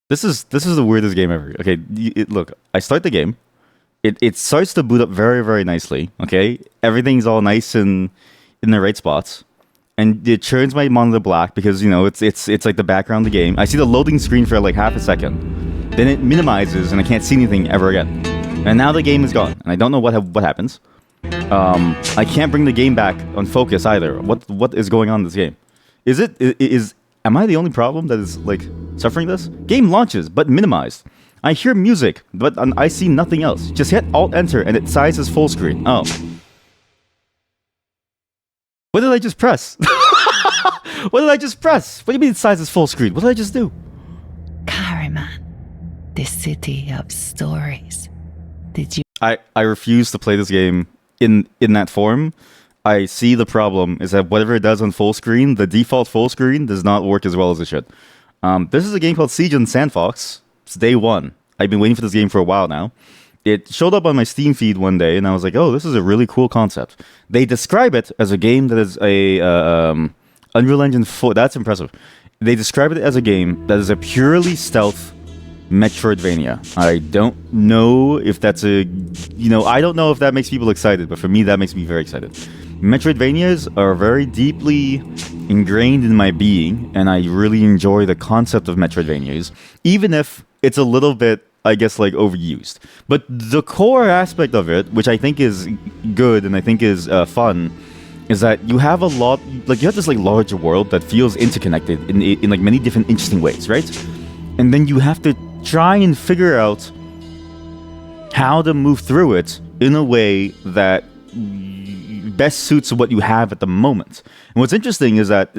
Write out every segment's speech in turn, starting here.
This is the weirdest game ever. Okay, look, I start the game. It starts to boot up very very nicely. Okay, everything's all nice and in the right spots, and it turns my monitor black because it's like the background of the game. I see the loading screen for like half a second, then it minimizes and I can't see anything ever again. And now the game is gone, and I don't know what happens. I can't bring the game back on focus either. What is going on in this game? Am I the only problem that is like suffering this? Game launches, but minimized. I hear music, but I see nothing else. Just hit Alt Enter and it sizes full screen. Oh. What did I just press? What did I just press? What do you mean it sizes full screen? What did I just do? Kariman, the city of stories. Did you? I refuse to play this game in that form. I see the problem is that whatever it does on full screen, the default full screen does not work as well as it should. This is a game called Siege and Sandfox. It's day one. I've been waiting for this game for a while now. It showed up on my Steam feed one day, and I was like, "Oh, this is a really cool concept." They describe it as a game that is a Unreal Engine 4. That's impressive. They describe it as a game that is a purely stealth Metroidvania. I don't know if that's I don't know if that makes people excited, but for me, that makes me very excited. Metroidvanias are very deeply ingrained in my being, and I really enjoy the concept of Metroidvanias, even if it's a little bit, I guess, like overused. But the core aspect of it, which I think is good and I think is fun, is that you have a lot, like you have this like larger world that feels interconnected in like many different interesting ways, right? And then you have to try and figure out how to move through it in a way that best suits what you have at the moment. And what's interesting is that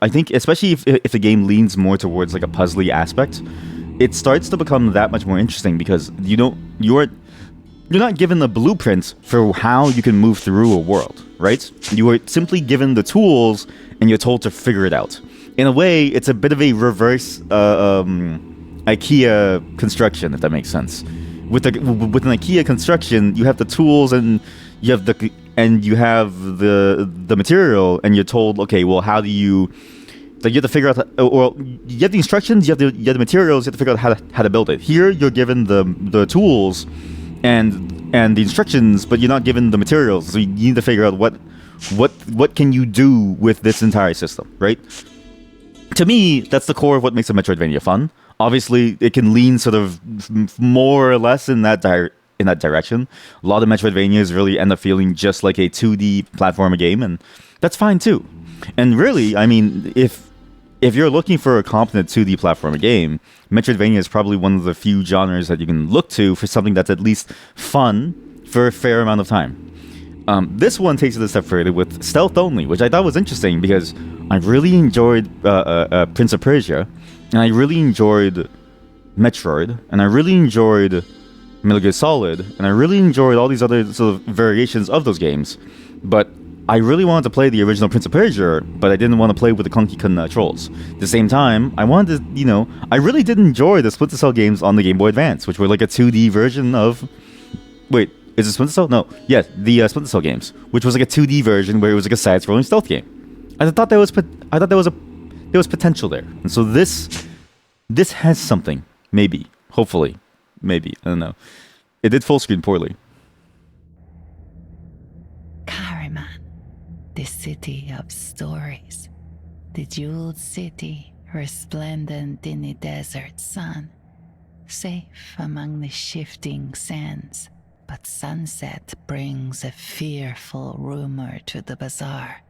I think especially if the game leans more towards like a puzzly aspect, it starts to become that much more interesting because you're not given the blueprint for how you can move through a world, right? You are simply given the tools and you're told to figure it out. In a way, it's a bit of a reverse IKEA construction, if that makes sense. With an IKEA construction, you have the tools and you have the material, and you're told, okay, well, how do you? Like you have to figure out. Well, you have the instructions, you have the materials, you have to figure out how to build it. Here, you're given the tools and the instructions, but you're not given the materials. So you need to figure out what can you do with this entire system, right? To me, that's the core of what makes a Metroidvania fun. Obviously, it can lean sort of more or less in that direction. A lot of Metroidvanias really end up feeling just like a 2D platformer game, and that's fine too. And really, I mean, if you're looking for a competent 2D platformer game, Metroidvania is probably one of the few genres that you can look to for something that's at least fun for a fair amount of time. This one takes it a step further with stealth only, which I thought was interesting because I really enjoyed Prince of Persia, and I really enjoyed Metroid, and I really enjoyed Metal Gear Solid, and I really enjoyed all these other sort of variations of those games. But I really wanted to play the original Prince of Persia, but I didn't want to play with the clunky controls. At the same time, I wanted to, I really did enjoy the Splinter Cell games on the Game Boy Advance, which were like a 2D version of... Wait, is it Splinter Cell? No. Yeah, the Splinter Cell games, which was like a 2D version where it was like a side-scrolling stealth game. I thought there was potential there. And so this has something. Maybe. Hopefully. Maybe. I don't know. It did full screen poorly. Kariman, the city of stories. The jeweled city, resplendent in the desert sun. Safe among the shifting sands. But sunset brings a fearful rumor to the bazaar.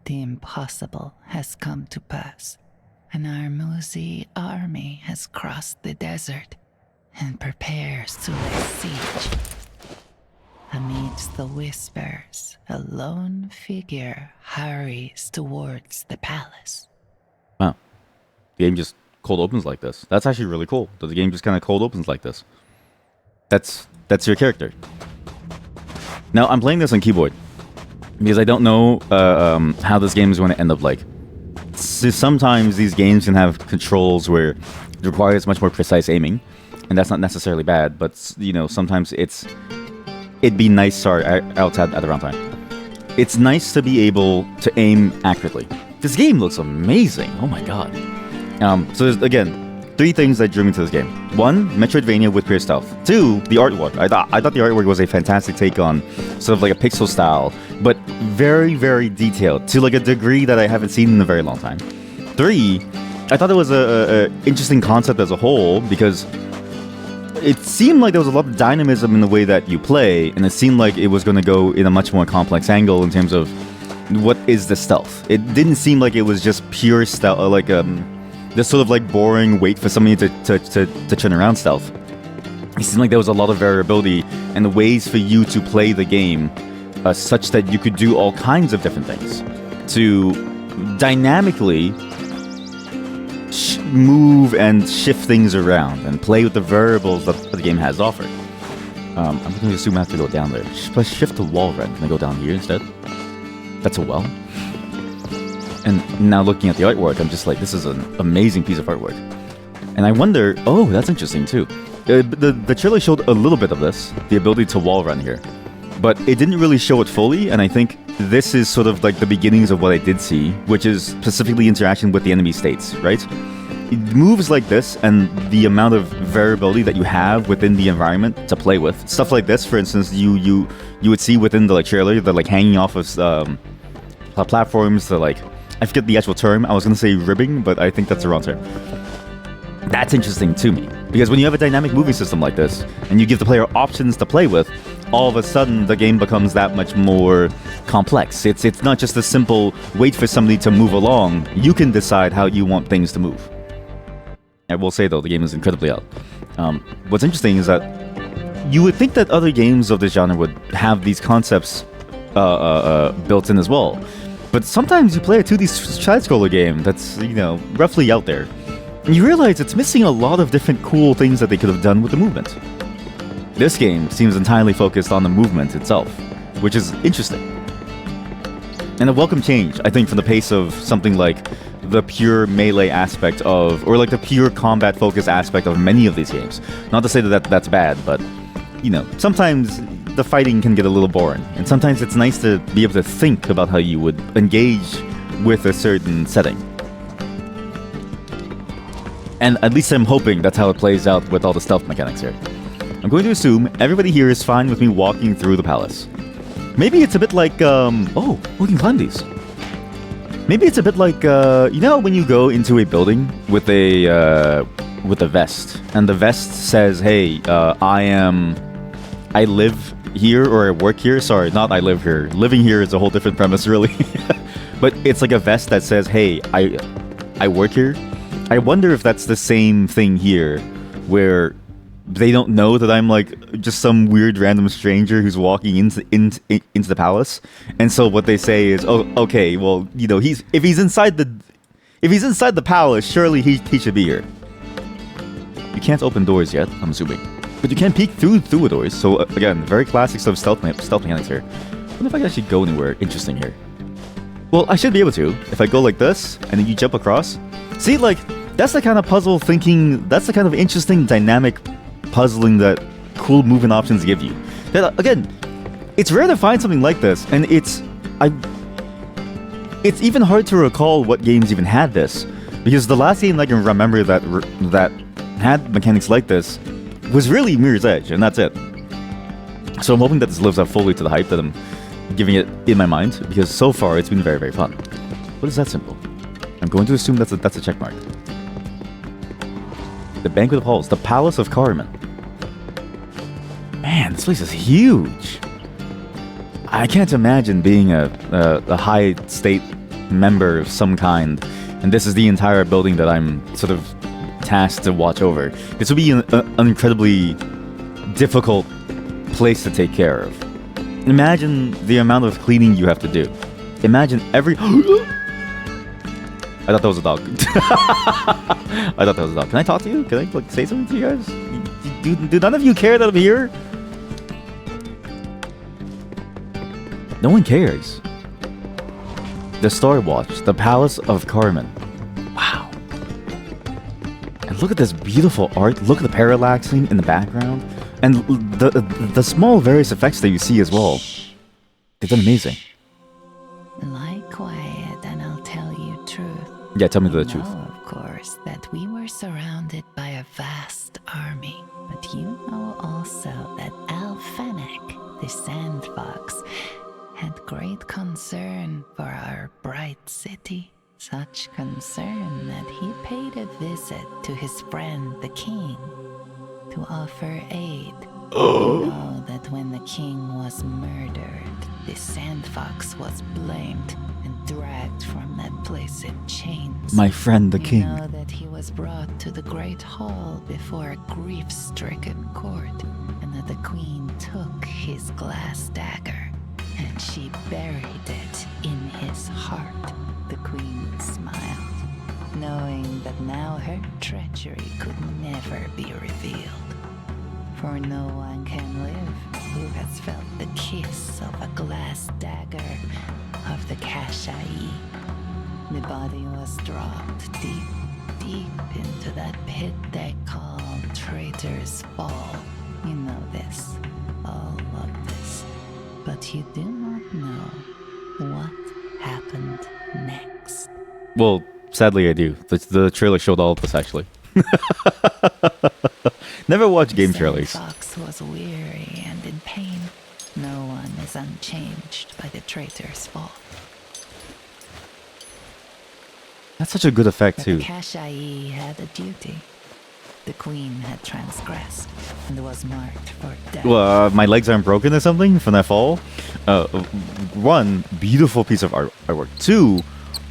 The impossible has come to pass. An Armuzi army has crossed the desert and prepares to lay siege. Amidst the whispers, a lone figure hurries towards the palace. Wow. The game just cold opens like this. That's actually really cool. That the game just kind of cold opens like this. That's your character. Now, I'm playing this on keyboard because I don't know how this game is going to end up like. So sometimes these games can have controls where it requires much more precise aiming, and that's not necessarily bad, but sometimes it'd be nice. Sorry, outside at the wrong time. It's nice to be able to aim accurately. This game looks amazing. Oh my god. So there's, again, three things that drew me to this game. One, Metroidvania with pure stealth. Two, the artwork. I thought the artwork was a fantastic take on sort of like a pixel style, but very, very detailed to like a degree that I haven't seen in a very long time. Three, I thought it was a interesting concept as a whole because it seemed like there was a lot of dynamism in the way that you play, and it seemed like it was going to go in a much more complex angle in terms of what is the stealth. It didn't seem like it was just pure stealth, like this sort of like boring wait for somebody to turn around stealth. It seemed like there was a lot of variability and the ways for you to play the game such that you could do all kinds of different things to dynamically move and shift things around and play with the variables that the game has to offer. I'm going to assume I have to go down there. Press shift to wall run. Can I go down here instead? That's a well. And now looking at the artwork, I'm just like, this is an amazing piece of artwork. And I wonder, oh, that's interesting too. The trailer showed a little bit of this, the ability to wall run here. But it didn't really show it fully, and I think this is sort of like the beginnings of what I did see, which is specifically interaction with the enemy states, right? Moves like this and the amount of variability that you have within the environment to play with. Stuff like this, for instance, you would see within the like trailer, the like hanging off of platforms, the like, I forget the actual term. I was going to say ribbing, but I think that's the wrong term. That's interesting to me, because when you have a dynamic moving system like this, and you give the player options to play with, all of a sudden the game becomes that much more complex. It's not just a simple wait for somebody to move along. You can decide how you want things to move. I will say though, the game is incredibly out. What's interesting is that you would think that other games of this genre would have these concepts built in as well. But sometimes you play a 2D side-scroller game that's, you know, roughly out there, and you realize it's missing a lot of different cool things that they could have done with the movement. This game seems entirely focused on the movement itself, which is interesting. And a welcome change, I think, from the pace of something like the pure melee aspect of, or like the pure combat-focused aspect of many of these games. Not to say that that's bad, but, you know, sometimes the fighting can get a little boring, and sometimes it's nice to be able to think about how you would engage with a certain setting. And at least I'm hoping that's how it plays out with all the stealth mechanics here. I'm going to assume everybody here is fine with me walking through the palace. Maybe it's a bit like, oh, we can climb these. Maybe it's a bit like, you know, when you go into a building with a vest, and the vest says, hey, I live here, or I work here. Sorry, not I live here. Living here is a whole different premise, really. But it's like a vest that says, hey, I work here. I wonder if that's the same thing here, where they don't know that I'm like just some weird random stranger who's walking into the palace, and so what they say is, oh, okay, well, you know, if he's inside the palace, surely he should be here. You can't open doors yet, I'm assuming, but you can peek through the doors. So again, very classic stuff, stealth mechanics here. I wonder if I can actually go anywhere interesting here. Well, I should be able to if I go like this and then you jump across. See, like, that's the kind of puzzle thinking. That's the kind of interesting dynamic puzzling that cool movement options give you. That, again, it's rare to find something like this, and it's even hard to recall what games even had this, because the last game I can remember that had mechanics like this was really Mirror's Edge, and that's it. So I'm hoping that this lives up fully to the hype that I'm giving it in my mind, because so far it's been very, very fun. What is that symbol? I'm going to assume that's a check mark. The Banquet of Halls, the Palace of Carmen. Man, this place is huge. I can't imagine being a high state member of some kind, and this is the entire building that I'm sort of tasked to watch over. This would be an incredibly difficult place to take care of. Imagine the amount of cleaning you have to do. Imagine every... I thought that was a dog. I thought that was a dog. Can I talk to you? Can I like say something to you guys? Do none of you care that I'm here? No one cares. The Star Watch, the Palace of Carmen. Wow. And look at this beautiful art. Look at the parallaxing in the background. And the small various effects that you see as well. They've done amazing. Lie quiet and I'll tell you truth. Yeah, tell me the truth. Of course, that we were surrounded by a vast army, but you know also that Fennec, the Sandfox, had great concern for our bright city. Such concern that he paid a visit to his friend the king to offer aid. You know that when the king was murdered, the Sandfox was blamed and dragged from that place in chains. My friend the king. You know that he was brought to the great hall before a grief-stricken court, and that the queen took his glass dagger and she buried it in his heart. The queen smiled, knowing that now her treachery could never be revealed. For no one can live who has felt the kiss of a glass dagger of the Kashai. The body was dropped deep, deep into that pit they call Traitor's Fall. You know this, all of this, but you do not know what happened next. Well, sadly I do. The trailer showed all of this, actually. Never watch game trailers. Fox was weary and in pain. No one is unchanged by the Traitor's Fall. That's such a good effect, But too. the Kashai had a duty. The queen had transgressed and was marked for death. Well, my legs aren't broken or something from that fall. One, beautiful piece of artwork. Two,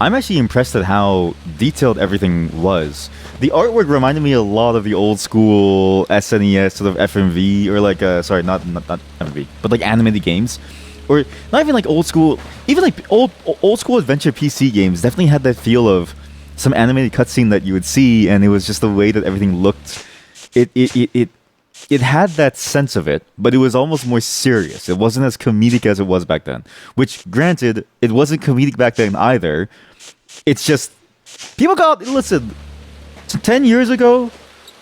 I'm actually impressed at how detailed everything was. The artwork reminded me a lot of the old school SNES sort of FMV, or like, sorry, not FMV, but like animated games. Or not even like old school, even like old school adventure PC games definitely had that feel of some animated cutscene that you would see, and it was just the way that everything looked. It had that sense of it, but it was almost more serious. It wasn't as comedic as it was back then. Which, granted, it wasn't comedic back then either. It's just people listen. 10 years ago,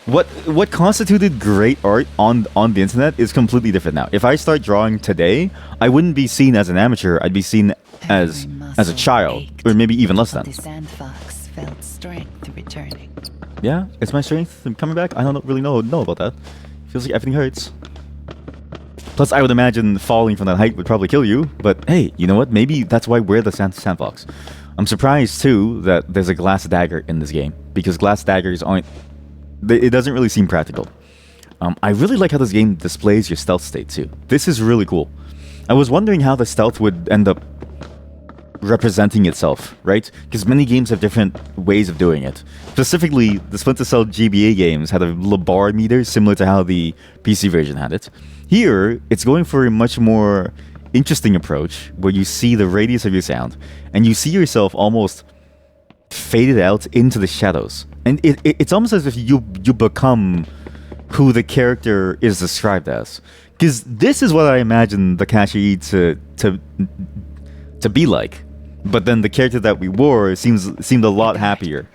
what constituted great art on the internet is completely different now. If I start drawing today, I wouldn't be seen as an amateur. I'd be seen as a child, or maybe even less than. The Sandfox felt strength returning. Yeah, it's my strength coming back. I don't really know about that. Feels like everything hurts. Plus, I would imagine falling from that height would probably kill you. But hey, you know what? Maybe that's why we're the Sandfox. I'm surprised too that there's a glass dagger in this game, because glass daggers aren't. It doesn't really seem practical. I really like how this game displays your stealth state too. This is really cool. I was wondering how the stealth would end up representing itself, right? Because many games have different ways of doing it. Specifically, the Splinter Cell GBA games had a little bar meter similar to how the PC version had it. Here, it's going for a much more interesting approach where you see the radius of your sound and you see yourself almost faded out into the shadows. And it's almost as if you become who the character is described as. Because this is what I imagine the Kashii to be like. But then the character that we wore seemed a lot happier.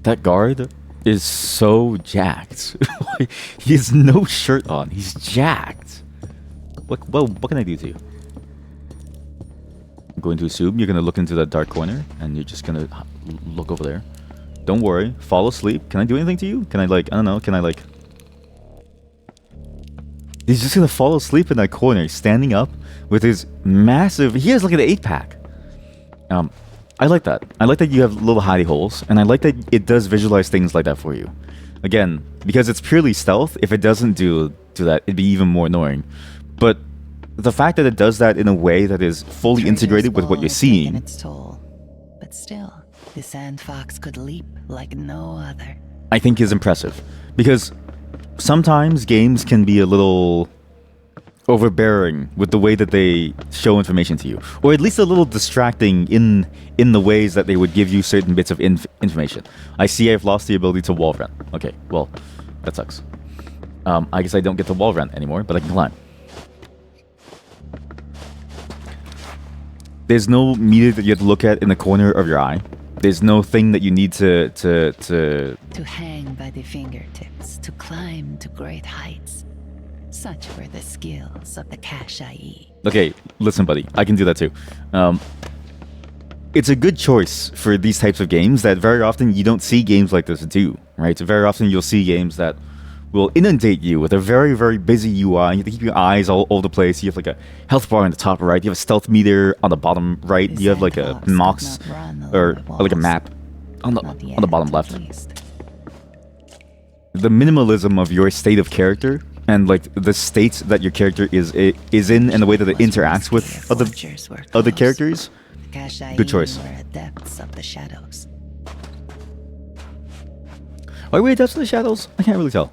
That guard is so jacked. He has no shirt on. He's jacked. What can I do to you? I'm going to assume you're going to look into that dark corner and you're just going to look over there. Don't worry. Fall asleep. Can I do anything to you? Can I I don't know. Can I He's just going to fall asleep in that corner, standing up with his massive... He has like an 8-pack. I like that. I like that you have little hidey holes, and I like that it does visualize things like that for you. Again, because it's purely stealth, if it doesn't do that, it'd be even more annoying. But the fact that it does that in a way that is fully integrated with what you're seeing... Its toll, but still, the Sandfox could leap like no other. I think is impressive. Because sometimes games can be a little overbearing with the way that they show information to you, or at least a little distracting in the ways that they would give you certain bits of information. I see I've lost the ability to wall run. Okay, well, that sucks. I guess I don't get to wall run anymore, but I can climb. There's no meter that you have to look at in the corner of your eye. There's no thing that you need to hang by the fingertips, to climb to great heights. Such were the skills of the Kashai. Okay, listen, buddy. I can do that too. it's a good choice for these types of games that very often you don't see games like this do, right? So very often you'll see games that will inundate you with a very, very busy UI. You have to keep your eyes all over the place. You have like a health bar on the top right. You have a stealth meter on the bottom right. You have like a mox or like a map on the bottom left. The minimalism of your state of character and like the state that your character is in and the way that it interacts with other characters. Good choice. Are we depths of the shadows? I can't really tell.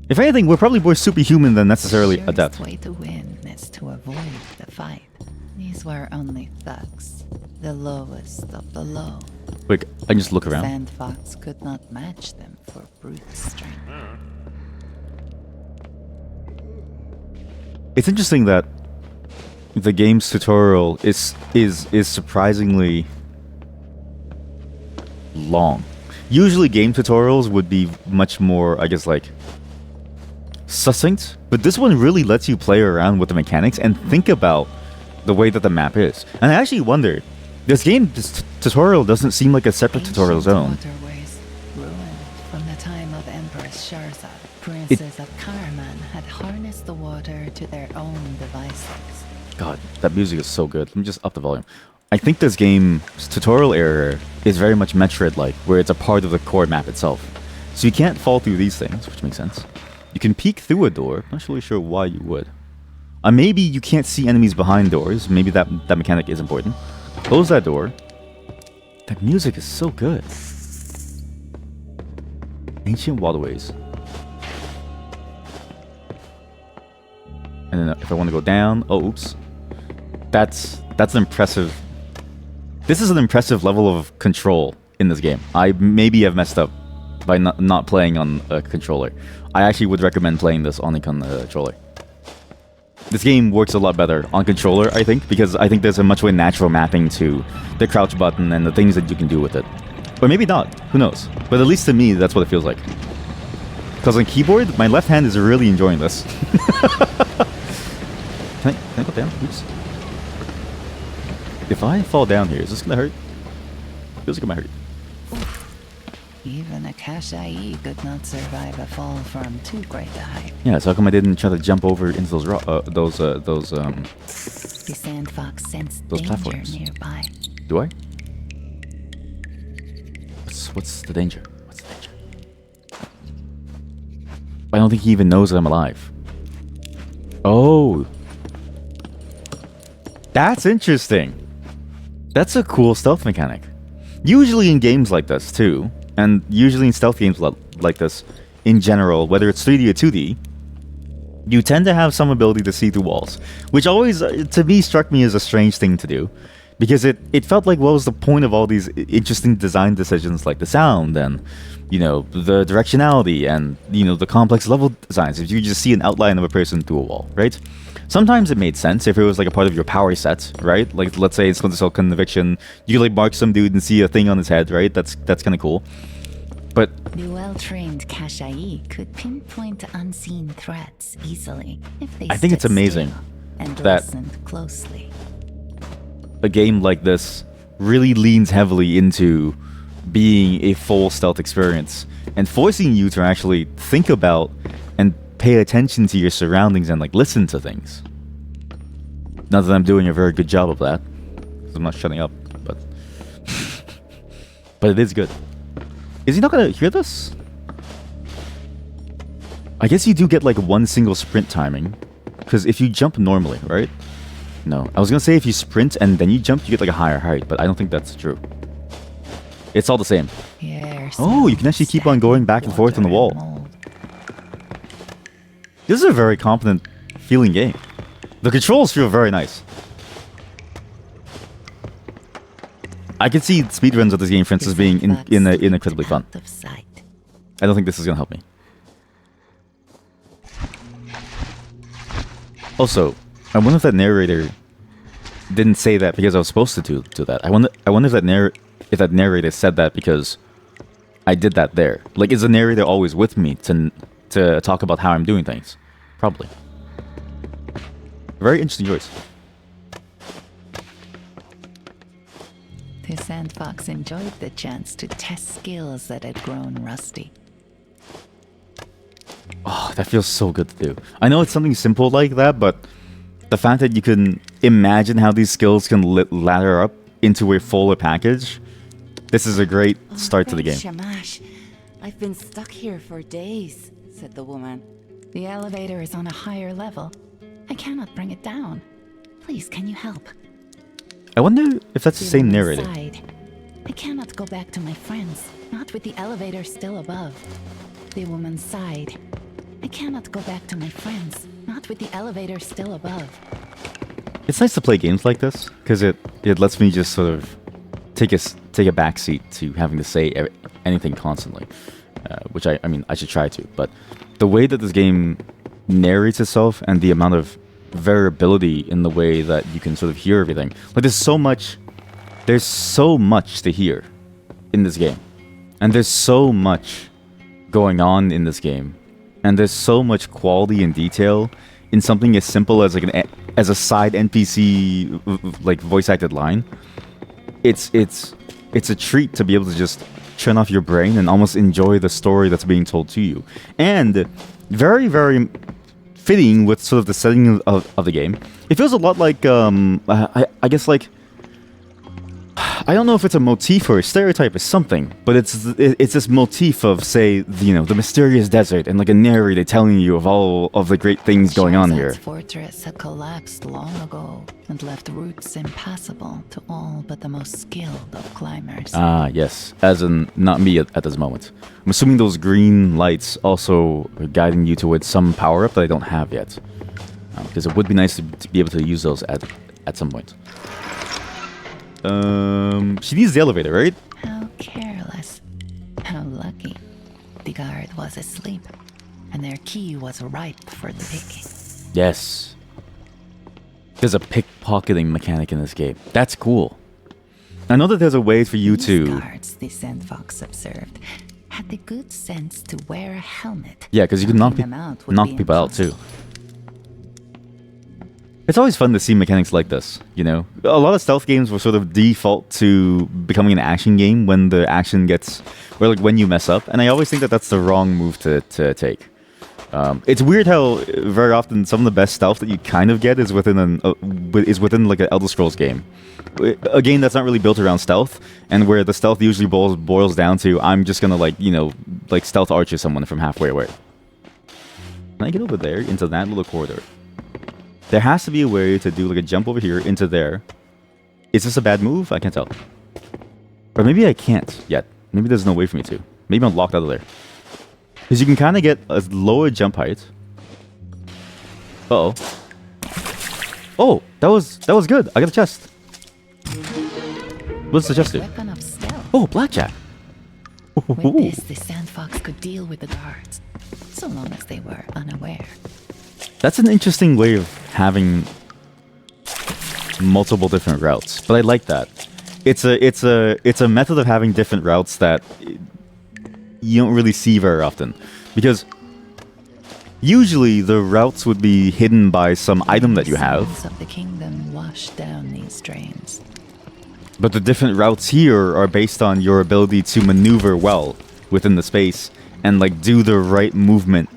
If anything, we're probably more superhuman than necessarily adept. The way to win is to avoid the fight. These were only thugs, the lowest of the low. Wait, I can just look around. Sandfox could not match them for brute strength. It's interesting that the game's tutorial is surprisingly long. Usually game tutorials would be much more, I guess, like succinct, but this one really lets you play around with the mechanics and think about the way that the map is. And I actually wonder, this tutorial doesn't seem like a separate tutorial zone. Waterways, ruined from the time of Empress Sharza. Princes of Karaman had harnessed the water to their own devices. God, that music is so good. Let me just up the volume. I think this game's tutorial area is very much Metroid-like, where it's a part of the core map itself. So you can't fall through these things, which makes sense. You can peek through a door. Not really sure why you would. Maybe you can't see enemies behind doors. Maybe that mechanic is important. Close that door. That music is so good. Ancient waterways. And then if I want to go down, oh oops. That's an impressive. This is an impressive level of control in this game. I maybe have messed up by not playing on a controller. I actually would recommend playing this on a controller. This game works a lot better on controller, I think, because I think there's a much more natural mapping to the crouch button and the things that you can do with it. Or maybe not, who knows? But at least to me, that's what it feels like. Because on keyboard, my left hand is really enjoying this. Can I go down? Oops. If I fall down here, is this gonna hurt? Feels like it might hurt. Even a Kashai could not survive a fall from too great a height. Yeah, so how come I didn't try to jump over into those The Sandfox sensed those danger platforms nearby. Do I? What's the danger? What's the danger? I don't think he even knows that I'm alive. Oh. That's interesting. That's a cool stealth mechanic. Usually in games like this, too, and usually in stealth games like this, in general, whether it's 3D or 2D, you tend to have some ability to see through walls, which always, to me, struck me as a strange thing to do, because it felt like what was the point of all these interesting design decisions like the sound and, you know, the directionality and, you know, the complex level designs if you just see an outline of a person through a wall, right? Sometimes it made sense if it was like a part of your power set, right? Like let's say in Splinter Cell Conviction, you like mark some dude and see a thing on his head, right? That's kind of cool. But the well-trained Kashai could pinpoint unseen threats easily if they I think it's amazing and that listened closely. A game like this really leans heavily into being a full stealth experience and forcing you to actually think about and pay attention to your surroundings and like listen to things. Not that I'm doing a very good job of that, because I'm not shutting up, but but it is good. Is he not gonna hear this? I guess you do get like one single sprint timing, because if you jump normally, right? No, I was gonna say if you sprint and then you jump, you get like a higher height, but I don't think that's true. It's all the same. Oh, you can actually keep on going back and forth on the wall. This is a very competent feeling game. The controls feel very nice. I can see speedruns of this game, for instance, being incredibly fun. I don't think this is gonna help me. Also, I wonder if that narrator didn't say that because I was supposed to do that. I wonder if that narrator said that because I did that there. Like, is the narrator always with me to talk about how I'm doing things? Probably. Very interesting choice. The Sandfox enjoyed the chance to test skills that had grown rusty. Oh, that feels so good to do. I know it's something simple like that, but the fact that you can imagine how these skills can ladder up into a fuller package, this is a great start to the game. Shamash, I've been stuck here for days, said the woman. The elevator is on a higher level. I cannot bring it down. Please, can you help? I wonder if that's the same woman narrator. sighed. I cannot go back to my friends, not with the elevator still above. The woman sighed. I cannot go back to my friends, not with the elevator still above. It's nice to play games like this because it lets me just sort of take a back seat to having to say anything constantly, which I mean I should try to. But the way that this game narrates itself and the amount of variability in the way that you can sort of hear everything, like there's so much to hear in this game, and there's so much going on in this game, and there's so much quality and detail in something as simple as like as a side NPC like voice acted line. It's a treat to be able to just turn off your brain and almost enjoy the story that's being told to you, and very, very fitting with sort of the setting of the game. It feels a lot like I guess like, I don't know if it's a motif or a stereotype or something, but it's this motif of, say, the mysterious desert and like a narrator telling you of all of the great things going on here. Shahzad's fortress had collapsed long ago and left routes impassable to all but the most skilled of climbers. Ah, yes. As in, not me at this moment. I'm assuming those green lights also are guiding you towards some power-up that I don't have yet. Because it would be nice to be able to use those at some point. She needs the elevator, right? How careless. How lucky. The guard was asleep, and their key was ripe for the picking. Yes. There's a pickpocketing mechanic in this game. That's cool. I know that there's a way for you These to... guards, the Sandfox observed, had the good sense to wear a helmet. Yeah, because you can knock Knocking them out would be people out too. impossible. It's always fun to see mechanics like this, A lot of stealth games will sort of default to becoming an action game when the action gets... or like when you mess up, and I always think that that's the wrong move to take. It's weird how very often some of the best stealth that you kind of get is within like an Elder Scrolls game. A game that's not really built around stealth, and where the stealth usually boils down to, I'm just gonna like stealth archer someone from halfway away. Can I get over there into that little corridor? There has to be a way to do like a jump over here into there. Is this a bad move? I can't tell. Or maybe I can't yet. Maybe there's no way for me to. Maybe I'm locked out of there. Because you can kind of get a lower jump height. Uh-oh. Oh, that was good. I got a chest. What's the chest do? Weapon of stealth. Oh, blackjack. With this, the Sandfox could deal with the guards, so long as they were unaware. That's an interesting way of having multiple different routes, but I like that. It's a method of having different routes that you don't really see very often, because usually the routes would be hidden by some item that you have. Sons of the kingdom wash down these drains. But the different routes here are based on your ability to maneuver well within the space and like do the right movement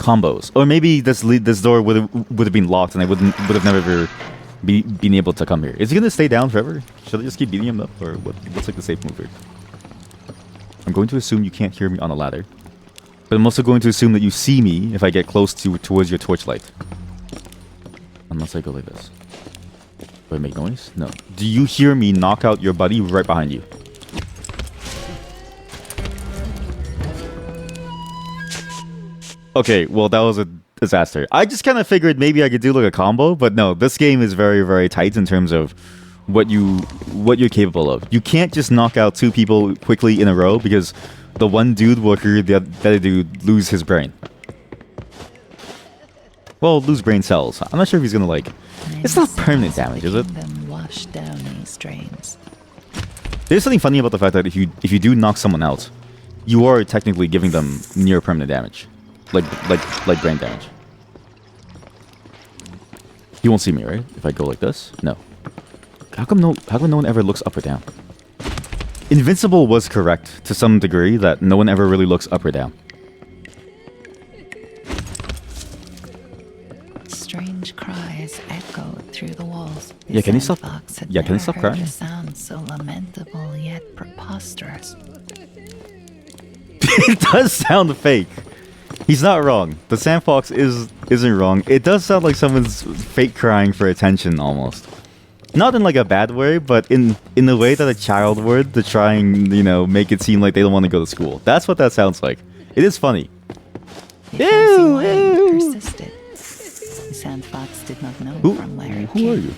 combos. Or maybe this door would have been locked and I would have never been able to come here. Is he gonna stay down forever? Should I just keep beating him up, or what's like the safe move here? I'm going to assume you can't hear me on a ladder, but I'm also going to assume that you see me if I get close towards your torchlight. Unless I go like this. Do I make noise? No. Do you hear me knock out your buddy right behind you? Okay, well that was a disaster. I just kind of figured maybe I could do like a combo, but no, this game is very, very tight in terms of what you're capable of. You can't just knock out two people quickly in a row because the one dude will hear the other dude lose his brain. Well, lose brain cells. I'm not sure if he's gonna like... It's not permanent damage, is it? Wash down these drains. There's something funny about the fact that if you do knock someone out, you are technically giving them near permanent damage. Like brain damage. He won't see me, right? If I go like this? No. How come no one ever looks up or down? Invincible was correct to some degree that no one ever really looks up or down. Strange cries echoed through the walls. Yeah, can you stop? Sandfox had Yeah, can you never stop heard crying? a sound so lamentable yet preposterous. It does sound fake. He's not wrong. The Sandfox isn't wrong. It does sound like someone's fake crying for attention almost. Not in like a bad way, but in the way that a child would to try and, make it seem like they don't want to go to school. That's what that sounds like. It is funny. The fancy whine persisted. The Sandfox did not know from where it Who came. are you?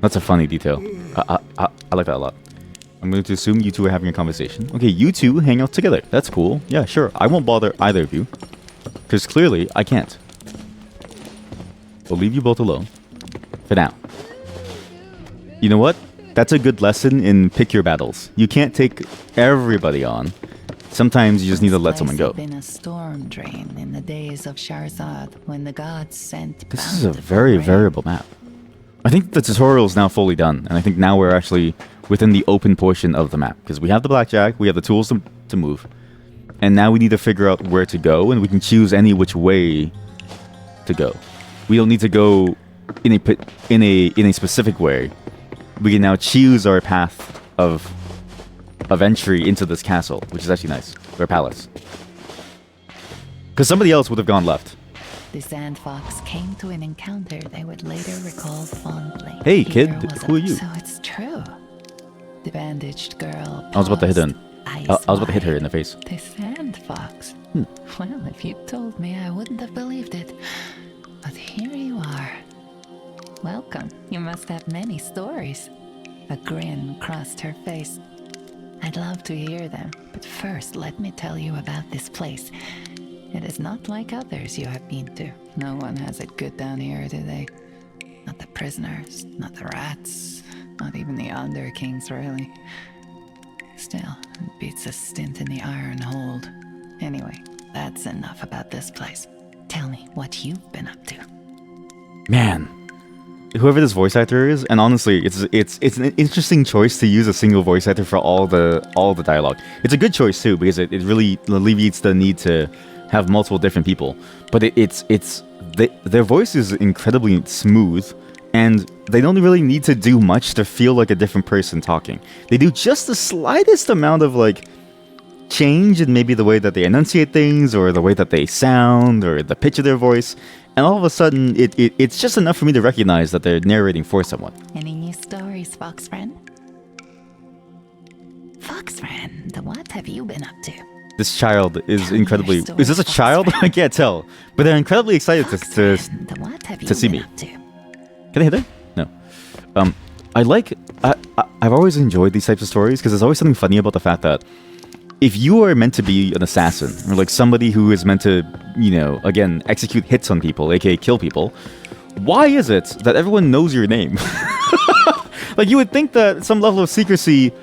That's a funny detail. I like that a lot. I'm going to assume you two are having a conversation. Okay, you two hang out together. That's cool. Yeah, sure. I won't bother either of you. Because clearly, I can't. We'll leave you both alone. For now. You know what? That's a good lesson in pick your battles. You can't take everybody on. Sometimes you just need to let someone go. This place had been a storm drain in the days of Sharzad when the gods sent This is a bountiful very rain. variable map. I think the tutorial is now fully done, and I think now we're actually within the open portion of the map. Because we have the blackjack, we have the tools to move, and now we need to figure out where to go, and we can choose any which way to go. We don't need to go in a specific way. We can now choose our path of entry into this castle, which is actually nice, or palace. Because somebody else would have gone left. The Sandfox came to an encounter they would later recall fondly. Hey, kid, Here was who are you? So it's true. The bandaged girl I was about to hit paused, her. I was about to hit her eyes in the face. wide. The Sandfox. Hmm. Well, if you told me, I wouldn't have believed it. But here you are. Welcome. You must have many stories. A grin crossed her face. I'd love to hear them, but first let me tell you about this place. It is not like others you have been to. No one has it good down here, do they? Not the prisoners, not the rats, not even the Under Kings, really. Still, it beats a stint in the iron hold. Anyway, that's enough about this place. Tell me what you've been up to. Man, whoever this voice actor is, and honestly, it's an interesting choice to use a single voice actor for all the dialogue. It's a good choice too because it really alleviates the need to have multiple different people. But their voice is incredibly smooth, and they don't really need to do much to feel like a different person talking. They do just the slightest amount of like change in maybe the way that they enunciate things, or the way that they sound, or the pitch of their voice, and all of a sudden it's just enough for me to recognize that they're narrating for someone. Any new stories, Fox friend? Fox friend, what have you been up to? This child is Tell me incredibly... your story, Is this a Fox child? friend. I can't tell. But they're incredibly excited Fox to friend, what have you see been me. up to? Can I hit her? No. I've always enjoyed these types of stories because there's always something funny about the fact that if you are meant to be an assassin, or like somebody who is meant to, again, execute hits on people, aka kill people, why is it that everyone knows your name? Like, you would think that some level of secrecy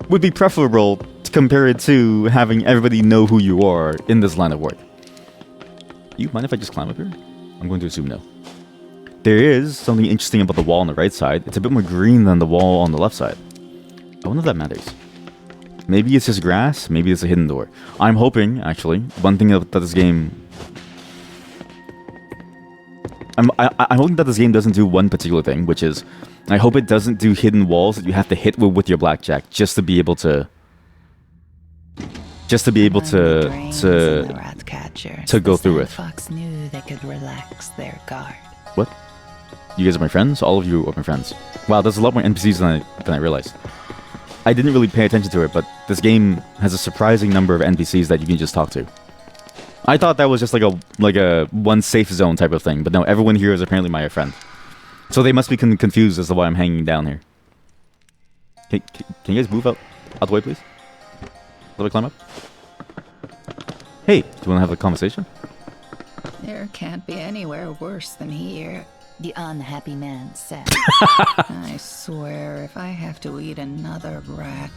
would be preferable compared to having everybody know who you are in this line of work. Do you mind if I just climb up here? I'm going to assume no. There is something interesting about the wall on the right side. It's a bit more green than the wall on the left side. I wonder if that matters. Maybe it's just grass, maybe it's a hidden door. I'm hoping, actually, one thing that this game... I'm hoping that this game doesn't do one particular thing, which is, I hope it doesn't do hidden walls that you have to hit with your blackjack just to be able to... to go through with. Fox knew they could relax their guard. What? You guys are my friends? All of you are my friends. Wow, there's a lot more NPCs than I realized. I didn't really pay attention to it, but this game has a surprising number of NPCs that you can just talk to. I thought that was just like a one safe zone type of thing, but no, everyone here is apparently my friend. So they must be confused as to why I'm hanging down here. Can you guys move out the way, please? Let me climb up. Hey, do you want to have a conversation? There can't be anywhere worse than here, the unhappy man said. I swear, if I have to eat another rat.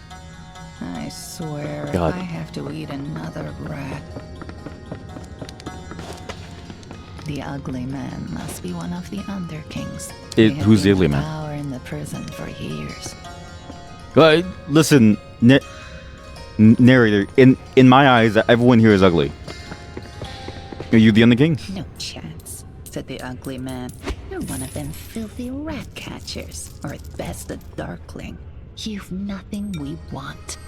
I swear, God. if I have to eat another rat. The The ugly man must be one of the underkings. Who's the ugly man? Power in the prison for years. Listen, narrator. In my eyes, everyone here is ugly. Are you the Underking? No chance, said the ugly man. You're one of them filthy rat catchers, or at best a darkling. You've nothing we want.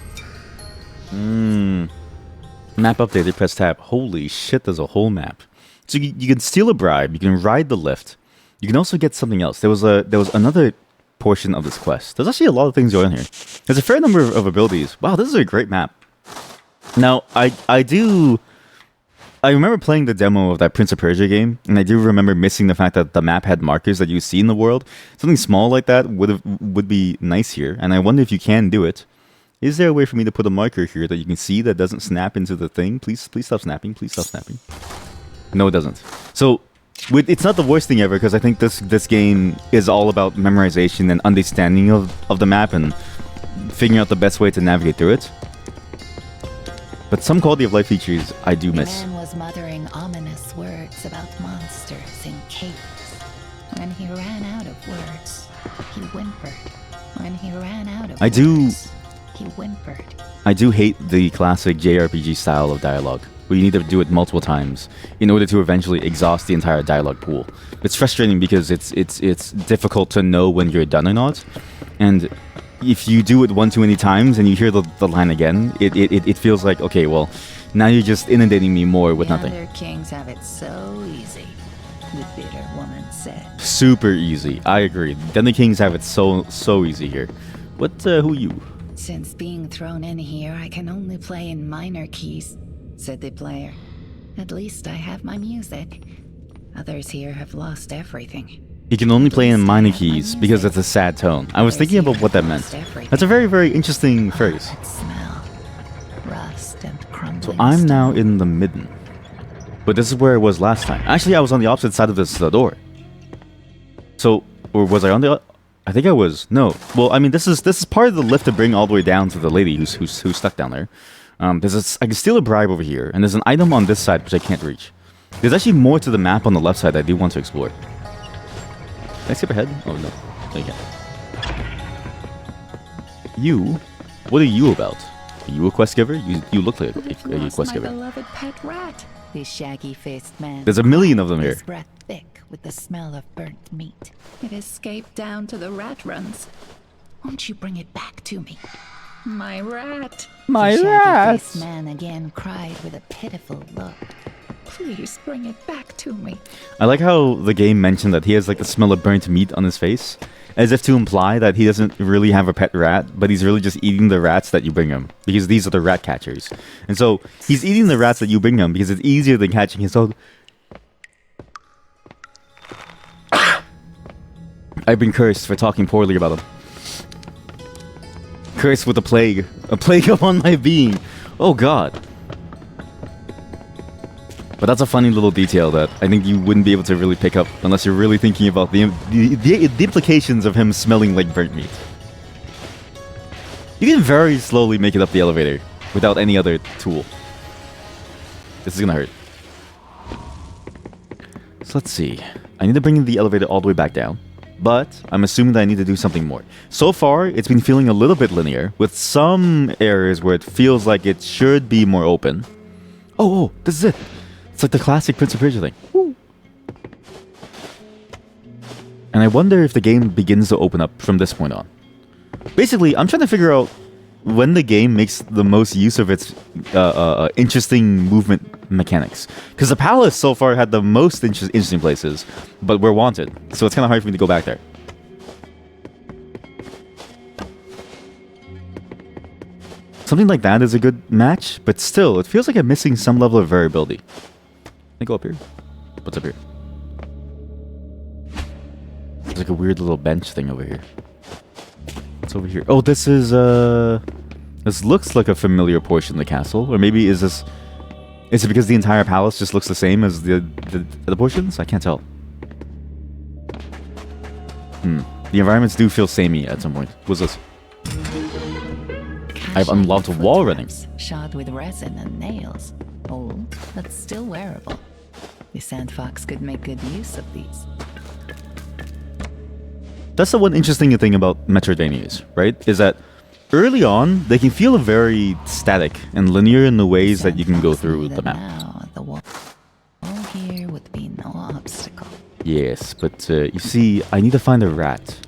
Map updated, press tab. Holy shit, there's a whole map. So you can steal a bribe, you can ride the lift. You can also get something else. There was another portion of this quest. There's actually a lot of things going on here. There's a fair number of abilities. Wow, this is a great map. Now, I remember playing the demo of that Prince of Persia game, and I do remember missing the fact that the map had markers that you see in the world. Something small like that would be nice here, and I wonder if you can do it. Is there a way for me to put a marker here that you can see that doesn't snap into the thing? Please stop snapping. Please stop snapping. No, it doesn't. So, it's not the worst thing ever, because I think this game is all about memorization and understanding of the map and figuring out the best way to navigate through it. But some quality of life features I do miss. The man was muttering ominous words about monsters in caves. When he ran out of words, he whimpered. When he ran out of words, he whimpered. I do hate the classic JRPG style of dialogue, where you need to do it multiple times in order to eventually exhaust the entire dialogue pool. It's frustrating because it's difficult to know when you're done or not, and if you do it one too many times and you hear the line again, it feels like, okay, well, now you're just inundating me more with nothing. The other kings have it so easy, the bitter woman said. Super easy, I agree. Then the kings have it so easy here. Who are you? Since being thrown in here, I can only play in minor keys, said the player. At least I have my music. Others here have lost everything. You can only play in minor keys because it's a sad tone. I was thinking about what that meant. That's a very, very interesting phrase. Smell. Rust and crumbling. So I'm now in the midden. But this is where it was last time. Actually, I was on the opposite side of this door. So, or was I on the... I think I was. No. Well, I mean, this is part of the lift to bring all the way down to the lady who's stuck down there. I can steal a bribe over here, and there's an item on this side which I can't reach. There's actually more to the map on the left side that I do want to explore. Can I skip ahead? Oh, no. No, you can't. You? What are you about? Are you a quest giver? You look like a quest giver. My beloved pet rat. The shaggy-faced man. There's a million of them here. His breath thick with the smell of burnt meat. It escaped down to the rat runs. Won't you bring it back to me? My rat. My the rat. shaggy-faced man again cried with a pitiful look. Please bring it back to me. I like how the game mentioned that he has like the smell of burnt meat on his face, as if to imply that he doesn't really have a pet rat, but he's really just eating the rats that you bring him, because these are the rat catchers. And so he's eating the rats that you bring him because it's easier than catching his own. I've been cursed for talking poorly about him. Cursed with a plague upon my being. Oh god. But that's a funny little detail that I think you wouldn't be able to really pick up unless you're really thinking about the implications of him smelling like burnt meat. You can very slowly make it up the elevator without any other tool. This is gonna hurt. So let's see. I need to bring the elevator all the way back down, but I'm assuming that I need to do something more. So far, it's been feeling a little bit linear, with some areas where it feels like it should be more open. Oh, this is it! It's like the classic Prince of Persia thing. Woo. And I wonder if the game begins to open up from this point on. Basically, I'm trying to figure out when the game makes the most use of its interesting movement mechanics. Because the palace so far had the most interesting places, but we're wanted. So it's kind of hard for me to go back there. Something like that is a good match, but still, it feels like I'm missing some level of variability. Can I go up here? What's up here? There's like a weird little bench thing over here. What's over here? Oh, this is, this looks like a familiar portion of the castle. Or maybe is it because the entire palace just looks the same as the other portions? I can't tell. The environments do feel samey at some point. What's this? I've unlocked wall running. Shod with resin and nails. Old, but still wearable. The Sandfox could make good use of these. That's the one interesting thing about Metroidvanias, right? Is that early on, they can feel very static and linear in the ways that you can go through the map. Now, the wall here would be no obstacle. Yes, but you see, I need to find a rat.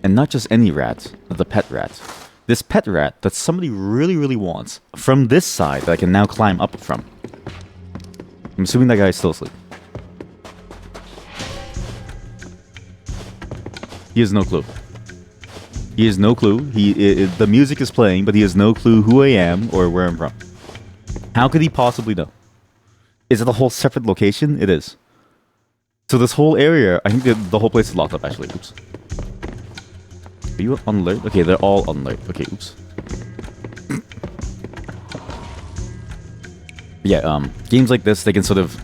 And not just any rat, the pet rat. This pet rat that somebody really, really wants from this side that I can now climb up from. I'm assuming that guy is still asleep. He has no clue. He has no clue. The music is playing, but he has no clue who I am or where I'm from. How could he possibly know? Is it a whole separate location? It is. So this whole area, I think the whole place is locked up actually. Oops. Are you on alert? Okay, they're all on alert. Okay, oops. Yeah, games like this, they can sort of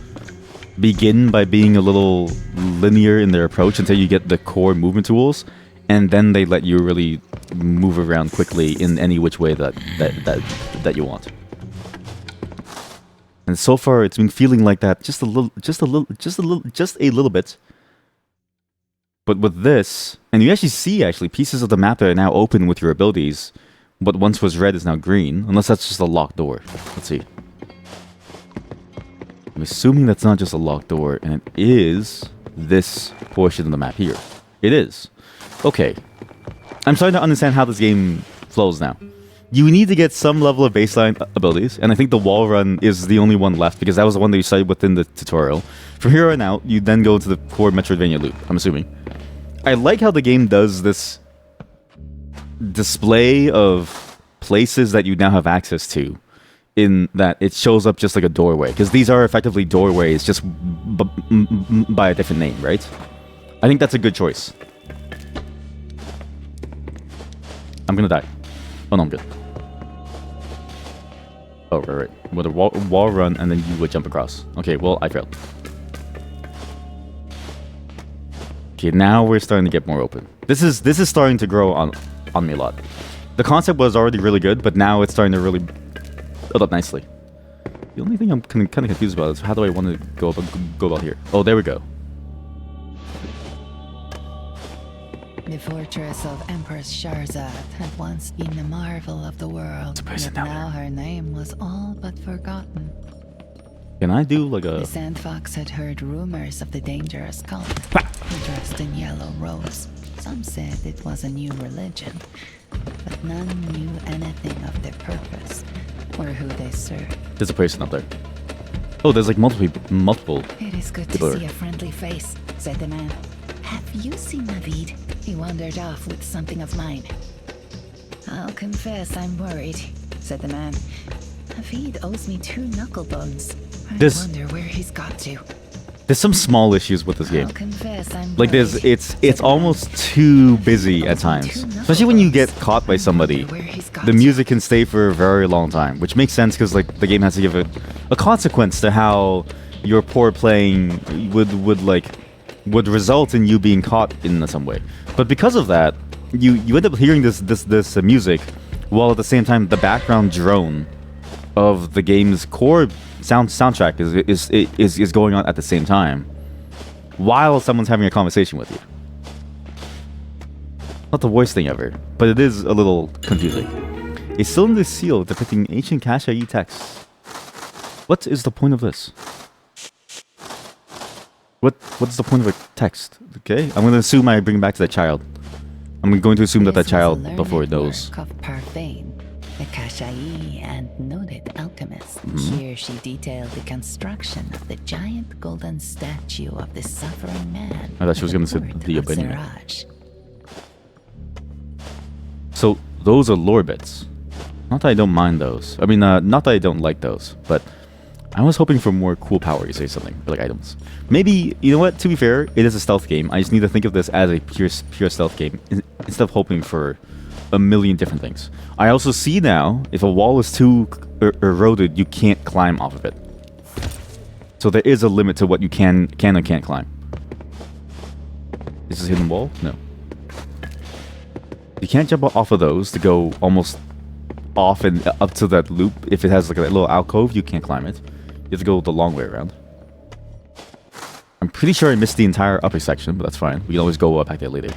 begin by being a little linear in their approach until you get the core movement tools, and then they let you really move around quickly in any which way that you want. And so far, it's been feeling like that just a little bit. But with this, and you actually see pieces of the map that are now open with your abilities. What once was red is now green, unless that's just a locked door. Let's see. I'm assuming that's not just a locked door, and it is this portion of the map here. It is. Okay. I'm starting to understand how this game flows now. You need to get some level of baseline abilities, and I think the wall run is the only one left, because that was the one that you started within the tutorial. From here on out, you then go into the core Metroidvania loop, I'm assuming. I like how the game does this display of places that you now have access to, in that it shows up just like a doorway, because these are effectively doorways, just by a different name, right? I think that's a good choice. I'm gonna die. Oh no, I'm good. Oh, right. With a wall run, and then you would jump across. Okay, well, I failed. Okay, now we're starting to get more open. This is starting to grow on me a lot. The concept was already really good, but now it's starting to really build up nicely. The only thing I'm kind of confused about is how do I want to go about here? Oh, there we go. The fortress of Empress Sharzad had once been the marvel of the world, person but down now her name was all but forgotten. Can I do like The a... Sandfox had heard rumors of the dangerous cult, dressed in yellow robes. Some said it was a new religion, but none knew anything of their purpose or who they served. There's a person up there. Oh, there's like multiple. It is good people to see a friendly face, said the man. Have you seen Navid? He wandered off with something of mine. I'll confess I'm worried, said the man. Navid owes me 2 knuckle bones. I wonder where he's got to. There's some small issues with this game. I'll confess I'm Like worried, it's almost too busy at times. Especially when you get caught by somebody. The music can stay for a very long time, which makes sense because like the game has to give a consequence to how your poor playing would result in you being caught in some way. But because of that, you end up hearing this music, while at the same time the background drone of the game's core soundtrack is going on at the same time, while someone's having a conversation with you. Not the worst thing ever, but it is a little confusing. A cylinder seal depicting ancient Kashayi texts. What is the point of this? What's the point of a text? Okay, I'm going to assume I bring it back to the child. I'm going to assume that child before knows. Of Parvain, the Kashayi and noted alchemist. Here she detailed the construction of the giant golden statue of the suffering man. I thought she was going to say at the port of opinion. Zeraj. So those are lore bits. Not that I don't mind those. I mean, not that I don't like those, but I was hoping for more cool power, you say something, like items. Maybe, you know what, to be fair, it is a stealth game. I just need to think of this as a pure stealth game, instead of hoping for a million different things. I also see now, if a wall is too eroded, you can't climb off of it. So there is a limit to what you can and can't climb. Is this a hidden wall? No. You can't jump off of those to go almost off and up to that loop. If it has like a little alcove, you can't climb it. You have to go the long way around. I'm pretty sure I missed the entire upper section, but that's fine. We can always go back there later.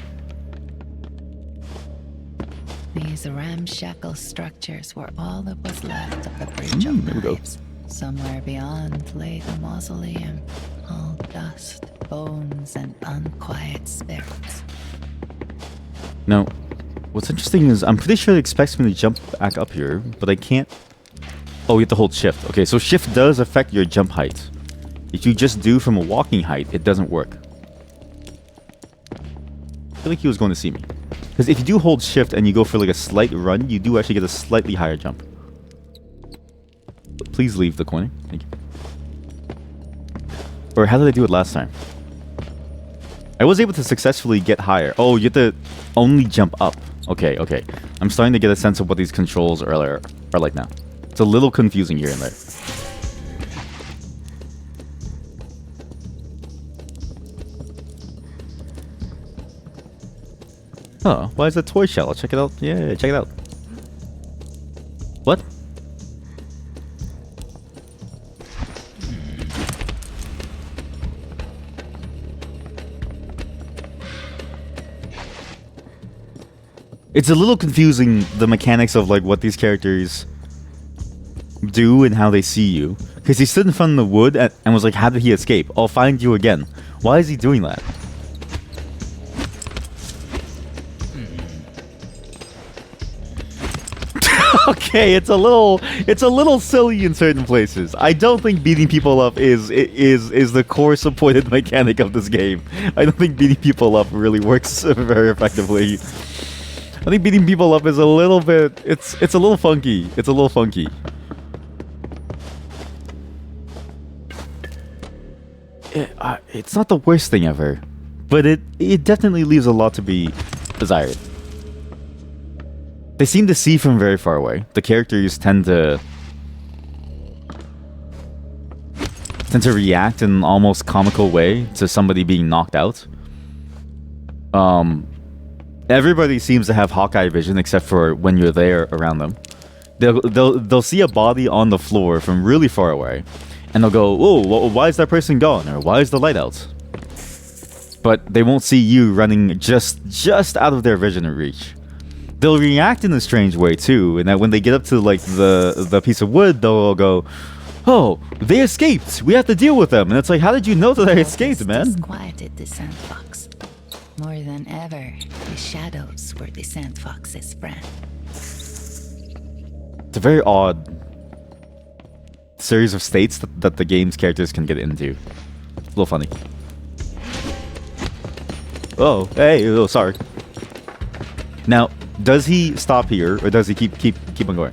These ramshackle structures were all that was left of the Bridge of There we go. Knives. Somewhere beyond lay the mausoleum, all dust, bones, and unquiet spirits. Now, what's interesting is I'm pretty sure it expects me to jump back up here, but I can't. Oh, you have to hold shift. Okay, so shift does affect your jump height. If you just do from a walking height, it doesn't work. I feel like he was going to see me. Because if you do hold shift and you go for like a slight run, you do actually get a slightly higher jump. But please leave the corner. Thank you. Or how did I do it last time? I was able to successfully get higher. Oh, you have to only jump up. Okay, okay. I'm starting to get a sense of what these controls are like now. It's a little confusing here and there. Oh, why is that toy shell? I'll check it out. Yeah, check it out. What? It's a little confusing, the mechanics of like what these characters do and how they see you. Because he stood in front of the wood and was like, how did he escape? I'll find you again. Why is he doing that? Okay, it's a little silly in certain places. I don't think beating people up is the core supported mechanic of this game. I don't think beating people up really works very effectively. I think beating people up is a little bit... It's a little funky. It's a little funky. It's not the worst thing ever, but it definitely leaves a lot to be desired. They seem to see from very far away. The characters tend to react in an almost comical way to somebody being knocked out. Everybody seems to have Hawkeye vision except for when you're there around them. They'll see a body on the floor from really far away, and they'll go, "Oh, why is that person gone?" Or "Why is the light out?" But they won't see you running just out of their vision and reach. They'll react in a strange way too, and that when they get up to like the piece of wood, they'll go, "Oh, they escaped. We have to deal with them." And it's like, how did you know that they escaped, man? Disquieted the Sandfox. More than ever, the shadows were the Sandfox's friend. It's a very odd series of states that the game's characters can get into. It's a little funny. Oh, hey, oh, sorry. Now, does he stop here, or does he keep on going?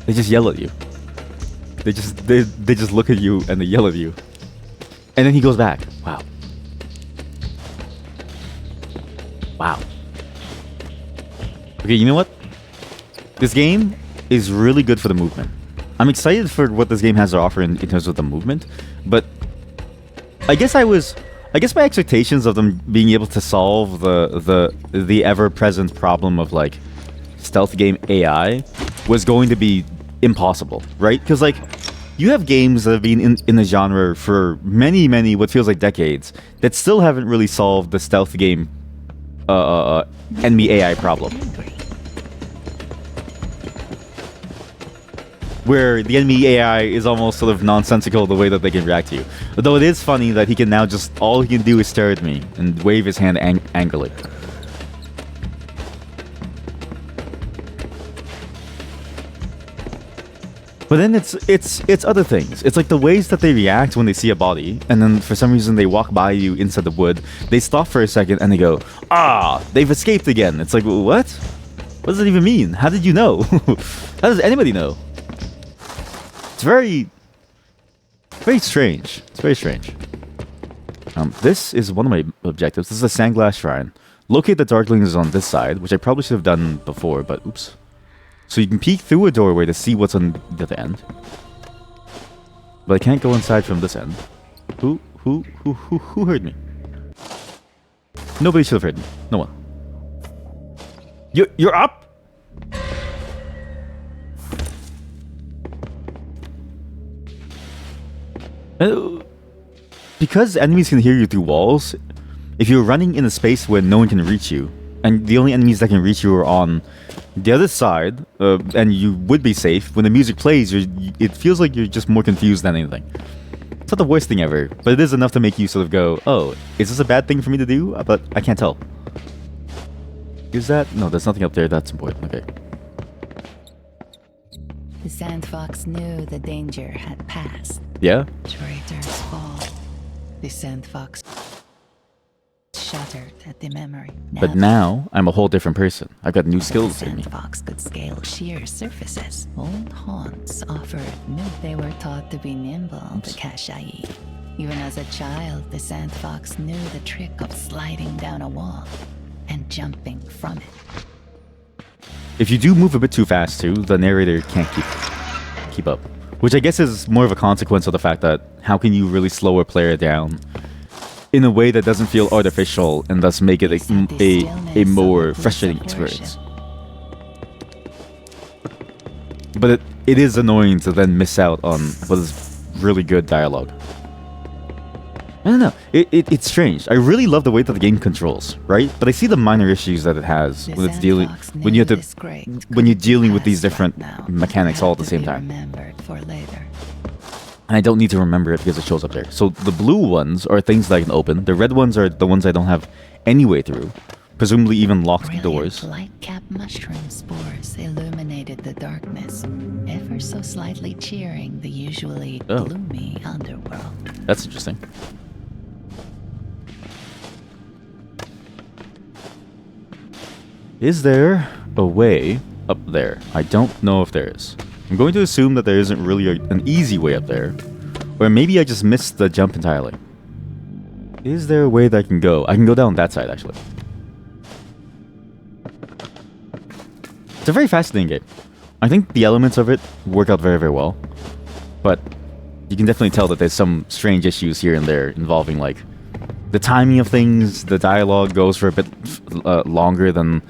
They just yell at you. They just look at you and they yell at you, and then he goes back. Wow. Wow. Okay, you know what? This game is really good for the movement. I'm excited for what this game has to offer in terms of the movement, but I guess my expectations of them being able to solve the ever-present problem of like stealth game AI was going to be impossible, right? Because like you have games that have been in the genre for many what feels like decades that still haven't really solved the stealth game enemy AI problem, where the enemy AI is almost sort of nonsensical the way that they can react to you. Although it is funny that he can now just, all he can do is stare at me and wave his hand angrily. But then it's other things. It's like the ways that they react when they see a body, and then for some reason they walk by you inside the wood, they stop for a second and they go, "Ah, they've escaped again." It's like, what? What does it even mean? How did you know? How does anybody know? It's very strange. It's very strange. This is one of my objectives. This is a Sandglass Shrine. Locate the Darklings on this side, which I probably should have done before, but oops. So you can peek through a doorway to see what's on the other end. But I can't go inside from this end. Who heard me? Nobody should have heard me. No one. You're up? Because enemies can hear you through walls, if you're running in a space where no one can reach you, and the only enemies that can reach you are on the other side, and you would be safe, when the music plays, it feels like you're just more confused than anything. It's not the worst thing ever, but it is enough to make you sort of go, oh, is this a bad thing for me to do? But I can't tell. Is that? No, there's nothing up there that's important. Okay. The Sandfox knew the danger had passed. Yeah? Traitors fall. The Sandfox shuddered at the memory. But now, I'm a whole different person. I've got new skills in me. Sandfox could scale sheer surfaces. Old haunts offered new. They were taught to be nimble, the Kashai. Even as a child, the Sandfox knew the trick of sliding down a wall and jumping from it. If you do move a bit too fast too, the narrator can't keep up. Which I guess is more of a consequence of the fact that how can you really slow a player down in a way that doesn't feel artificial and thus make it a more frustrating experience. But it is annoying to then miss out on what is really good dialogue. I don't know. It's strange. I really love the way that the game controls, right? But I see the minor issues that it has when it's dealing when you're dealing with these different mechanics all at the same time. And I don't need to remember it because it shows up there. So the blue ones are things that I can open. The red ones are the ones I don't have any way through. Presumably even locked doors. Light-capped mushroom spores illuminated the darkness, ever so slightly cheering the usually gloomy underworld. That's interesting. Is there a way up there? I don't know if there is. I'm going to assume that there isn't really an easy way up there. Or maybe I just missed the jump entirely. Is there a way that I can go? I can go down that side, actually. It's a very fascinating game. I think the elements of it work out very, very well. But you can definitely tell that there's some strange issues here and there involving, like, the timing of things. The dialogue goes for a bit longer than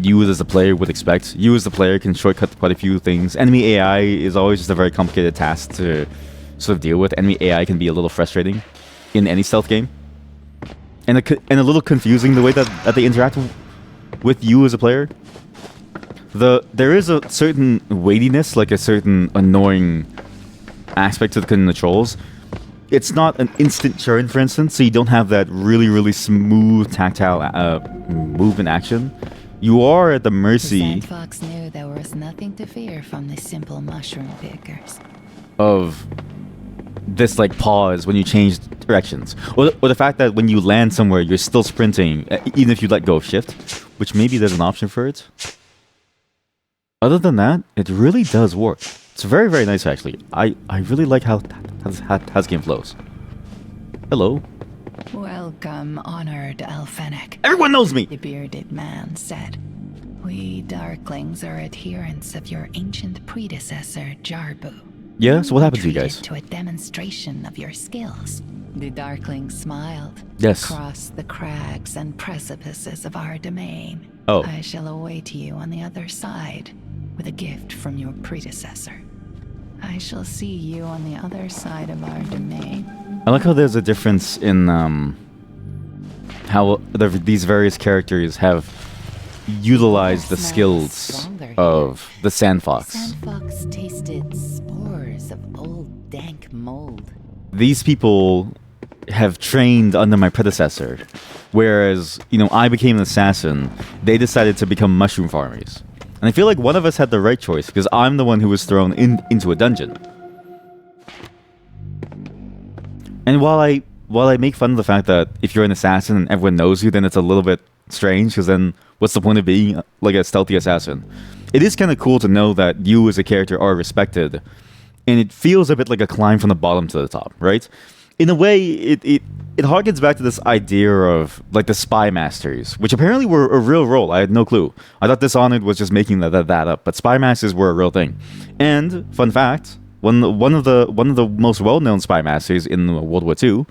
you as a player would expect. You as the player can shortcut quite a few things. Enemy AI is always just a very complicated task to sort of deal with. Enemy AI can be a little frustrating in any stealth game. And a little confusing the way that they interact with you as a player. There is a certain weightiness, like a certain annoying aspect to the controls. It's not an instant churn, for instance, so you don't have that really, really smooth tactile movement action. You are at the mercy. The Sandfox knew there was nothing to fear from the simple mushroom pickers. Of this, like, pause when you change directions, or the fact that when you land somewhere, you're still sprinting, even if you let go of shift, which maybe there's an option for it. Other than that, it really does work. It's very, very nice, actually. I really like how this game flows. Hello. Welcome, honored Alfenic. Everyone knows me! The bearded man said. We Darklings are adherents of your ancient predecessor, Jarbu. Yeah, so what happened to you guys? To a demonstration of your skills. The Darkling smiled. Yes. Across the crags and precipices of our domain. Oh. I shall await you on the other side with a gift from your predecessor. I shall see you on the other side of our domain. I like how there's a difference in how these various characters have utilized the skills of the Sandfox. Sandfox tasted spores of old dank mold. These people have trained under my predecessor, whereas, I became an assassin. They decided to become mushroom farmers. And I feel like one of us had the right choice, because I'm the one who was thrown into a dungeon. And while I make fun of the fact that if you're an assassin and everyone knows you, then it's a little bit strange, because then what's the point of being like a stealthy assassin? It is kind of cool to know that you as a character are respected, and it feels a bit like a climb from the bottom to the top, right? In a way, it harkens back to this idea of, like, the spy masters, which apparently were a real role. I had no clue. I thought Dishonored was just making that up, but spy masters were a real thing. And fun fact, one of the most well-known spy masters in World War II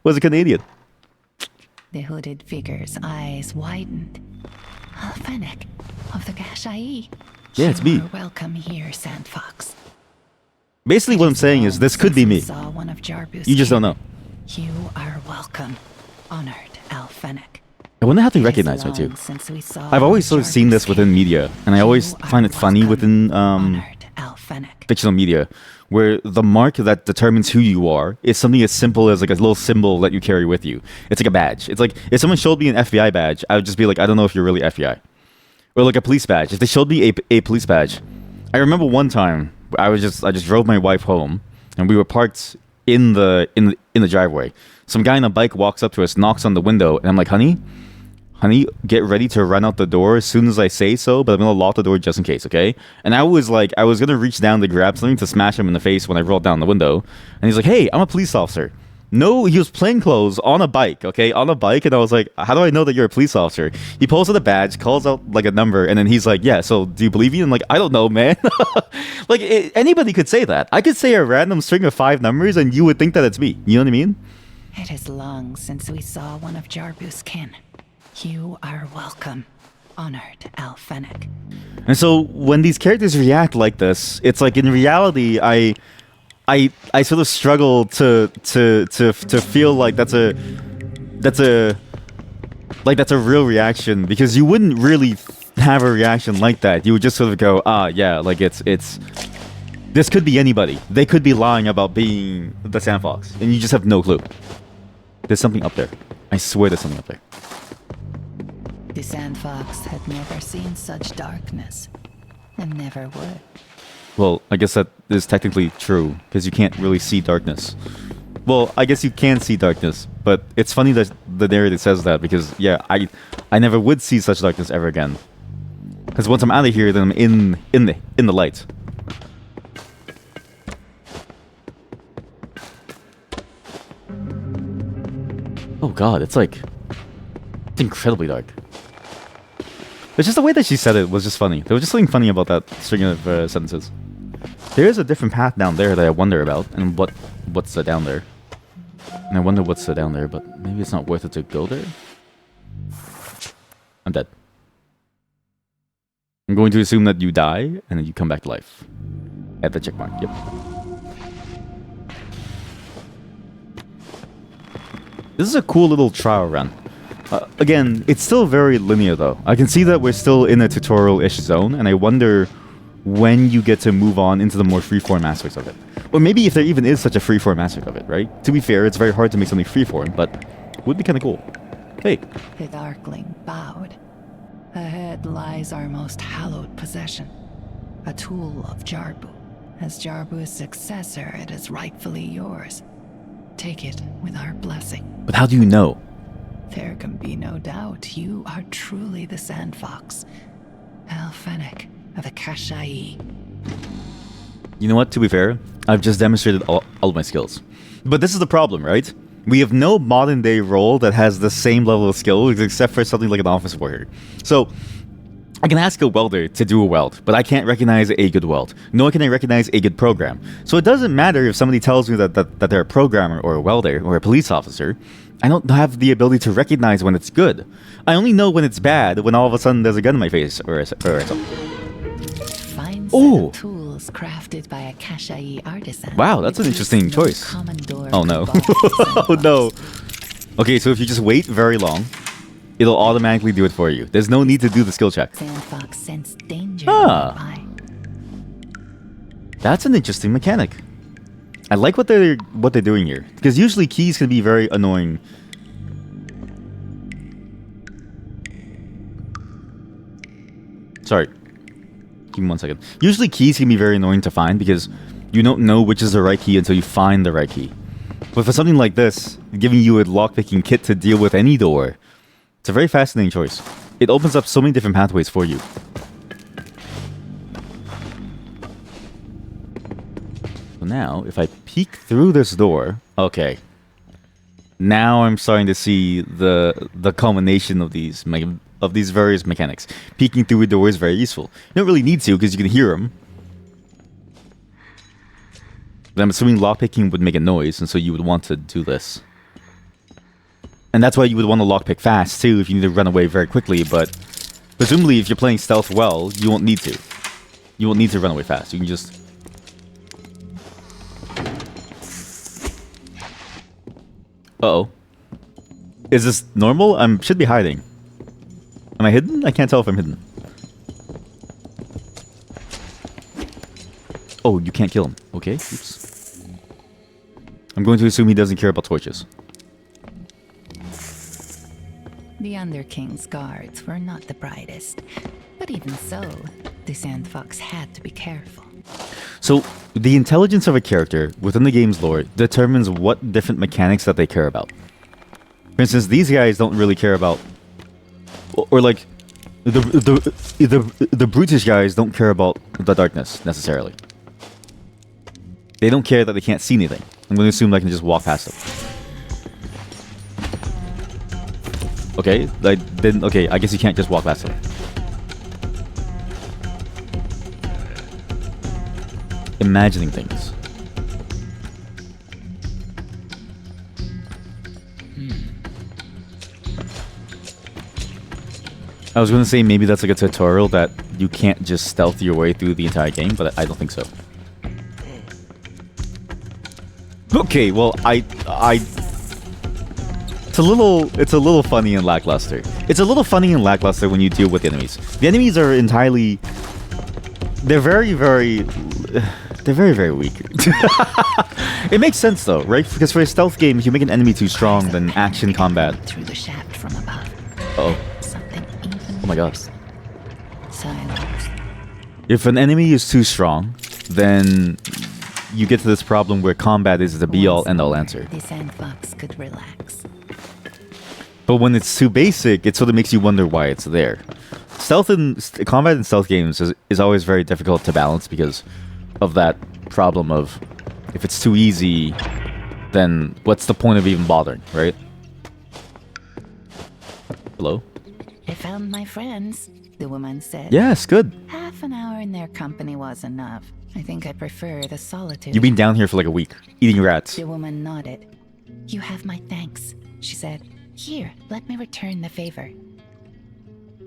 was a Canadian. The hooded figure's eyes widened. Alfenic of the Gashai. Yeah, it's me. You're welcome here, Sandfox. Basically, what I'm saying is this could be me. Saw one of Jarbu's You just don't kin. know. You are welcome, honored Alfenic. I wonder how they It is recognize me too. long since we saw I've one always of sort of seen this Jarbu's within kin. media, and I always You find are it funny welcome, within honored Alfenic. fictional media, where the mark that determines who you are is something as simple as like a little symbol that you carry with you. It's like a badge. It's like if someone showed me an FBI badge, I would just be like, I don't know if you're really FBI. Or like a police badge. If they showed me a police badge, I remember one time I just drove my wife home, and we were parked in the driveway. Some guy on a bike walks up to us, knocks on the window, and I'm like, honey, get ready to run out the door as soon as I say so, but I'm gonna lock the door just in case, okay? And I was gonna reach down to grab something to smash him in the face when I rolled down the window, and he's like, hey, I'm a police officer. No, he was plainclothes on a bike, okay? On a bike, and I was like, how do I know that you're a police officer? He pulls out a badge, calls out like a number, and then he's like, yeah, so do you believe me? And I'm like, I don't know, man. Like, anybody could say that. I could say a random string of 5 numbers, and you would think that it's me. You know what I mean? It is long since we saw one of Jarbu's kin. You are welcome, honored Alfenic. And so when these characters react like this, it's like in reality, I sort of struggle to feel like that's a real reaction, because you wouldn't really have a reaction like that. You would just sort of go, yeah, like it's this could be anybody. They could be lying about being the Sandfox, and you just have no clue. There's something up there. I swear there's something up there. The Sandfox had never seen such darkness, and never would. Well, I guess that is technically true, because you can't really see darkness. Well, I guess you can see darkness, but it's funny that the narrative says that, because, yeah, I never would see such darkness ever again. Because once I'm out of here, then I'm in the light. Oh god, it's incredibly dark. It's just the way that she said it was just funny. There was just something funny about that string of sentences. There is a different path down there that I wonder about, and what's down there. And I wonder what's down there, but maybe it's not worth it to go there? I'm dead. I'm going to assume that you die, and then you come back to life. At the checkmark, yep. This is a cool little trial run. Again, it's still very linear though. I can see that we're still in a tutorial-ish zone, and I wonder when you get to move on into the more freeform aspects of it. Or maybe if there even is such a freeform aspect of it, right? To be fair, it's very hard to make something freeform, but it would be kind of cool. Hey. The Darkling bowed. Ahead lies our most hallowed possession, a tool of Jarbu. As Jarbu's successor, it is rightfully yours. Take it with our blessing. But how do you know? There can be no doubt you are truly the Sandfox, Alfenic of Akashai. You know what, to be fair, I've just demonstrated all of my skills. But this is the problem, right? We have no modern day role that has the same level of skill, except for something like an office worker. So, I can ask a welder to do a weld, but I can't recognize a good weld. Nor can I recognize a good program. So it doesn't matter if somebody tells me that they're a programmer or a welder or a police officer. I don't have the ability to recognize when it's good. I only know when it's bad when all of a sudden there's a gun in my face or something. Fine set of tools crafted by a Kashai artisan. Wow, that's an interesting choice. Oh no. Oh no. Okay, so if you just wait very long, it'll automatically do it for you. There's no need to do the skill check. Sandfox sense danger nearby. That's an interesting mechanic. I like what they're doing here, because usually keys can be very annoying. Sorry. Give me 1 second. Usually keys can be very annoying to find because you don't know which is the right key until you find the right key. But for something like this, giving you a lockpicking kit to deal with any door, it's a very fascinating choice. It opens up so many different pathways for you. So now, if I peek through this door, okay. Now I'm starting to see the culmination of these various mechanics. Peeking through a door is very useful. You don't really need to because you can hear them. But I'm assuming lockpicking would make a noise, and so you would want to do this. And that's why you would want to lockpick fast too, if you need to run away very quickly. But presumably, if you're playing stealth well, you won't need to. You won't need to run away fast. You can just Uh-oh. Is this normal? I should be hiding. Am I hidden? I can't tell if I'm hidden. Oh, you can't kill him. Okay. Oops. I'm going to assume he doesn't care about torches. The Underking's guards were not the brightest, but even so, the Sandfox had to be careful. So, the intelligence of a character within the game's lore determines what different mechanics that they care about. For instance, these guys don't really care about, or like, the brutish guys don't care about the darkness necessarily. They don't care that they can't see anything. I'm going to assume I can just walk past them. Okay, okay, I guess you can't just walk past them. Imagining things. I was going to say maybe that's like a tutorial that you can't just stealth your way through the entire game, but I don't think so. Okay, well, it's a little funny and lackluster. It's a little funny and lackluster when you deal with enemies. The enemies are entirely... They're very, very weak. It makes sense though, right? Because for a stealth game, if you make an enemy too strong, then action combat. Through the shaft from above. Uh-oh. Something even Oh my god. worse. Silence. If an enemy is too strong, then you get to this problem where combat is the be-all, end-all answer. The Sandfox could relax. But when it's too basic, it sort of makes you wonder why it's there. Combat in stealth games is always very difficult to balance because of that problem of if it's too easy, then what's the point of even bothering, right? Hello? I found my friends, the woman said. Yes, good. Half an hour in their company was enough. I think I prefer the solitude. You've been down here for like a week, eating rats. The woman nodded. You have my thanks, she said. Here, let me return the favor.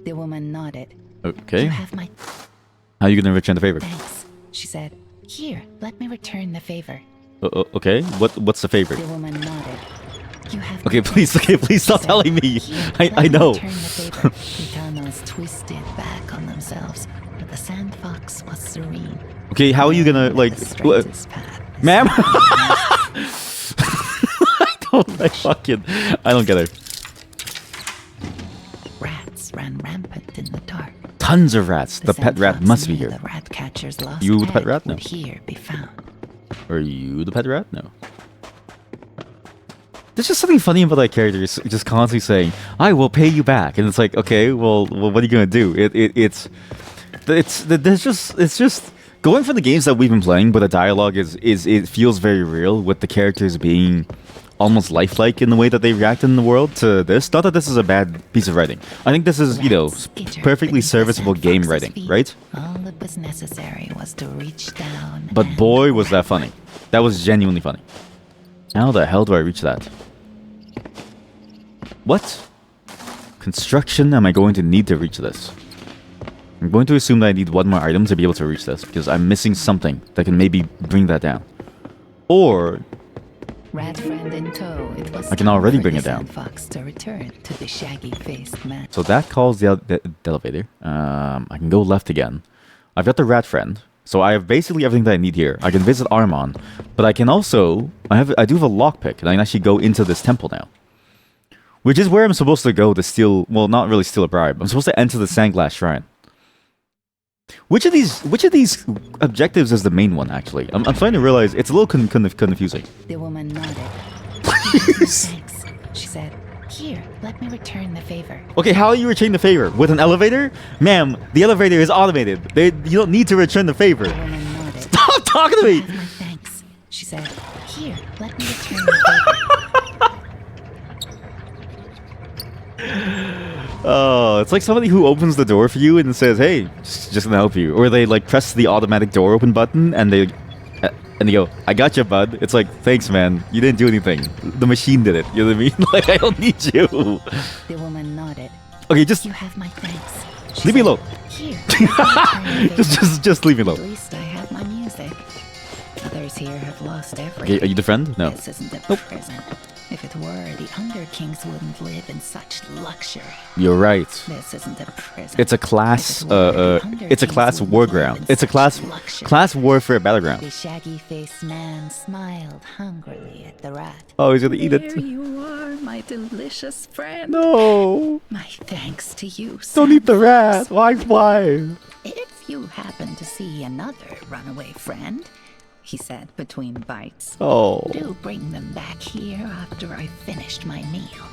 The woman nodded. Okay. You have my How are you gonna return the favor? thanks, she said. Here, let me return the favor. Okay. What's the favor? The woman nodded. You have Okay, my please. thanks, Okay, please she stop said. telling me. Here, I let me know. return the favor. The tunnels twisted back on themselves, but the Sandfox was serene. Okay, how are you gonna like? The straightest path is Ma'am? I don't get it. Rats ran rampant in the dark. Tons of rats. The pet rat Sandfox must be knew here. The rat catcher's lost You the pet egg rat? No. would here be found. Are you the pet rat? No. There's just something funny about that character just constantly saying, "I will pay you back," and it's like, okay, well what are you gonna do? It's just going from the games that we've been playing, but the dialogue it feels very real with the characters being almost lifelike in the way that they react in the world to this. Not that this is a bad piece of writing. I think this is, perfectly serviceable game writing, right? All that was necessary was to reach down. But and boy, was that grab. funny. That was genuinely funny. How the hell do I reach that? What construction am I going to need to reach this? I'm going to assume that I need one more item to be able to reach this, because I'm missing something that can maybe bring that down. Or Rat friend in tow, it was I can time already for bring the it down. Sandfox to return to the shaggy-faced man. so that calls the elevator. I can go left again. I've got the rat friend, so I have basically everything that I need here. I can visit Armon, but I can also I do have a lockpick, and I can actually go into this temple now. Which is where I'm supposed to go to steal, well, not really steal a bribe. I'm supposed to enter the Sandglass Shrine. Which of these objectives is the main one, actually? I'm starting to realize it's a little confusing. The woman nodded. Please. Thanks, she said. Here, let me return the favor. Okay, how are you returning the favor? With an elevator? Ma'am, the elevator is automated. You don't need to return the favor. The woman nodded. Stop talking to You me! have my thanks, she said. Here, let me return the favor. Oh, it's like somebody who opens the door for you and says, "Hey, just gonna help you," or they like press the automatic door open button and they go, "I got you, bud." It's like, "Thanks, man. You didn't do anything. The machine did it." You know what I mean? Like, I don't need you. The woman nodded. Okay, just You have my thanks. she leave me said. alone. Here, let me return the favor. Just leave me At alone. least I have my music. Others here have lost everything. Okay, are you the friend? No. This isn't a prison. If it were, the Under Kings wouldn't live in such luxury. You're right. This isn't a prison. It's a class. If it were, the Under It's a Kings class wouldn't war live ground. in It's a such luxury. class warfare battleground. The shaggy-faced man smiled hungrily at the rat. Oh, he's gonna eat There it. you are, my delicious friend. No, My thanks to you, don't eat the Sandfox. rat. Why? If you happen to see another runaway friend, he said between bites, Oh. do bring them back here after I've finished my meal.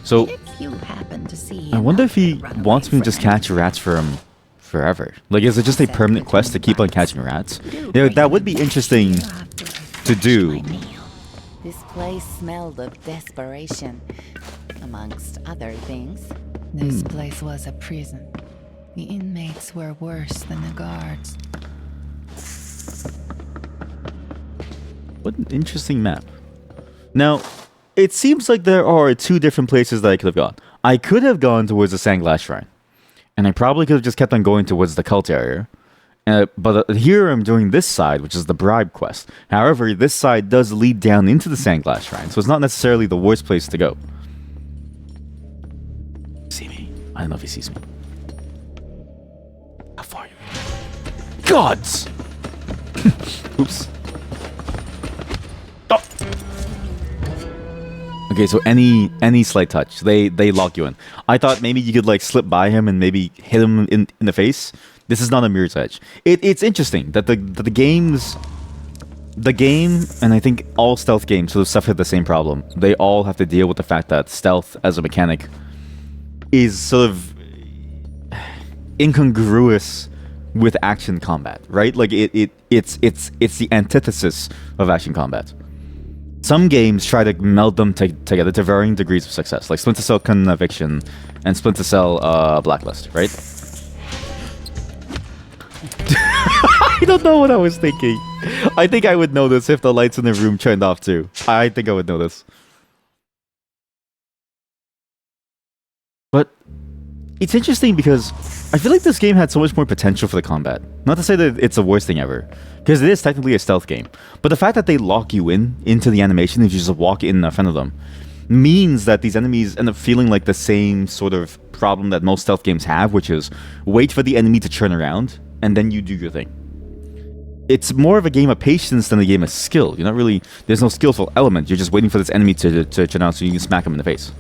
So If you happen to see I wonder if he another runaway wants me to just friend, catch rats for him forever. Like, is it just a said permanent quest to between keep on bites, catching rats? do Yeah, bring that would them be back interesting here after I've to finished do. my meal. This place smelled of desperation, amongst other things. This place was a prison. The inmates were worse than the guards. What an interesting map. Now, it seems like there are two different places that I could have gone. I could have gone towards the Sandglass Shrine, and I probably could have just kept on going towards the cult area. But here I'm doing this side, which is the bribe quest. However, this side does lead down into the Sandglass Shrine, so it's not necessarily the worst place to go. See me? I don't know if he sees me. How far are you? Gods! Oops. Oh. Okay, so any slight touch, they lock you in. I thought maybe you could like slip by him and maybe hit him in the face. This is not a Mirror's Edge. It's interesting that the game, and I think all stealth games sort of suffer the same problem. They all have to deal with the fact that stealth as a mechanic is sort of incongruous with action combat, right? Like it's the antithesis of action combat. Some games try to meld them together to varying degrees of success, like Splinter Cell Conviction and Splinter Cell Blacklist, right? I don't know what I was thinking. I think I would know this if the lights in the room turned off too. I think I would know this. But it's interesting because I feel like this game had so much more potential for the combat. Not to say that it's the worst thing ever, because it is technically a stealth game. But the fact that they lock you into the animation if you just walk in front of them means that these enemies end up feeling like the same sort of problem that most stealth games have, which is wait for the enemy to turn around and then you do your thing. It's more of a game of patience than a game of skill. You're not really... There's no skillful element. You're just waiting for this enemy to turn around so you can smack him in the face.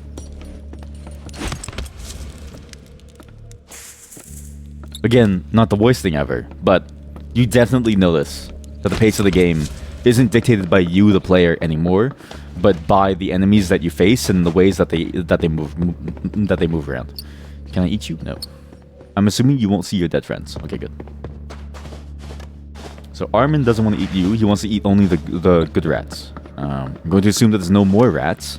Again, not the worst thing ever, but you definitely notice that the pace of the game isn't dictated by you, the player, anymore, but by the enemies that you face and the ways that they move around. Can I eat you? No. I'm assuming you won't see your dead friends. Okay, good. So Armin doesn't want to eat you. He wants to eat only the good rats. I'm going to assume that there's no more rats,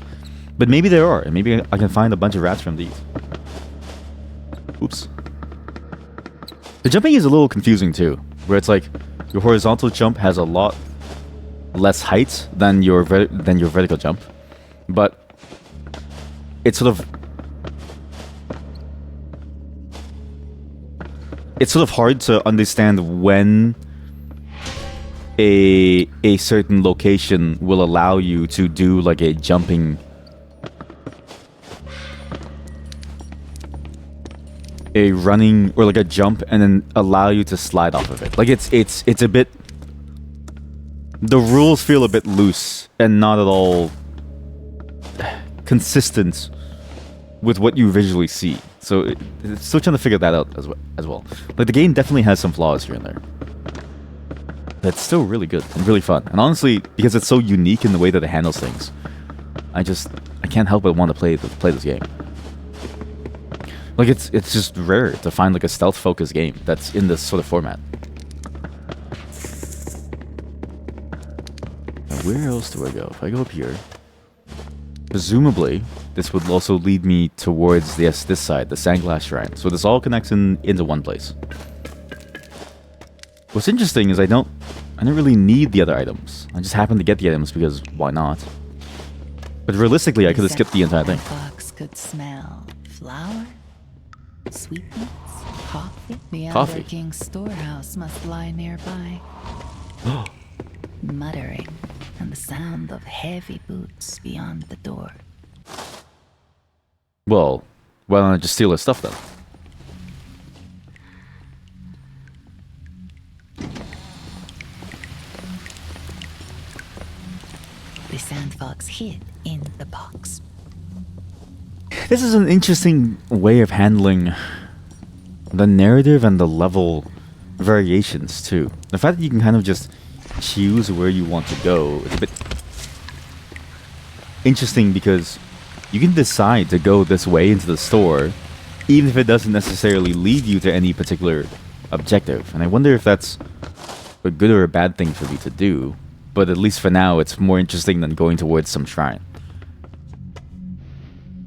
but maybe there are, and maybe I can find a bunch of rats from these. Oops. The jumping is a little confusing too, where it's like your horizontal jump has a lot less height than your vertical jump, but it's sort of hard to understand when a certain location will allow you to do like a jumping, a running, or like a jump and then allow you to slide off of it. Like it's a bit, the rules feel a bit loose and not at all consistent with what you visually see. So it's still trying to figure that out as well. Like the game definitely has some flaws here and there. That's still really good and really fun. And honestly, because it's so unique in the way that it handles things, I can't help but want to play this game. Like it's just rare to find like a stealth focused game that's in this sort of format. Now where else do I go? If I go up here, presumably this would also lead me towards this side, the Sandglass Shrine. So this all connects into one place. What's interesting is I don't really need the other items. I just happen to get the items because why not? But realistically, I could have skipped the entire thing. Sandfox could smell flour, sweetmeats, coffee. The Coffee. Under King's storehouse must lie nearby. Muttering, and the sound of heavy boots beyond the door. Well, why don't I just steal his stuff then? The Sandfox hid in the box. This is an interesting way of handling the narrative and the level variations too. The fact that you can kind of just choose where you want to go is a bit interesting because you can decide to go this way into the store even if it doesn't necessarily lead you to any particular objective. And I wonder if that's a good or a bad thing for me to do, but at least for now it's more interesting than going towards some shrine.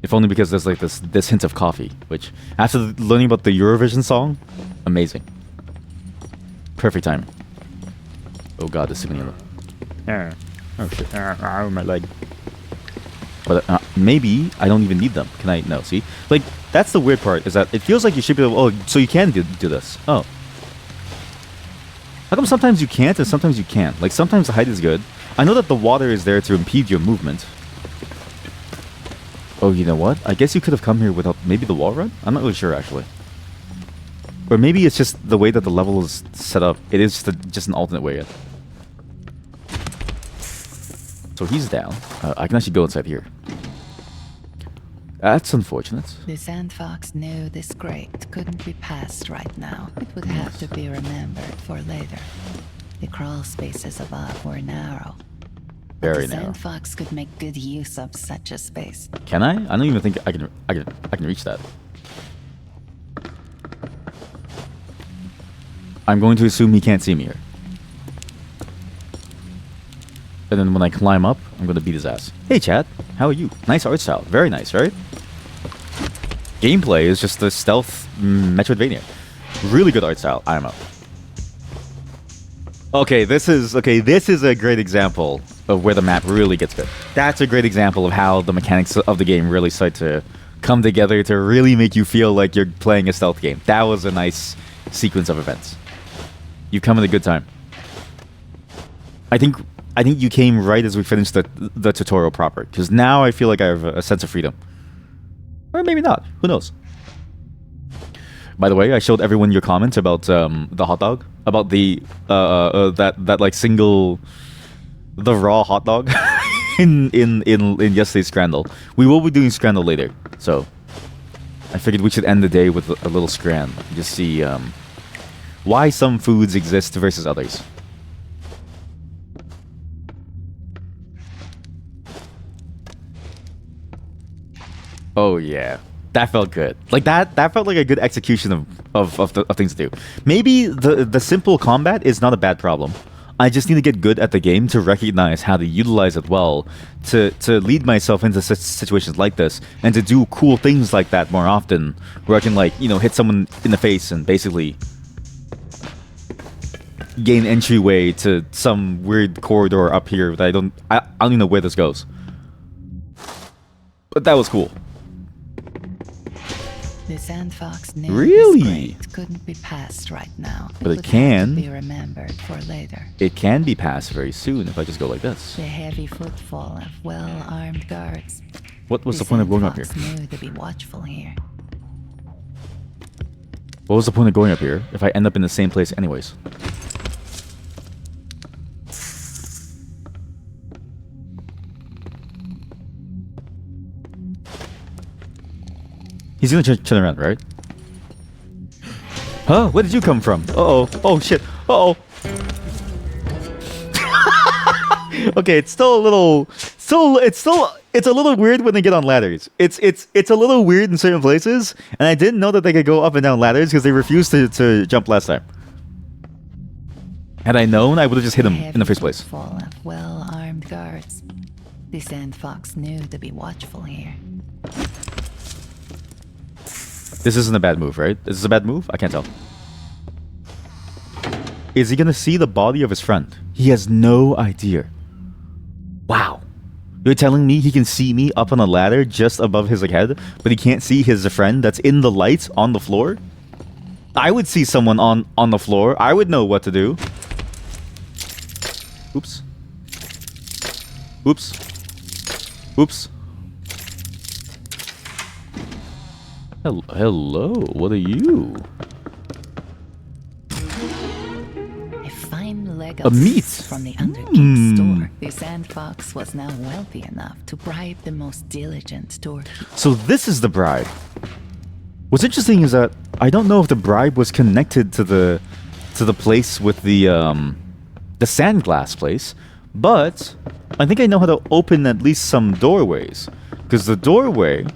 If only because there's like this hint of coffee, which after learning about the Eurovision song, amazing. Perfect time. Oh god, there's too many of them. Oh shit, my leg. But maybe I don't even need them. Can I? No, see? Like, that's the weird part, is that it feels like you should be able, oh, so you can do this. Oh. How come sometimes you can't and sometimes you can? Like, sometimes the height is good. I know that the water is there to impede your movement. Oh, you know what? I guess you could have come here without maybe the wall run? I'm not really sure, actually. Or maybe it's just the way that the level is set up. It is just an alternate way. So he's down. I can actually go inside here. That's unfortunate. The Sandfox knew this grate couldn't be passed right now. It would have to be remembered for later. The crawl spaces above were narrow. Very the narrow. Sandfox could make good use of such a space. Can I? I don't even think I can reach that. I'm going to assume he can't see me here. And then when I climb up, I'm going to beat his ass. Hey, chat. How are you? Nice art style. Very nice, right? Gameplay is just a stealth Metroidvania. Really good art style. I'm up. Okay, this is a great example of where the map really gets good. That's a great example of how the mechanics of the game really start to come together to really make you feel like you're playing a stealth game. That was a nice sequence of events. You've come at a good time. I think you came right as we finished the tutorial proper, because now I feel like I have a sense of freedom. Or maybe not. Who knows? By the way, I showed everyone your comments about the hot dog, about the that like single, the raw hot dog in yesterday's Scrandle. We will be doing Scrandle later, so I figured we should end the day with a little Scran. Just see why some foods exist versus others. Oh yeah, that felt good. Like that felt like a good execution of things to do. Maybe the simple combat is not a bad problem. I just need to get good at the game to recognize how to utilize it well, to lead myself into situations like this, and to do cool things like that more often, where I can, like, you know, hit someone in the face and basically gain entryway to some weird corridor up here that I don't even know where this goes. But that was cool. The Sandfox knew Really? this grate couldn't be passed right now. But it would have can. to be remembered for later. It can be passed very soon if I just go like this. The heavy footfall of well-armed guards. What's the point of going up here? Sandfox knew to be watchful here. What was the point of going up here if I end up in the same place anyways? He's gonna turn around, right? Huh? Where did you come from? Uh-oh. Oh, shit. Uh-oh. Okay, it's still a little... It's a little weird when they get on ladders. It's a little weird in certain places, and I didn't know that they could go up and down ladders because they refused to jump last time. Had I known, I would have just hit him in the first place. Full of well-armed guards. The Sandfox knew to be watchful here. This isn't a bad move, right? Is this a bad move? I can't tell. Is he gonna see the body of his friend? He has no idea. Wow. You're telling me he can see me up on a ladder just above his head, but he can't see his friend that's in the lights on the floor? I would see someone on the floor. I would know what to do. Oops. Oops. Oops. Hello, what are you? A fine leg A of meat. from the Underking's store. The Sandfox was now wealthy enough to bribe the most diligent storekeeper. So this is the bribe. What's interesting is that I don't know if the bribe was connected to the place with the sand glass place, but I think I know how to open at least some doorways, because the doorway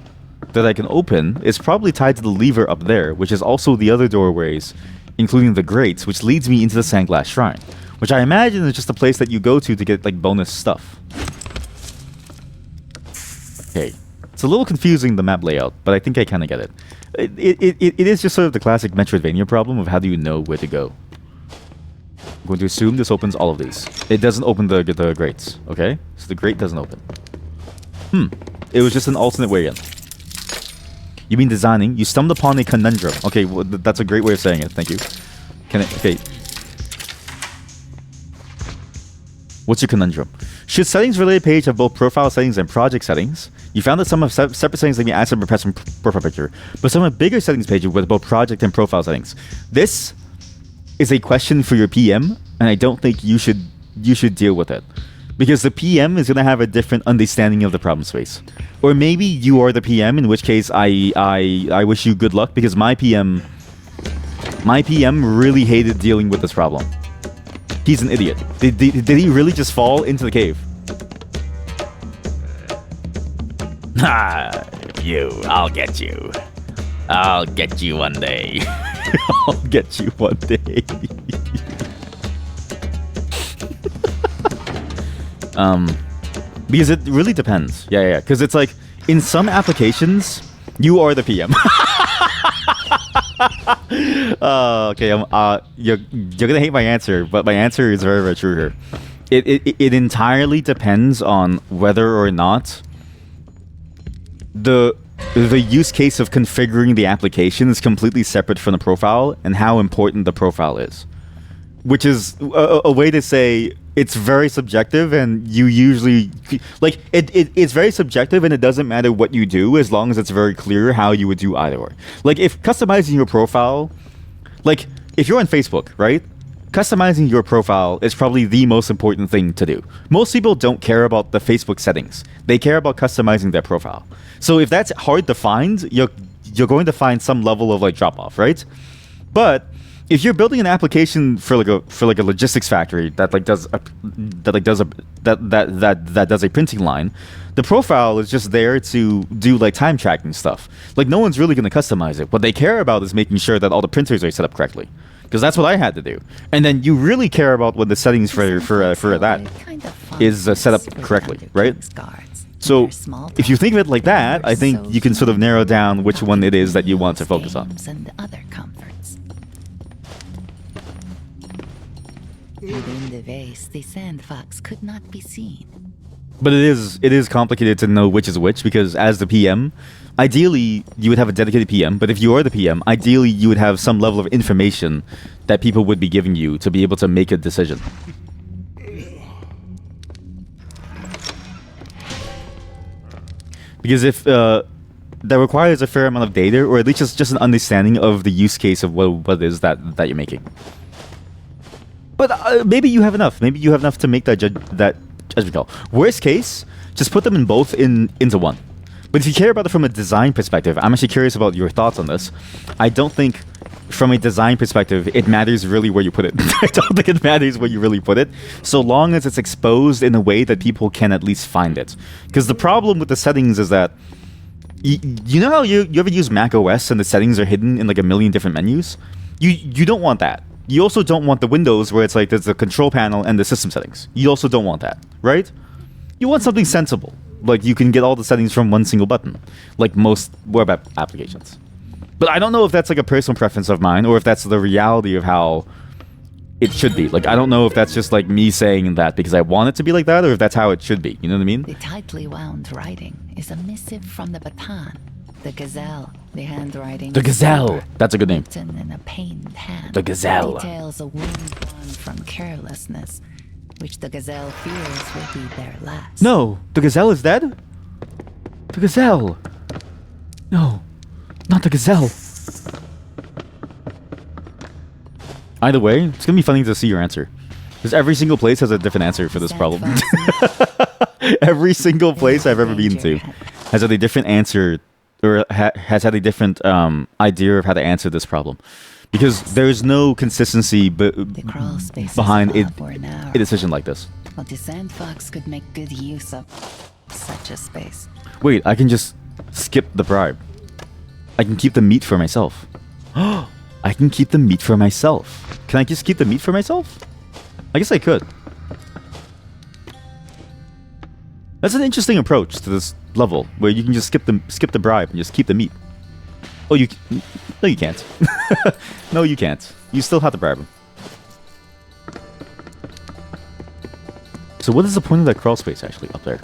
that I can open is probably tied to the lever up there, which is also the other doorways, including the grates, which leads me into the sand glass shrine, which I imagine is just a place that you go to get like bonus stuff. Okay, it's a little confusing, the map layout, but I think I kind of get it. It is just sort of the classic Metroidvania problem of how do you know where to go. I'm going to assume this opens all of these. It doesn't open the grates, okay? So the grate doesn't open. It was just an alternate way in. You mean designing? You stumbled upon a conundrum. Okay, well, that's a great way of saying it. Thank you. Okay. What's your conundrum? Should settings related page have both profile settings and project settings? You found that some have separate settings like the asset and press profile picture, but some have bigger settings pages with both project and profile settings. This is a question for your PM, and I don't think you should deal with it, because the PM is going to have a different understanding of the problem space. Or maybe you are the PM, in which case I wish you good luck, because my PM really hated dealing with this problem. He's an idiot. Did he really just fall into the cave? I'll get you. I'll get you one day. I'll get you one day. Because it really depends. Yeah. Because it's like, in some applications, you are the PM. Okay. You're gonna hate my answer, but my answer is very, very true here. It entirely depends on whether or not the use case of configuring the application is completely separate from the profile and how important the profile is. Which is a way to say it's very subjective, and you usually like it's very subjective, and it doesn't matter what you do as long as it's very clear how you would do either or. Like, if customizing your profile, like if you're on Facebook, right? Customizing your profile is probably the most important thing to do. Most people don't care about the Facebook settings. They care about customizing their profile. So if that's hard to find, you're going to find some level of like drop off, right? But if you're building an application for like a logistics factory that does a printing line, the profile is just there to do like time tracking stuff. Like, no one's really going to customize it. What they care about is making sure that all the printers are set up correctly, because that's what I had to do. And then you really care about when the settings for that is set up correctly, right? So if you think of it like that, I think you can sort of narrow down which one it is that you want to focus on. Within the vase, the Sandfox could not be seen. But it is complicated to know which is which, because as the PM, ideally you would have a dedicated PM, but if you are the PM, ideally you would have some level of information that people would be giving you to be able to make a decision. Because if that requires a fair amount of data, or at least just an understanding of the use case of what it is that you're making. But maybe you have enough. Maybe you have enough to make that judgment call. Worst case, just put them in both into one. But if you care about it from a design perspective, I'm actually curious about your thoughts on this. I don't think, from a design perspective, it matters really where you put it. I don't think it matters where you really put it, so long as it's exposed in a way that people can at least find it. Because the problem with the settings is that, you know how you ever use Mac OS and the settings are hidden in like a million different menus? You don't want that. You also don't want the windows where it's like there's the control panel and the system settings. You also don't want that, right? You want something sensible. Like, you can get all the settings from one single button, like most web applications. But I don't know if that's like a personal preference of mine, or if that's the reality of how it should be. Like, I don't know if that's just like me saying that because I want it to be like that, or if that's how it should be. You know what I mean? The tightly wound writing is a missive from the baton. The gazelle, the handwriting. The gazelle. That's a good name. Written in a pained hand. The gazelle. Details a wound born from carelessness. which the gazelle fears will be their last. No, the gazelle is dead? The gazelle. No, not the gazelle. Either way, it's gonna be funny to see your answer. Because every single place has a different answer for this problem. Every single place I've ever been to has had a different answer, or has had a different idea of how to answer this problem. Because there is no consistency behind a decision like this. But the Sandfox could make good use of such a space. Wait, I can just skip the bribe. I can keep the meat for myself. I can keep the meat for myself. Can I just keep the meat for myself? I guess I could. That's an interesting approach to this level, where you can just skip the bribe and just keep the meat. Oh, no, you can't. No, you can't. You still have to bribe him. So what is the point of that crawl space actually up there?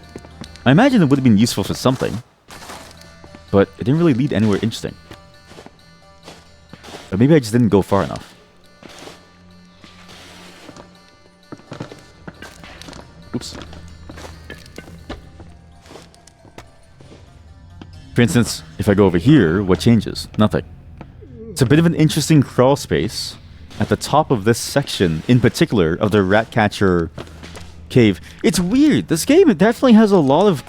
I imagine it would have been useful for something, but it didn't really lead anywhere interesting. Or maybe I just didn't go far enough. Oops. For instance, if I go over here, what changes? Nothing. It's a bit of an interesting crawl space at the top of this section, in particular, of the Ratcatcher cave. It's weird. This game, it definitely has a lot of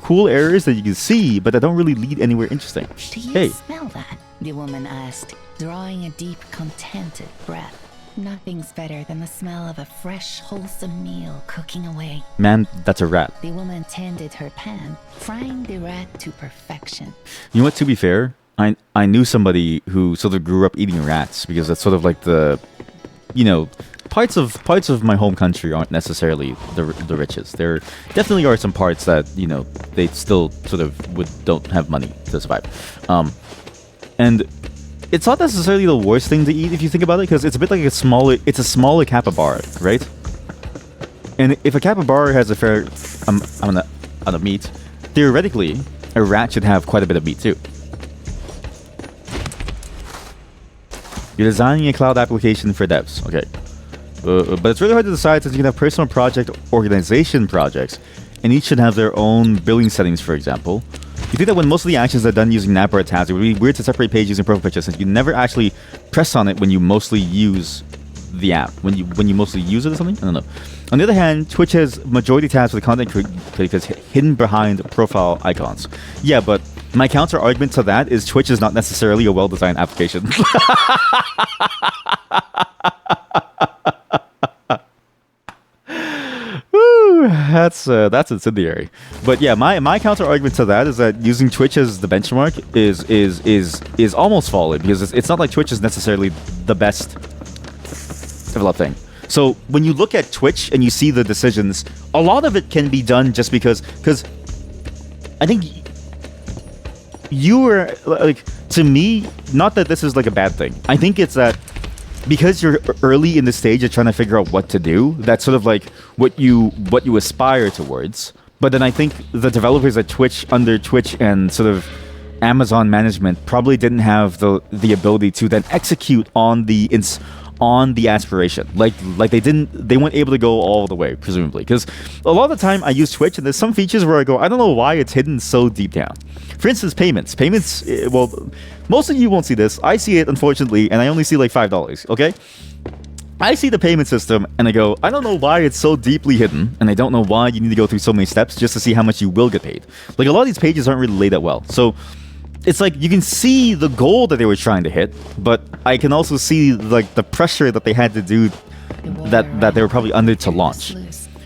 cool areas that you can see, but that don't really lead anywhere interesting. Do you smell that? The woman asked, drawing a deep, contented breath. Nothing's better than the smell of a fresh, wholesome meal cooking away. Man, that's a rat. The woman tended her pan, frying the rat to perfection. You know what, to be fair, I knew somebody who sort of grew up eating rats, because that's sort of like the, you know, parts of my home country aren't necessarily the richest. There definitely are some parts that, you know, they still sort of don't have money to survive. And it's not necessarily the worst thing to eat if you think about it, because it's a bit like a smaller capybara, right? And if a capybara has a fair amount of meat, theoretically, a rat should have quite a bit of meat too. You're designing a cloud application for devs, okay. But it's really hard to decide, since you can have personal project organization projects, and each should have their own billing settings, for example. You think that when most of the actions are done using an app or a task, it would be weird to separate pages using profile pictures, since you never actually press on it when you mostly use the app. When you mostly use it or something? I don't know. On the other hand, Twitch has majority tabs for the content creators hidden behind profile icons. Yeah, but my counter argument to that is Twitch is not necessarily a well-designed application. That's incendiary. But yeah, my counter argument to that is that using Twitch as the benchmark is almost fallen, because it's not like Twitch is necessarily the best developed thing. So when you look at Twitch and you see the decisions, a lot of it can be done just because I think you were like, to me, not that this is like a bad thing. I think it's that because you're early in the stage of trying to figure out what to do, that's sort of like what you aspire towards. But then I think the developers at Twitch, under Twitch and sort of Amazon management, probably didn't have the ability to then execute on the aspiration. Like they weren't able to go all the way, presumably. Because a lot of the time I use Twitch and there's some features where I go, I don't know why it's hidden so deep down. For instance, payments. Well, most of you won't see this. I see it, unfortunately, and I only see like $5, okay? I see the payment system and I go, I don't know why it's so deeply hidden, and I don't know why you need to go through so many steps just to see how much you will get paid. Like, a lot of these pages aren't really laid out well. So it's like you can see the goal that they were trying to hit, but I can also see like the pressure that they had to do, that they were probably under to launch.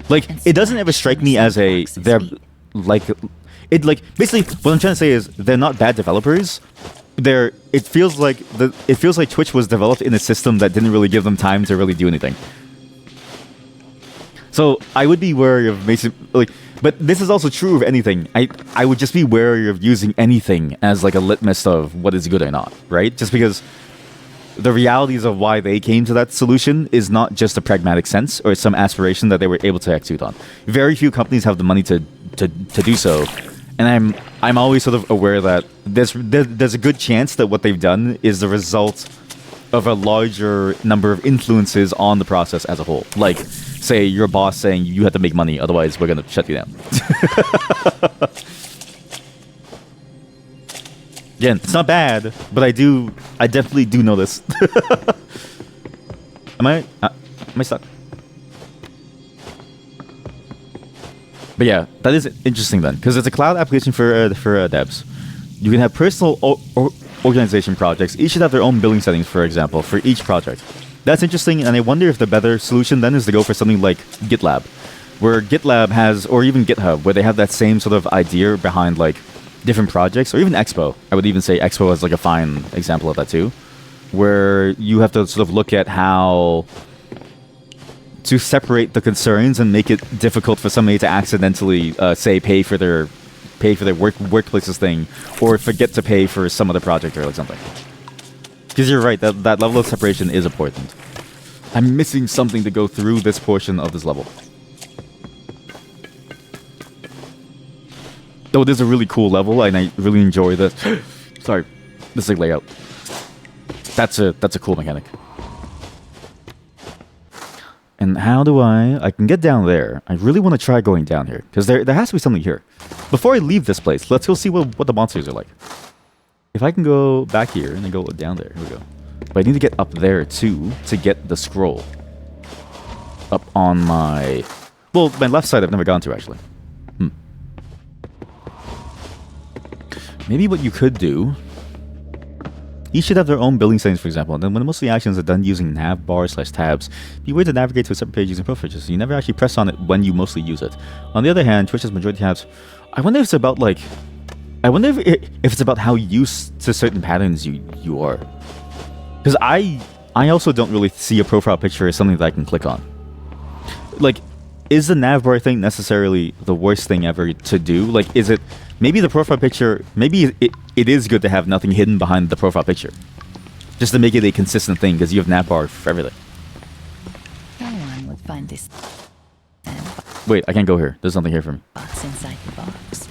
Like, it doesn't ever strike me as basically what I'm trying to say is they're not bad developers. It feels like Twitch was developed in a system that didn't really give them time to really do anything. So I would be wary of but this is also true of anything. I would just be wary of using anything as like a litmus of what is good or not, right? Just because the realities of why they came to that solution is not just a pragmatic sense or some aspiration that they were able to execute on. Very few companies have the money to do so. And I'm always sort of aware that there's a good chance that what they've done is the result of a larger number of influences on the process as a whole. Like, say your boss saying you have to make money, otherwise we're gonna shut you down. Again, it's not bad, but I definitely do know this. Am I stuck? But yeah, that is interesting then, because it's a cloud application for devs. You can have personal organization projects. Each should have their own billing settings, for example, for each project. That's interesting, and I wonder if the better solution then is to go for something like GitLab, where GitLab has, or even GitHub, where they have that same sort of idea behind like different projects, or even Expo. I would even say Expo is like a fine example of that too, where you have to sort of look at how to separate the concerns and make it difficult for somebody to accidentally say pay for their workplaces thing, or forget to pay for some other project or like something. Because you're right, that level of separation is important. I'm missing something to go through this portion of this level. Though it is a really cool level, and I really enjoy this. Sorry, this like layout. That's a cool mechanic. And how do I can get down there. I really want to try going down here, because there has to be something here. Before I leave this place, let's go see what the monsters are like. If I can go back here and then go down there, here we go. But I need to get up there too to get the scroll. Up on my left side I've never gone to actually. Maybe what you could do, each should have their own building settings, for example, and then when most of the actions are done using nav /tabs, be aware to navigate to a separate page using profile pictures, so you never actually press on it when you mostly use it. On the other hand, Twitch has majority tabs. I wonder if it's about like, if it's about how used to certain patterns you are. Because I also don't really see a profile picture as something that I can click on. Like, is the navbar thing necessarily the worst thing ever to do? Like, is it... Maybe the profile picture... Maybe it is good to have nothing hidden behind the profile picture. Just to make it a consistent thing, because you have navbar for everything. No one would find this... Wait, I can't go here. There's nothing here for me. box inside the box.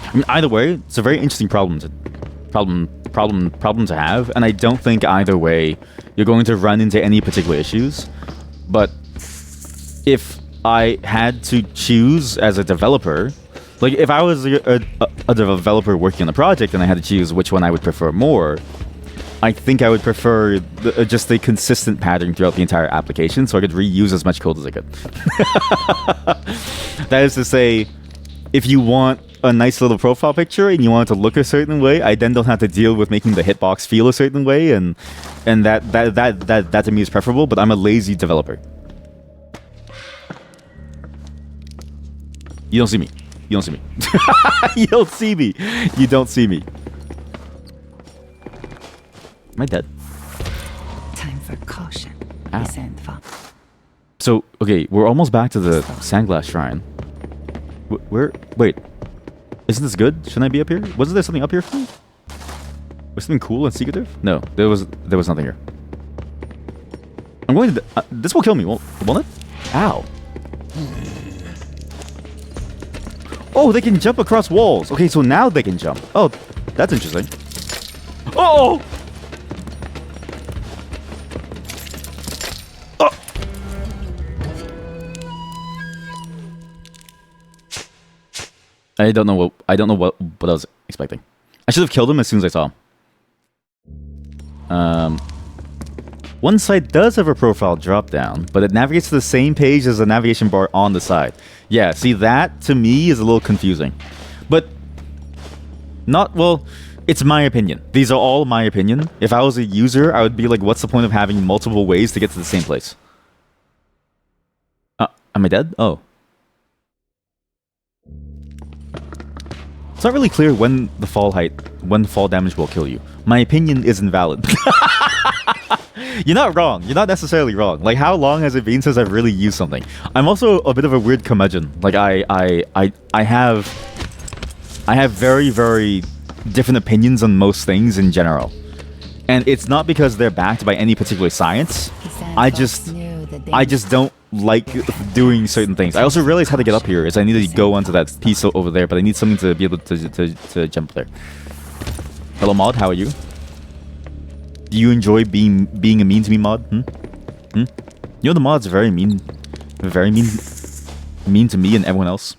I mean, either way, it's a very interesting problem to have, and I don't think either way you're going to run into any particular issues. But if I had to choose as a developer, like if I was a developer working on a project and I had to choose which one I would prefer more, I think I would prefer just a consistent pattern throughout the entire application, so I could reuse as much code as I could. That is to say, if you want a nice little profile picture and you want it to look a certain way, I then don't have to deal with making the hitbox feel a certain way, and that to me is preferable. But I'm a lazy developer. You don't see me. You don't see me. You don't see me. You don't see me. Am I dead? Time for caution. Ow. Sandfox. So, okay, we're almost back to the Sandglass Shrine. Wait. Isn't this good? Shouldn't I be up here? Wasn't there something up here for me? Was something cool and secretive? No, there was nothing here. I'm going to... this will kill me, won't it? Ow. Oh, they can jump across walls. Okay, so now they can jump. Oh, that's interesting. Oh! I don't know what I was expecting. I should have killed him as soon as I saw him. One site does have a profile drop down, but it navigates to the same page as the navigation bar on the side. Yeah, see, that to me is a little confusing. But it's my opinion. These are all my opinion. If I was a user, I would be like, what's the point of having multiple ways to get to the same place? Am I dead? Oh. It's not really clear when the fall damage will kill you. My opinion is invalid. You're not wrong. You're not necessarily wrong. Like, how long has it been since I've really used something? I'm also a bit of a weird curmudgeon. Like, I have very, very different opinions on most things in general. And it's not because they're backed by any particular science. I just don't like doing certain things. I also realized how to get up here is I need to go onto that piece over there, but I need something to be able to jump there. Hello, Mod, how are you? Do you enjoy being a mean to me mod? You know the mod's very mean to me and everyone else.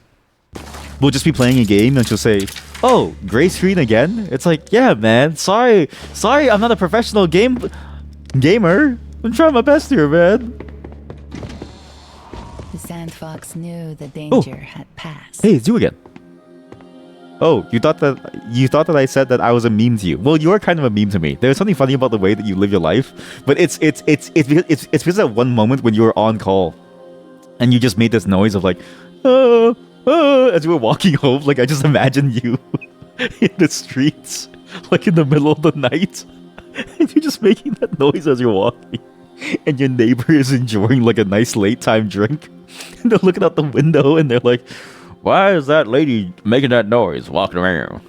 We'll just be playing a game and she'll say, "Oh, gray screen again?" It's like, yeah, man. Sorry, I'm not a professional gamer. I'm trying my best here, man. The Sandfox knew the danger had passed. Hey, it's you again. Oh, you thought that I said that I was a meme to you. Well, you are kind of a meme to me. There's something funny about the way that you live your life, but it's because at one moment when you were on call, and you just made this noise of like, as you were walking home. Like I just imagine you in the streets, like in the middle of the night, and you're just making that noise as you're walking, and your neighbor is enjoying like a nice late time drink, and they're looking out the window and they're like, "Why is that lady making that noise walking around?"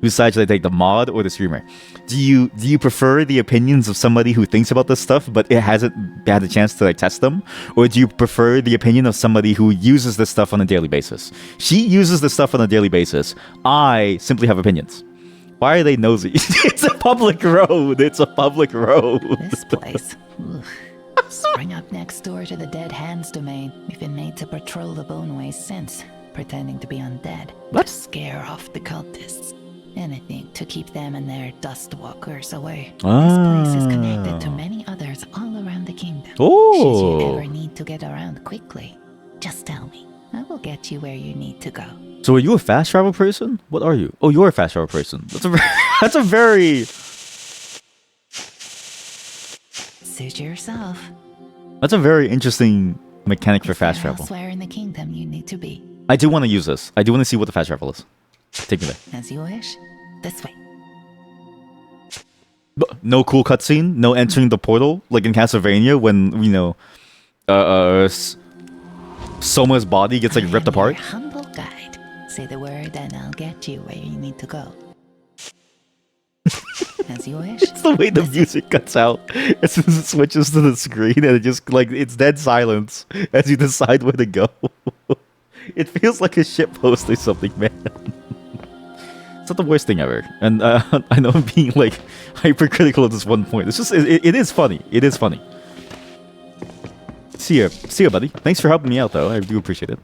Whose side should I take, the mod or the streamer? Do you prefer the opinions of somebody who thinks about this stuff but it hasn't had a chance to like test them, or do you prefer the opinion of somebody who uses this stuff on a daily basis? She uses this stuff on a daily basis. I simply have opinions. Why are they nosy? It's a public road. It's a public road. This place. Spring up next door to the Dead Hands domain. We've been made to patrol the Boneways since, pretending to be undead. What? To scare off the cultists. Anything to keep them and their dustwalkers away. This place is connected to many others all around the kingdom. Oh. Should you ever need to get around quickly, just tell me. I will get you where you need to go. So are you a fast travel person? What are you? Oh, you're a fast travel person. That's a very Suit yourself. That's a very interesting mechanic for fast travel. Elsewhere in the kingdom you need to be. I do want to use this. I do want to see what the fast travel is. Take me there. As you wish. This way. No cool cutscene. No entering the portal like in Castlevania when Soma's body gets like ripped apart. Your humble guide. Say the word and I'll get you where you need to go. As you wish. It's the way the music cuts out as soon as it switches to the screen, and it just like it's dead silence as you decide where to go. It feels like a shitpost or something, man. It's not the worst thing ever, and I know I'm being like hypercritical at this one point. It's just it is funny. It is funny. See ya, buddy. Thanks for helping me out, though. I do appreciate it.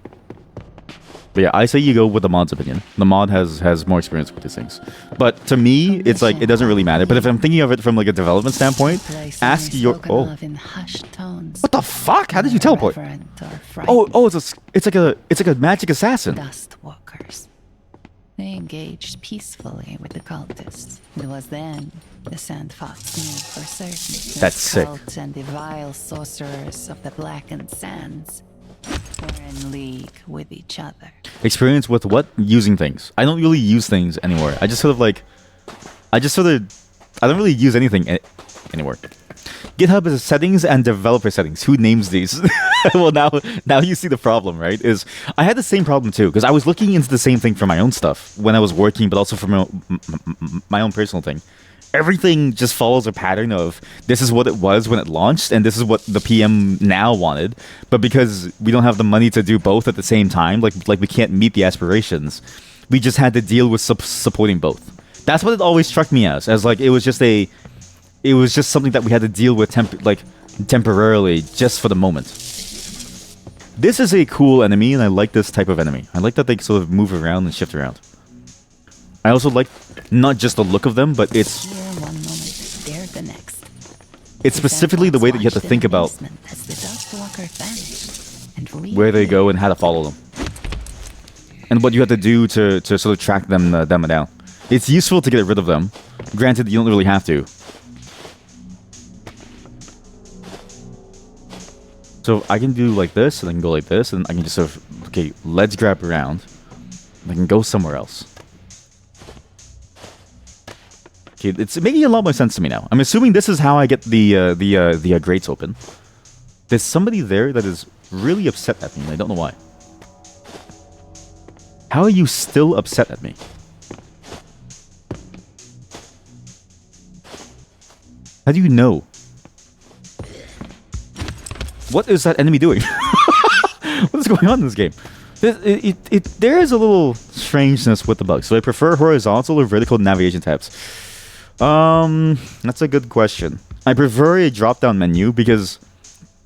But yeah, I say you go with the mod's opinion. The mod has more experience with these things. But to me, it's like it doesn't really matter. But if I'm thinking of it from like a development standpoint, ask your what the fuck? How did you teleport? Oh, it's like a magic assassin. Dustwalkers. They engaged peacefully with the cultists. It was then the Sandfox knew for certain. That's sick. Cults and the vile sorcerers of the Blackened Sands were in league with each other. Experience with what? Using things. I don't really use things anymore. I don't really use anything anymore. GitHub is settings and developer settings. Who names these? Well, now you see the problem, right? Is I had the same problem too, because I was looking into the same thing for my own stuff when I was working, but also for my own personal thing. Everything just follows a pattern of this is what it was when it launched, and this is what the PM now wanted. But because we don't have the money to do both at the same time, like we can't meet the aspirations, we just had to deal with supporting both. That's what it always struck me as like it was just something that we had to deal with temporarily, just for the moment. This is a cool enemy, and I like this type of enemy. I like that they sort of move around and shift around. I also like not just the look of them, but it's Here one moment, there the next. It's specifically the way that you have to think about As the Dustwalker vanished and where they go and how to follow them, and what you have to do to sort of track them down. It's useful to get rid of them. Granted, you don't really have to. So I can do like this, and I can go like this, and I can just sort of, okay, let's grab around. I can go somewhere else. Okay, it's making a lot more sense to me now. I'm assuming this is how I get the grates open. There's somebody there that is really upset at me, and I don't know why. How are you still upset at me? How do you know? What is that enemy doing? What is going on in this game? There is a little strangeness with the bugs. So I prefer horizontal or vertical navigation tabs. That's a good question. I prefer a drop-down menu because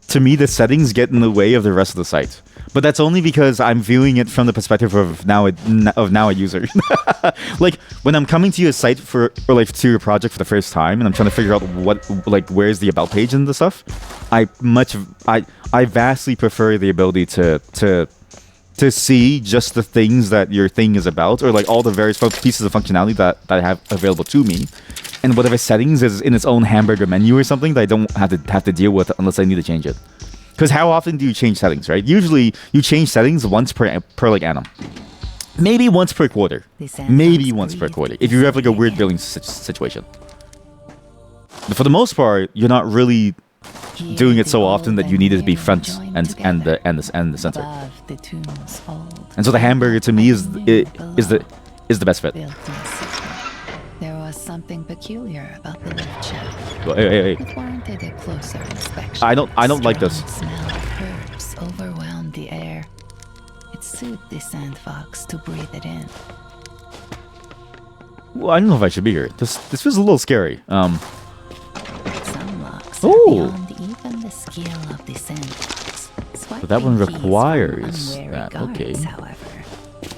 to me the settings get in the way of the rest of the site. But that's only because I'm viewing it from the perspective of now a user. Like when I'm coming to your site or like to your project for the first time, and I'm trying to figure out where's the about page and the stuff. I vastly prefer the ability to see just the things that your thing is about, or like all the various pieces of functionality that I have available to me, and whatever settings is in its own hamburger menu or something that I don't have to deal with unless I need to change it. Because how often do you change settings, right? Usually you change settings once per like annum. Maybe once per quarter. Maybe once per quarter. If you have like a weird billing situation. But for the most part, you're not really doing it so often that you need it to be front and the center. And so the hamburger to me is the best fit. There was something peculiar about the lift shaft. Well, hey. It warranted a closer inspection. I don't like this. The smell of herbs overwhelmed the air. It suited the Sandfox to breathe it in. Well, I don't know if I should be here. This feels a little scary. Some locks are beyond even the skill of the Sandfox. But that one Swiping keys requires from unwary that. guards, Okay. However,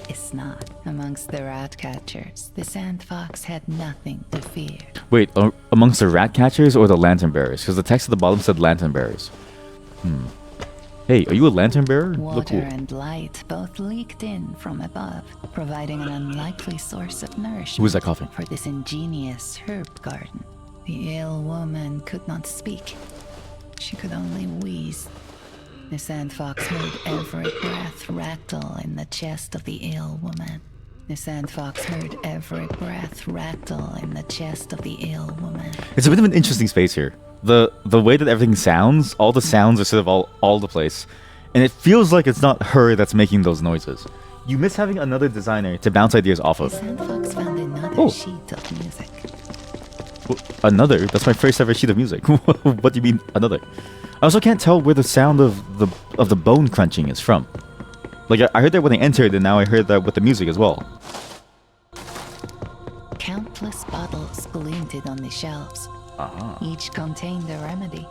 it's not. Amongst the rat catchers, the Sandfox had nothing to fear. Wait, amongst the rat catchers or the lantern bearers? Because the text at the bottom said lantern bearers. Hey, are you a lantern bearer? Look Water cool. and light both leaked in from above, providing an unlikely source of nourishment Who is that coughing? for this ingenious herb garden. The ill woman could not speak. She could only wheeze. The Sandfox heard every breath rattle in the chest of the ill woman. The Sandfox heard every breath rattle in the chest of the ill woman. It's a bit of an interesting space here. The way that everything sounds, all the sounds are sort of all over the place. And it feels like it's not her that's making those noises. You miss having another designer to bounce ideas off The of. Sandfox found another sheet of music. Another? That's my first ever sheet of music. What do you mean, another? I also can't tell where the sound of the bone crunching is from. Like, I heard that when I entered, and now I heard that with the music as well. Countless bottles glinted on the shelves. Each contained a remedy.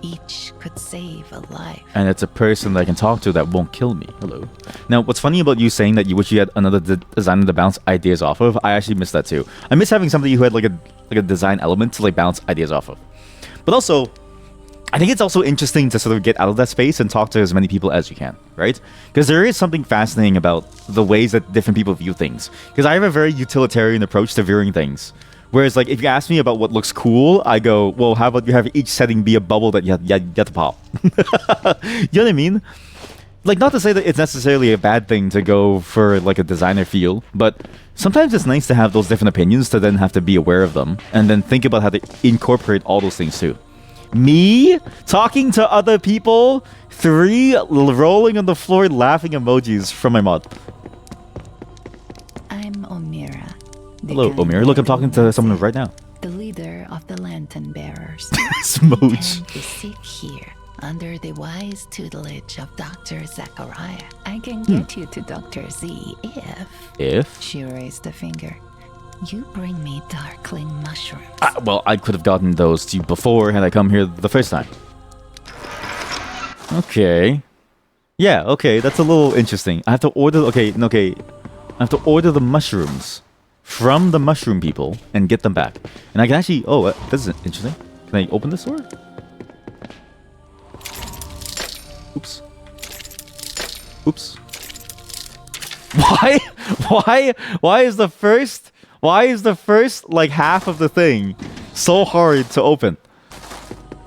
Each could save a life. And it's a person that I can talk to that won't kill me. Hello. Now, what's funny about you saying that you wish you had another designer to bounce ideas off of, I actually miss that too. I miss having somebody who had like a design element to like bounce ideas off of. But also, I think it's also interesting to sort of get out of that space and talk to as many people as you can, right? Because there is something fascinating about the ways that different people view things. Because I have a very utilitarian approach to viewing things. Whereas, like, if you ask me about what looks cool, I go, well, how about you have each setting be a bubble that you have to pop? You know what I mean? Like, not to say that it's necessarily a bad thing to go for, like, a designer feel, but sometimes it's nice to have those different opinions to then have to be aware of them, and then think about how to incorporate all those things, too. Me? Talking to other people? 3 rolling on the floor laughing emojis from my mod. I'm Omira. Hello, Omira. Look, I'm talking to someone right now. The leader of the lantern bearers. Smooch. And to sit here under the wise tutelage of Dr. Zachariah. I can get you to Dr. Z if... She raised a finger. You bring me darkling mushrooms. Well, I could have gotten those to you before had I come here the first time. Okay. Yeah, okay, that's a little interesting. I have to order... Okay. I have to order the mushrooms from the mushroom people and get them back. And I can actually... Oh, this is interesting. Can I open this door? Oops. Oops. Why is the first... Why is the first, like, half of the thing so hard to open?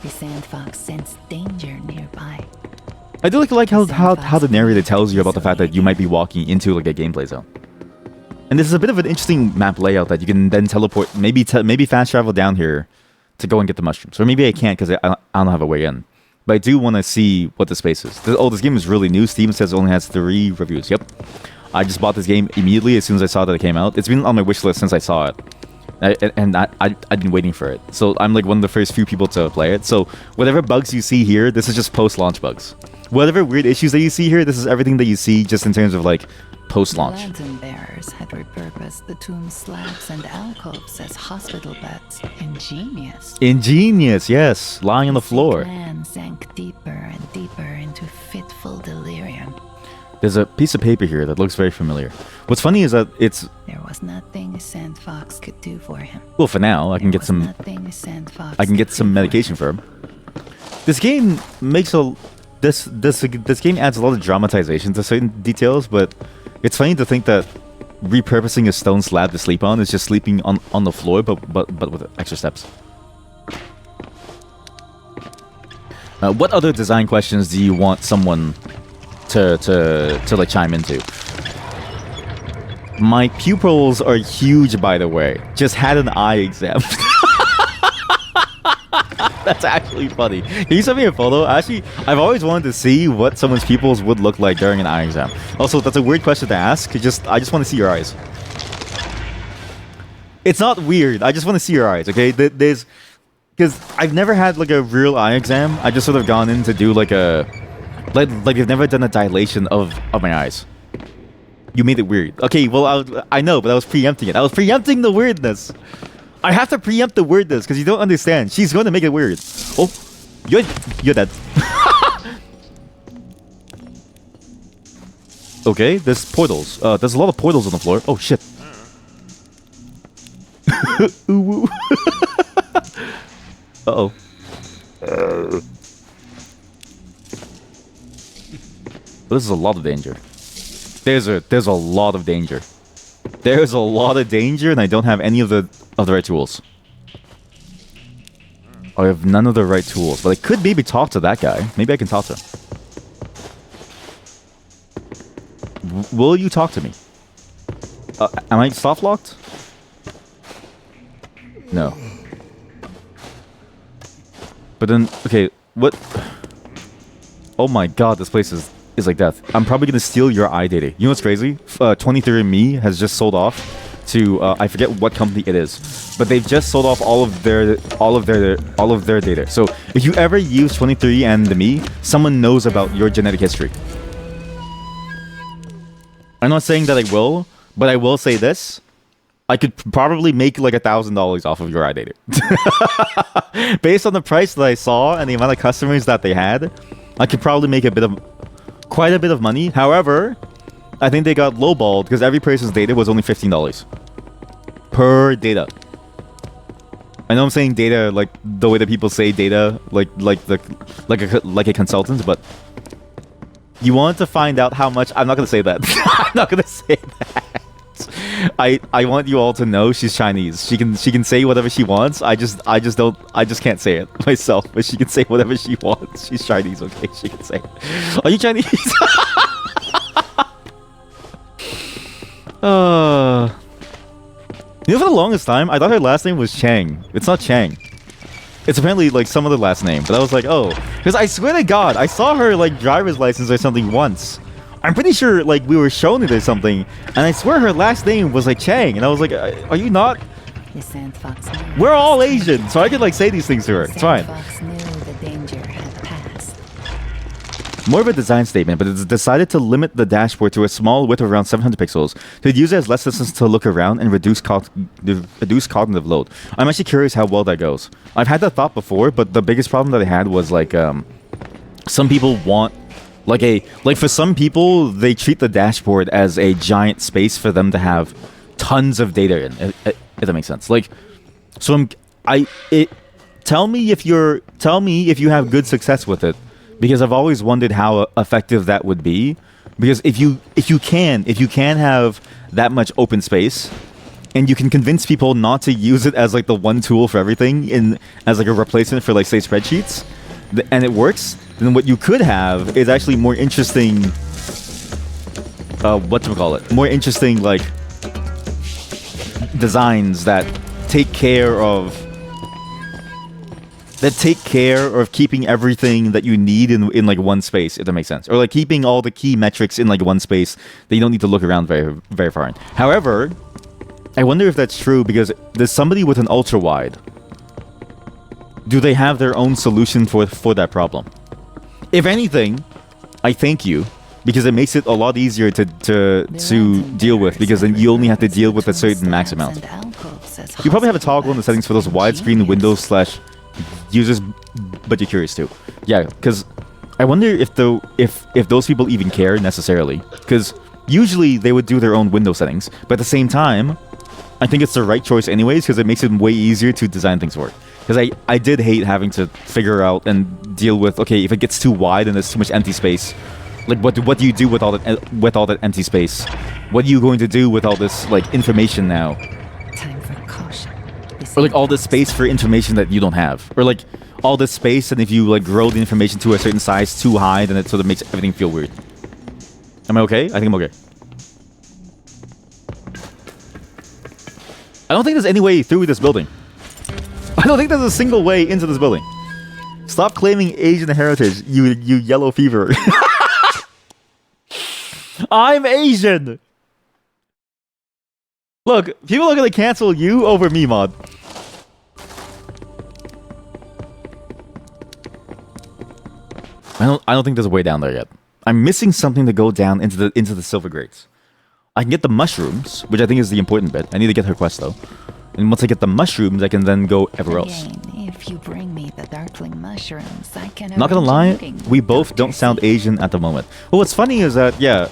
The Sandfox sensed danger nearby. I do like how the narrator tells you about the fact that you might be walking into, like, a gameplay zone. And this is a bit of an interesting map layout that you can then teleport, maybe fast travel down here to go and get the mushrooms. Or maybe I can't because I don't have a way in. But I do want to see what the space is. This game is really new. Steam says it only has 3 reviews. Yep. I just bought this game immediately as soon as I saw that it came out. It's been on my wish list since I saw it. I've been waiting for it. So I'm like one of the first few people to play it. So whatever bugs you see here, this is just post-launch bugs. Whatever weird issues that you see here, this is everything that you see just in terms of like post-launch. The lantern bearers had repurposed the tomb slabs and alcoves as hospital beds. Ingenious. Ingenious, yes. Lying on the floor. The man sank deeper and deeper into fitful delirium. There's a piece of paper here that looks very familiar. What's funny is that it's... There was nothing Sandfox could do for him. Well, for now, I can get some... Nothing Sandfox I can get some medication for him. This game makes a... This game adds a lot of dramatization to certain details, but it's funny to think that repurposing a stone slab to sleep on is just sleeping on the floor, but with extra steps. What other design questions do you want someone to like chime into? My pupils are huge, by the way. Just had an eye exam. That's actually funny. Can you send me a photo? Actually, I've always wanted to see what someone's pupils would look like during an eye exam. Also, that's a weird question to ask. I just want to see your eyes. It's not weird. I just want to see your eyes, okay? There's... Because I've never had, like, a real eye exam. I just sort of gone in to do, like, a... Like I've never done a dilation of my eyes. You made it weird. Okay, well, I know, but I was preempting it. I was preempting the weirdness. I have to preempt the weirdness because you don't understand. She's going to make it weird. Oh, you're dead. Okay, there's portals. There's a lot of portals on the floor. Oh shit. Ooh. Uh-oh. This is a lot of danger. There's a lot of danger. There's a lot of danger, and I don't have any of the right tools. I have none of the right tools, but I could maybe talk to that guy. Maybe I can talk to him. Will you talk to me? Am I soft locked? No. But then, okay, what? Oh my god, this place is like death. I'm probably gonna steal your eye data. You know what's crazy? 23andMe has just sold off to I forget what company it is, but they've just sold off all of their data. So if you ever use 23andMe, someone knows about your genetic history. I'm not saying that I will, but I will say this. I could probably make like $1,000 off of your eye data. Based on the price that I saw and the amount of customers that they had, I could probably make quite a bit of money. However, I think they got lowballed because every person's data was only $15 per data. I know I'm saying data like the way that people say data, like a consultant, but you want to find out how much. I'm not gonna say that. I'm not gonna say that. I want you all to know she's Chinese. She can say whatever she wants. I just can't say it myself. But she can say whatever she wants. She's Chinese, okay? She can say it. Are you Chinese? You know, for the longest time, I thought her last name was Chang. It's not Chang. It's apparently like some other last name. But I was like, oh, because I swear to God, I saw her like driver's license or something once. I'm pretty sure like we were shown it or something, and I swear her last name was like Chang, and I was like, are you not? The Sandfox knew. We're all Asian, so I could like say these things to her. It's fine. Sandfox knew the danger had passed. More of a design statement, but it's decided to limit the dashboard to a small width of around 700 pixels to use it as less distance to look around and reduce cognitive load. I'm actually curious how well that goes. I've had that thought before, but the biggest problem that I had was like some people want like for some people they treat the dashboard as a giant space for them to have tons of data in. If that makes sense. Like, so tell me if you have good success with it, because I've always wondered how effective that would be. Because if you can have that much open space, and you can convince people not to use it as like the one tool for everything as like a replacement for like say spreadsheets, and it works, then what you could have is actually more interesting more interesting like designs that take care of keeping everything that you need in like one space, if that makes sense, or like keeping all the key metrics in like one space that you don't need to look around very very far in. However, I wonder if that's true, because there's somebody with an ultra wide. Do they have their own solution for that problem? If anything, I thank you because it makes it a lot easier to deal with, because then you only have to deal with a certain max amount. You probably have a toggle in the settings for those widescreen windows slash users, but you're curious too. Yeah, because I wonder if those people even care necessarily, because usually they would do their own window settings, but at the same time, I think it's the right choice anyways, because it makes it way easier to design things for. Because I did hate having to figure out and deal with, okay, if it gets too wide and there's too much empty space, like what do you do with all that empty space? What are you going to do with all this like information now? Time for caution. Or like all this space for information that you don't have, or like all this space, and if you like grow the information to a certain size too high, then it sort of makes everything feel weird. Am I okay? I think I'm okay. I don't think there's any way through this building. I don't think there's a single way into this building. Stop claiming Asian heritage, you yellow fever. I'm Asian! Look, people are gonna cancel you over me, mod. I don't think there's a way down there yet. I'm missing something to go down into the silver grates. I can get the mushrooms, which I think is the important bit. I need to get her quest though. And once I get the mushrooms, I can then go everywhere else. If you bring me the darkling mushrooms, I can. Not gonna lie, we both don't sound Asian at the moment. Well, what's funny is that yeah,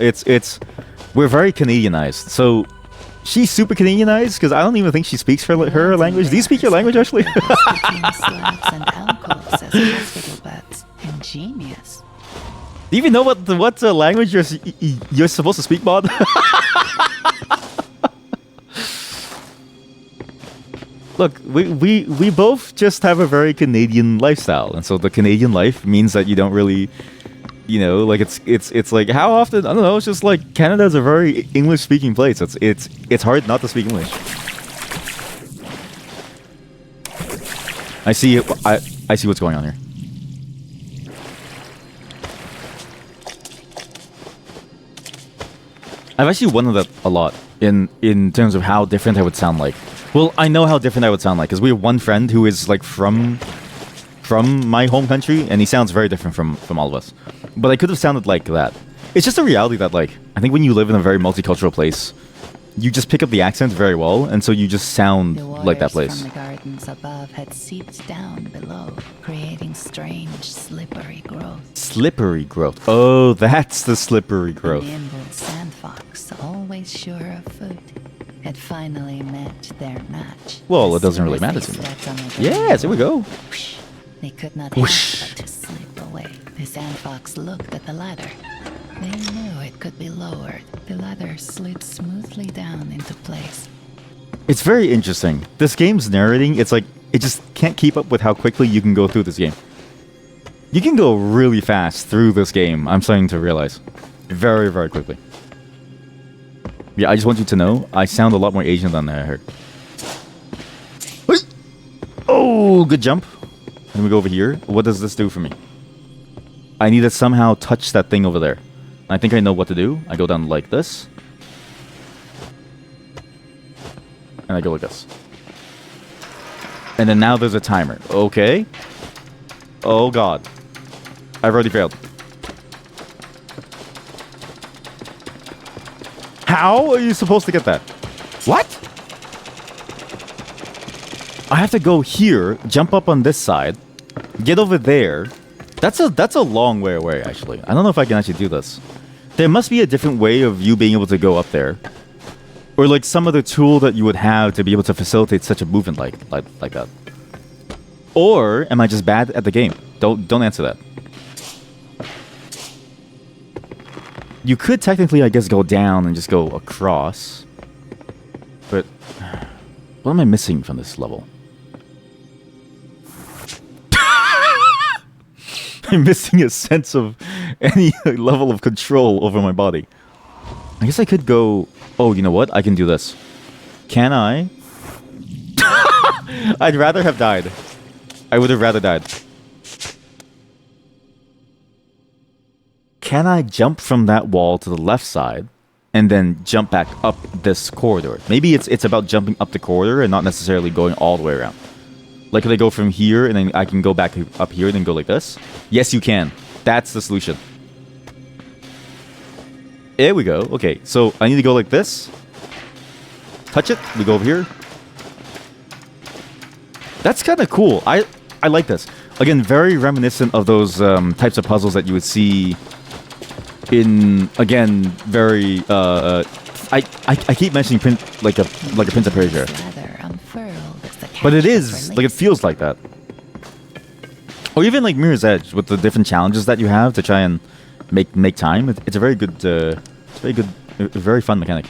we're very Canadianized. So she's super Canadianized because I don't even think she speaks her language. Do you speak your language actually? Slabs and alcoves as hospital beds. Ingenious. Do you even know what language you're supposed to speak, mod? Look, we both just have a very Canadian lifestyle, and so the Canadian life means that you don't really, you know, like it's like how often, I don't know, it's just like Canada's a very English-speaking place. It's hard not to speak English. I see what's going on here. I've actually wondered that a lot in terms of how different I would sound like. Well, I know how different I would sound like because we have one friend who is like from my home country, and he sounds very different from all of us. But I could have sounded like that. It's just a reality that like I think when you live in a very multicultural place, you just pick up the accent very well, and so you just sound like that place. The waters from the gardens above had seeped down below, creating strange, slippery growth. Slippery growth. Oh, that's the slippery growth. The nimble Sandfox, always sure of food, had finally met their match. Well, As it doesn't soon really as matter they to me. stepped on the ground, Yes, here we go. whoosh, they could not Whoosh. help but to slip away. The Sandfox looked at the ladder. They knew it could be lowered. The ladder slid smoothly down into place. It's very interesting. This game's narrating, it's like it just can't keep up with how quickly you can go through this game. You can go really fast through this game, I'm starting to realize. Very, very quickly. Yeah, I just want you to know, I sound a lot more Asian than I heard. Oh, good jump. Then we go over here. What does this do for me? I need to somehow touch that thing over there. I think I know what to do. I go down like this. And I go like this. And then now there's a timer. Okay. Oh god. I've already failed. How are you supposed to get that? What? I have to go here, jump up on this side, get over there. That's a long way away, actually. I don't know if I can actually do this. There must be a different way of you being able to go up there. Or like some other tool that you would have to be able to facilitate such a movement like that. Or am I just bad at the game? Don't answer that. You could technically, I guess, go down and just go across. But what am I missing from this level? I'm missing a sense of any level of control over my body. I guess I could go... Oh, you know what? I can do this. Can I? I'd rather have died. I would have rather died. Can I jump from that wall to the left side and then jump back up this corridor? Maybe it's about jumping up the corridor and not necessarily going all the way around. Like, could I go from here and then I can go back up here and then go like this? Yes, you can. That's the solution. There we go. Okay, so I need to go like this. Touch it. We go over here. That's kind of cool. I like this. Again, very reminiscent of those types of puzzles that you would see in, again, very I keep mentioning like a Prince of Persia. But it is like it feels like that. Or even like Mirror's Edge with the different challenges that you have to try and make time. It's a very good very fun mechanic.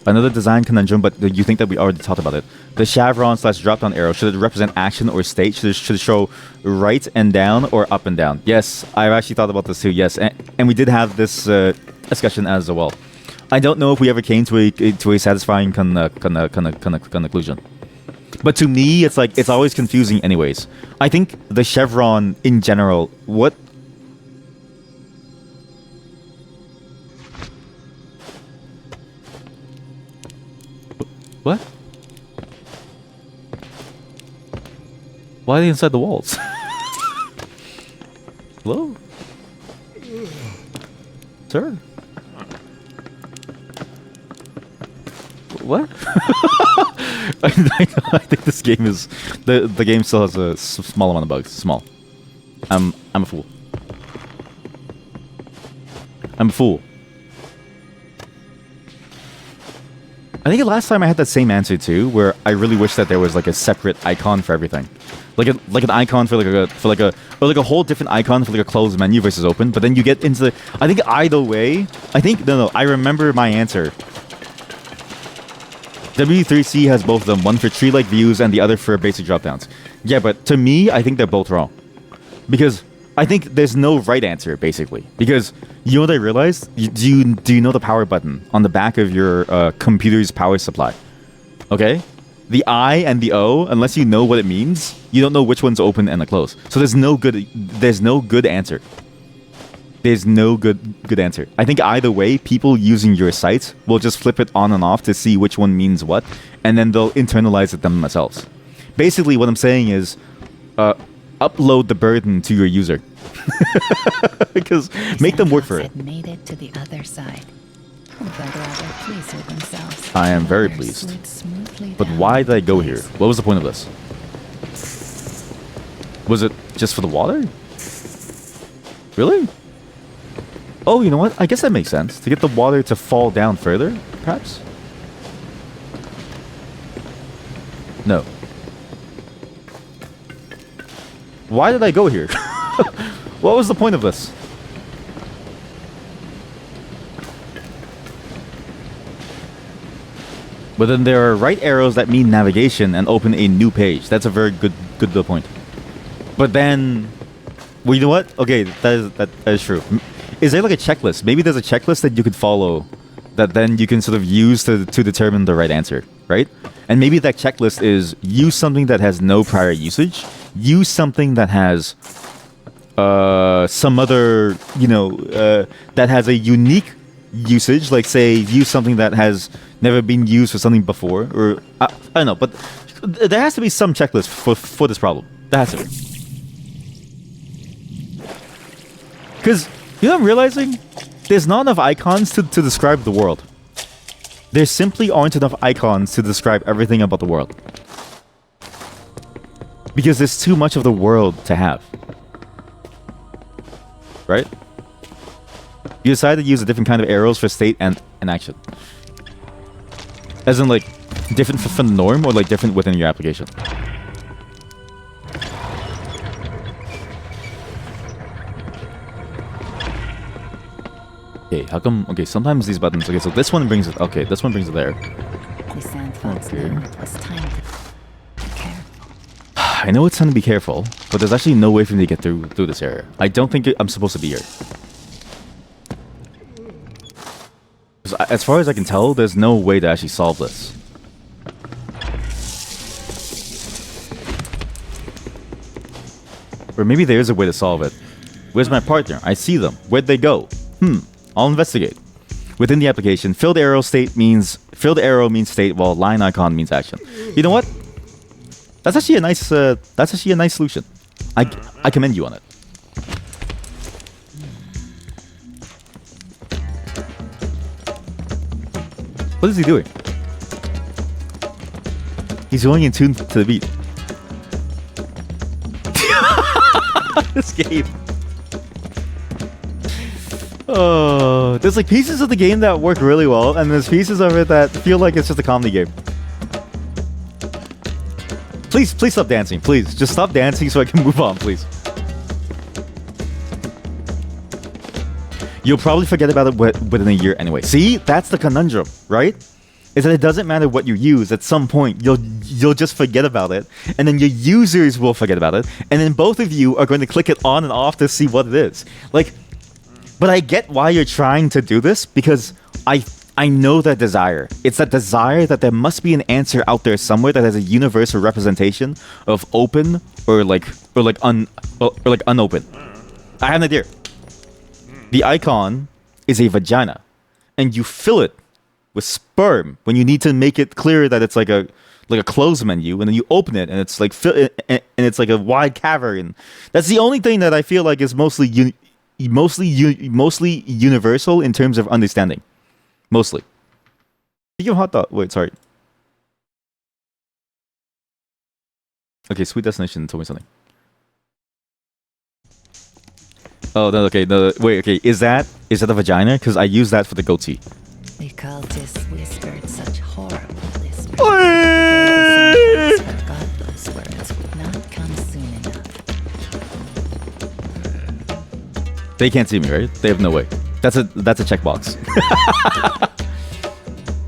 Another design conundrum, but you think that we already talked about it. The chevron / drop down arrow, should it represent action or state? Should it show right and down or up and down? Yes, I've actually thought about this too. Yes, and we did have this discussion as well. I don't know if we ever came to a satisfying conclusion. But to me, it's like it's always confusing. Anyways, I think the chevron in general, what? What? Why are they inside the walls? Hello? Sir? What? I think this game is... The game still has a small amount of bugs. Small. I'm a fool. I'm a fool. I think the last time I had that same answer too, where I really wish that there was like a separate icon for everything, like an icon for a whole different icon for like a closed menu versus open. But then you get into I think either way. I remember my answer. W3C has both of them, one for tree-like views and the other for basic dropdowns. Yeah, but to me, I think they're both wrong, because I think there's no right answer, basically. Because you know what I realized? Do you know the power button on the back of your computer's power supply? Okay? The I and the O, unless you know what it means, you don't know which one's open and closed. So there's no good answer. There's no good answer. I think either way, people using your site will just flip it on and off to see which one means what, and then they'll internalize it themselves. Basically, what I'm saying is, upload the burden to your user. Because make them work for it. Made it to the other side. Pleased with themselves. I am very pleased. But why did I go here? What was the point of this? Was it just for the water? Really? Oh, you know what? I guess that makes sense. To get the water to fall down further, perhaps? No. Why did I go here? What was the point of this? But then there are right arrows that mean navigation and open a new page. That's a very good point. But then, well, you know what? Okay, that is true. Is there like a checklist? Maybe there's a checklist that you could follow that then you can sort of use to determine the right answer, right? And maybe that checklist is use something that has no prior usage, use something that has some other, that has a unique usage, like say use something that has never been used for something before, or I don't know, but there has to be some checklist for this problem. There has to be. Because, you know what I'm realizing? There's not enough icons to describe the world. There simply aren't enough icons to describe everything about the world. Because there's too much of the world to have. Right? You decide to use a different kind of arrows for state and action. As in, like, different from the norm, or like different within your application. Okay, how come? Okay, sometimes these buttons. Okay, so this one brings it. Okay, this one brings it there. The Sandfox knew it was time to be careful. I know it's time to be careful, but there's actually no way for me to get through this area. I don't think I'm supposed to be here. As far as I can tell, there's no way to actually solve this. Or maybe there is a way to solve it. Where's my partner? I see them. Where'd they go? I'll investigate. Within the application, filled arrow means state, while line icon means action. You know what? That's actually a nice solution. I commend you on it. What is he doing? He's going in tune to the beat. This game. Oh, there's like pieces of the game that work really well, and there's pieces of it that feel like it's just a comedy game. Please stop dancing. Please, just stop dancing so I can move on, please. You'll probably forget about it within a year anyway. See, that's the conundrum, right? Is that it doesn't matter what you use. At some point, you'll just forget about it, and then your users will forget about it, and then both of you are going to click it on and off to see what it is. Like, but I get why you're trying to do this, because I know that desire. It's that desire that there must be an answer out there somewhere that has a universal representation of open or unopen. I have an idea. The icon is a vagina, and you fill it with sperm when you need to make it clear that it's like a closed menu, and then you open it and it's like and it's like a wide cavern. That's the only thing that I feel like is mostly universal in terms of understanding. Mostly. Speaking of hot dog, wait, sorry. Okay, Sweet Destination told me something. Oh no, okay, no, wait, okay, is that a vagina? Because I use that for the goatee. The cultists whispered such horrible whispers. Forgot those words would not come soon enough. They can't see me, right? They have no way. That's a checkbox.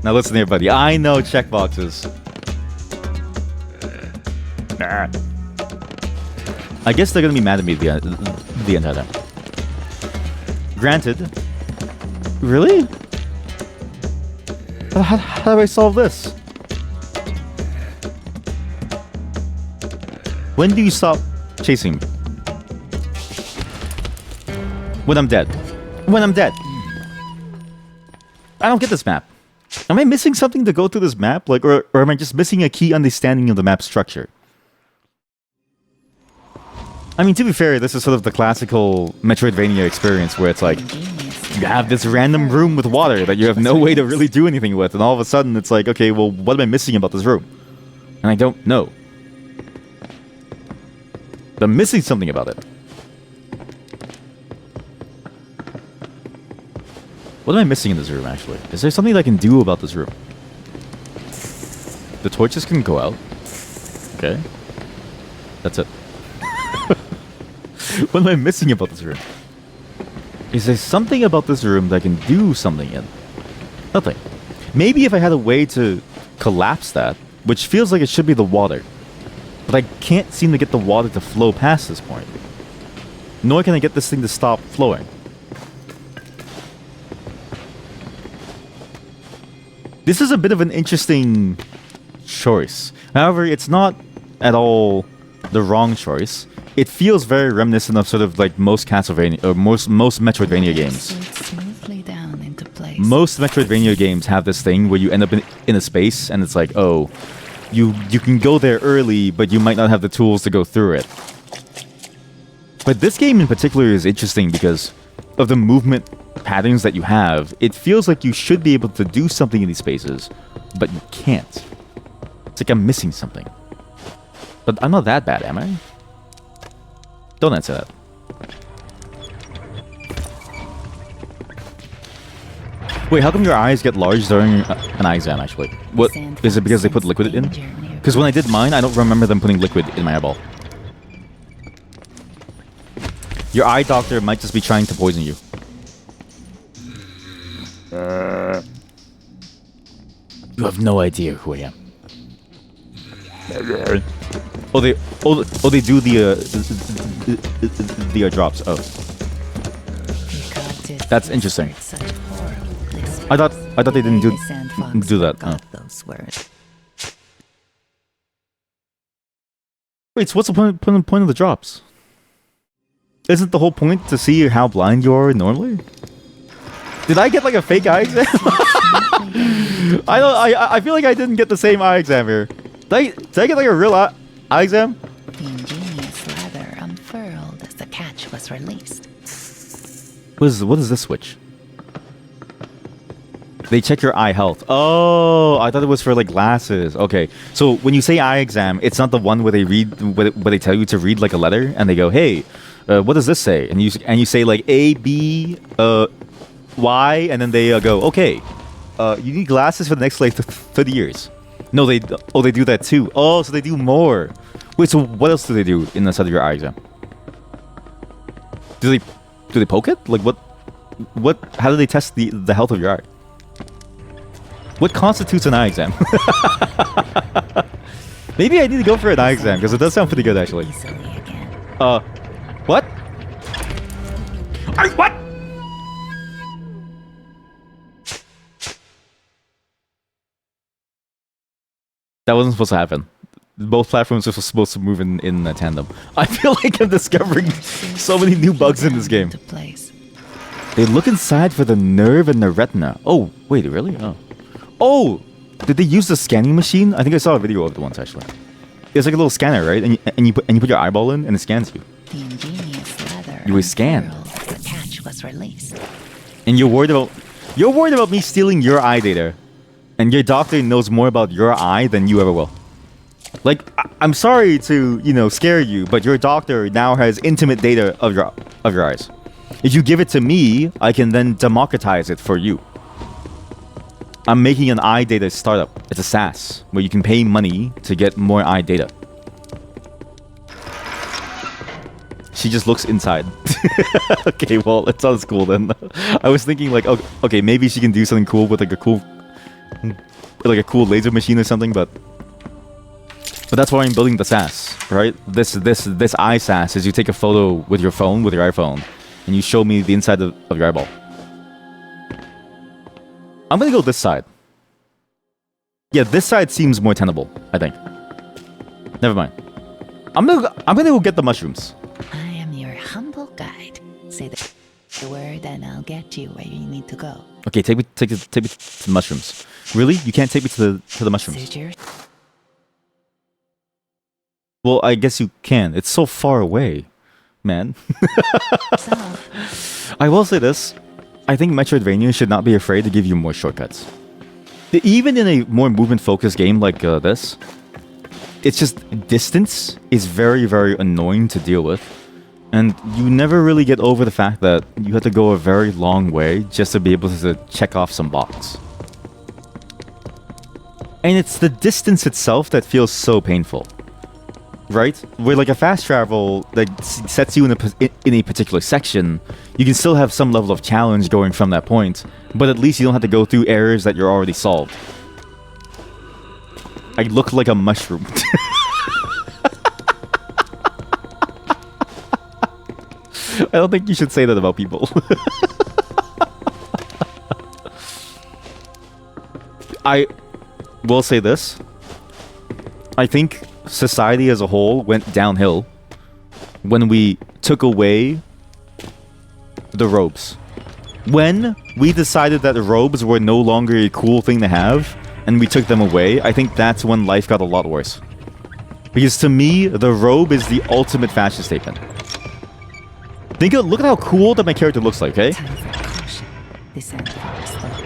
Now listen here, buddy. I know checkboxes. I guess they're gonna be mad at me the entire time. Granted. Really? How do I solve this? When do you stop chasing me? When I'm dead. When I'm dead. I don't get this map. Am I missing something to go through this map? Like, or am I just missing a key understanding of the map structure? I mean, to be fair, this is sort of the classical Metroidvania experience where it's like, you have this random room with water that you have no way to really do anything with, and all of a sudden it's like, okay, well, what am I missing about this room? And I don't know. But I'm missing something about it. What am I missing in this room, actually? Is there something that I can do about this room? The torches can go out. Okay. That's it. What am I missing about this room? Is there something about this room that I can do something in? Nothing. Maybe if I had a way to collapse that, which feels like it should be the water. But I can't seem to get the water to flow past this point. Nor can I get this thing to stop flowing. This is a bit of an interesting choice. However, it's not at all the wrong choice. It feels very reminiscent of sort of like most Castlevania or most Metroidvania games. Most Metroidvania games have this thing where you end up in a space and it's like, oh, you can go there early, but you might not have the tools to go through it. But this game in particular is interesting because of the movement patterns that you have. It feels like you should be able to do something in these spaces, but you can't. It's like I'm missing something. But I'm not that bad, am I? Don't answer that. Wait, how come your eyes get large during an eye exam, actually? What, is it because they put liquid in? Because when I did mine, I don't remember them putting liquid in my eyeball. Your eye doctor might just be trying to poison you. You have no idea who I am. Oh, they do the drops. Oh, that's interesting. I thought they didn't do that. Oh. Wait, so what's the point of the drops? Isn't the whole point to see how blind you are normally? Did I get like a fake eye exam? I feel like I didn't get the same eye exam here. Did I get like a real eye exam? The ingenious lather unfurled as the catch was released. What is this switch? They check your eye health. Oh, I thought it was for like glasses. Okay, so when you say eye exam, it's not the one where they read, where they tell you to read like a letter, and they go, "Hey, what does this say?" And you say like A, B, Y, and then they go, "Okay, you need glasses for the next like 30 years." No, they do that too. Oh, so they do more. Wait, so what else do they do inside of your eye exam? Do they poke it? Like what? How do they test the health of your eye? What constitutes an eye exam? Maybe I need to go for an eye exam because it does sound pretty good actually. What? What? That wasn't supposed to happen. Both platforms are supposed to move in tandem. I feel like I'm discovering so many new bugs in this game. They look inside for the nerve and the retina. Oh, wait, really? Oh, did they use the scanning machine? I think I saw a video of it once actually. It's like a little scanner, right? And you put your eyeball in and it scans you. The ingenious leather You were scanned. The catch was released. And you're worried about me stealing your eye data. And your doctor knows more about your eye than you ever will. Like, I'm sorry to, scare you, but your doctor now has intimate data of your eyes. If you give it to me, I can then democratize it for you. I'm making an eye data startup. It's a SaaS where you can pay money to get more eye data. She just looks inside. Okay, well, it sounds cool then. I was thinking like, okay, maybe she can do something cool with like a cool laser machine or something, but that's why I'm building the SaaS, right? This eye SaaS is you take a photo with your phone, with your iPhone, and you show me the inside of your eyeball. I'm gonna go this side. Yeah, this side seems more tenable, I think. Never mind. I'm gonna go get the mushrooms. I am your humble guide. Say the word and I'll get you where you need to go. Okay, take me to the mushrooms. Really? You can't take me to the mushrooms. Suit your Well, I guess you can. It's so far away, man. self. I will say this. I think Metroidvania should not be afraid to give you more shortcuts. Even in a more movement-focused game like this, it's just distance is very, very annoying to deal with. And you never really get over the fact that you have to go a very long way just to be able to check off some box. And it's the distance itself that feels so painful. Right? Where like a fast travel that sets you in a particular section, you can still have some level of challenge going from that point, but at least you don't have to go through areas that you're already solved. I look like a mushroom. I don't think you should say that about people. I will say this. I think society as a whole went downhill when we took away the robes. When we decided that the robes were no longer a cool thing to have, and we took them away, I think that's when life got a lot worse. Because to me, the robe is the ultimate fashion statement. Look at how cool that my character looks like, okay? Time for caution. The Sandfox look.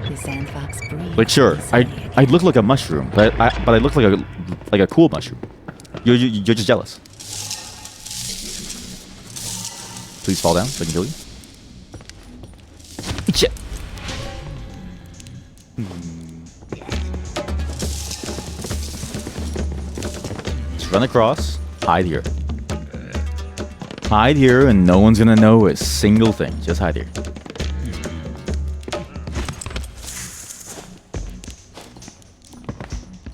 The Sandfox breed. Like sure, I look like a mushroom, but I look like a cool mushroom. You're just jealous. Please fall down so I can kill you. Shit. Just run across. Hide here. Hide here and no one's gonna know a single thing. Just hide here.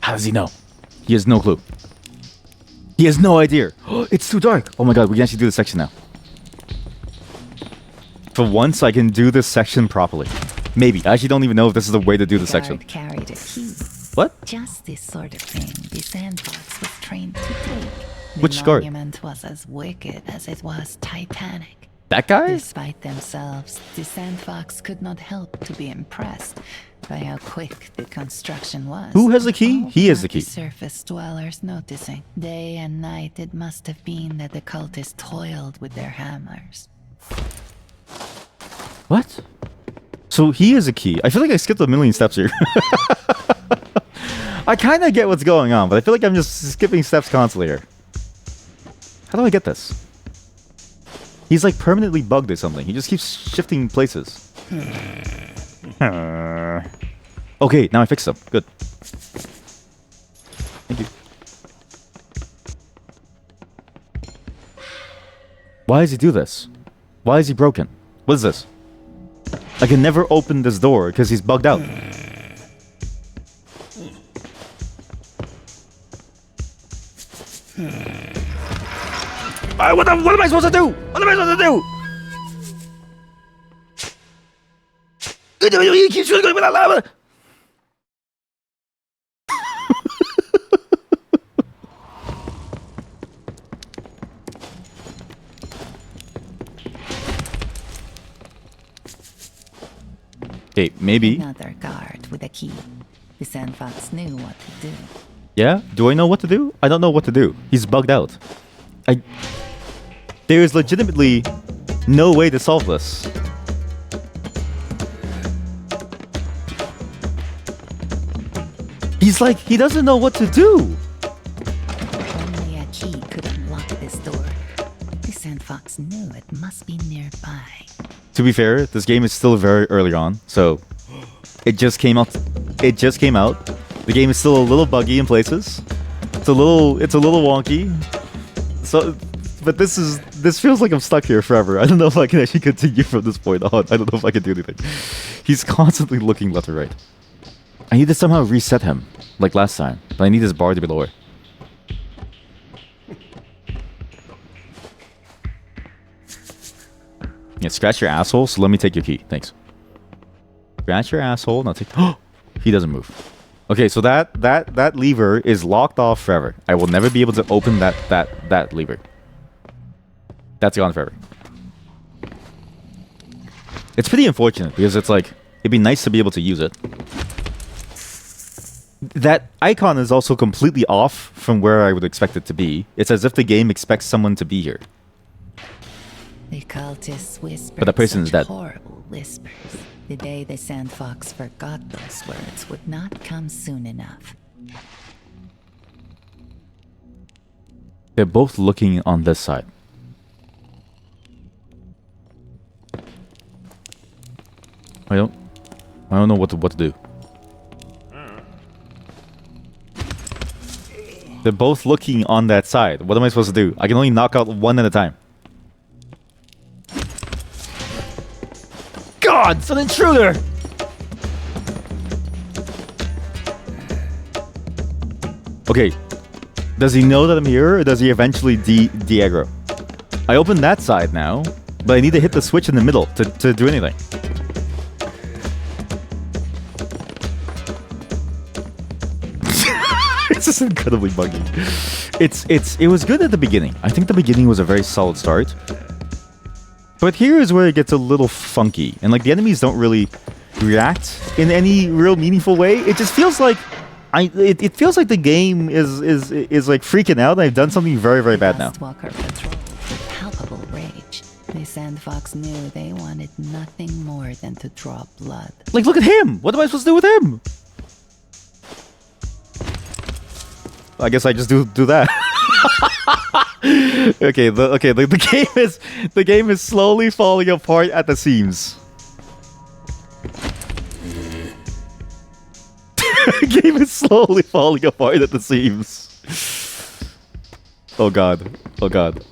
How does he know? He has no clue. He has no idea. It's too dark. Oh my god, we can actually do this section now. For once, I can do this section properly. Maybe. I actually don't even know if this is the way to do the section. Carried a key. What? Just this sort of thing the Sandfox was trained to take. The Which guard? monument was as wicked as it was titanic. That guy? Despite themselves, the Sandfox could not help to be impressed by how quick the construction was. Who has the key? All He has the but key. Surface dwellers noticing. Day and night it must have been that the cultists toiled with their hammers. What? So he is a key. I feel like I skipped a million steps here. I kind of get what's going on, but I feel like I'm just skipping steps constantly here. How do I get this? He's like permanently bugged or something. He just keeps shifting places. Okay, now I fixed them. Good. Thank you. Why does he do this? Why is he broken? What is this? I can never open this door because he's bugged out. What am I supposed to do? What am I supposed to do? He keeps going with that lava. Okay, maybe. Another guard with a key. The Sandfox knew what to do. Yeah? Do I know what to do? I don't know what to do. He's bugged out. There is legitimately no way to solve this. He's like, he doesn't know what to do. Only a key could unlock this door. The Sandfox knew it must be nearby. To be fair, this game is still very early on, so it just came out. It just came out. The game is still a little buggy in places. It's a little wonky. So, but this feels like I'm stuck here forever. I don't know if I can actually continue from this point on. I don't know if I can do anything. He's constantly looking left or right. I need to somehow reset him, like last time. But I need this bar to be lower. Yeah, scratch your asshole, so let me take your key. Thanks. Scratch your asshole, now take... Oh! He doesn't move. Okay, so that lever is locked off forever. I will never be able to open that lever. That's gone forever. It's pretty unfortunate, because it's like... It'd be nice to be able to use it. That icon is also completely off from where I would expect it to be. It's as if the game expects someone to be here. The cultists whispered But the person is dead. horrible whispers. The day the Sandfox forgot those words would not come soon enough. They're both looking on this side. I don't know what to do. They're both looking on that side. What am I supposed to do? I can only knock out one at a time. God, it's an intruder! Okay. Does he know that I'm here, or does he eventually de-aggro? I opened that side now, but I need to hit the switch in the middle to do anything. It's just incredibly buggy. It was good at the beginning. I think the beginning was a very solid start. But here is where it gets a little funky, and like the enemies don't really react in any real meaningful way. It just feels like it feels like the game is like freaking out. And I've done something very, very bad now. Walker patrolled with palpable rage. The Sandfox knew they wanted nothing more than to draw blood. Like, look at him. What am I supposed to do with him? I guess I just do that. Okay, the game is slowly falling apart at the seams. The game is slowly falling apart at the seams. Oh god. Oh god.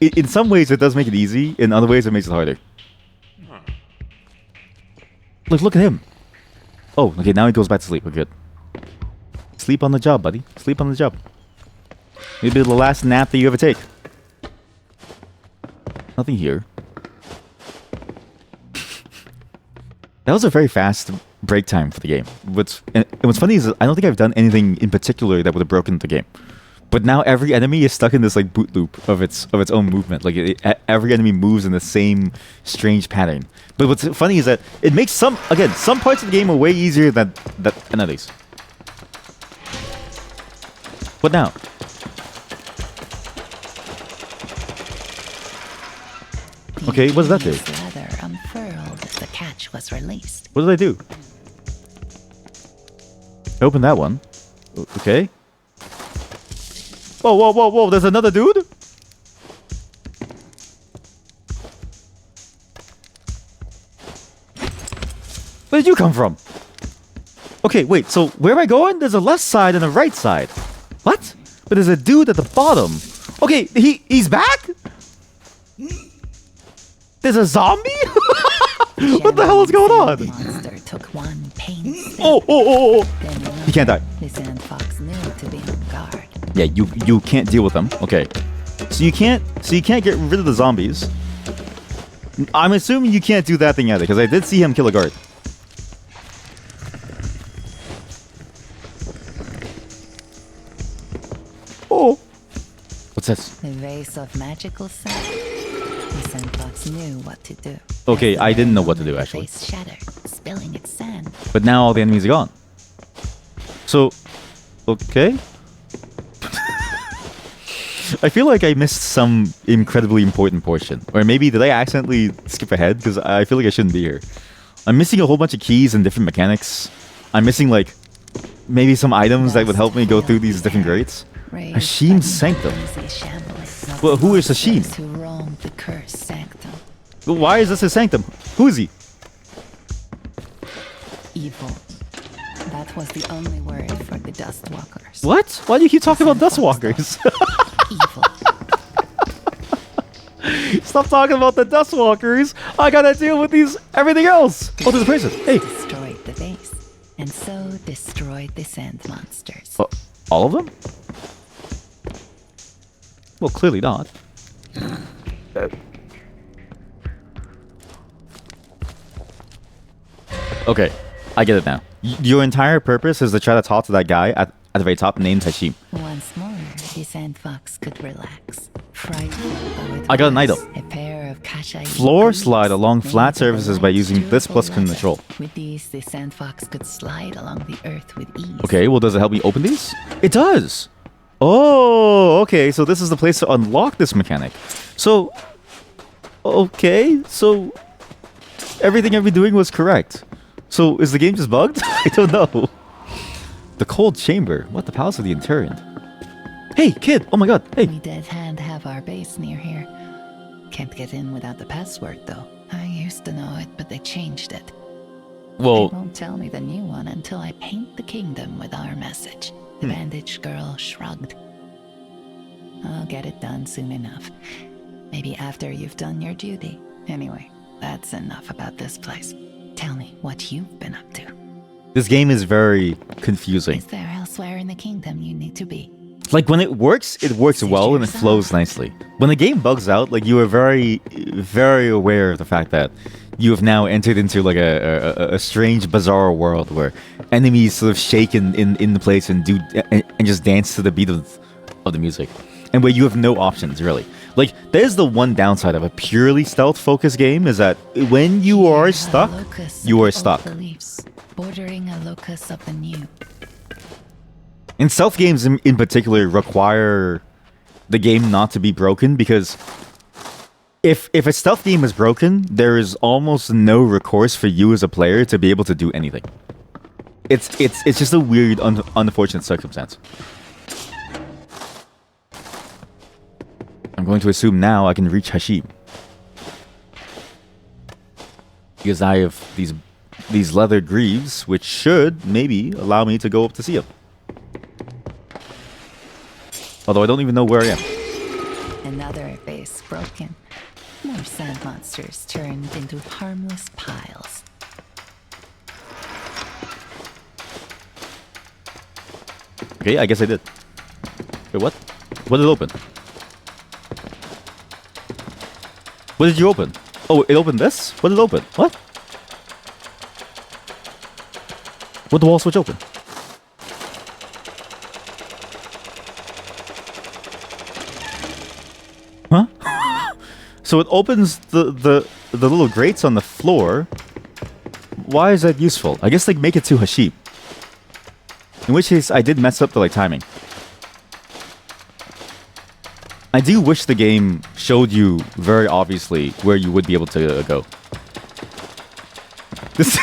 In some ways it does make it easy, in other ways it makes it harder. Look at him. Oh, okay, now he goes back to sleep. We're good. Sleep on the job, buddy. Sleep on the job. Maybe the last nap that you ever take. Nothing here. That was a very fast break time for the game. What's funny is I don't think I've done anything in particular that would have broken the game. But now every enemy is stuck in this like boot loop of its own movement. Like every enemy moves in the same strange pattern. But what's funny is that it makes some parts of the game are way easier than others. What now? Okay, what does that do? Leather unfurled as the catch was released. What did I do? Open that one. Okay. Whoa, whoa, whoa, whoa. There's another dude? Where did you come from? Okay, wait. So where am I going? There's a left side and a right side. What? But there's a dude at the bottom. Okay, he's back? There's a zombie? What the hell is going on? Monster took one pain step. Oh. Then He can't die. the Sandfox knew to be on guard. Yeah, you can't deal with them. Okay. So you can't get rid of the zombies. I'm assuming you can't do that thing either, because I did see him kill a guard. Oh. What's this? The vase of magical sand. The Sandfox knew what to do. Okay, I didn't know what to do The actually. vase shattered, spilling its sand. But now all the enemies are gone. So, okay. I feel like I missed some incredibly important portion. Or maybe did I accidentally skip ahead? Because I feel like I shouldn't be here. I'm missing a whole bunch of keys and different mechanics. I'm missing like maybe some items that would help me go through these different grades. Hashim's Sanctum. Well, who is Hashim? Who roamed the cursed sanctum. Well, why is this a sanctum? Who is he? Evil. That was the only word for the Dustwalkers. What? Why do you keep talking about Dustwalkers? Evil. Stop talking about the Dustwalkers. I gotta deal with everything else. Oh, there's a person. Hey. Destroyed the vase, and so destroyed the sand monsters. All of them? Well, clearly not. Okay, I get it now. Your entire purpose is to try to talk to that guy at the very top named Hashim. Once more, the Sandfox could relax. Frightful though it I got an was, item. A pair of Kashai Floor boots slide along made flat of surfaces by light, using this plus durable control. leather. With these, the Sandfox could slide along the earth with ease. Okay, well, does it help me open these? It does! Oh, okay, so this is the place to unlock this mechanic. So, okay, so everything I've been doing was correct. So, is the game just bugged? I don't know. The cold chamber. What? The palace of the Inturian. Hey, kid! Oh my god, hey! We Dead Hand have our base near here. Can't get in without the password, though. I used to know it, but they changed it. Well, They won't tell me the new one until I paint the kingdom with our message. The bandaged girl shrugged. I'll get it done soon enough. Maybe after you've done your duty. Anyway, that's enough about this place. Tell me what you've been up to. this game is very confusing. Is there elsewhere in the kingdom you need to be? Like, when it works well and it flows nicely. When the game bugs out, like, you are very, very aware of the fact that you have now entered into, like, a strange, bizarre world where enemies sort of shake in the place and just dance to the beat of the music. And where you have no options, really. Like, there's the one downside of a purely stealth-focused game, is that when you are stuck, you are stuck. Beliefs, bordering a locus of the new. And stealth games in particular require the game not to be broken, because if a stealth game is broken, there is almost no recourse for you as a player to be able to do anything. It's just a weird, unfortunate circumstance. I'm going to assume now I can reach Hashim, because I have these leather greaves, which should maybe allow me to go up to see him. Although I don't even know where I am. Another vase broken. More sand monsters turned into harmless piles. Okay, I guess I did. Wait, what? What did it open? What did you open? Oh, it opened this? What did it open? What? What did the wall switch open? Huh? So it opens the little grates on the floor. Why is that useful? I guess, like, make it to Hashim. In which case, I did mess up the, like, timing. I do wish the game showed you very obviously where you would be able to go. This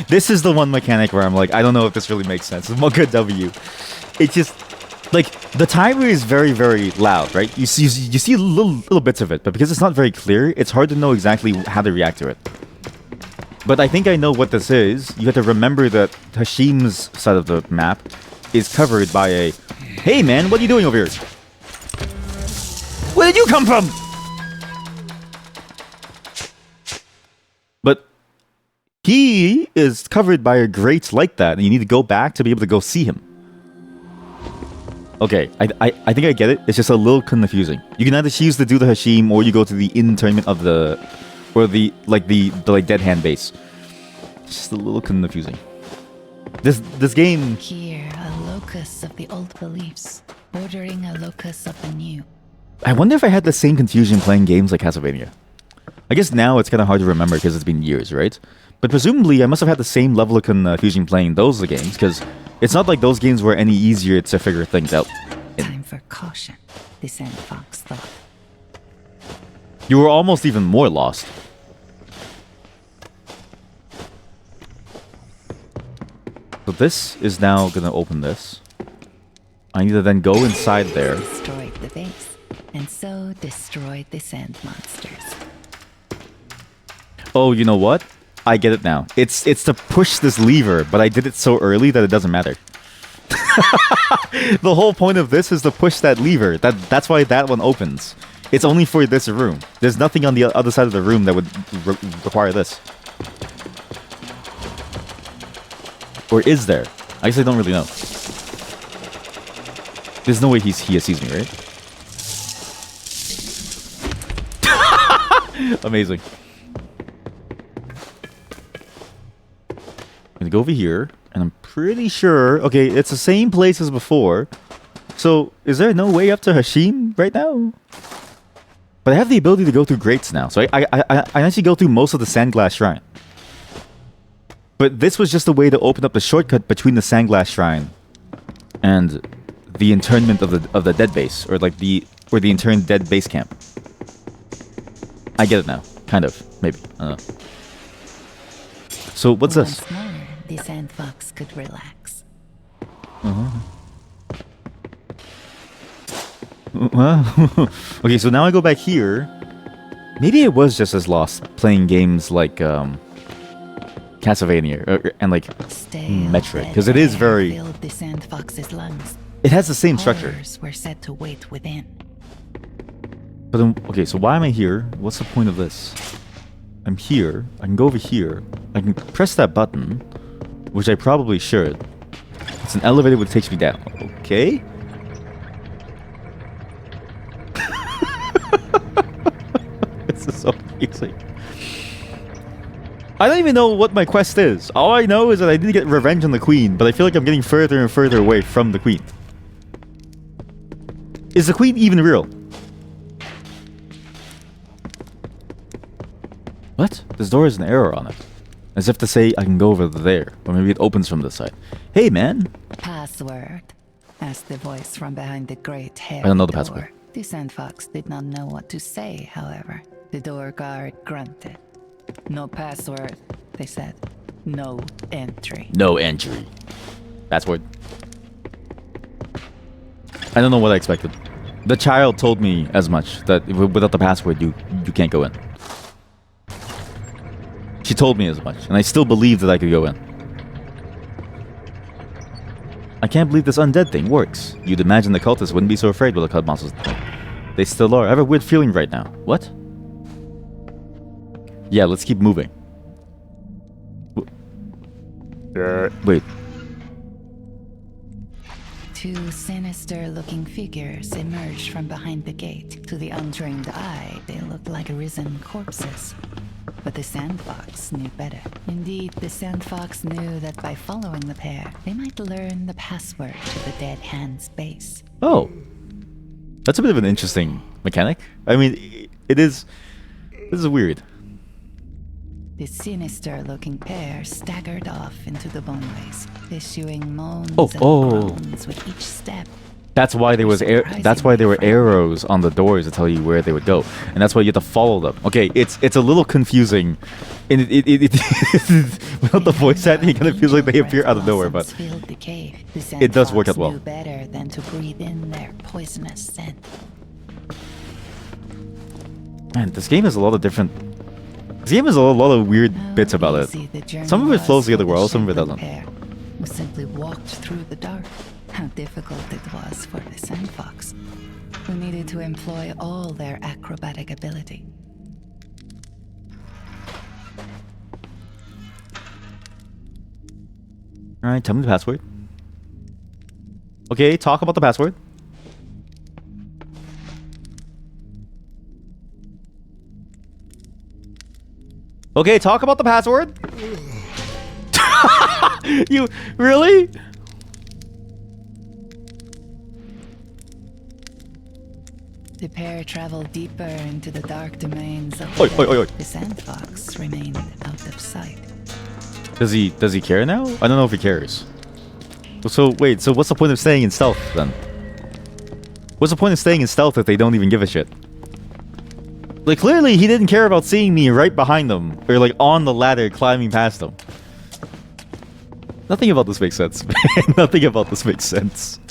this is the one mechanic where I'm like, I don't know if this really makes sense. Mocha W. It's just like the timer is very, very loud, right? You see little bits of it, but because it's not very clear, it's hard to know exactly how to react to it. But I think I know what this is. You have to remember that Hashim's side of the map is covered by a, hey man, what are you doing over here? Where did you come from? But he is covered by a grate like that, and you need to go back to be able to go see him. Okay, I think I get it. It's just a little confusing. You can either choose to do the Hashim, or you go to the internment of the, or the dead hand base. It's just a little confusing. This game. Here, a locus of the old beliefs, bordering a locus of the new. I wonder if I had the same confusion playing games like Castlevania. I guess now it's kind of hard to remember because it's been years, right? But presumably I must have had the same level of confusion playing those games, because it's not like those games were any easier to figure things out. Time for caution, the Sandfox thought. You were almost even more lost. So this is now gonna open this. I need to then go inside there. Destroyed the base, and so destroyed the sand monsters. Oh, you know what? I get it now. It's to push this lever, but I did it so early that it doesn't matter. The whole point of this is to push that lever. That's why that one opens. It's only for this room. There's nothing on the other side of the room that would require this. Or is there? I guess I don't really know. There's no way he sees me, right? Amazing. I'm gonna go over here, and I'm pretty sure... Okay, it's the same place as before. So, is there no way up to Hashim right now? But I have the ability to go through grates now, so I actually go through most of the Sandglass Shrine. But this was just a way to open up the shortcut between the Sandglass Shrine and the internment of the dead base, or like the interned dead base camp. I get it now, kind of, maybe. I don't know. So what's this? Once more, the Sandfox could relax. Okay, so now I go back here. Maybe it was just as lost playing games like Castlevania and like Metroid, because it is very. Filled the Sandfox's lungs. It has the same structure. Horrors were set to wait within. But then, okay, so why am I here? What's the point of this? I'm here. I can go over here. I can press that button, which I probably should. It's an elevator which takes me down. Okay. This is so confusing. I don't even know what my quest is. All I know is that I need to get revenge on the queen, but I feel like I'm getting further and further away from the queen. Is the queen even real? What? This door has an arrow on it. As if to say I can go over there. Or maybe it opens from this side. Hey, man! Password, asked the voice from behind the great hair. I don't know the password. The Sandfox did not know what to say, however. The door guard grunted. No password, they said. No entry. No entry. Password. I don't know what I expected. The child told me as much, that without the password, you can't go in. She told me as much, and I still believe that I could go in. I can't believe this undead thing works. You'd imagine the cultists wouldn't be so afraid with the cult monsters. They still are. I have a weird feeling right now. What? Yeah, let's keep moving. Wait. Two sinister-looking figures emerged from behind the gate. To the untrained eye, they looked like risen corpses. But the Sandfox knew better. Indeed, the Sandfox knew that by following the pair, they might learn the password to the dead hand's base. Oh. That's a bit of an interesting mechanic. I mean, it is... This is weird. The sinister-looking pair staggered off into the boneways, issuing moans and Oh. groans with each step. That's why there was that's why there were arrows on the doors to tell you where they would go, and that's why you have to follow them. Okay, it's a little confusing, and without the voice acting, it kind of feels like they appear out of nowhere, but it does work out well. Better than to breathe in their poisonous scent. Man, this game has a lot of different. This game has a lot of weird bits about it. Some of it flows together well, some of it doesn't. We simply walked through the dark. How difficult it was for the Sandfox, who needed to employ all their acrobatic ability. Alright, tell me the password. Okay, talk about the password. Okay, talk about the password. You really? The pair traveled deeper into the dark domains of Oi. the Sandfox remained out of sight. Does he care now? I don't know if he cares. So wait, so what's the point of staying in stealth then? What's the point of staying in stealth if they don't even give a shit? Like clearly he didn't care about seeing me right behind them or like on the ladder climbing past them. Nothing about this makes sense. Nothing about this makes sense.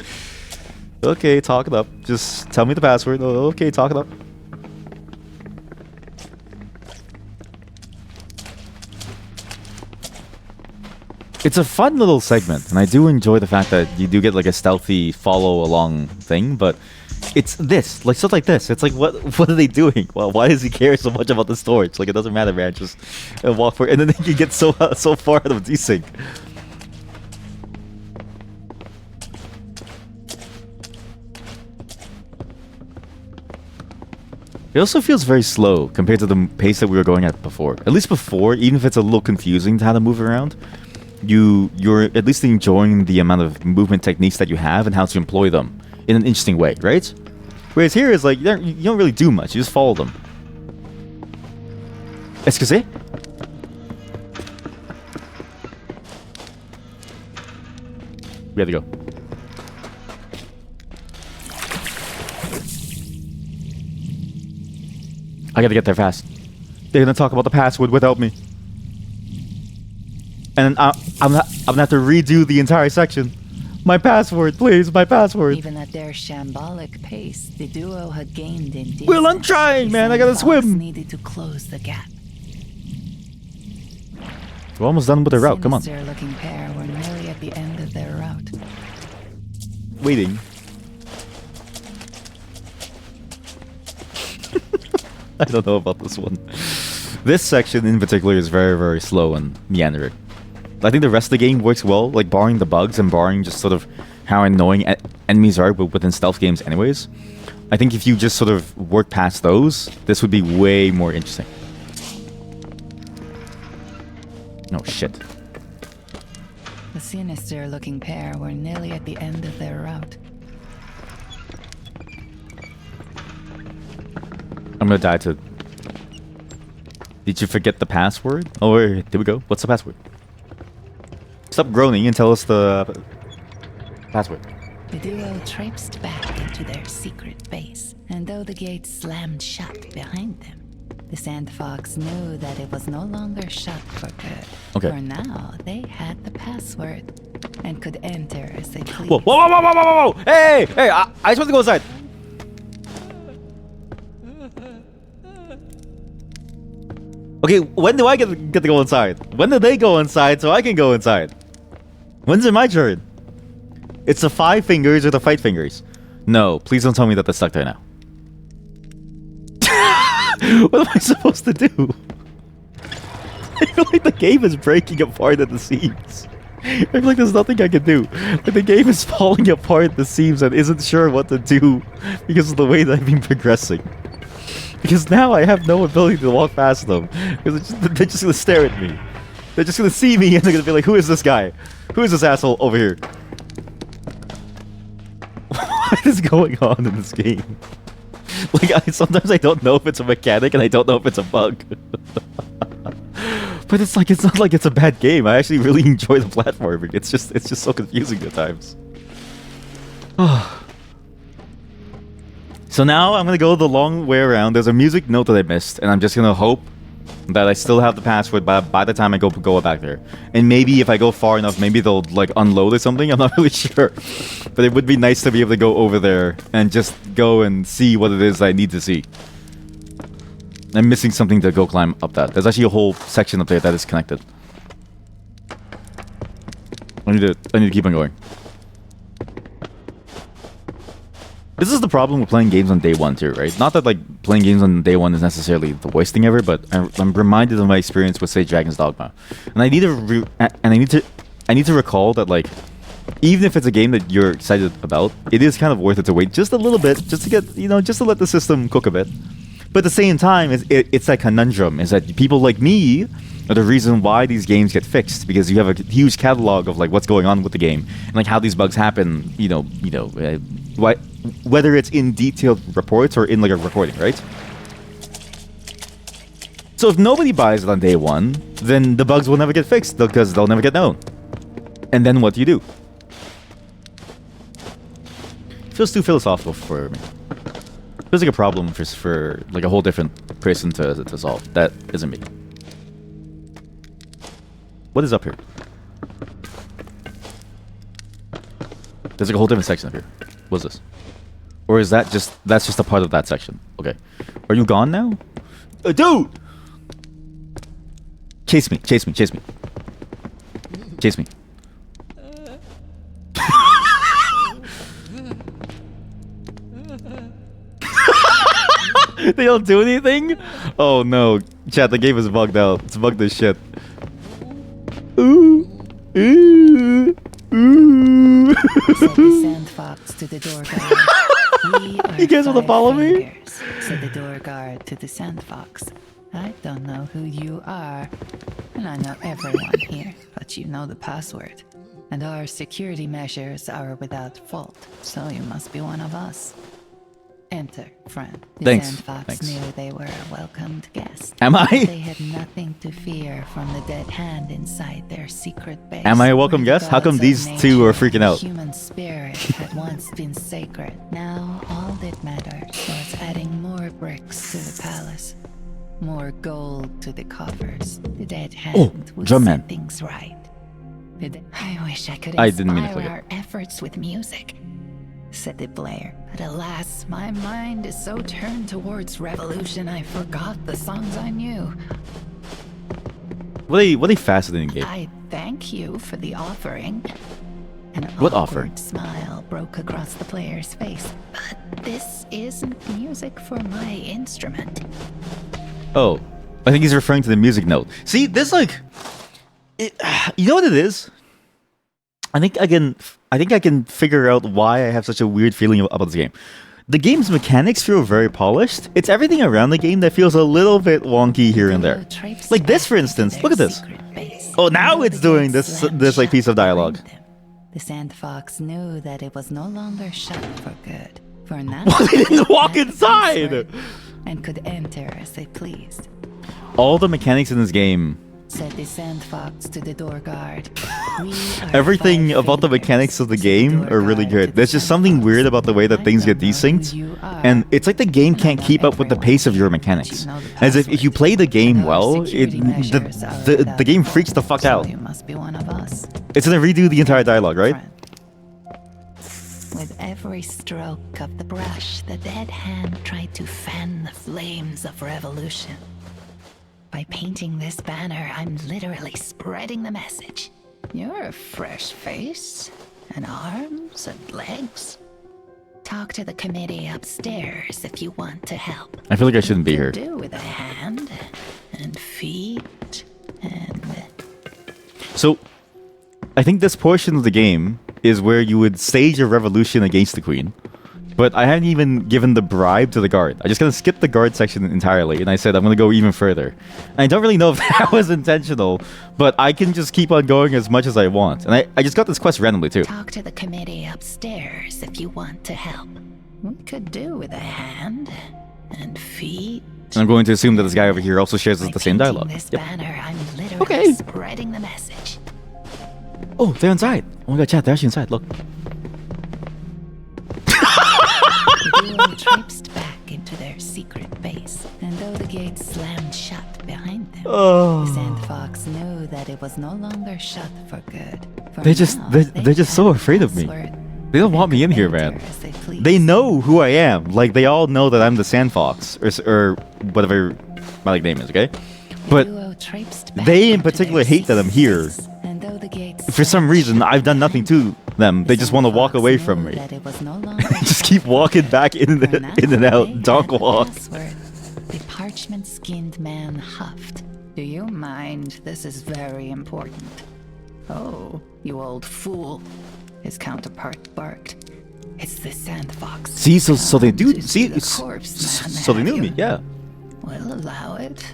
Okay, talk it up. Just tell me the password. Oh, okay, talk it up. It's a fun little segment, and I do enjoy the fact that you do get like a stealthy follow along thing, but it's this, like stuff like this. It's like what are they doing? Well, why does he care so much about the storage? Like it doesn't matter, man. Just walk for it, and then you get so far out of desync. It also feels very slow compared to the pace that we were going at before. At least before, even if it's a little confusing to how to move around, you're at least enjoying the amount of movement techniques that you have and how to employ them in an interesting way, right? Whereas here is like, you don't really do much, you just follow them. Excusez? We have to go. I gotta get there fast. They're gonna talk about the password without me. And I'm gonna have to redo the entire section. My password, please, my password. Even at their shambolic pace, the duo had gained in distance. Well, I'm trying, man. I gotta swim. Needed to close the gap. We're almost done with the route. Come on. Sinister-looking pair were nearly at the end of their route. Waiting. I don't know about this one. This section in particular is very, very slow and meandering. I think the rest of the game works well, like barring the bugs and barring just sort of how annoying enemies are within stealth games anyways. I think if you just sort of work past those, this would be way more interesting. Oh shit. The sinister-looking pair were nearly at the end of their route. I'm gonna die to... Did you forget the password? Oh, wait, there we go. What's the password? Stop groaning and tell us the password. The duo traipsed back into their secret base, and though the gate slammed shut behind them, the Sandfox knew that it was no longer shut for good. Okay. For now, they had the password and could enter as they pleased. Whoa, whoa, whoa, whoa, whoa, whoa! Hey, hey! I just want to go inside. Okay, when do I get to go inside? When do they go inside so I can go inside? When's it my turn? It's the 5 fingers or the fight fingers. No, please don't tell me that they're stuck there now. What am I supposed to do? I feel like the game is breaking apart at the seams. I feel like there's nothing I can do. Like the game is falling apart at the seams and isn't sure what to do because of the way that I've been progressing. Because now I have no ability to walk past them. Because they're just gonna stare at me. They're just gonna see me and they're gonna be like, who is this guy? Who is this asshole over here? What is going on in this game? Like, sometimes I don't know if it's a mechanic and I don't know if it's a bug. But it's not like it's a bad game. I actually really enjoy the platforming. It's just so confusing at times. So now I'm gonna go the long way around. There's a music note that I missed, and I'm just gonna hope that I still have the password by the time I go back there. And maybe if I go far enough, maybe they'll like unload or something. I'm not really sure. But it would be nice to be able to go over there and just go and see what it is I need to see. I'm missing something to go climb up that. There's actually a whole section up there that is connected. I need to keep on going. This is the problem with playing games on day one too, right? Not that like playing games on day one is necessarily the worst thing ever, but I'm reminded of my experience with, say, Dragon's Dogma, and I need to recall that like even if it's a game that you're excited about, it is kind of worth it to wait just a little bit, just to get just to let the system cook a bit. But at the same time, it's that conundrum is that people like me are the reason why these games get fixed, because you have a huge catalog of like what's going on with the game and like how these bugs happen. Whether it's in detailed reports or in like a recording, right? So if nobody buys it on day one, then the bugs will never get fixed because they'll never get known. And then what do you do? Feels too philosophical for me. Feels like a problem for like a whole different person to solve. That isn't me. What is up here? There's like a whole different section up here. What's this? Or is that's just a part of that section? Okay. Are you gone now? Dude! Chase me. They don't do anything? Oh no. Chat, the game is bugged out. It's bugged as shit. Ooh. Ooh. Ooh. Said the Sandfox to the door guard. You guys want to follow me? Said the door guard to the Sandfox. I don't know who you are, and I know everyone here, but you know the password. And our security measures are without fault, so you must be one of us. Enter, friend. The Sandfox knew they were a welcomed guest. Am I? They had nothing to fear from the dead hand inside their secret base. Am I a welcome guest? How come these two are freaking out? Human spirit had once been sacred. Now all that mattered was adding more bricks to the palace. More gold to the coffers. The dead hand would set things right. I wish I could inspire our efforts with music, said the player. But alas, my mind is so turned towards revolution, I forgot the songs I knew. What a fascinating game. I thank you for the offering. An what awkward offer? Smile broke across the player's face. But this isn't music for my instrument. Oh, I think he's referring to the music note. See, this like, you know what it is? I think I can figure out why I have such a weird feeling about this game. The game's mechanics feel very polished. It's everything around the game that feels a little bit wonky here and there. Like this, for instance. Look at this. Oh, now it's doing this like piece of dialogue. The Sandfox knew that it was no longer shut for good. For now, well, they didn't walk inside and could enter as they pleased. All the mechanics in this game, said the Sandfox to the door guard. Everything about the mechanics of the game are really good. There's just something weird about the way that things get desynced, and it's like the game can't keep up with the pace of your mechanics. As if you play the game well, the game freaks the fuck out. It's gonna redo the entire dialogue, right? With every stroke of the brush, the dead hand tried to fan the flames of revolution. By painting this banner, I'm literally spreading the message. You're a fresh face, and arms and legs. Talk to the committee upstairs if you want to help. I feel like I shouldn't be here. Do with a hand and feet and. So, I think this portion of the game is where you would stage a revolution against the queen. But I haven't even given the bribe to the guard. I just gonna skip the guard section entirely, and I said I'm gonna go even further. And I don't really know if that was intentional, but I can just keep on going as much as I want. And I just got this quest randomly too. Talk to the committee upstairs if you want to help. We could do with a hand and feet. And I'm going to assume that this guy over here also shares the same dialogue. This banner, I'm literally spreading the message. Oh, they're inside. Oh my god, chat, they're actually inside. Look. The duo traipsed slammed shut behind them. Oh. The Sandfox knew that it was no longer shut for good. For They're just now, they're just so had afraid of me. password. They don't want They me in could here, enter man. as they pleased. They know who I am. Like they all know that I'm the Sandfox or whatever my name is. Okay, The but duo traipsed back they in into their particular hate that I'm secret here. space, and though the gates For some slammed reason, shut I've done nothing behind to them. They the just want to walk Sandfox away knew from me. that it was no longer Just keep walking back in For and now, in and they out. had Dog the walk. password. The parchment-skinned man huffed. Do you mind? This is very important. Oh, you old fool. His counterpart barked. It's the Sandfox. See, so they Come do to see. the corpse man, So they have knew you? me. Yeah. We'll allow it.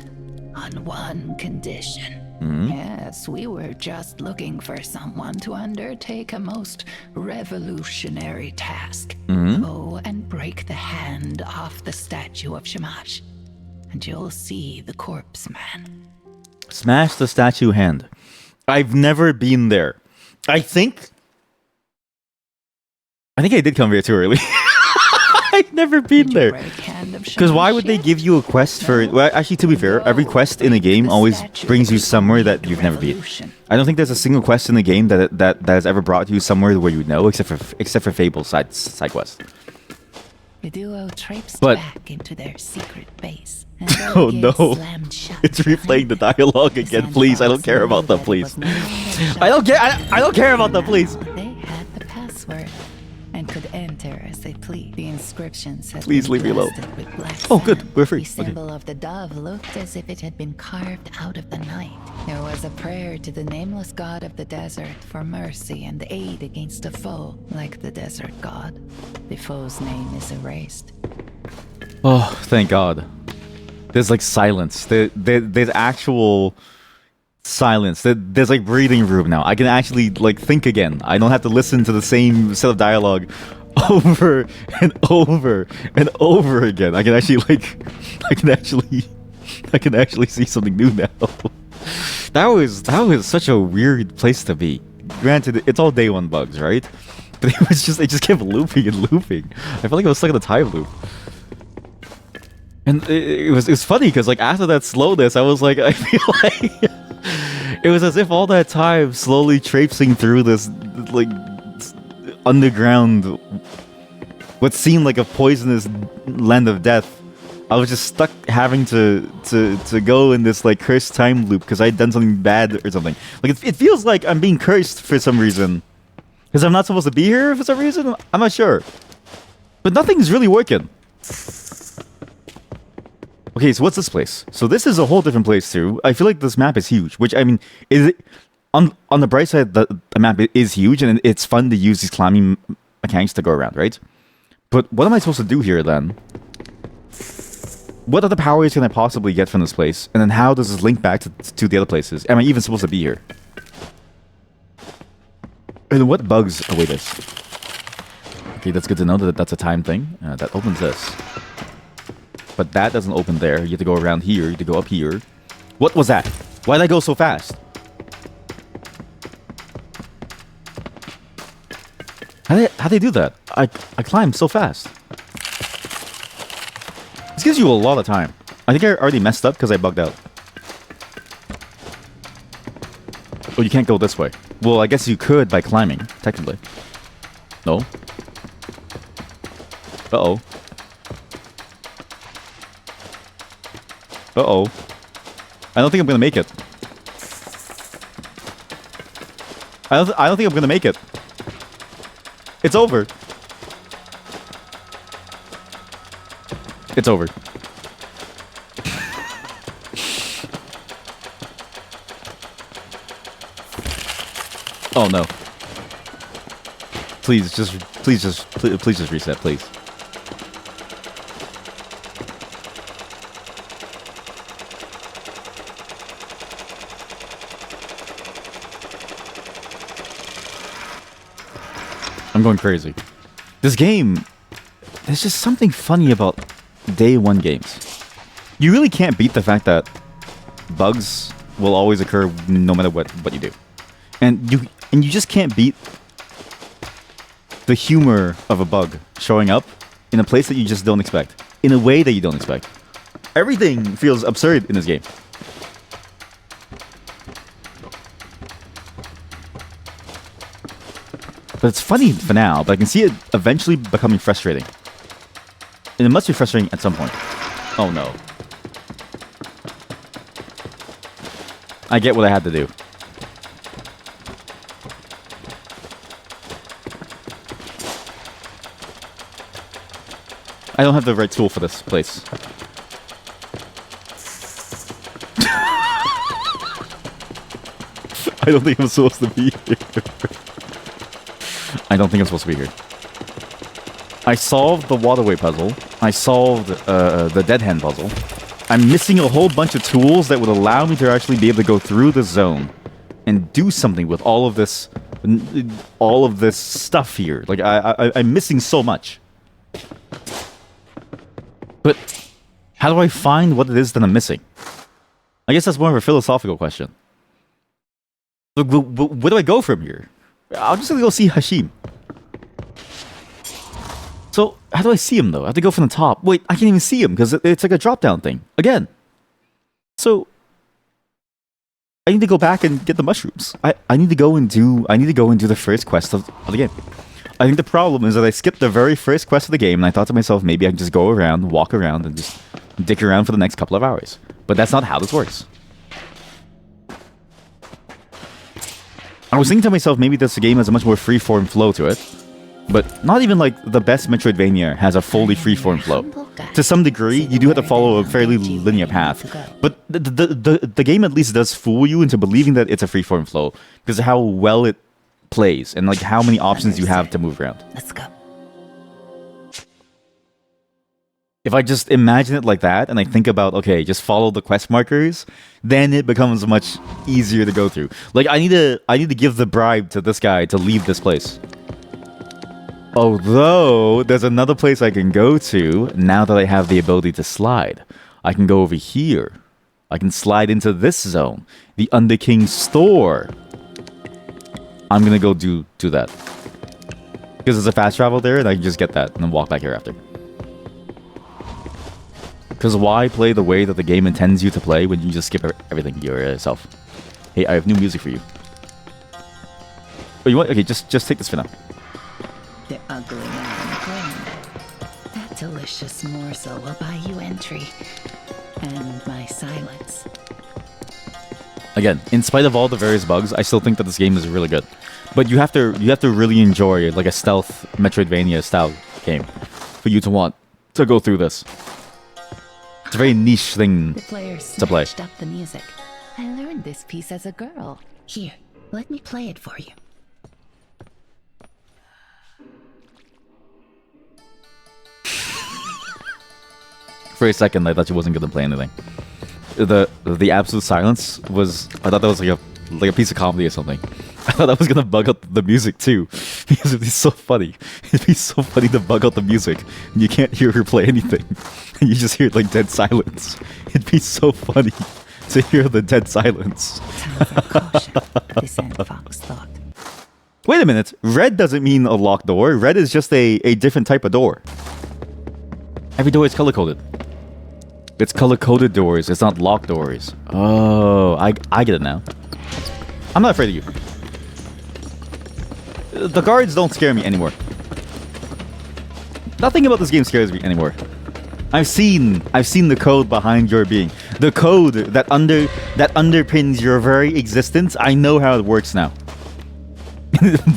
On one condition. Mhm. Yes, we were just looking for someone to undertake a most revolutionary task. Mhm. Go and break the hand off the statue of Shamash, and you'll see the corpse man. Smash the statue hand. I've never been there. I think I did come here too early. I've never been Did you there. break hand of Because why would they Shamash give you a quest for? No. Well, actually, to be fair, every No, quest in a break game the always statue brings you of somewhere that complete you've never been. revolution. I don't think there's a single quest in the game that has ever brought you somewhere where you know, except for Fable side quest. The duo traipsed But- back into their secret base. And Oh, the gates no. slammed shut It's replaying the behind them. dialogue The again, please. I don't Sandfox care knew about them, that it please. was no longer I don't shut. care. I don't care about them, Now please. They had the password and could enter as they pleased. The inscriptions had Please been leave me alone. blasted with black Oh, good. sand. We're free. The Okay. symbol of the dove looked as if it had been carved out of the night. There was a prayer to the nameless god of the desert for mercy and aid against a foe, like the desert god. The foe's name is erased. Oh, thank God. There's like silence. There's actual silence. There's like breathing room now. I can actually like think again. I don't have to listen to the same set of dialogue over and over and over again. I can actually I can actually see something new now. That was such a weird place to be. Granted, it's all day one bugs, right? But it just kept looping and looping. I felt like I was stuck in a time loop. And it was funny because like after that slowness, I was like, I feel like it was as if all that time slowly traipsing through this like underground, what seemed like a poisonous land of death. I was just stuck having to go in this like cursed time loop because I'd done something bad or something. Like it feels like I'm being cursed for some reason because I'm not supposed to be here for some reason. I'm not sure, but nothing's really working. Okay, so what's this place? So this is a whole different place too. I feel like this map is huge, which I mean, is it on the bright side? The map is huge, and it's fun to use these climbing mechanics to go around, right? But what am I supposed to do here then? What other powers can I possibly get from this place? And then how does this link back to the other places? Am I even supposed to be here? And what bugs await us? Okay, that's good to know that that's a time thing. That opens this. But that doesn't open there. You have to go around here. You have to go up here. What was that? Why did I go so fast? How'd they do that? I climbed so fast. This gives you a lot of time. I think I already messed up because I bugged out. Oh, you can't go this way. Well, I guess you could by climbing, technically. No. Uh-oh. Uh-oh. I don't think I'm gonna make it. I don't think I'm gonna make it. It's over. It's over. Oh no. Please just reset, please. I'm going crazy. This game, there's just something funny about day one games. You really can't beat the fact that bugs will always occur no matter what you do. And you just can't beat the humor of a bug showing up in a place that you just don't expect. In a way that you don't expect. Everything feels absurd in this game. But it's funny for now, but I can see it eventually becoming frustrating. And it must be frustrating at some point. Oh no. I get what I had to do. I don't have the right tool for this place. I don't think I'm supposed to be here. I don't think I'm supposed to be here. I solved the waterway puzzle. I solved the dead hand puzzle. I'm missing a whole bunch of tools that would allow me to actually be able to go through the zone and do something with all of this stuff here. Like I'm missing so much. But how do I find what it is that I'm missing? I guess that's more of a philosophical question. Look, where do I go from here? I'm just gonna go see Hashim. So, how do I see him though? I have to go from the top. Wait, I can't even see him because it's like a drop-down thing. Again. So, I need to go back and get the mushrooms. I need to go and do the first quest of the game. I think the problem is that I skipped the very first quest of the game and I thought to myself, maybe I can just go around, walk around, and just dick around for the next couple of hours. But that's not how this works. I was thinking to myself, maybe this game has a much more free-form flow to it. But not even like the best Metroidvania has a fully free-form flow. To some degree, you do have to follow a fairly linear path. But the game at least does fool you into believing that it's a free-form flow because of how well it plays and like how many options you have to move around. Let's go. If I just imagine it like that and I think about, okay, just follow the quest markers, then it becomes much easier to go through. Like I need to give the bribe to this guy to leave this place. Although there's another place I can go to now that I have the ability to slide. I can go over here. I can slide into this zone, the Underking store. I'm gonna go do that because there's a fast travel there, and I can just get that and then walk back here after. Because why play the way that the game intends you to play when you just skip everything yourself? Hey, I have new music for you. Oh, you want? Okay, just take this for now. The ugly man grinned. That delicious morsel will buy you entry. And my silence. Again, in spite of all the various bugs, I still think that this game is really good. But you have to really enjoy it, like a stealth Metroidvania style game for you to want to go through this. It's a very niche thing The player to play. snatched up the music. I learned this piece as a girl. Here, let me play it for you. For a second, I thought she wasn't gonna play anything. The absolute silence was. I thought that was like a piece of comedy or something. I thought I was gonna bug out the music too, because it'd be so funny. It'd be so funny to bug out the music, and you can't hear her play anything, and you just hear like dead silence. It'd be so funny to hear the dead silence. Time for caution, the Sandfox thought. Wait a minute. Red doesn't mean a locked door. Red is just a different type of door. Every door is color coded. It's color-coded doors. It's not locked doors. Oh, I get it now. I'm not afraid of you. The guards don't scare me anymore. Nothing about this game scares me anymore. I've seen the code behind your being. The code that underpins your very existence. I know how it works now.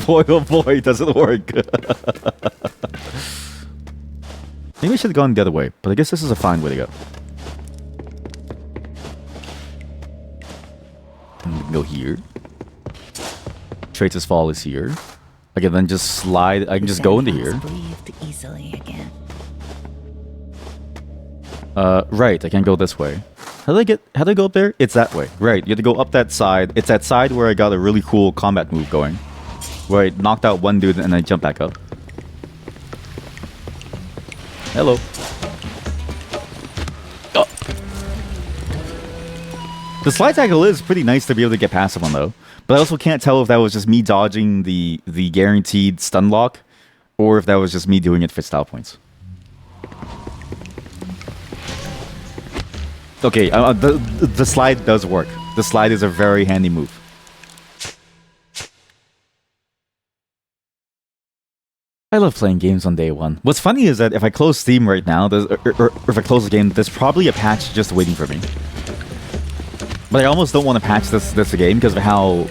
Boy, oh boy, does it work. Maybe I should have gone the other way, but I guess this is a fine way to go. And we can go here. Traitor's Fall is here. I can then just slide. I can just go into here. Breathed easily again. Right. I can't go this way. How do I go up there? It's that way. Right. You have to go up that side. It's that side where I got a really cool combat move going, where I knocked out one dude and I jumped back up. Hello. Oh. The slide tackle is pretty nice to be able to get past someone though, but I also can't tell if that was just me dodging the guaranteed stun lock, or if that was just me doing it for style points. Okay, the slide does work. The slide is a very handy move. I love playing games on day one. What's funny is that if I close Steam right now, or if I close the game, there's probably a patch just waiting for me. But I almost don't want to patch this game because of how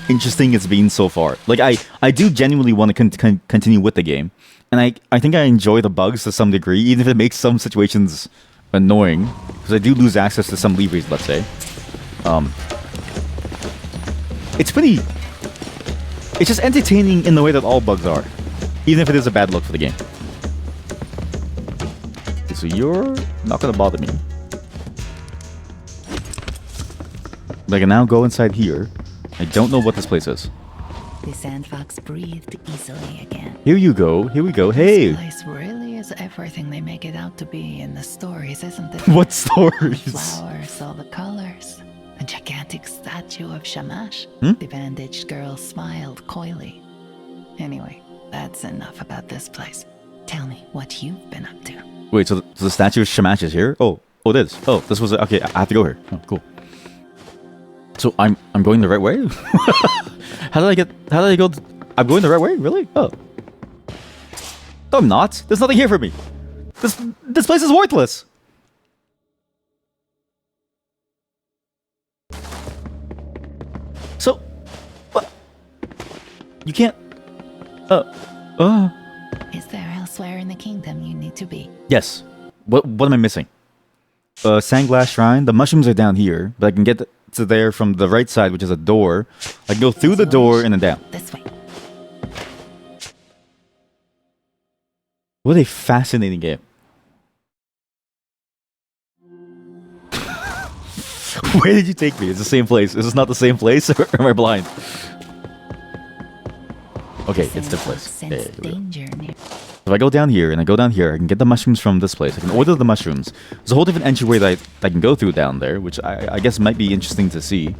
interesting it's been so far. Like, I do genuinely want to continue with the game. And I think I enjoy the bugs to some degree, even if it makes some situations annoying. Because I do lose access to some levers, let's say. It's pretty... It's just entertaining in the way that all bugs are. Even if it is a bad look for the game. Okay, so you're not gonna bother me. But I can now go inside here. I don't know what this place is. The Sandfox breathed easily again. Here you go. Here we go. Hey! This place really is everything they make it out to be in the stories, isn't it? What stories? Flowers, all the colors. A gigantic statue of Shamash. The bandaged girl smiled coyly. Anyway, that's enough about this place. Tell me what you've been up to. Wait, so the statue of Shamash is here? Oh, it is. Oh, this was... Okay, I have to go here. Oh, cool. So I'm going the right way? How did I go? I'm going the right way? Really? Oh. No, I'm not. There's nothing here for me. This place is worthless. So, what? You can't... Is there elsewhere in the kingdom you need to be? Yes. What am I missing? Sandglass Shrine. The mushrooms are down here, but I can get to there from the right side, which is a door. I can go through the door and then down. This way. What a fascinating game. Where did you take me? It's the same place. Is this not the same place, or am I blind? Okay, it's the place. Yeah, Danger near. if I go down here and I go down here, I can get the mushrooms from this place. I can order the mushrooms. There's a whole different entryway that I can go through down there, which I guess might be interesting to see.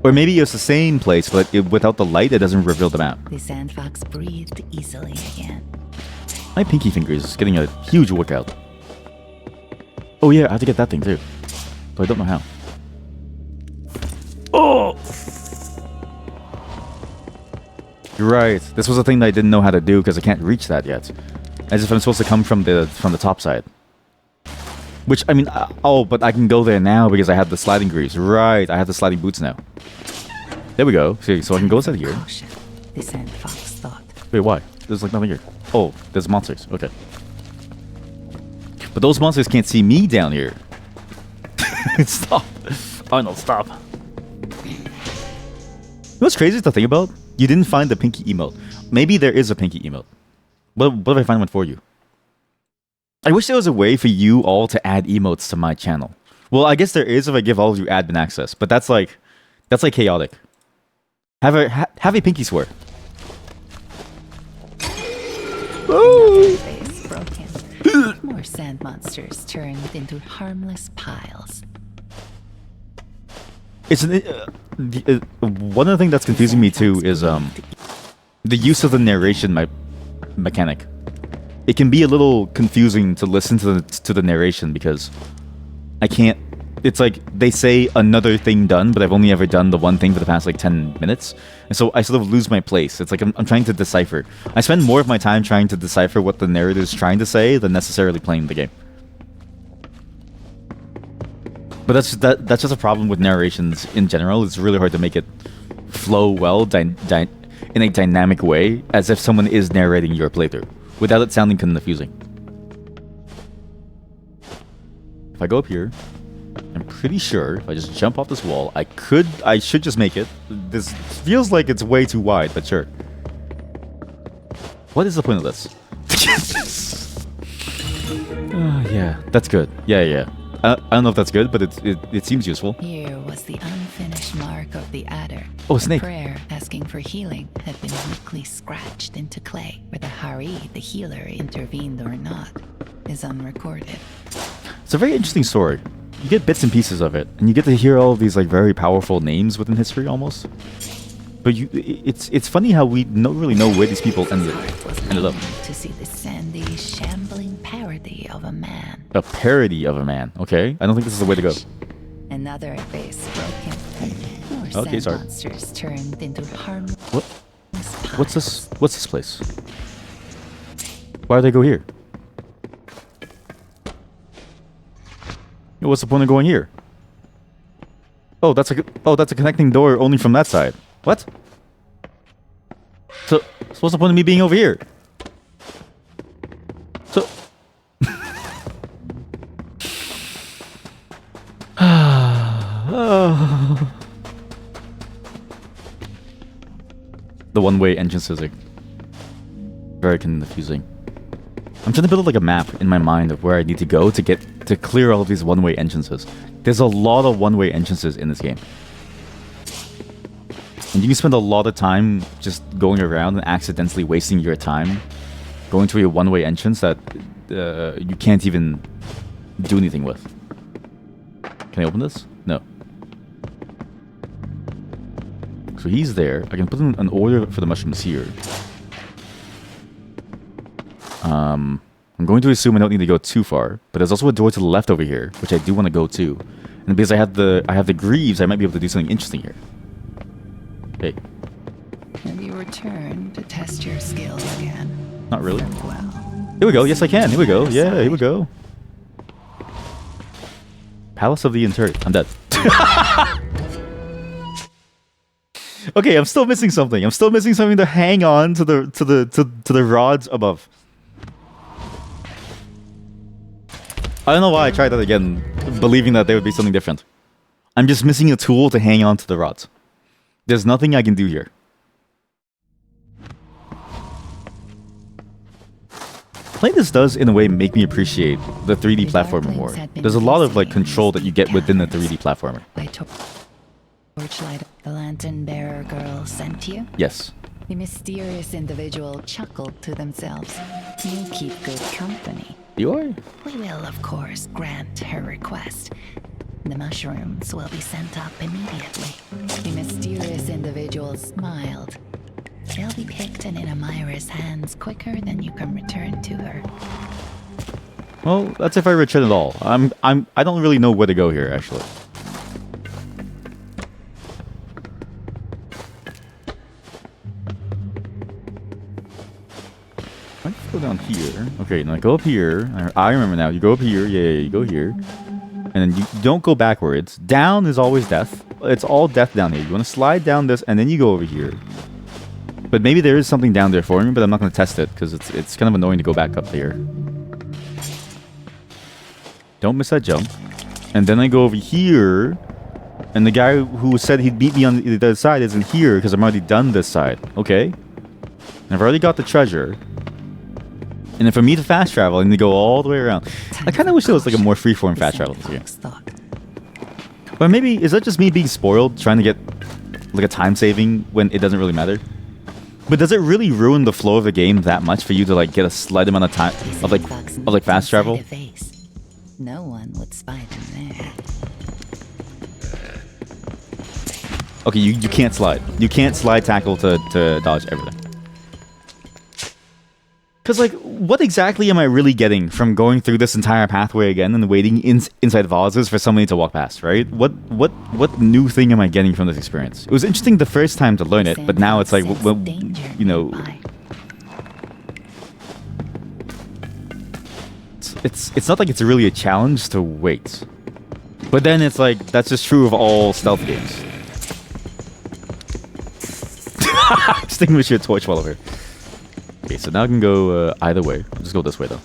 Or maybe it's the same place, but without the light, it doesn't reveal the map. The Sandfox breathed easily again. My pinky finger is getting a huge workout. Oh yeah, I have to get that thing too. But I don't know how. Oh! You're right. This was a thing that I didn't know how to do because I can't reach that yet. As if I'm supposed to come from the top side. Which, I mean, oh, but I can go there now because I have the sliding greaves. Right, I have the sliding boots now. There we go. See, so I can go inside here. Caution, the Sandfox thought. Wait, why? There's like nothing here. Oh, there's monsters. Okay. But those monsters can't see me down here. Stop. Oh no, stop. You know what's crazy to think about? You didn't find the pinky emote. Maybe there is a pinky emote. What if I find one for you? I wish there was a way for you all to add emotes to my channel. Well, I guess there is if I give all of you admin access, but that's like chaotic. Have a pinky swear. Another face broken. More sand monsters turned into harmless piles. It's one of the things that's confusing me too is the use of the narration mechanic. It can be a little confusing to listen to the narration because I can't. It's like they say another thing done, but I've only ever done the one thing for the past like 10 minutes, and so I sort of lose my place. It's like I'm trying to decipher. I spend more of my time trying to decipher what the narrator is trying to say than necessarily playing the game. But that's just a problem with narrations in general. It's really hard to make it flow well in a dynamic way, as if someone is narrating your playthrough, without it sounding confusing. If I go up here, I'm pretty sure if I just jump off this wall, I should just make it. This feels like it's way too wide, but sure. What is the point of this? Yeah, that's good. Yeah. I don't know if that's good, but it seems useful. Here was the unfinished mark of the adder. Oh, a snake. Prayer asking for healing had been weakly scratched into clay. Whether Hari, the healer, intervened or not is unrecorded. It's a very interesting story. You get bits and pieces of it, and you get to hear all of these like very powerful names within history almost. But it's funny how we don't really know where these people ended up. To see the sandy, shambling parody parody of a man. A parody of a man. Okay, I don't think this is the way to go. Another vase broken. Or Okay, sand sorry. monsters turned into harmless What? What's this? piles. What's this place? Why do they go here? What's the point of going here? Oh, that's a connecting door only from that side. What? So what's the point of me being over here? So the one-way entrances are very confusing. I'm trying to build like a map in my mind of where I need to go to clear all of these one-way entrances. There's a lot of one-way entrances in this game. And you can spend a lot of time just going around and accidentally wasting your time going through a one-way entrance that you can't even do anything with. Can I open this? No. So he's there. I can put in an order for the mushrooms here. I'm going to assume I don't need to go too far, but there's also a door to the left over here, which I do want to go to. And because I have the greaves, I might be able to do something interesting here. Hey. And you return to test your skills again. Not really. Well, Here we go. Yes, I can. Here we go. Yeah, here we go. Palace of the Interred. I'm dead. Okay, I'm still missing something. I'm still missing something to hang on to the rods above. I don't know why I tried that again, believing that there would be something different. I'm just missing a tool to hang on to the rods. There's nothing I can do here. Playing this does, in a way, make me appreciate the 3D platformer more. There's a lot of like control that you get within the 3D platformer. by torchlight, the lantern bearer girl sent you? Yes. The mysterious individual chuckled to themselves. You keep good company. You are? We will, of course, grant her request. The mushrooms will be sent up immediately. The mysterious individual smiled. They'll be picked and in Amira's hands quicker than you can return to her. Well, that's if I return at all. I don't really know where to go here, actually. I can go down here. Okay, now go up here. I remember now. You go up here. Yeah, you go here. And then you don't go backwards. Down is always death. It's all death down here. You want to slide down this, and then you go over here. But maybe there is something down there for me, but I'm not going to test it, because it's kind of annoying to go back up here. Don't miss that jump. And then I go over here, and the guy who said he'd beat me on the other side isn't here, because I'm already done this side. Okay. And I've already got the treasure. And then for me to fast travel, I need to go all the way around. I kind of wish there was like a more freeform fast travel this game. But maybe, is that just me being spoiled, trying to get like a time saving when it doesn't really matter? But does it really ruin the flow of the game that much for you to like get a slight amount of time of like fast travel? No one would spy them there. Okay, you can't slide. You can't slide tackle to dodge everything. Because, like, what exactly am I really getting from going through this entire pathway again and waiting inside vases for somebody to walk past, right? What new thing am I getting from this experience? It was interesting the first time to learn it, but now it's like, well, you know... It's not like it's really a challenge to wait. But then it's like, that's just true of all stealth games. Extinguish your torch while over here. Okay, so now I can go either way. I'll just go this way, though.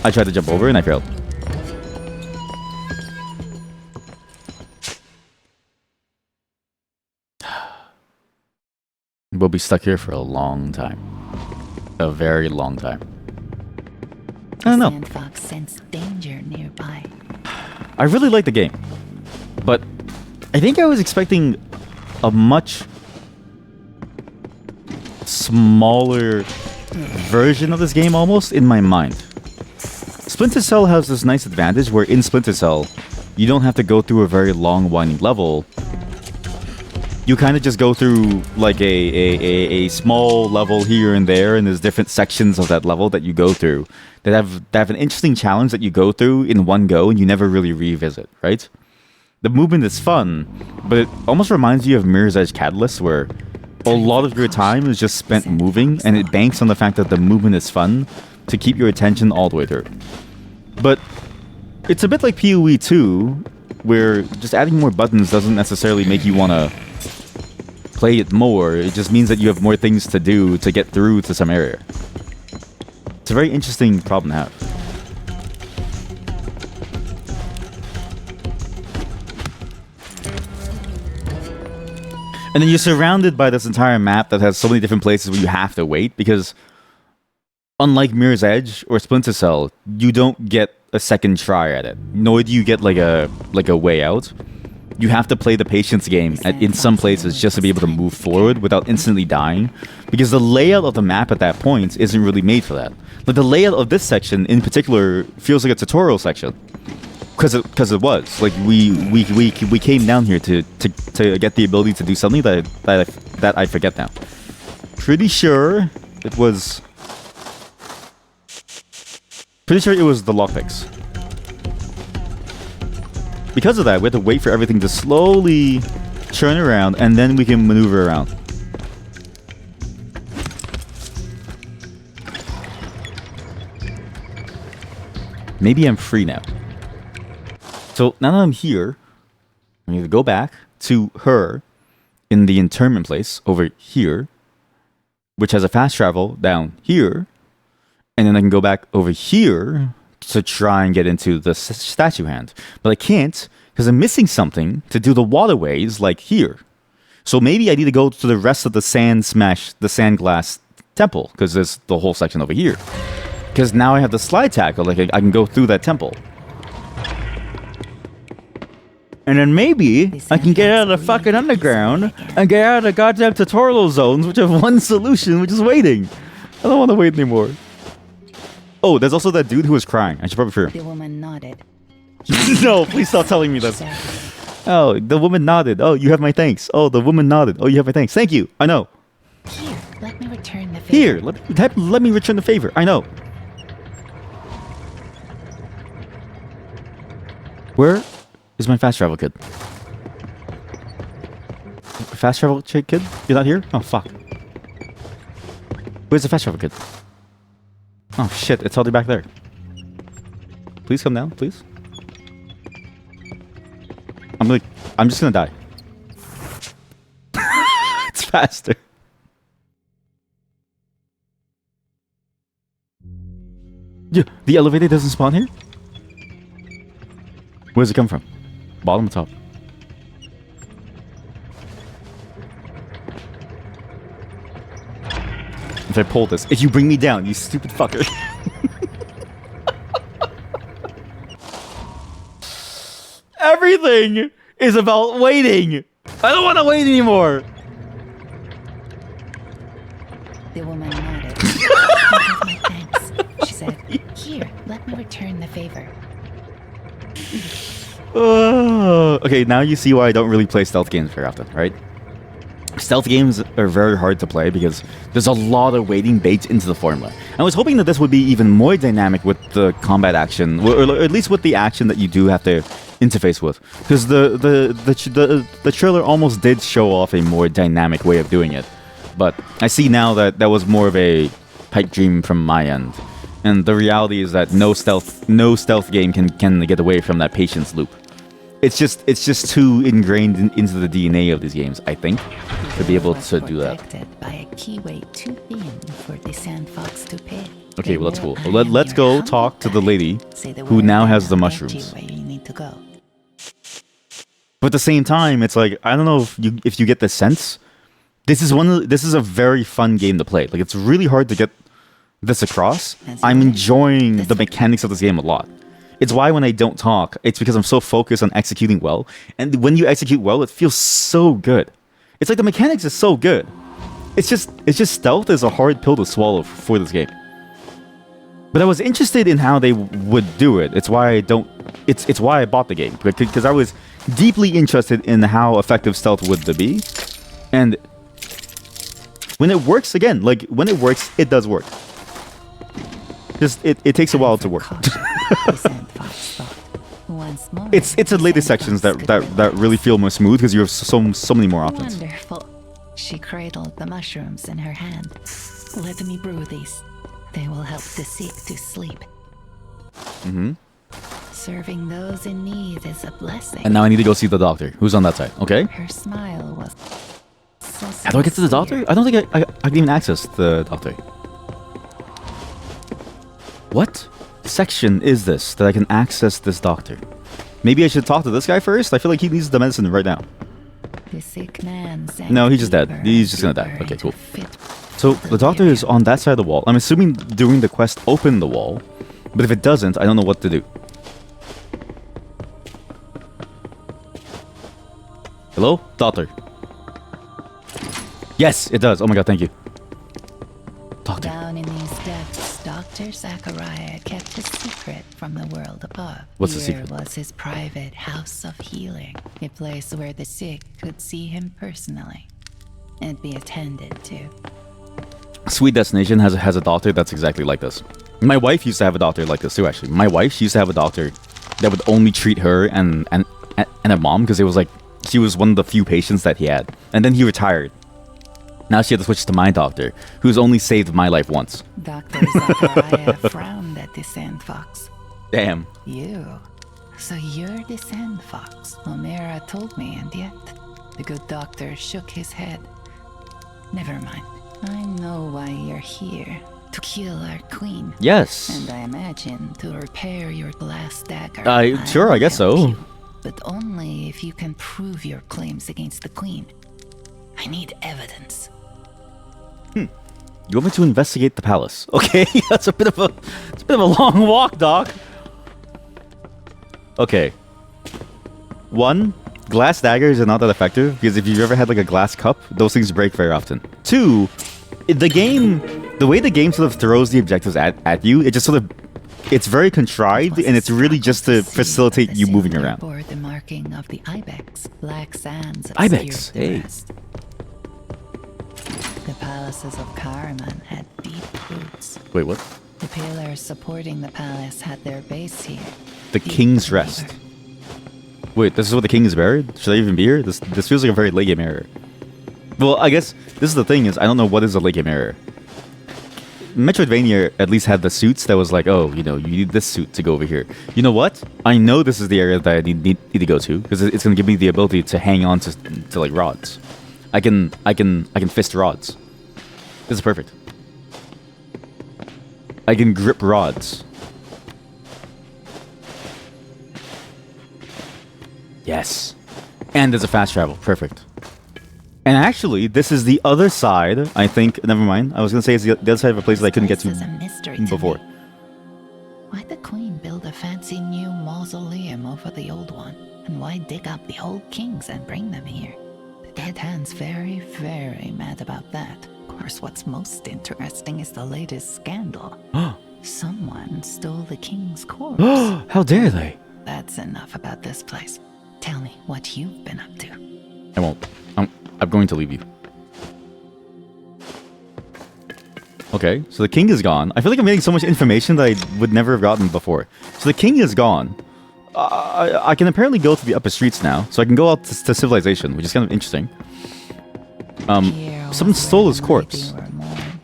I tried to jump over and I failed. We'll be stuck here for a long time. A very long time. I don't know. Sandfox sensed danger nearby. I really like the game. But I think I was expecting a much smaller version of this game almost in my mind. Splinter Cell has this nice advantage where in Splinter Cell, you don't have to go through a very long winding level you kind of just go through like a small level here and there, and there's different sections of that level that you go through that have an interesting challenge that you go through in one go, and you never really revisit, right? The movement is fun, but it almost reminds you of Mirror's Edge Catalyst, where a lot of your time is just spent moving, and it banks on the fact that the movement is fun to keep your attention all the way through. But it's a bit like PoE 2, where just adding more buttons doesn't necessarily make you want to play it more. It just means that you have more things to do to get through to some area. It's a very interesting problem to have. And then you're surrounded by this entire map that has so many different places where you have to wait, because unlike Mirror's Edge or Splinter Cell, you don't get a second try at it. Nor do you get like a way out. You have to play the patience game in some places just to be able to move forward without instantly dying, because the layout of the map at that point isn't really made for that. Like the layout of this section in particular feels like a tutorial section. Because it was like we came down here to get the ability to do something that I forget now. Pretty sure it was the lockpicks. Because of that, we have to wait for everything to slowly turn around, and then we can maneuver around. Maybe I'm free now. So now that I'm here, I need to go back to her in the internment place over here, which has a fast travel down here, and then I can go back over here to try and get into the statue hand. But I can't because I'm missing something to do the waterways like here. So maybe I need to go to the rest of the sand glass temple, because there's the whole section over here. Because now I have the slide tackle, like I can go through that temple. And then maybe I can get out of the fucking underground and get out of the goddamn tutorial zones, which have one solution, which is waiting. I don't want to wait anymore. Oh, there's also that dude who was crying. I should probably fear him. The woman nodded. No, please stop telling me this. Oh, the woman nodded. Oh, you have my thanks. Oh, the woman nodded. Oh, you have my thanks. Thank you. I know. Here, let me return the favor. Here, let me return the favor. I know. Where is my fast travel kid? Fast travel kid? You're not here? Oh, fuck. Where's the fast travel kid? Oh, shit. It's already back there. Please come down, please. I'm just gonna die. It's faster. Yeah, the elevator doesn't spawn here? Where does it come from? Bottom or top? If I pull this, if you bring me down, you stupid fucker. Everything is about waiting. I don't want to wait anymore. The woman nodded. My thanks. She said, here, let me return the favor. Okay, now you see why I don't really play stealth games very often, right? Stealth games are very hard to play because there's a lot of waiting baked into the formula. I was hoping that this would be even more dynamic with the combat action, or at least with the action that you do have to interface with, because the trailer almost did show off a more dynamic way of doing it. But I see now that that was more of a pipe dream from my end, and the reality is that no stealth game can get away from that patience loop. It's just too ingrained into the DNA of these games, I think, to be able to do that. By a keyway too thin for the Sandfox to pay. Okay, well that's cool. Well, let's go talk to the lady who now has the mushrooms. But at the same time, it's like, I don't know if you get the sense. This is a very fun game to play. Like, it's really hard to get this across. I'm enjoying the mechanics of this game a lot. It's why when I don't talk, it's because I'm so focused on executing well. And when you execute well, it feels so good. It's like the mechanics is so good. It's just stealth is a hard pill to swallow for this game. But I was interested in how they would do it. It's why I bought the game, because I was deeply interested in how effective stealth would be. And when it works, again, like when it works, it does work. Just it takes a while to work. Sandfox thought. Once more, It's the later sections that really feel more smooth because you have so many more options. Wonderful. She cradled the mushrooms in her hand. Let me brew these. They will help the sick to sleep. Mm-hmm. Serving those in need is a blessing. And now I need to go see the doctor, who's on that side. Okay. Her smile was so How do I get to the doctor? I don't think I can even access the doctor. What section is this that I can access this doctor? Maybe I should talk to this guy first? I feel like he needs the medicine right now. The sick man sank No, he's just dead. deeper He's just and gonna die. deeper Okay, into cool. fit So the doctor is on that side of the wall. I'm assuming doing the quest opened the wall, but if it doesn't, I don't know what to do. Hello? Doctor. Yes, it does. Oh my god, thank you. Doctor. Down in these depths, Dr. Zachariah kept his secret from the world above. What's the Here secret? was his private house of healing, a place where the sick could see him personally and be attended to. Sweet Destination has a doctor that's exactly like this. My wife used to have a doctor like this too, actually. My wife, she used to have a doctor that would only treat her and a mom because it was like she was one of the few patients that he had. And then he retired. Now she had to switch to my doctor, who's only saved my life once. Dr. Zachariah frowned at the Sandfox. Damn. You? So you're the Sandfox, Omera told me, and yet the good doctor shook his head. Never mind. I know why you're here. To kill our queen. Yes. And I imagine to repair your glass dagger. Sure, I guess help so. you, but only if you can prove your claims against the queen. I need evidence. You want me to investigate the palace? Okay, that's a bit of a long walk, Doc. Okay. One, glass daggers are not that effective because if you've ever had like a glass cup, those things break very often. Two, the way the game sort of throws the objectives at you, it just sort of, it's very contrived and it's really just to facilitate you moving around. Bore the marking of the ibex, black sands. Ibex, obscured the hey. rest. The palaces of Karaman had deep roots. Wait, what? The pillars supporting the palace had their base here. The deep King's in the Rest. river. Wait, this is where the king is buried? Should I even be here? This feels like a very late game error. Well, I guess this is the thing is I don't know what is a late game error. Metroidvania at least had the suits that was like, oh, you know, you need this suit to go over here. You know what? I know this is the area that I need to go to because it's going to give me the ability to hang on to like rods. I can fist rods. This is perfect. I can grip rods. Yes. And there's a fast travel. Perfect. And actually, this is the other side, I think. Never mind. I was going to say it's the other side of a place that I couldn't get to This is a mystery to before. me. Why'd the queen build a fancy new mausoleum over the old one? And why dig up the old kings and bring them here? The dead hand's very, very mad about that. Of course, what's most interesting is the latest scandal. Someone stole the king's corpse. How dare they? That's enough about this place. Tell me what you've been up to. I won't. I'm going to leave you. Okay, so the king is gone. I feel like I'm getting so much information that I would never have gotten before. So the king is gone. I can apparently go to the upper streets now, so I can go out to civilization, which is kind of interesting. Here Someone was stole where his the corpse. mighty were mourned,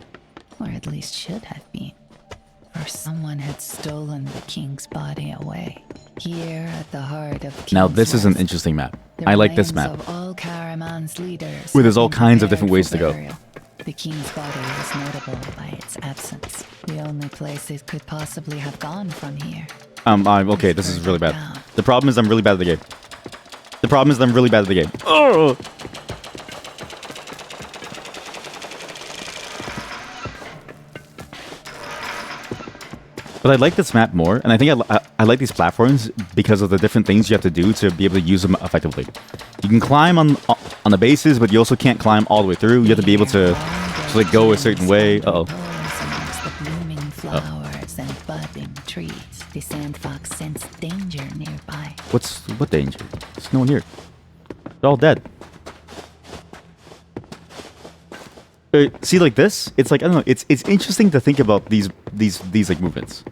or at least should have been. Or someone had stolen the king's body away. Here at the heart of King's Now this is an Rest, interesting map. the I like this remains map. Of all Karaman's leaders Where there's had all been kinds of prepared different ways for to go. burial. The king's body was notable by its absence. The only place it could possibly have gone from here. Okay, this is really bad. The problem is I'm really bad at the game. The problem is I'm really bad at the game. Oh! But I like this map more, and I think I like these platforms because of the different things you have to do to be able to use them effectively. You can climb on the bases, but you also can't climb all the way through. You have to be able to like go a certain way. Uh-oh. Amongst the blooming flowers and budding trees, the Sandfox sensed danger nearby. What danger? There's no one here. They're all dead. See, like this, it's like I don't know. It's interesting to think about these like movements.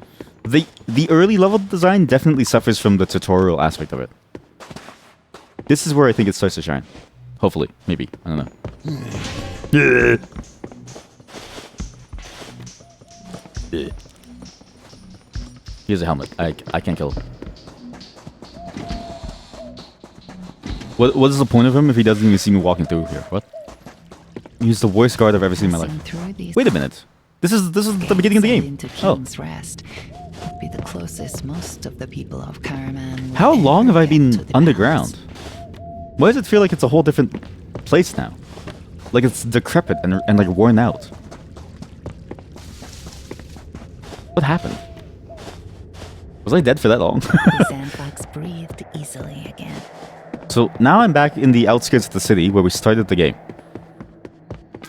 The early level design definitely suffers from the tutorial aspect of it. This is where I think it starts to shine. Hopefully, maybe, I don't know. Here's a helmet. I can't kill him. What is the point of him if he doesn't even see me walking through here? What? He's the worst guard I've ever seen in my life. Wait a minute. This is the beginning of the game. Oh. Rest would be the closest most of the people of Karaman. How long have I been underground? Why does it feel like it's a whole different place now? Like it's decrepit and like worn out. What happened? Was I dead for that long? Sandfox breathed easily again. So now I'm back in the outskirts of the city where we started the game.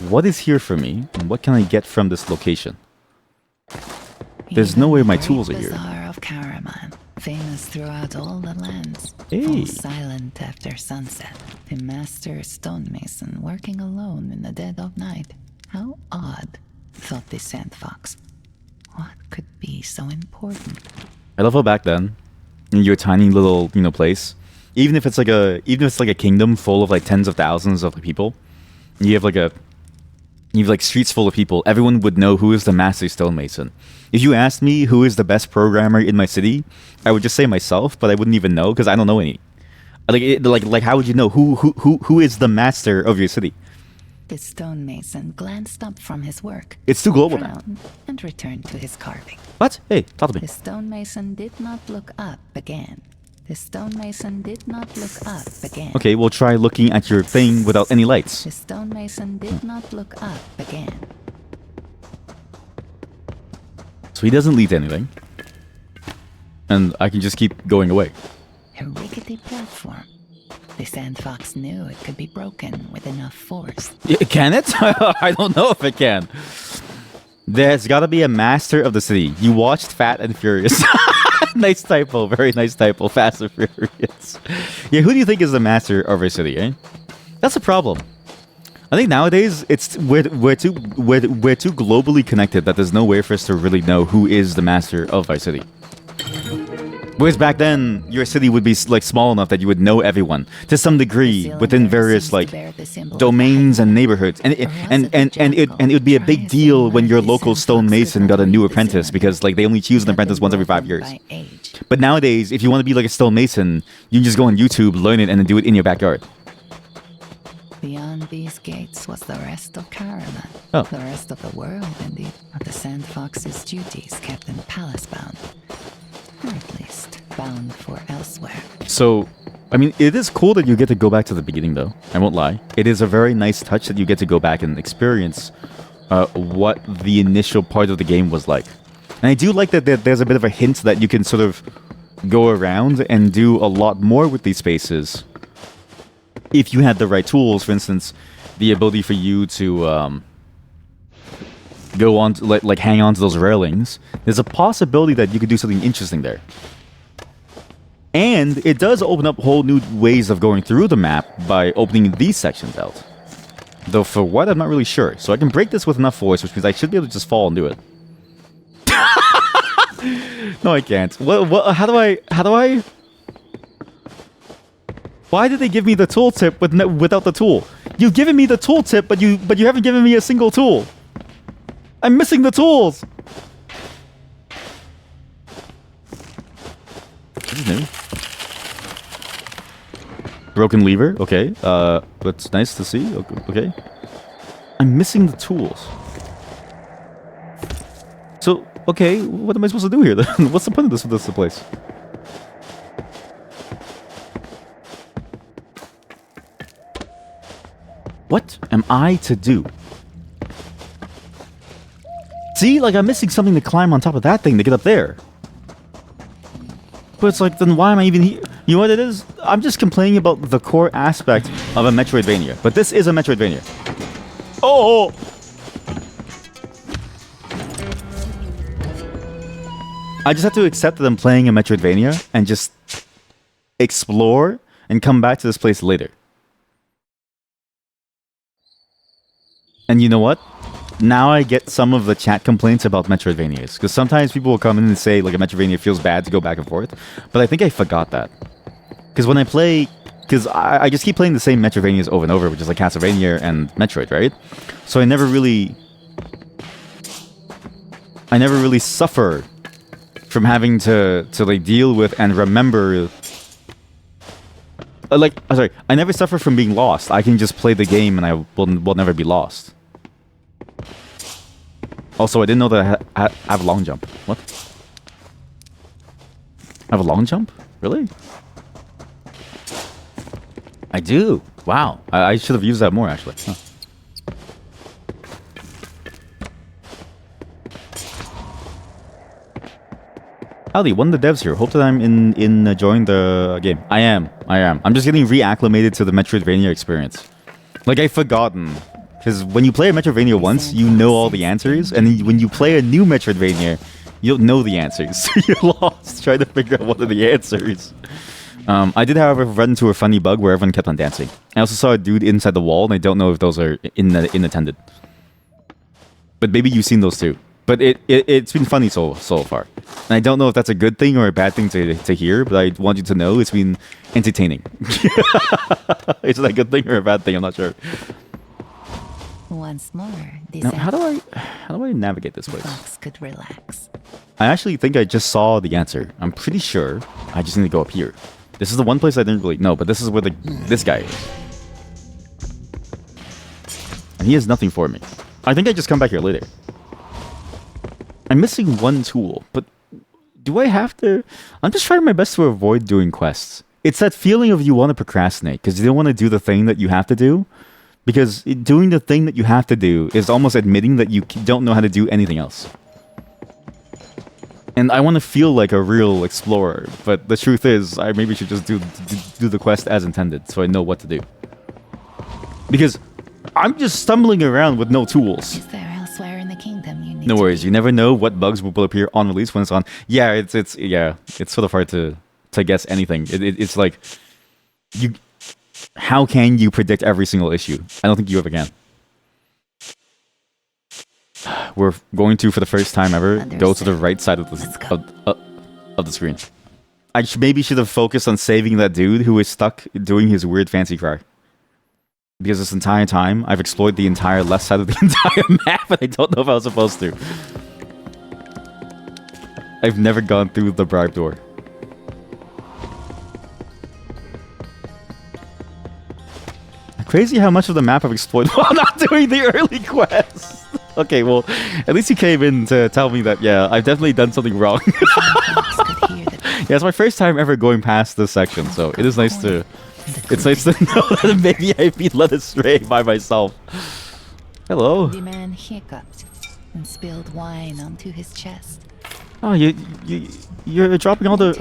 What is here for me, and what can I get from this location? There's no way my tools are here. Bazaar of Karaman, famous throughout all the lands. Hey. Falls silent after sunset. The master stonemason working alone in the dead of night. How odd, thought the Sandfox. What could be so important? I love how back then, in your tiny little, place, even if it's like a kingdom full of like tens of thousands of people, you have like streets full of people, everyone would know who is the master stonemason. If you asked me who is the best programmer in my city, I would just say myself, but I wouldn't even know because I don't know any. Like how would you know who is the master of your city? The stonemason glanced up from his work. It's too global now. And returned to his carving. What? Hey, talk to me. The stonemason did not look up again. The stonemason did not look up again. Okay, we'll try looking at your thing without any lights. The stonemason did not look up again. So he doesn't lead to anything. And I can just keep going away. A rickety platform. The Sandfox knew it could be broken with enough force. Can it? I don't know if it can. There's gotta be a master of the city. You watched Fat and Furious. Nice typo, very nice typo. Fast and Furious. Yeah, who do you think is the master of our city, eh? That's a problem. I think nowadays we're too globally connected that there's no way for us to really know who is the master of our city. Whereas back then, your city would be like small enough that you would know everyone to some degree within various like domains and neighborhoods, and it would be a big deal when your local stonemason got a new apprentice because like they only choose an apprentice once every 5 years. But nowadays, if you want to be like a stonemason, you can just go on YouTube, learn it, and then do it in your backyard. Beyond these gates was the rest of Karaman. Oh. The rest of the world, indeed. But the Sandfox's duties kept them palace-bound. Or at least bound for elsewhere. So, I mean, it is cool that you get to go back to the beginning, though. I won't lie. It is a very nice touch that you get to go back and experience what the initial part of the game was like. And I do like that there's a bit of a hint that you can sort of go around and do a lot more with these spaces if you had the right tools. For instance, the ability for you to go on to, like hang on to those railings. There's a possibility that you could do something interesting there. And it does open up whole new ways of going through the map by opening these sections out. Though for what, I'm not really sure. So I can break this with enough force, which means I should be able to just fall and do it. No, I can't. What? How do I? Why did they give me the tooltip without the tool? You've given me the tooltip, but you haven't given me a single tool. I'm missing the tools. This is new. Broken lever. Okay. That's nice to see. Okay. I'm missing the tools. So, okay, what am I supposed to do here then? What's the point of this place? What am I to do? See, like I'm missing something to climb on top of that thing to get up there. But it's like, then why am I even here? You know what it is? I'm just complaining about the core aspect of a Metroidvania. But this is a Metroidvania. Oh! I just have to accept that I'm playing a Metroidvania and just explore and come back to this place later. And you know what? Now I get some of the chat complaints about Metroidvanias. Because sometimes people will come in and say, like, a Metroidvania feels bad to go back and forth. But I think I forgot that. Because when I play... Because I just keep playing the same Metroidvanias over and over, which is like Castlevania and Metroid, right? So I never really suffer from having to like deal with and remember... I never suffer from being lost. I can just play the game and I will never be lost. Also, I didn't know that I have a long jump. What? I have a long jump? Really? I do. Wow. I should have used that more, actually. Huh. Howdy, one of the devs here. Hope that I'm enjoying the game. I am. I'm just getting reacclimated to the Metroidvania experience. Like, I've forgotten. Because when you play a Metroidvania once, you know all the answers. And when you play a new Metroidvania, you don't know the answers. You're lost trying to figure out what are the answers. I did, however, run into a funny bug where everyone kept on dancing. I also saw a dude inside the wall, and I don't know if those are inattended. But maybe you've seen those too. But it's been funny so far. And I don't know if that's a good thing or a bad thing to hear, but I want you to know it's been entertaining. Is it a good thing or a bad thing? I'm not sure. Once more, Now, how do I navigate this place? Fox could relax. I actually think I just saw the answer. I'm pretty sure I just need to go up here. This is the one place I didn't really know, but this is where this guy is. And he has nothing for me. I think I just come back here later. I'm missing one tool, but do I have to? I'm just trying my best to avoid doing quests. It's that feeling of you want to procrastinate because you don't want to do the thing that you have to do. Because doing the thing that you have to do is almost admitting that you don't know how to do anything else. And I want to feel like a real explorer, but the truth is, I maybe should just do the quest as intended, so I know what to do. Because I'm just stumbling around with no tools. Is there elsewhere in the kingdom you need? No worries, you never know what bugs will appear on release when it's on. Yeah, it's sort of hard to guess anything. It's like you. How can you predict every single issue? I don't think you ever can. We're going to, for the first time ever, go to the right side of the screen. I maybe should have focused on saving that dude who is stuck doing his weird fancy cry. Because this entire time, I've explored the entire left side of the entire map, and I don't know if I was supposed to. I've never gone through the bribe door. Crazy how much of the map I've explored while not doing the early quests. Okay, well, at least you came in to tell me that, yeah, I've definitely done something wrong. Yeah, it's my first time ever going past this section, so it is nice to... It's nice to know that maybe I've been led astray by myself. Hello. The man hiccuped and spilled wine onto his chest. Oh, you're dropping all the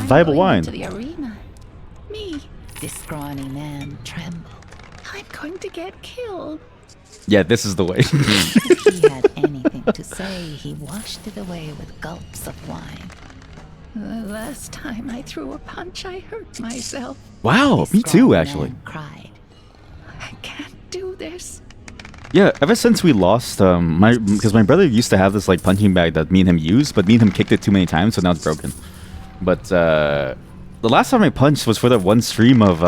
viable wine. To the arena. Me. The scrawny man trembled. I'm going to get killed. Yeah, this is the way. If he had anything to say, he washed it away with gulps of wine. The last time I threw a punch, I hurt myself. Wow, me too, actually. Cried. I can't do this. Yeah, ever since we lost, because my brother used to have this like punching bag that me and him used, but me and him kicked it too many times, so now it's broken. But the last time I punched was for that one stream of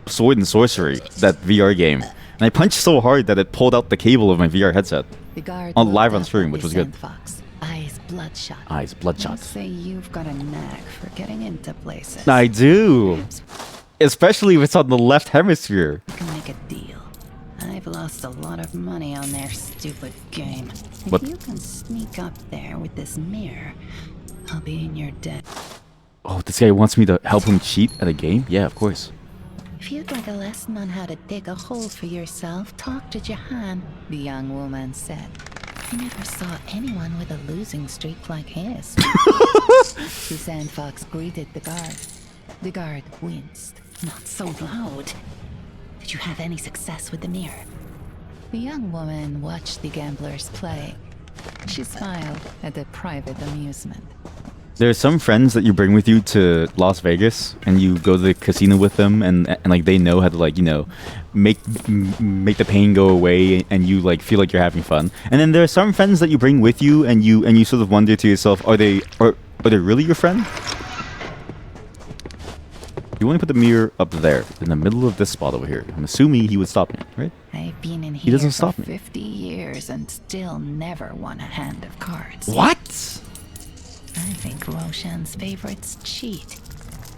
Sword and Sorcery, that VR game. And I punched so hard that it pulled out the cable of my VR headset. On live on stream, which was good. Sandfox, eyes bloodshot. Eyes bloodshot. I'd say you've got a knack for getting into places. I do. Especially if it's on the left hemisphere. We can make a deal. I've lost a lot of money on their stupid game. If What? you can sneak up there with this mirror, I'll be in your debt. Oh, this guy wants me to help him cheat at a game? Yeah, of course. If you'd like a lesson on how to dig a hole for yourself, talk to Jahan, the young woman said. I never saw anyone with a losing streak like his. The Sandfox greeted the guard. The guard winced. Not so loud. Did you have any success with the mirror? The young woman watched the gamblers play. She smiled at the private amusement. There's some friends that you bring with you to Las Vegas, and you go to the casino with them, and like they know how to like make the pain go away, and you like feel like you're having fun. And then there are some friends that you bring with you, and you sort of wonder to yourself, are they really your friend? You want to put the mirror up there in the middle of this spot over here. I'm assuming he would stop me, right? I've been in He here doesn't for stop me. 50 years and still never won a hand of cards. What? I think Roshan's favorites cheat,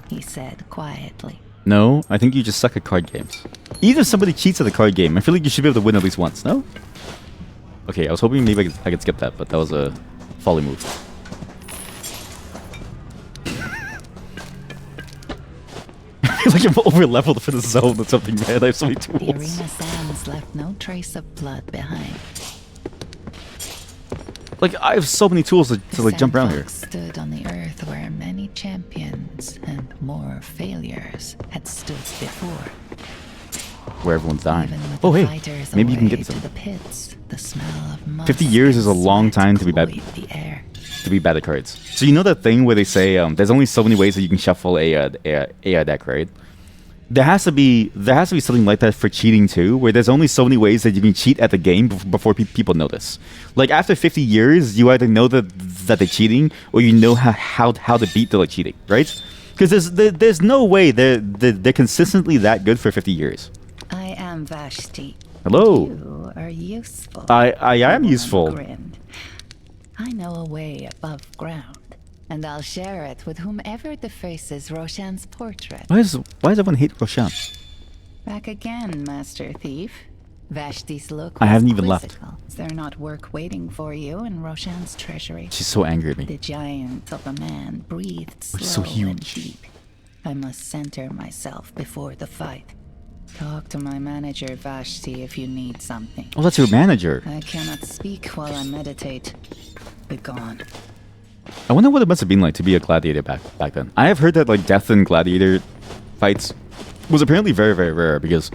he said quietly. No, I think you just suck at card games. Either somebody cheats at a card game. I feel like you should be able to win at least once, no? Okay, I was hoping maybe I could skip that, but that was a folly move. I feel like I'm over leveled for the zone or something, man. I have so many The arena tools. sands left no trace of blood behind. Like, I have so many tools to like jump around here. Sandfox stood on the earth where many champions and more failures had stood before. Where everyone's dying. Even with Oh, the hey, fighters maybe you can away get to some. the pits, the smell of musk 50 years is a and long sweat time to be bad. cloyed the air. To be bad at cards. So you know that thing where they say there's only so many ways that you can shuffle a deck, right? There has to be something like that for cheating too, where there's only so many ways that you can cheat at the game before people notice. Like after 50 years, you either know that they're cheating, or you know how to beat the like cheating, right? Because there's no way they're consistently that good for 50 years. I am Vashti. Hello. You are useful. I am The woman useful. grinned. I know a way above ground, and I'll share it with whomever defaces Roshan's portrait. Why does everyone hate Roshan? Back again, Master Thief. Vashti's look I was haven't even left. quizzical. Is there not work waiting for you in Roshan's treasury? She's so angry at me. The giant of a man breathed Which is slow so and huge. deep. I must center myself before the fight. Talk to my manager, Vashti, if you need something. Oh, that's your manager. I cannot speak while I meditate. Begone. I wonder what it must have been like to be a gladiator back then. I have heard that like death in gladiator fights was apparently very, very rare because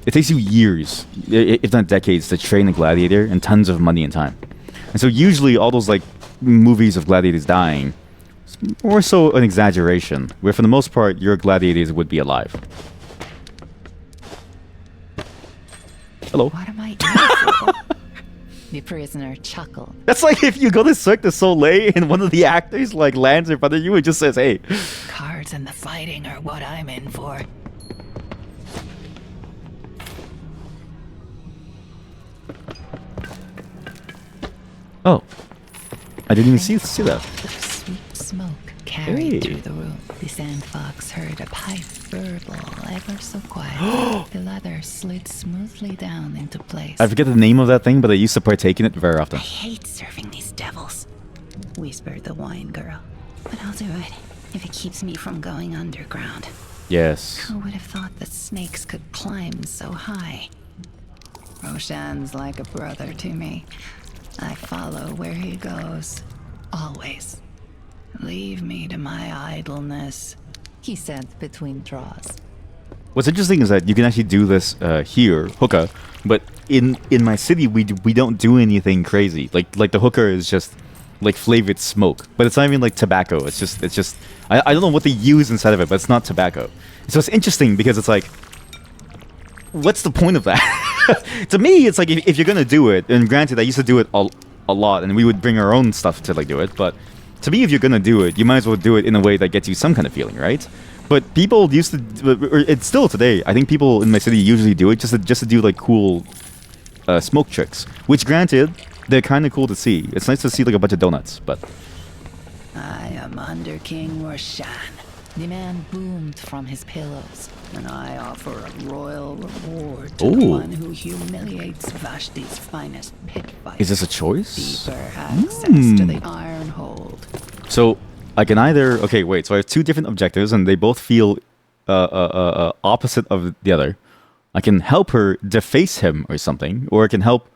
it takes you years, if not decades, to train a gladiator and tons of money and time. And so usually all those like movies of gladiators dying, it's more so an exaggeration, where for the most part your gladiators would be alive. Hello. What am I doing for? The prisoner chuckled. That's like if you go to Cirque du Soleil and one of the actors like lands in front of you and just says, "Hey." Cards and the fighting are what I'm in for. Oh, I didn't even see that. The sweet smoke carried Hey. through the room. The Sandfox heard a pipe burble ever so quiet. The leather slid smoothly down into place. I forget the name of that thing, but I used to partake in it very often. I hate serving these devils, whispered the wine girl. But I'll do it if it keeps me from going underground. Yes. Who would have thought that snakes could climb so high? Roshan's like a brother to me. I follow where he goes. Always. Leave me to my idleness, he said between draws. What's interesting is that you can actually do this here, hookah, but in my city we don't do anything crazy. Like the hookah is just like flavored smoke, but it's not even like tobacco. It's just I don't know what they use inside of it, but it's not tobacco. So it's interesting because it's like, what's the point of that? To me, it's like if you're gonna do it, and granted, I used to do it a lot, and we would bring our own stuff to like do it, but to me, if you're gonna do it, you might as well do it in a way that gets you some kind of feeling, right? But people used to, or it's still today. I think people in my city usually do it just to do like cool smoke tricks. Which, granted, they're kind of cool to see. It's nice to see like a bunch of donuts, but I am under King Roshan. The man boomed from his pillows, and I offer a royal reward to the Ooh. one who humiliates Vashti's finest pit fighter. is this a choice? Deeper access to the Iron Hold. So I can either wait. So I have two different objectives, and they both feel opposite of the other. I can help her deface him or something, or I can help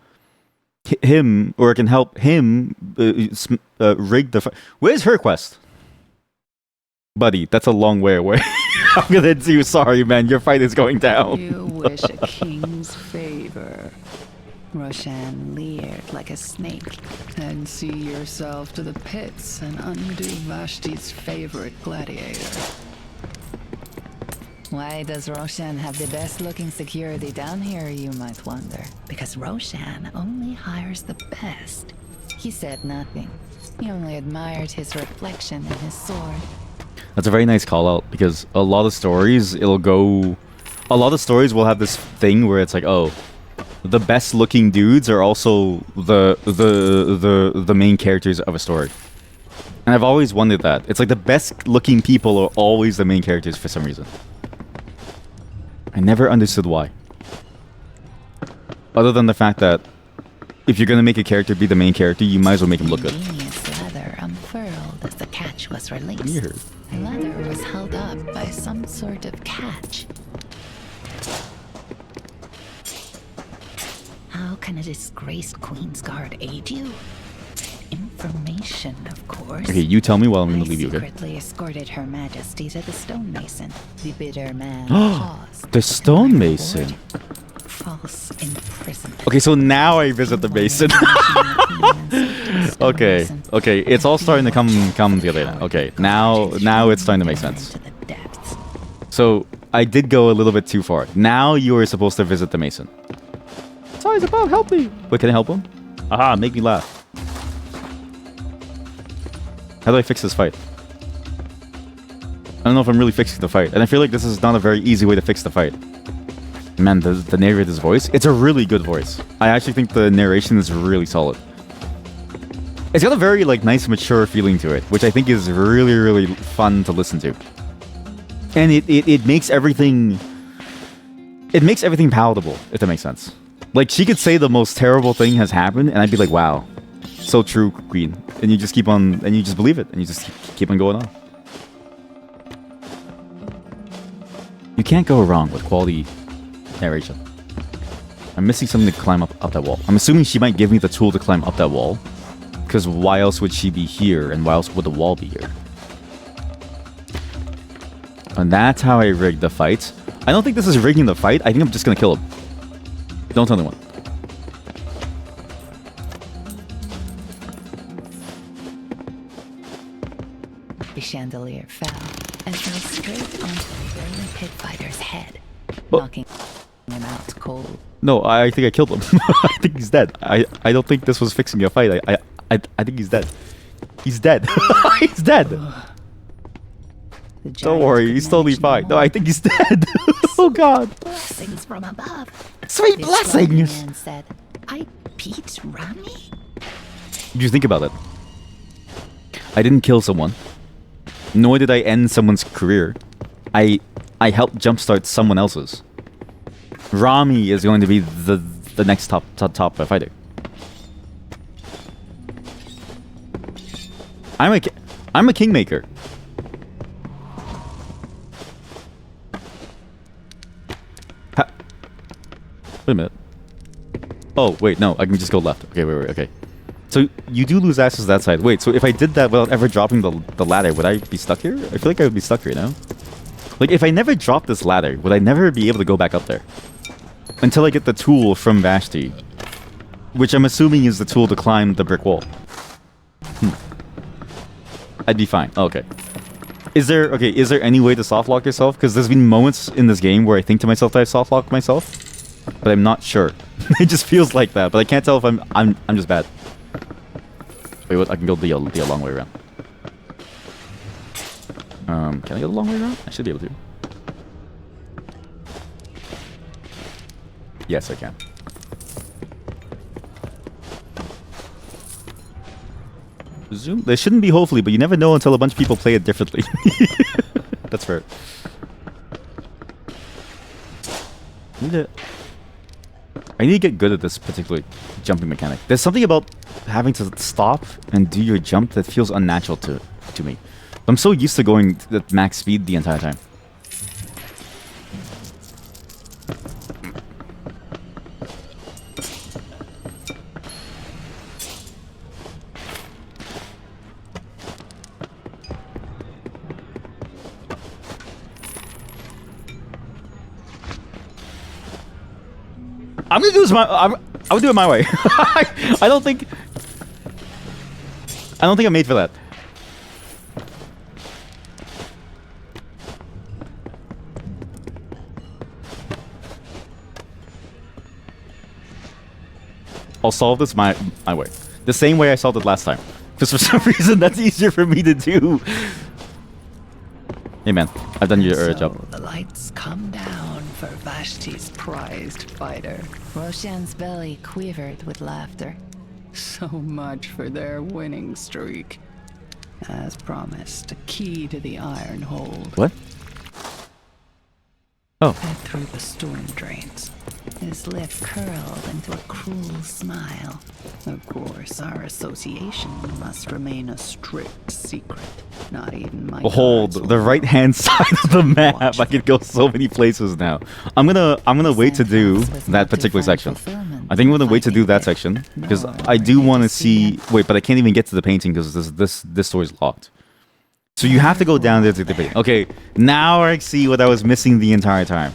him, or I can help him rig the. Where's her quest, buddy? That's a long way away. I'm gonna do. Sorry, man. Your fight is going down. You wish a king's favor. Roshan leered like a snake. And see yourself to the pits and undo Vashti's favorite gladiator. Why does Roshan have the best looking security down here, you might wonder? Because Roshan only hires the best. He said nothing. He only admired his reflection in his sword. That's a very nice call out, because a lot of stories, a lot of stories will have this thing where it's like, oh, the best looking dudes are also the main characters of a story. And I've always wondered that. It's like the best looking people are always the main characters for some reason. I never understood why. Other than the fact that if you're gonna make a character be the main character, you might as well make him look good. Ingenious leather unfurled as the catch was released. Weird. The leather was held up by some sort of catch. How can a disgraced Queen's Guard aid you? Information, of course. Okay, you tell me while I'm gonna I leave you, okay? secretly escorted Her Majesty to the stonemason. The bitter man paused. The stonemason. False imprisonment. Okay, so now I visit the mason. Okay, okay, it's all starting to come together now. Okay, now it's starting to make sense. So I did go a little bit too far. Now you are supposed to visit the mason. That's all he's about. Help me. Wait, can I help him? Aha, make me laugh. How do I fix this fight? I don't know if I'm really fixing the fight, and I feel like this is not a very easy way to fix the fight. Man, the narrator's voice, it's a really good voice. I actually think the narration is really solid. It's got a very like nice, mature feeling to it, which I think is really, really fun to listen to. And it makes everything... It makes everything palatable, if that makes sense. Like, she could say the most terrible thing has happened, and I'd be like, wow. So true, Queen. And you just keep on... And you just believe it, and you just keep on going on. You can't go wrong with quality narration. I'm missing something to climb up that wall. I'm assuming she might give me the tool to climb up that wall. Because why else would she be here, and why else would the wall be here? And that's how I rigged the fight. I don't think this is rigging the fight. I think I'm just gonna kill him. Don't tell anyone. The chandelier fell and fell straight onto the burly pit fighter's head, Oh. knocking him out cold. No, I think I killed him. I think he's dead. I don't think this was fixing a fight. I think he's dead. He's dead. He's dead. The Don't giant worry, could he's totally manage fine. No, more. I think he's dead. Oh god. Blessings from above. Sweet The blessings. strong man said, I beat Rami? You think about it. I didn't kill someone. Nor did I end someone's career. I helped jumpstart someone else's. Rami is going to be the next top fighter. I'm a kingmaker. Wait a minute. Oh wait, no, I can just go left. Okay, wait, okay. So you do lose access to that side. Wait, so if I did that without ever dropping the ladder, would I be stuck here? I feel like I would be stuck here now. Like, if I never dropped this ladder, would I never be able to go back up there? Until I get the tool from Vashti. Which I'm assuming is the tool to climb the brick wall. I'd be fine. Oh, okay. Is there any way to softlock yourself? Because there's been moments in this game where I think to myself that I softlock myself. But I'm not sure. It just feels like that, but I can't tell if I'm just bad. Wait, what? I can go the long way around. Can I go the long way around? I should be able to. Yes, I can. Zoom. There shouldn't be hopefully, but you never know until a bunch of people play it differently. That's fair. I need to get good at this particular jumping mechanic. There's something about having to stop and do your jump that feels unnatural to me. I'm so used to going at max speed the entire time. I'm gonna use my I would do it my way. I don't think I'm made for that. I'll solve this my way. The same way I solved it last time. Because for some reason that's easier for me to do. Hey man, I've done your job. The lights come down for Vashti's prized fighter. Roshan's belly quivered with laughter. So much for their winning streak. As promised, a key to the iron hold. What? Oh. Head through the storm drains. His lip curled into a cruel smile. Of course, our association must remain a strict secret. Not even my Behold, guards the will right hand side of the map. watch I could go so many places now. I'm gonna wait to do that particular section. I think I'm gonna wait to do that section because I do want to see. Wait, but I can't even get to the painting because this door is locked. So you have to go down there to the painting. Okay, now I see what I was missing the entire time.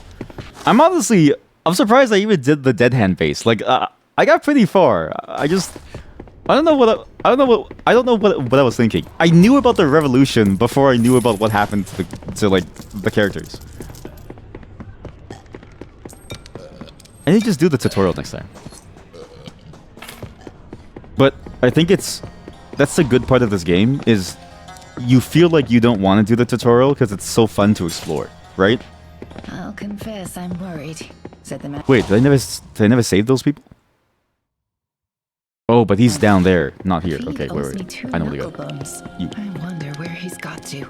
I'm surprised I even did the dead hand base. Like I got pretty far. I don't know what I was thinking. I knew about the revolution before I knew about what happened to like the characters. I need to just do the tutorial next time. But I think that's the good part of this game is you feel like you don't want to do the tutorial because it's so fun to explore, right? I'll confess I'm worried, said the man. Wait, did I never save those people? Oh, but he's down there, not here. Okay, wait. I know where to go. You. I wonder where he's got to.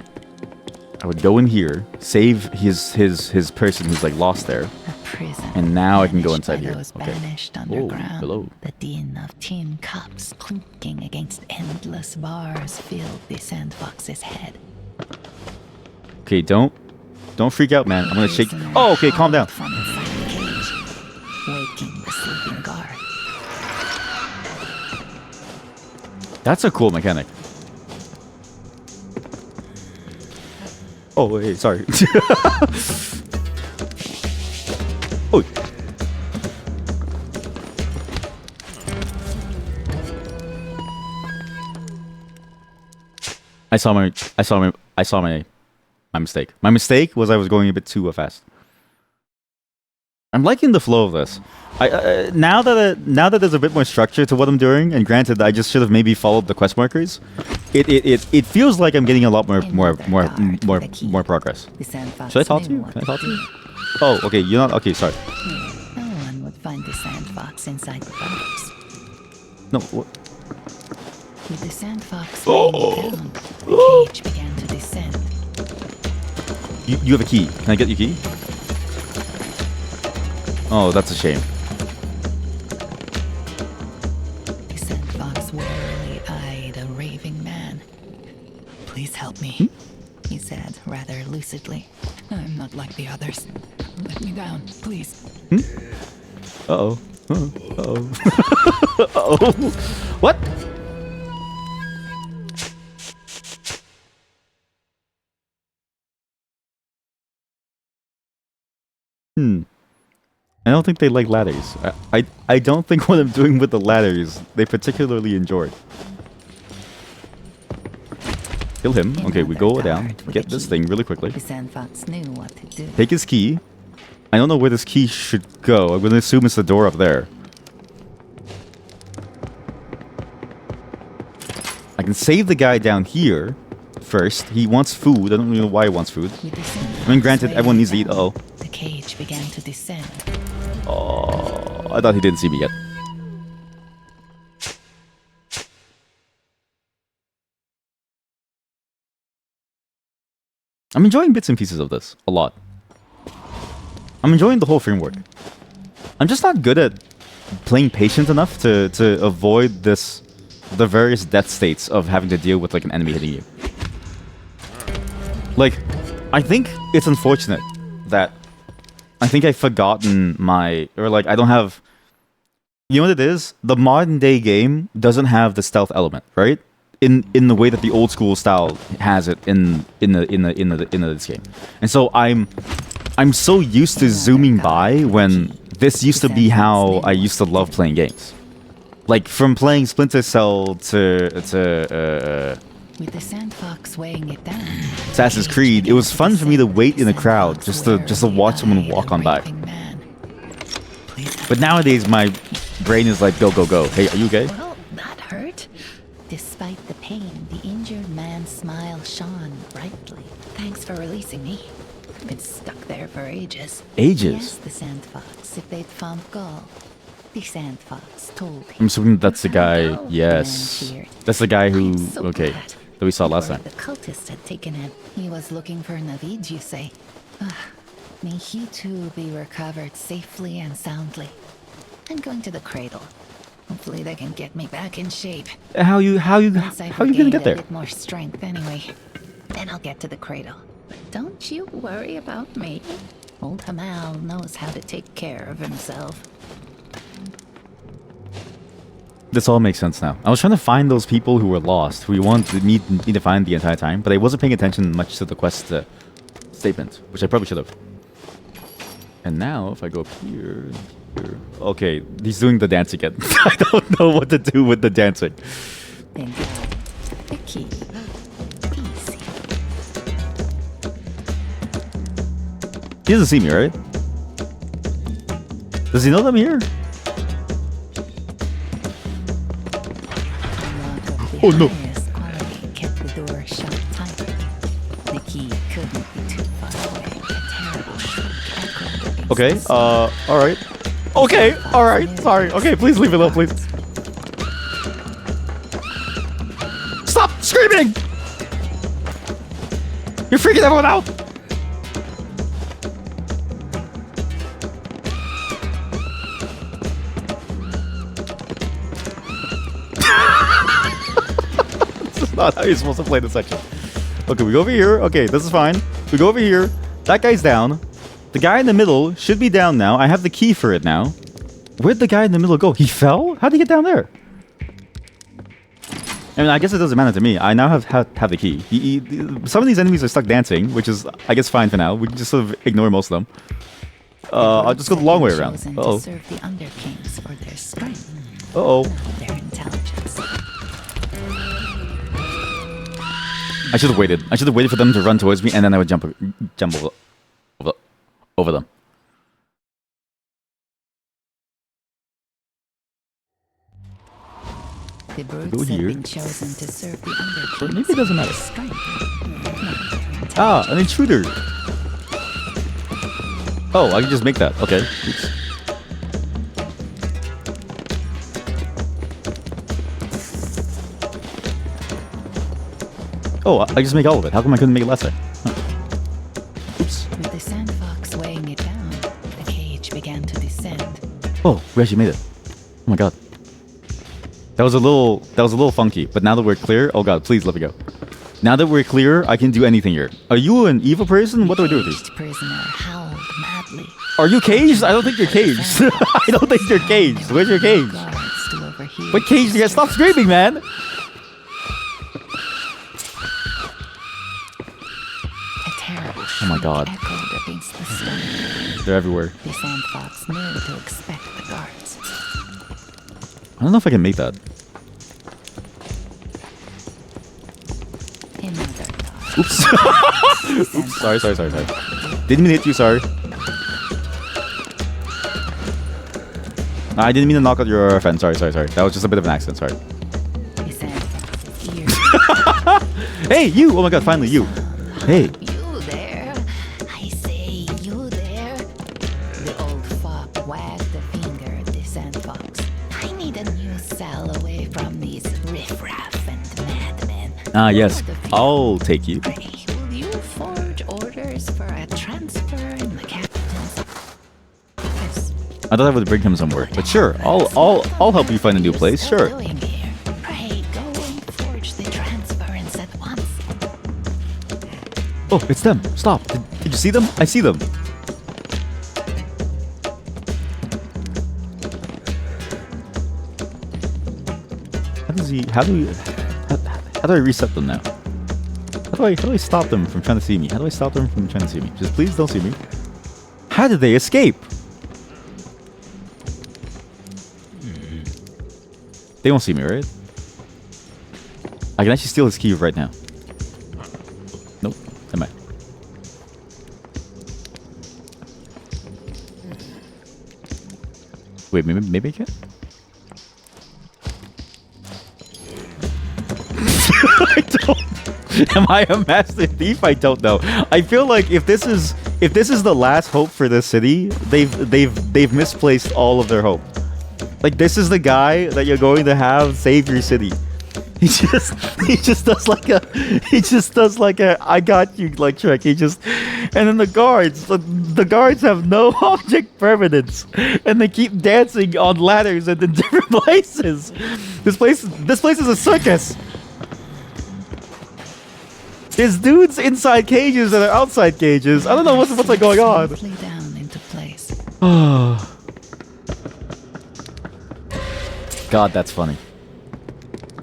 I would go in here, save his person who's like lost there, A prison. and now I can go inside here. Those Okay. banished Oh, underground. hello. The din of tin cups clinking against endless bars filled the Sandfox's head. Okay, don't freak out, man. I'm gonna shake. Prisoner Oh, okay, calm down. howled from inside the cage, waking the sleeping guard. That's a cool mechanic. Oh, wait, sorry. Oh. I saw my mistake. My mistake was I was going a bit too fast. I'm liking the flow of this. Now that there's a bit more structure to what I'm doing, and granted, I just should have maybe followed the quest markers. It feels like I'm getting a lot more progress. The Sandfox Should I talk to knew you? what Can I talk to do. you? Oh, okay. You're not okay. Sorry. No one would find the Sandfox inside the box. No. What? With the Sandfox Oh. laying down, the cage began to descend. You have a key. Can I get your key? Oh, that's a shame. The Sandfox warily eyed a raving man. Please help me, he said rather lucidly. I'm not like the others. Let me down, please. Uh-oh. Uh-oh. Uh-oh. What? I don't think they like ladders. I don't think what I'm doing with the ladders they particularly enjoy. Kill him. Okay, we go down. Get this thing really quickly. The Sandfox knew what to do. Take his key. I don't know where this key should go. I'm gonna assume it's the door up there. I can save the guy down here first. He wants food. I don't really know why he wants food. With the Sandfox I mean, granted, everyone needs to eat. down, Uh-oh. The cage began to descend. Oh, I thought he didn't see me yet. I'm enjoying bits and pieces of this a lot. I'm enjoying the whole framework. I'm just not good at playing patient enough to avoid the various death states of having to deal with like an enemy hitting you. Like, I think it's unfortunate that I think I've forgotten I don't have. You know what it is? The modern day game doesn't have the stealth element, right? In the way that the old school style has it in this game, and so I'm I'm so used to zooming by when this used to be how I used to love playing games. Like from playing Splinter Cell to With the Sandfox weighing it down, Assassin's Creed, it was fun for me to wait in the crowd just to watch someone walk on by. But nowadays my brain is like go go go. Hey, are you okay? Well, that hurt. Despite the pain, the injured man's smile shone brightly. Thanks for releasing me. I've been stuck there for ages. Ages? Yes, the Sandfox, if they'd found Gaul. The Sandfox told him. I'm assuming that's the guy. Gaul, Yes, the man cheered. that's the guy who. I'm so Okay, glad. that we saw last Or time. the cultist had taken him. He was looking for Navid, you say? May he too be recovered safely and soundly. I'm going to the cradle. Hopefully they can get me back in shape. How you Once I've gonna regained get a there? bit more strength anyway. Then I'll get to the cradle. But don't you worry about me. Old Hamal knows how to take care of himself. This all makes sense now. I was trying to find those people who were lost, who we wanted me to find the entire time, but I wasn't paying attention much to the quest statement, which I probably should have. And now, if I go up here, okay, he's doing the dance again. I don't know what to do with the dancing. Then the key. Easy. He doesn't see me, right? Does he know that I'm here? Oh, no. Highest quality kept the door shut tight. The key couldn't be too far away. A terrible shriek echoed against Okay, the sky. alright. Okay, alright, sorry. Okay, please leave it alone, please. Stop screaming! You're freaking everyone out! This is not how you're supposed to play this section. Okay, we go over here. Okay, this is fine. We go over here. That guy's down. The guy in the middle should be down now. I have the key for it now. Where'd the guy in the middle go? He fell? How'd he get down there? I mean, I guess it doesn't matter to me. I now have the key. Some of these enemies are stuck dancing, which is, I guess, fine for now. We can just sort of ignore most of them. I'll just go the long way around. Chosen Uh-oh. to serve the Underkings for their strength, Uh-oh. not their intelligence. I should have waited. I should have waited for them to run towards me, and then I would jump over them. The Go brutes have here. been chosen to serve the Underkings Maybe it doesn't for their matter. strength, not their intelligence. Ah, an intruder. Oh, I can just make that. Okay. Oops. Oh, I just make all of it. How come I couldn't make it last time? Huh. Oops. With the Sandfox weighing it down, the cage began to descend. Oh, we actually made it. Oh my god. That was a little funky, but now that we're clear, oh god, please let me go. Now that we're clear, I can do anything here. Are you an evil person? What do I do with you? Caged prisoner howled madly. Are you caged? I don't think you're caged. I don't think you're caged. Where's your cage? Guards still overhear. What cage do you guys? Stop screaming, man! A terrible Oh my god. shriek echoed against the stone. They're everywhere. The Sandfox knew to expect the guards. I don't know if I can make that. Another thought. Oops. Oops. Sorry. Didn't mean to hit you, sorry. I didn't mean to knock out your friend. Sorry. That was just a bit of an accident, sorry. The Sandfox's ears. Hey, you! Oh my god, finally, you. Hey. You there? I say, you there? The old fop wagged a finger at the Sandfox. I need a new cell away from these riffraff and madmen. Ah, yes. Know the feeling. I'll take you. Pray, will you forge orders for a transfer in the captain's office? I thought I would bring him somewhere, but sure, I'll help you find a new place. Still Sure. doing here? Pray, go and forge the transference at once. Oh, it's them. Stop. Did you see them? I see them. How do I reset them now? How do I stop them from trying to see me? How do I stop them from trying to see me? Just please don't see me. How did they escape? They won't see me, right? I can actually steal his key right now. Nope. Am I? Wait, maybe I can? I don't. Am I a master thief? I don't know. I feel like if this is the last hope for this city, they've misplaced all of their hope. Like, this is the guy that you're going to have save your city. He just does like a I got you like trick. And then the guards have no object permanence, and they keep dancing on ladders and in different places. This place is a circus. There's dudes inside cages that are outside cages. I don't know what's like going on. Down into place. God, that's funny.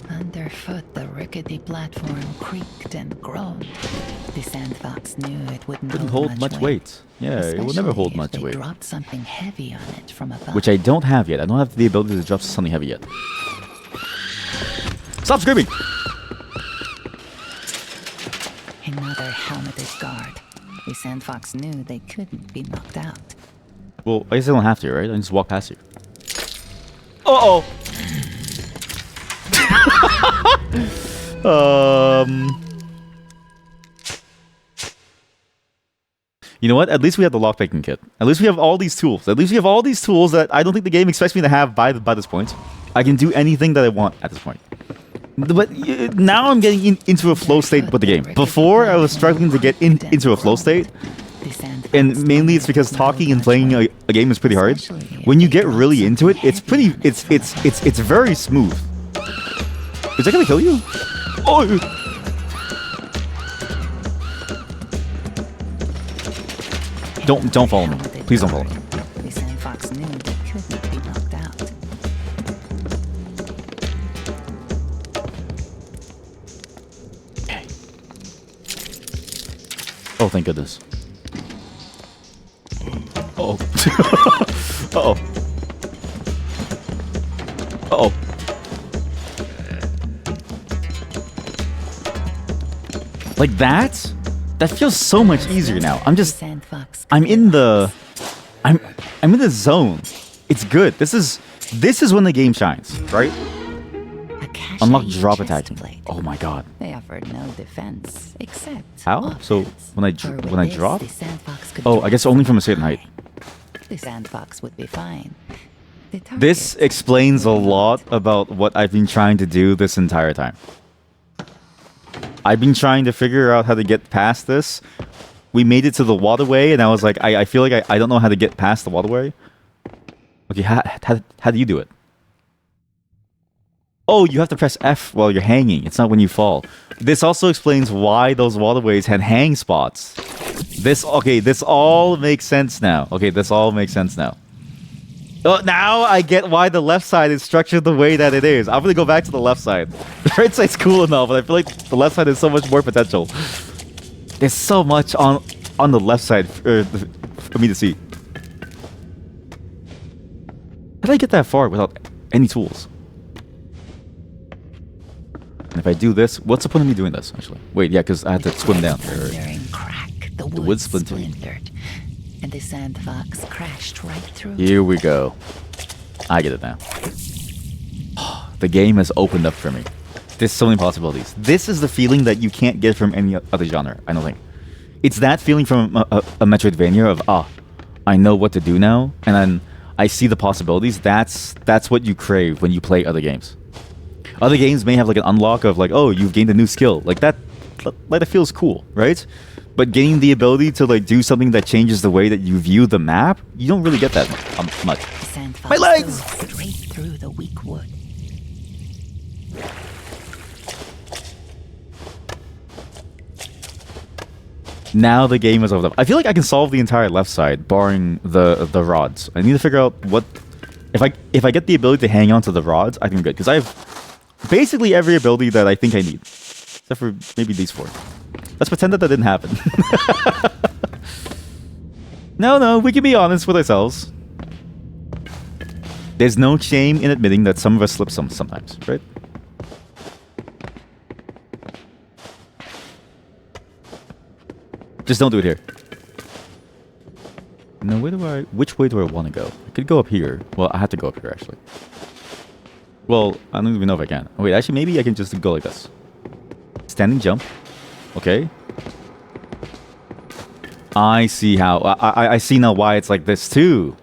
Underfoot, the rickety platform creaked and groaned. The Sandfox knew it wouldn't hold much weight. Yeah, it will never hold much weight. Dropped something heavy on it from above. Which I don't have yet. I don't have the ability to drop something heavy yet. Stop screaming! Another helmeted guard. The Sandfox knew they couldn't be knocked out. Well, I guess I don't have to, right? I can just walk past you. Uh-oh! You know what? At least we have the lockpicking kit. At least we have all these tools. At least we have all these tools that I don't think the game expects me to have by this point. I can do anything that I want at this point. But now I'm getting into a flow state with the game. Before, I was struggling to get into a flow state. And mainly it's because talking and playing a game is pretty hard. When you get really into it, it's very smooth. Is that gonna kill you? Oh! Don't follow me. Please don't follow me. The Sandfox knew they couldn't be knocked out. Okay. Oh, thank goodness. Uh-oh. Uh-oh. Uh-oh. Like that? That feels so much easier now. I'm in the zone. It's good. This is when the game shines, right? Unlock drop attack. Oh my god. They offered no defense except how? offense. So when I drop? The Sandfox could Oh, I drop guess only from a so certain height. high. The Sandfox would be fine. The This target explains a lot about what I've been trying to do this entire time. I've been trying to figure out how to get past this. We made it to the waterway, and I was like, I feel like I don't know how to get past the waterway. Okay, how do you do it? Oh, you have to press F while you're hanging. It's not when you fall. This also explains why those waterways had hang spots. This all makes sense now. Okay, this all makes sense now. Oh, now I get why the left side is structured the way that it is. I'm gonna go back to the left side. The right side's cool enough, but I feel like the left side has so much more potential. There's so much on the left side for me to see. How did I get that far without any tools? And if I do this, what's the point of me doing this, actually? Wait, yeah, because I have to swim down. thundering crack, the wood wood splintered. and the Sandfox crashed right through. Here we go. I get it now. The game has opened up for me. There's so many possibilities. This is the feeling that you can't get from any other genre, I don't think. It's that feeling from a Metroidvania of, I know what to do now, and then I see the possibilities. That's what you crave when you play other games. Other games may have like an unlock of like, oh, you've gained a new skill. Like that feels cool, right? But gaining the ability to like do something that changes the way that you view the map, you don't really get that much. My legs! Straight through the weak wood. Now the game is opened up. I feel like I can solve the entire left side, barring the rods. I need to figure out what if I get the ability to hang on to the rods, I think I'm good because I have basically every ability that I think I need, except for maybe these four. Let's pretend that didn't happen. No, we can be honest with ourselves. There's no shame in admitting that some of us slip sometimes, right? Just don't do it here. No, which way do I want to go? I could go up here. Well, I have to go up here, actually. Well, I don't even know if I can. Wait, actually, maybe I can just go like this. Standing jump. Okay. I see how... I see now why it's like this, too.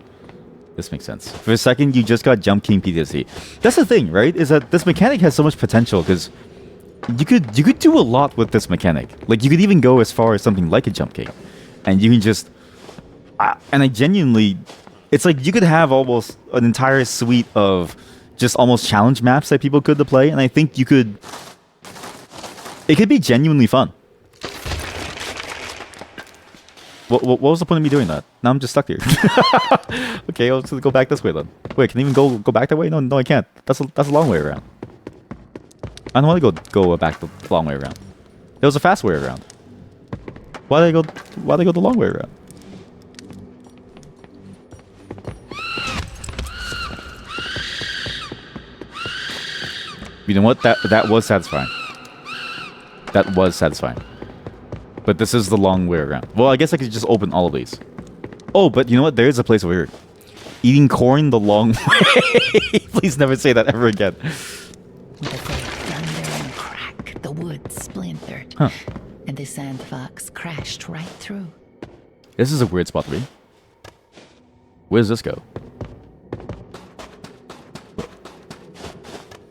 This makes sense. For a second, you just got Jump King PTSD. That's the thing, right? Is that this mechanic has so much potential, because you could do a lot with this mechanic. Like, you could even go as far as something like a Jump King. And you can just... and I genuinely... It's like you could have almost an entire suite of just almost challenge maps that people could play. And I think you could... It could be genuinely fun. What was the point of me doing that? Now I'm just stuck here. Okay, I'll just go back this way then. Wait, can I even go back that way? No, I can't. That's a long way around. I don't want to go back the long way around. There was a fast way around. Why did I go the long way around? You know what? That was satisfying. That was satisfying. But this is the long way around. Well, I guess I could just open all of these. Oh, but you know what? There's a place over here. Eating corn the long way. Please never say that ever again. With a great thunder and crack, the wood splintered. Huh. And the Sandfox crashed right through. This is a weird spot to be. Where does this go?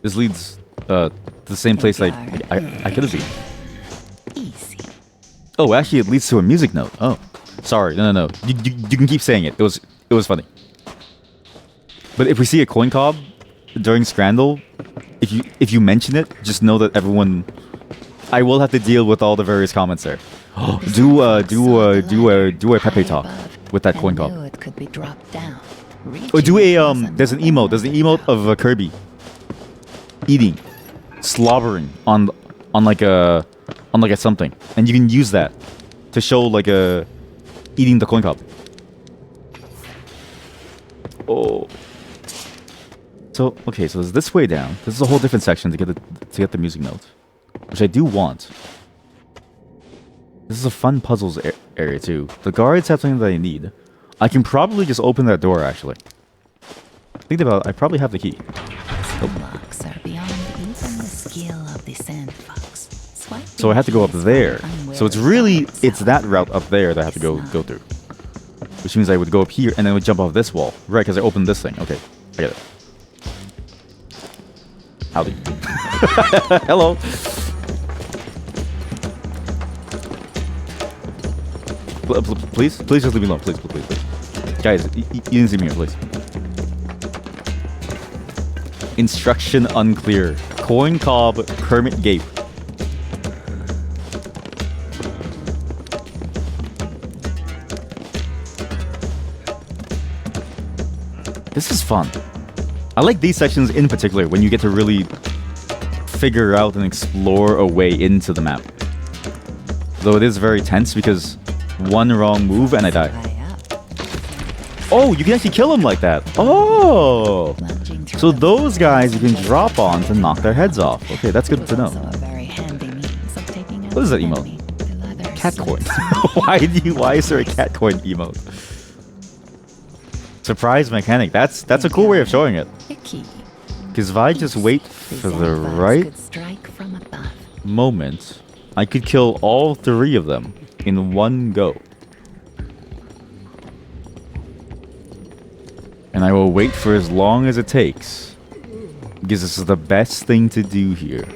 This leads to the same place I could have been. Easy. Oh, actually, it leads to a music note. Oh, sorry. No. You can keep saying it. It was funny. But if we see a coin cob during Scrandal, if you mention it, just know that everyone... I will have to deal with all the various comments there. do a Pepe talk with that coin cob. It could be dropped down. Or do a there's an emote. There's an emote of Kirby eating, slobbering on like a something, and you can use that to show like a eating the coin cob. Oh. So okay, so there's this way down. This is a whole different section to get the music note, which I do want. This is a fun puzzles area too. The guards have something that I need. I can probably just open that door actually. Think about it, I probably have the key. Locks are beyond even the skill of the Sandfox. So I have to go up there. So it's that route up there that I have to go through. Which means I would go up here and then would jump off this wall. Right, because I opened this thing. Okay, I get it. Howdy. Hello. Please just leave me alone. Please. Guys, you didn't see me here, please. Instruction unclear. Coin cob, Kermit Gape. This is fun. I like these sections in particular when you get to really figure out and explore a way into the map. Though it is very tense because one wrong move and I die. Oh, you can actually kill them like that. Oh! So those guys you can drop on to knock their heads off. Okay, that's good to know. What is that emote? Cat coin. Why is there a cat coin emote? Surprise mechanic. That's a cool way of showing it. Because if I just wait for the right moment, I could kill all three of them in one go. And I will wait for as long as it takes. Because this is the best thing to do here.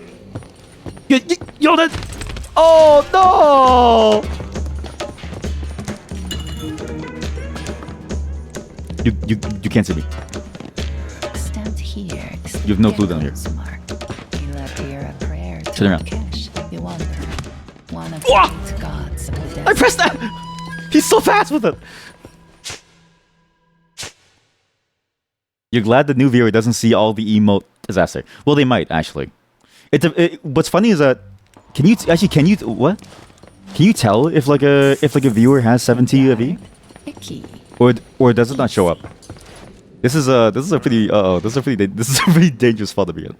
Yo, that... Oh, no! You can't see me. Stand here. You have no clue down here. Turn around. I pressed that! He's so fast with it! You're glad the new viewer doesn't see all the emote disaster. Well, they might, actually. What's funny is that... What? Can you tell if like a viewer has 70 of E? a key. Or does it not show up? This is a pretty dangerous spot to be in.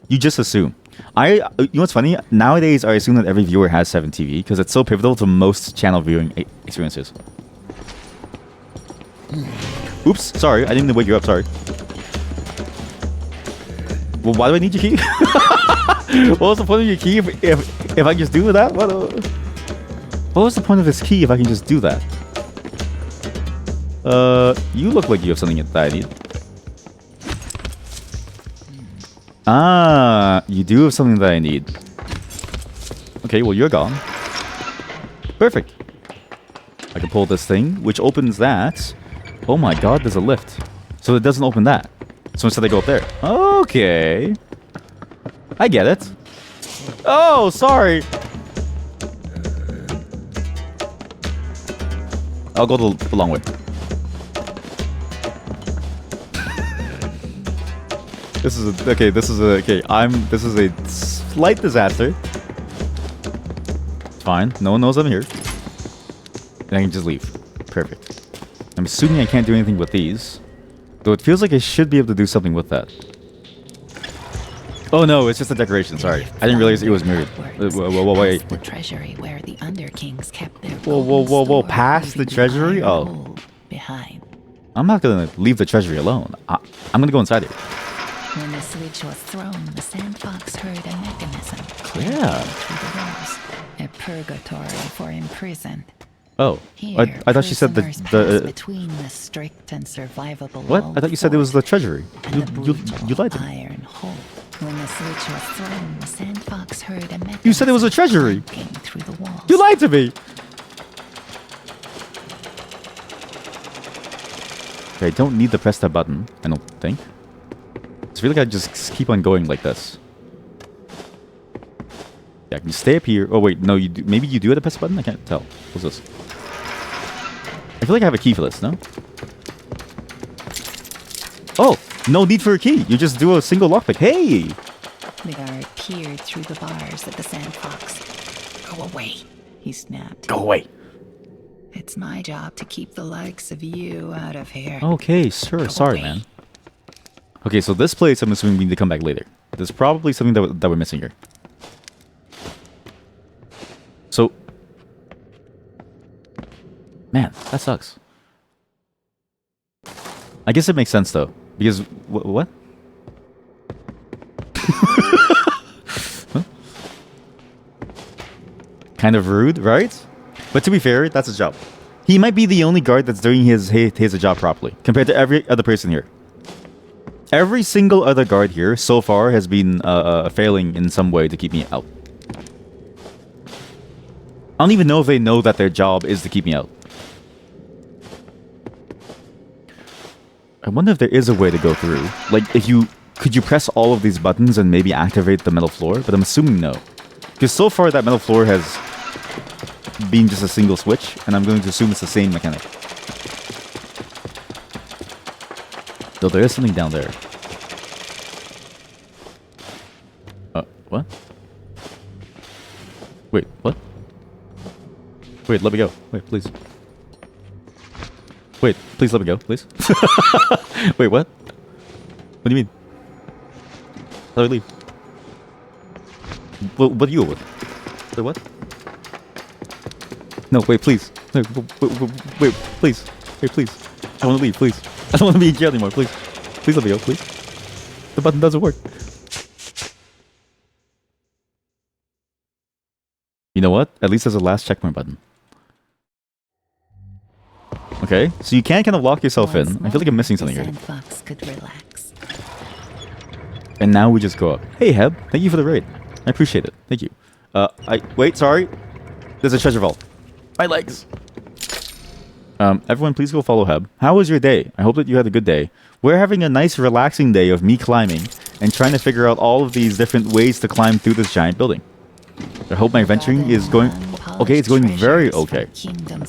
You just assume. You know what's funny? Nowadays, I assume that every viewer has 7TV because it's so pivotal to most channel viewing experiences. Oops, sorry, I didn't mean to wake you up. Sorry. Well, why do I need your key? What was the point of your key if I can just do that? What was the point of this key if I can just do that? You look like you have something that I need. Ah, you do have something that I need. Okay, well, you're gone. Perfect. I can pull this thing, which opens that. Oh my god, there's a lift. So it doesn't open that. So instead I go up there. Okay. I get it. Oh, sorry. I'll go the long way. This is a slight disaster. It's fine. No one knows I'm here. And I can just leave. Perfect. I'm assuming I can't do anything with these. Though it feels like I should be able to do something with that. Oh no, it's just a decoration, sorry. I didn't realize it was mirrored. Whoa, wait. The treasury where the Underkings kept their Whoa. Past the treasury? Oh. Behind. I'm not gonna leave the treasury alone. I'm gonna go inside it. When the switch was thrown, the Sandfox heard a mechanism Yeah. through the walls. A purgatory for imprisoned. Oh, Here, I thought she said prisoners pass the between the strict and survivable what? I thought you said it was the treasury. You lied to me. Iron hole. When the switch was thrown, the Sandfox heard a mechanism. You said it was a treasury. Through the walls. You lied to me. Okay, I don't need to press that button. I don't think. I feel like I just keep on going like this. Yeah, I can stay up here. Oh wait, no, you do. Maybe you do have to press the button. I can't tell. What's this? I feel like I have a key for this. No. Oh, no need for a key. You just do a single lockpick. Hey. The guard peered through the bars at the Sandfox. Go away, he snapped. Go away. It's my job to keep the likes of you out of here. Okay, sure. Go Sorry, away. man. Okay, so this place, I'm assuming we need to come back later. There's probably something that we're missing here. So, man, that sucks. I guess it makes sense though, because what? Huh? Kind of rude, right? But to be fair, that's his job. He might be the only guard that's doing his job properly, compared to every other person here. Every single other guard here so far has been failing in some way to keep me out. I don't even know if they know that their job is to keep me out. I wonder if there is a way to go through. Like, could you press all of these buttons and maybe activate the metal floor? But I'm assuming no. Because so far that metal floor has been just a single switch, and I'm going to assume it's the same mechanic. Though there is something down there. What? Wait, what? Wait, let me go. Wait, please. Wait, please let me go, please. Wait, what? What do you mean? How do I leave? What do you with? Wait, what? No, wait, please. Wait, please. Wait, please. I want to leave, please. I don't want to be in jail anymore, please. Please let me go, please. The button doesn't work. You know what? At least there's a last checkpoint button. Okay, so you can kind of lock yourself in. I feel like I'm missing something here. Sandfox could relax. And now we just go up. Hey, Heb. Thank you for the raid. I appreciate it. Thank you. Wait, sorry. There's a treasure vault. My legs. Everyone, please go follow Heb. How was your day? I hope that you had a good day. We're having a nice, relaxing day of me climbing and trying to figure out all of these different ways to climb through this giant building. I hope my venturing is going... Okay, it's going very okay.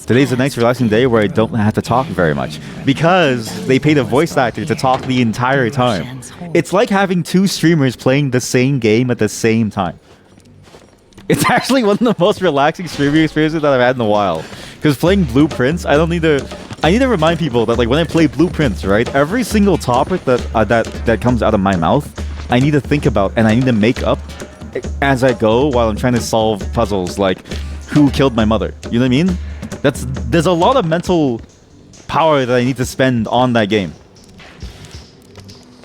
Today's a nice, relaxing day where I don't have to talk very much. Because they paid a voice actor to talk the entire time. It's like having two streamers playing the same game at the same time. It's actually one of the most relaxing streaming experiences that I've had in a while. Because playing Blueprints, I don't need to... I need to remind people that like when I play Blueprints, right? Every single topic that comes out of my mouth, I need to think about and I need to make up as I go while I'm trying to solve puzzles like who killed my mother. You know what I mean? There's a lot of mental power that I need to spend on that game.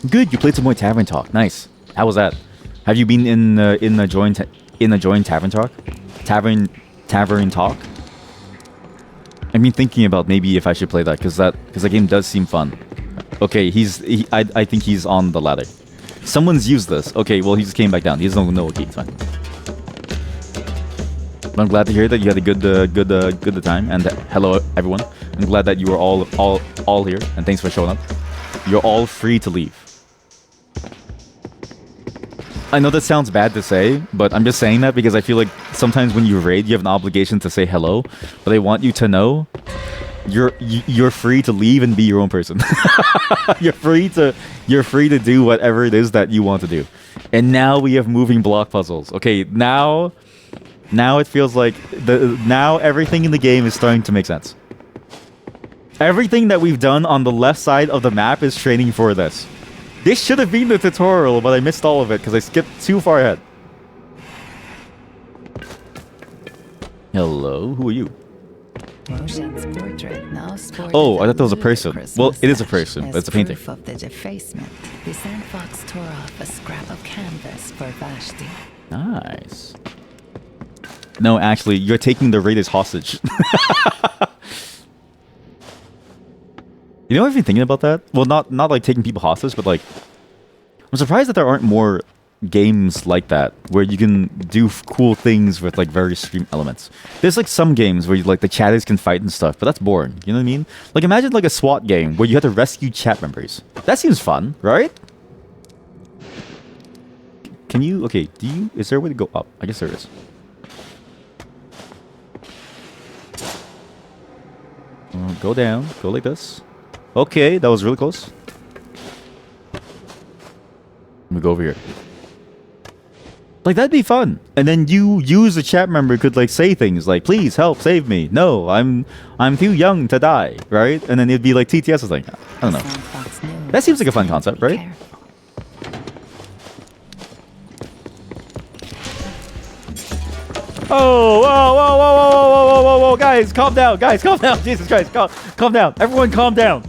Good, you played some more Tavern Talk. Nice. How was that? Have you been in the join Tavern Talk? Tavern Talk? I've been thinking about maybe if I should play that because the game does seem fun. Okay, I think he's on the ladder. Someone's used this. Okay, well he just came back down. He doesn't know. Okay, it's fine. But I'm glad to hear that you had a good time. And hello everyone. I'm glad that you were all here. And thanks for showing up. You're all free to leave. I know that sounds bad to say, but I'm just saying that because I feel like sometimes when you raid, you have an obligation to say hello. But I want you to know you're free to leave and be your own person. you're free to do whatever it is that you want to do. And now we have moving block puzzles. Okay, now it feels like now everything in the game is starting to make sense. Everything that we've done on the left side of the map is training for this. This should have been the tutorial, but I missed all of it because I skipped too far ahead. Hello, who are you? Roshan's portrait now sported Oh, I thought that was a blue person. Christmas Well, it is a sash person, but it's a as painting. proof of the defacement. The Sandfox tore off a scrap of canvas for Vashti. Nice. No, actually, you're taking the raiders hostage. You know what I've been thinking about that? Well, not like taking people hostage, but like I'm surprised that there aren't more games like that where you can do cool things with like very extreme elements. There's like some games where like the chatters can fight and stuff, but that's boring. You know what I mean? Like imagine like a SWAT game where you have to rescue chat members. That seems fun, right? Can you? Okay, is there a way to go up? I guess there is. Go down. Go like this. Okay, that was really close. Let me go over here. Like, that'd be fun. And then you use the chat member could, like, say things like, please help, save me. No, I'm too young to die, right? And then it'd be like TTS or something. I don't know. That seems like a fun concept, right? Oh, whoa, whoa, whoa, whoa, whoa, whoa, whoa, whoa, guys, calm down, Jesus Christ, calm down, everyone calm down.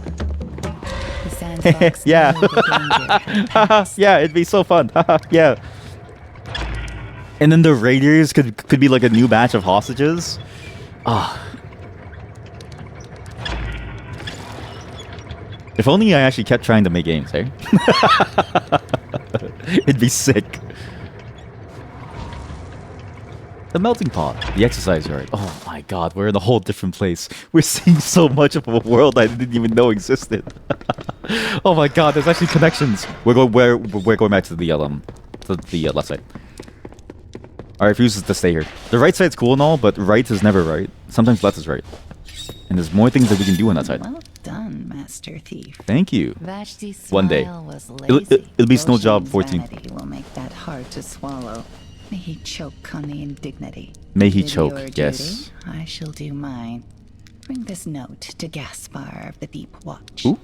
Yeah. Yeah, it'd be so fun. Yeah. And then the raiders could be like a new batch of hostages. Ah. If only I actually kept trying to make games, eh? It'd be sick. The melting pot, the exercise yard. Oh my god, we're in a whole different place. We're seeing so much of a world I didn't even know existed. Oh my god, there's actually connections. We're going back to the left side. I refuse to stay here. The right side's cool and all, but right is never right. Sometimes left is right. And there's more things that we can do on that side. Well done, Master Thief. Thank you. Vashti's One day. smile was lazy. It'll be Snow Job Roshan's 14. vanity will make that hard to swallow. May he choke on the indignity. May he Do choke, your yes. duty, I shall do mine. Bring this note to Gaspar of the Deep Watch. Ooh.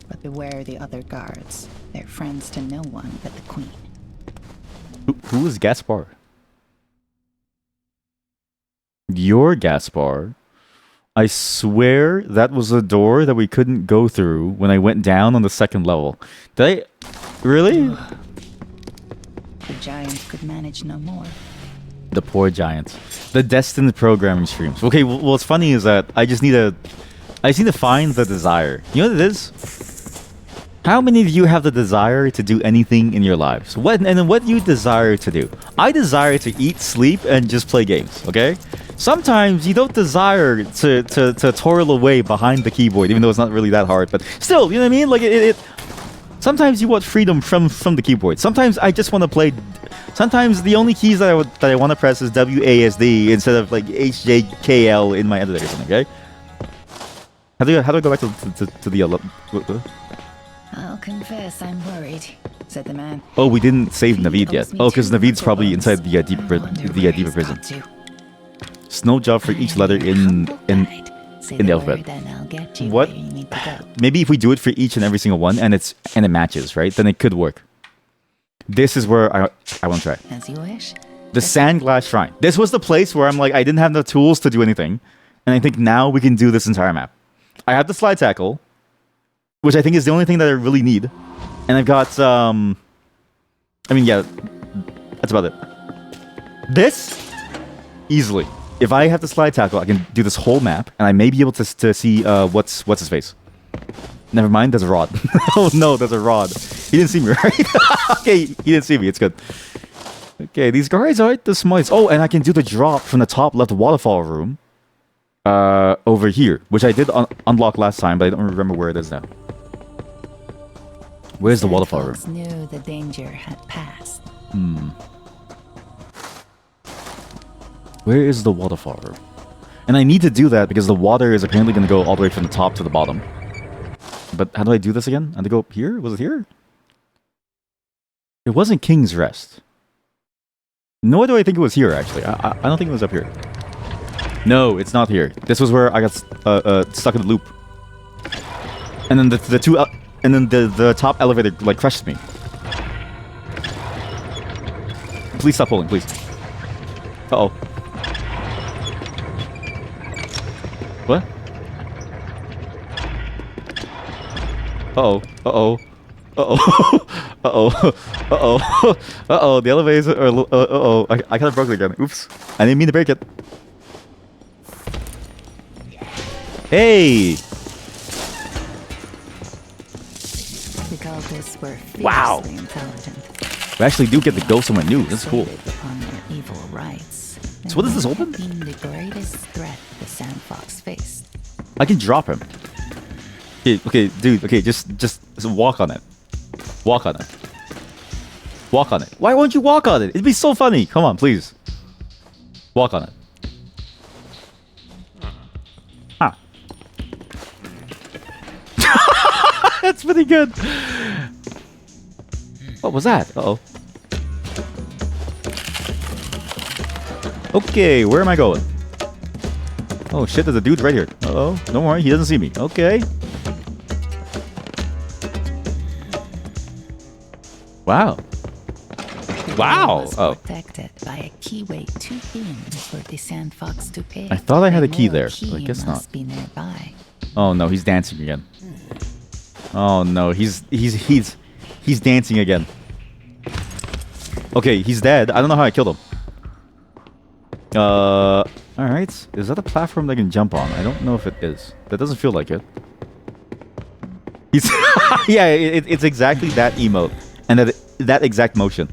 But beware the other guards. They're friends to no one but the Queen. Who is Gaspar? You're Gaspar. I swear that was a door that we couldn't go through when I went down on the second level. Did I... Really? The giant could manage no more. The poor giant. The destined programming streams. Okay, well, what's funny is that I just need to find the desire. You know what it is? How many of you have the desire to do anything in your lives? What do you desire to do? I desire to eat, sleep, and just play games, okay? Sometimes you don't desire to toil away behind the keyboard, even though it's not really that hard, but still, you know what I mean? Like it sometimes you want freedom from the keyboard. Sometimes I just want to play. Sometimes the only keys that I want to press is WASD instead of like HJKL in my editor or something. Okay. How do I go back to the? I'll confess I'm worried, said the man. Oh, we didn't save Naveed yet. Owes me Oh, because 2 Naveed's probably bones. inside the I wonder where deeper he's prison. got to. Snow job for each letter in. Humble guide, Say in the word alphabet. and I'll get you What? where you need to go. Maybe if we do it for each and every single one, and it matches, right? Then it could work. This is where I want to try. As you wish. The Sand Glass Shrine. This was the place where I'm like, I didn't have the tools to do anything. And I think now we can do this entire map. I have the slide tackle, which I think is the only thing that I really need. And I've got, I mean, yeah, that's about it. This, easily. If I have the slide tackle, I can do this whole map, and I may be able to see, what's his face. Never mind, there's a rod. Oh no, there's a rod. He didn't see me, right? Okay, he didn't see me, it's good. Okay, these guys aren't the smallest. Oh, and I can do the drop from the top left waterfall room. Over here, which I did unlock last time, but I don't remember where it is now. Where's the waterfall room? Sandfox knew the danger had passed. Where is the waterfall room? And I need to do that because the water is apparently going to go all the way from the top to the bottom. But how do I do this again? I had to go here? Was it here? It wasn't King's Rest. Nor do I think it was here, actually. I don't think it was up here. No, it's not here. This was where I got stuck in the loop. And then the top elevator like crushed me. Please stop pulling, please. Uh-oh. What? Uh-oh. Uh-oh. Uh-oh. Uh-oh. Uh-oh. Uh-oh. The elevators are... Uh-oh. I kind of broke it again. Oops. I didn't mean to break it. Hey! The cultists were fiercely Wow. intelligent. We actually do get to go somewhere new. This is cool. Persuaded upon their evil rights. So what does this And open? had been the greatest threat the Sandfox faced. I can drop him. Okay, dude. Okay, just walk on it. Walk on it. Walk on it. Why won't you walk on it? It'd be so funny. Come on, please. Walk on it. Huh. That's pretty good. What was that? Uh-oh. Okay, where am I going? Oh shit, there's a dude right here. Uh-oh. Don't worry, he doesn't see me. Okay. Wow. Wow. Was Oh. protected by a keyway too thin for the Sandfox to pick. I thought I had a key more there, key but I guess must not. be nearby. Oh no, he's dancing again. Oh no, he's dancing again. Okay, he's dead. I don't know how I killed him. Alright. Is that a platform that I can jump on? I don't know if it is. That doesn't feel like it. He's yeah, it's exactly that emote. And that exact motion.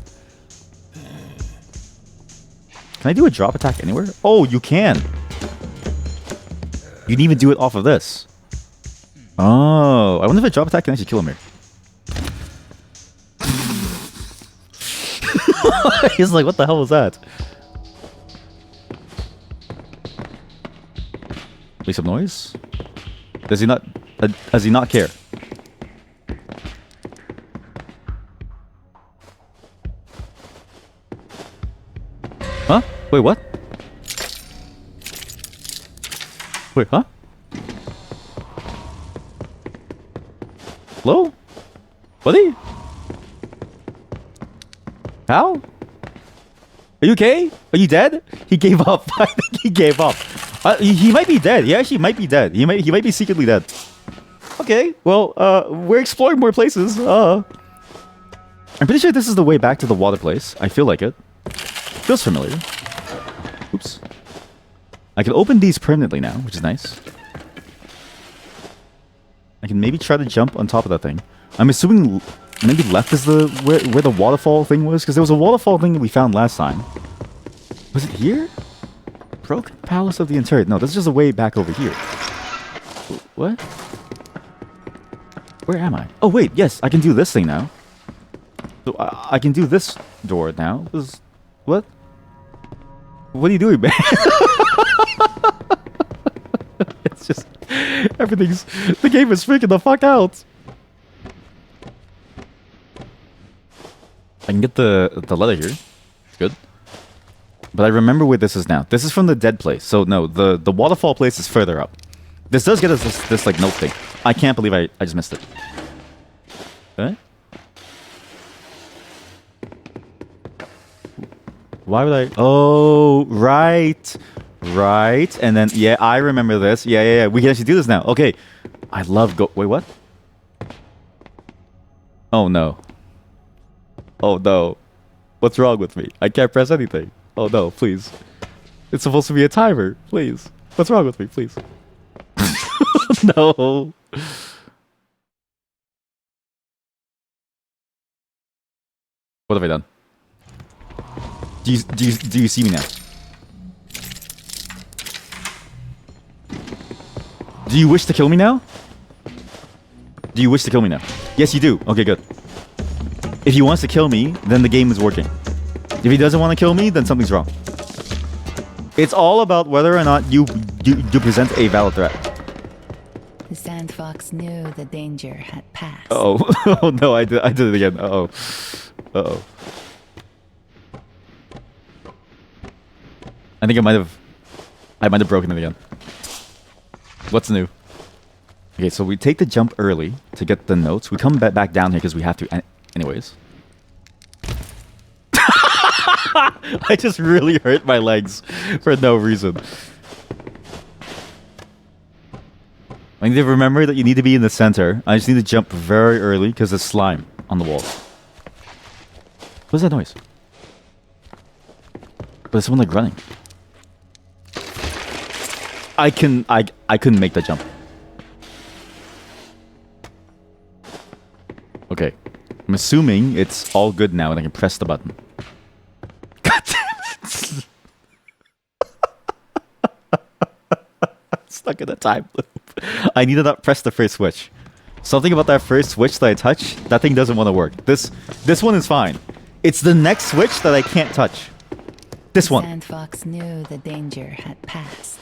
Can I do a drop attack anywhere? Oh, you can. You can even do it off of this. Oh, I wonder if a drop attack can actually kill him here. He's like, what the hell was that? Make some noise? Does he not care? Huh? Wait, what? Wait, huh? Hello? Buddy? How? Are you okay? Are you dead? He gave up. I think he gave up. He might be dead. He actually might be dead. He might be secretly dead. Okay, well, we're exploring more places. I'm pretty sure this is the way back to the water place. I feel like it. Feels familiar. Oops. I can open these permanently now, which is nice. I can maybe try to jump on top of that thing. I'm assuming maybe left is the where the waterfall thing was, because there was a waterfall thing that we found last time. Was it here? Broken Palace of the Interior. No, this is just a way back over here. What? Where am I? Oh wait, yes, I can do this thing now. So I can do this door now. What? What are you doing, man? It's just everything's. The game is freaking the fuck out. I can get the letter here. It's good. But I remember where this is now. This is from the dead place. So no, the waterfall place is further up. This does get us this like note thing. I can't believe I just missed it. Okay. Why would I? Oh, right. Right. And then, yeah, I remember this. Yeah. We can actually do this now. Okay. I love Wait, what? Oh, no. Oh, no. What's wrong with me? I can't press anything. Oh, no, please. It's supposed to be a timer. Please. What's wrong with me? Please. No. What have I done? Do you see me now? Do you wish to kill me now? Do you wish to kill me now? Yes, you do. Okay, good. If he wants to kill me, then the game is working. If he doesn't want to kill me, then something's wrong. It's all about whether or not you present a valid threat. The Sandfox knew the danger had passed. Oh, oh no! I did it again. Uh oh. I think I might have broken it again. What's new? Okay, so we take the jump early to get the notes. We come back down here because we have to, anyways. I just really hurt my legs for no reason. I need to remember that you need to be in the center. I just need to jump very early because there's slime on the walls. What's that noise? But there's someone like running. I couldn't make that jump. Okay. I'm assuming it's all good now and I can press the button. God damn it! Stuck in a time loop. I need to not press the first switch. Something about that first switch that I touch, that thing doesn't want to work. This one is fine. It's the next switch that I can't touch. This one. Sandfox knew the danger had passed.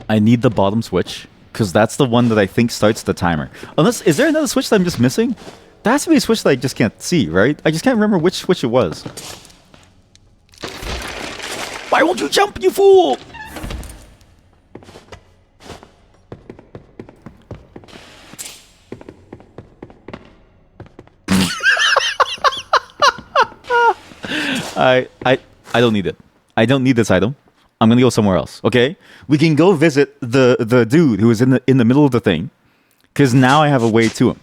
I need the bottom switch, because that's the one that I think starts the timer. Unless, is there another switch that I'm just missing? There has to be a switch that I just can't see, right? I just can't remember which switch it was. Why won't you jump, you fool? I don't need it. I don't need this item. I'm gonna go somewhere else. Okay, we can go visit the dude who was in the middle of the thing, because now I have a way to him.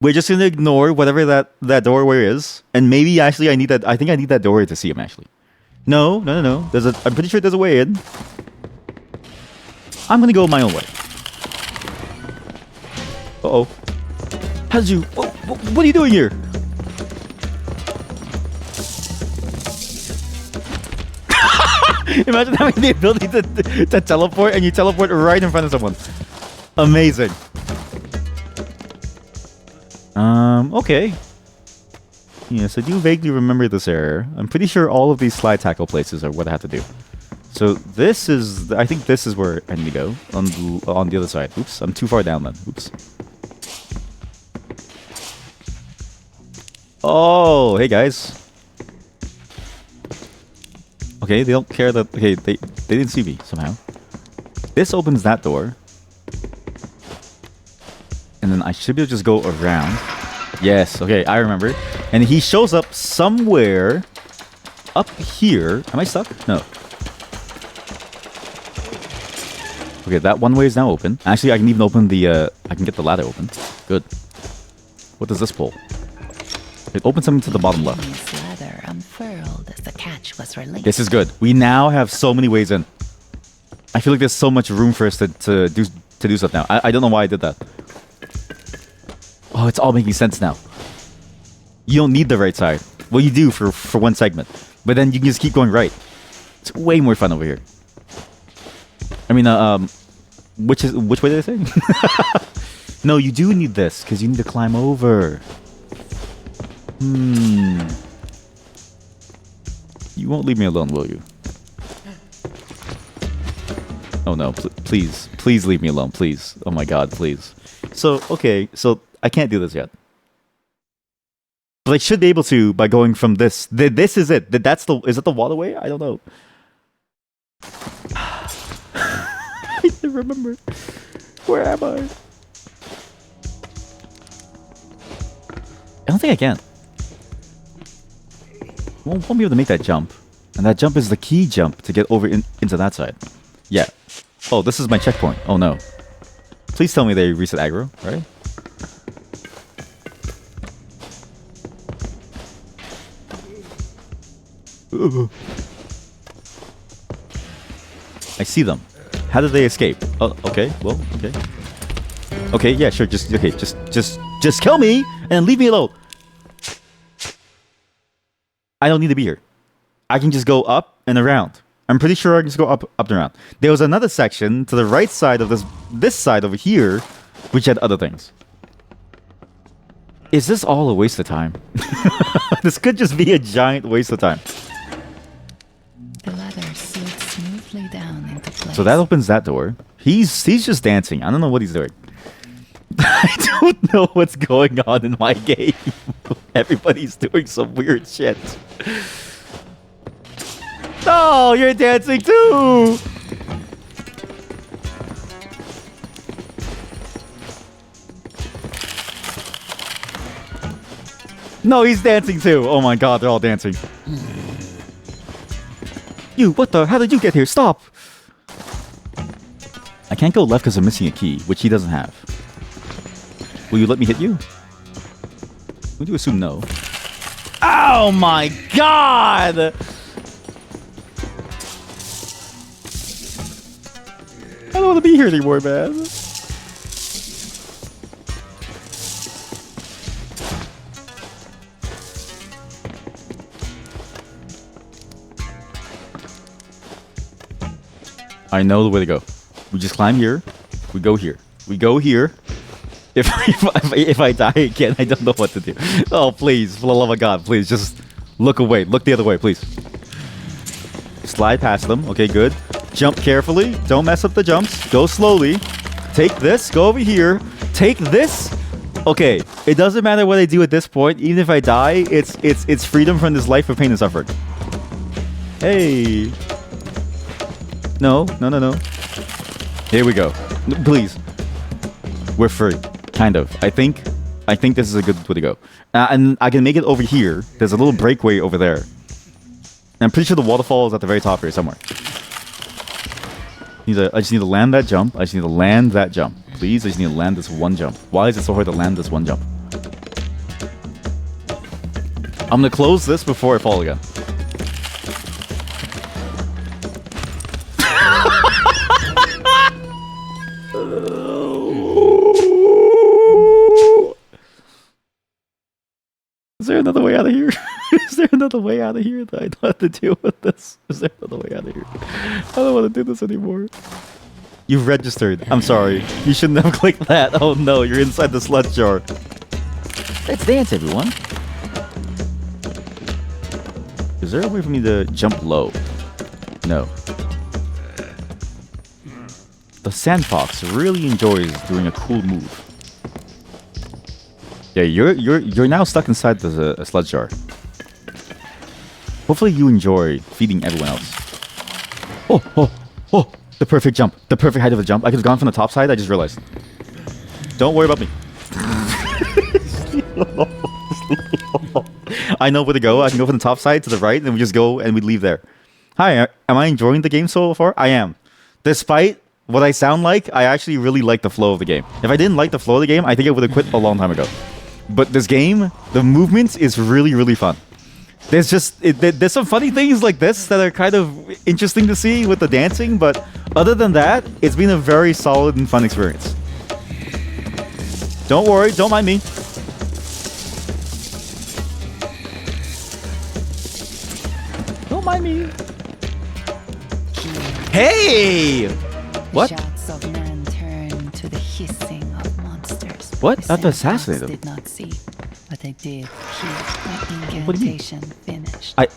We're just gonna ignore whatever that doorway is, and maybe actually I think I need that doorway to see him. Actually, no. I'm pretty sure there's a way in. I'm gonna go my own way. Uh oh. How did you? What are you doing here? Imagine having the ability to teleport, and you teleport right in front of someone. Amazing. Okay. Yes, I do vaguely remember this area. I'm pretty sure all of these slide tackle places are what I have to do. So this is, I think this is where I need to go, on the other side. Oops, I'm too far down then. Oops. Oh, hey guys. Okay, they don't care that... Okay, they didn't see me somehow. This opens that door. And then I should be able to just go around. Yes, okay, I remember. And he shows up somewhere up here. Am I stuck? No. Okay, that one way is now open. Actually, I can even open the... I can get the ladder open. Good. What does this pull? It opens something to the bottom left. This ladder unfurled as the catch was released. This is good. We now have so many ways in. I feel like there's so much room for us to do stuff now. I don't know why I did that. Oh, it's all making sense now. You don't need the right side. Well, you do for one segment. But then you can just keep going right. It's way more fun over here. I mean, which way did I say? No, you do need this, because you need to climb over. You won't leave me alone, will you? Oh no, please leave me alone, please. Oh my god, please. So, okay, so I can't do this yet. But I should be able to by going from this. This is it. Is it the waterway? I don't know. I don't remember. Where am I? I don't think I can. Won't be able to make that jump. And that jump is the key jump to get over into that side. Yeah. Oh, this is my checkpoint. Oh no. Please tell me they reset aggro, right? Ooh. I see them. How did they escape? Oh, okay. Well, okay. Okay, yeah, sure. Just kill me and leave me alone. I don't need to be here. I can just go up and around. I'm pretty sure I can just go up and around. There was another section to the right side of this side over here, which had other things. Is this all a waste of time? This could just be a giant waste of time. The ladder slid smoothly down into place. So that opens that door. He's just dancing. I don't know what he's doing. I don't know what's going on in my game. Everybody's doing some weird shit. No, you're dancing too! No, he's dancing too. Oh my god, they're all dancing. You, what the? How did you get here? Stop! I can't go left because I'm missing a key, which he doesn't have. Will you let me hit you? Would you assume no? Oh my god! I don't want to be here anymore, man. I know the way to go. We just climb here. We go here. We go here. If I die again, I don't know what to do. Oh, please, for the love of God, please, just look away. Look the other way, please. Slide past them. Okay, good. Jump carefully. Don't mess up the jumps. Go slowly. Take this. Go over here. Take this. Okay, it doesn't matter what I do at this point. Even if I die, it's freedom from this life of pain and suffering. Hey. No. Here we go. Please. We're free. Kind of. I think this is a good way to go. And I can make it over here. There's a little breakaway over there. And I'm pretty sure the waterfall is at the very top here somewhere. I just need to land that jump. I just need to land that jump. Please, I just need to land this one jump. Why is it so hard to land this one jump? I'm gonna close this before I fall again. Is there another way out of here? Is there another way out of here that I don't have to deal with this? Is there another way out of here? I don't want to do this anymore. You've registered. I'm sorry. You shouldn't have clicked that. Oh no, you're inside the sludge jar. Let's dance, everyone. Is there a way for me to jump low? No. The Sandfox really enjoys doing a cool move. Yeah, you're now stuck inside the sludge jar. Hopefully you enjoy feeding everyone else. Oh! The perfect jump. The perfect height of the jump. I could have gone from the top side, I just realized. Don't worry about me. I know where to go. I can go from the top side to the right, and then we just go and we leave there. Hi, am I enjoying the game so far? I am. Despite what I sound like, I actually really like the flow of the game. If I didn't like the flow of the game, I think I would have quit a long time ago. But this game, the movements is really, really fun. There's there's some funny things like this that are kind of interesting to see with the dancing, but other than that, it's been a very solid and fun experience. Don't worry, don't mind me. Don't mind me. Hey! What? Shouts of men turned to the hissing of monsters. What? The That's assassinated. Sandfox did not see, but they did hear the What do you mean? incantation finished. I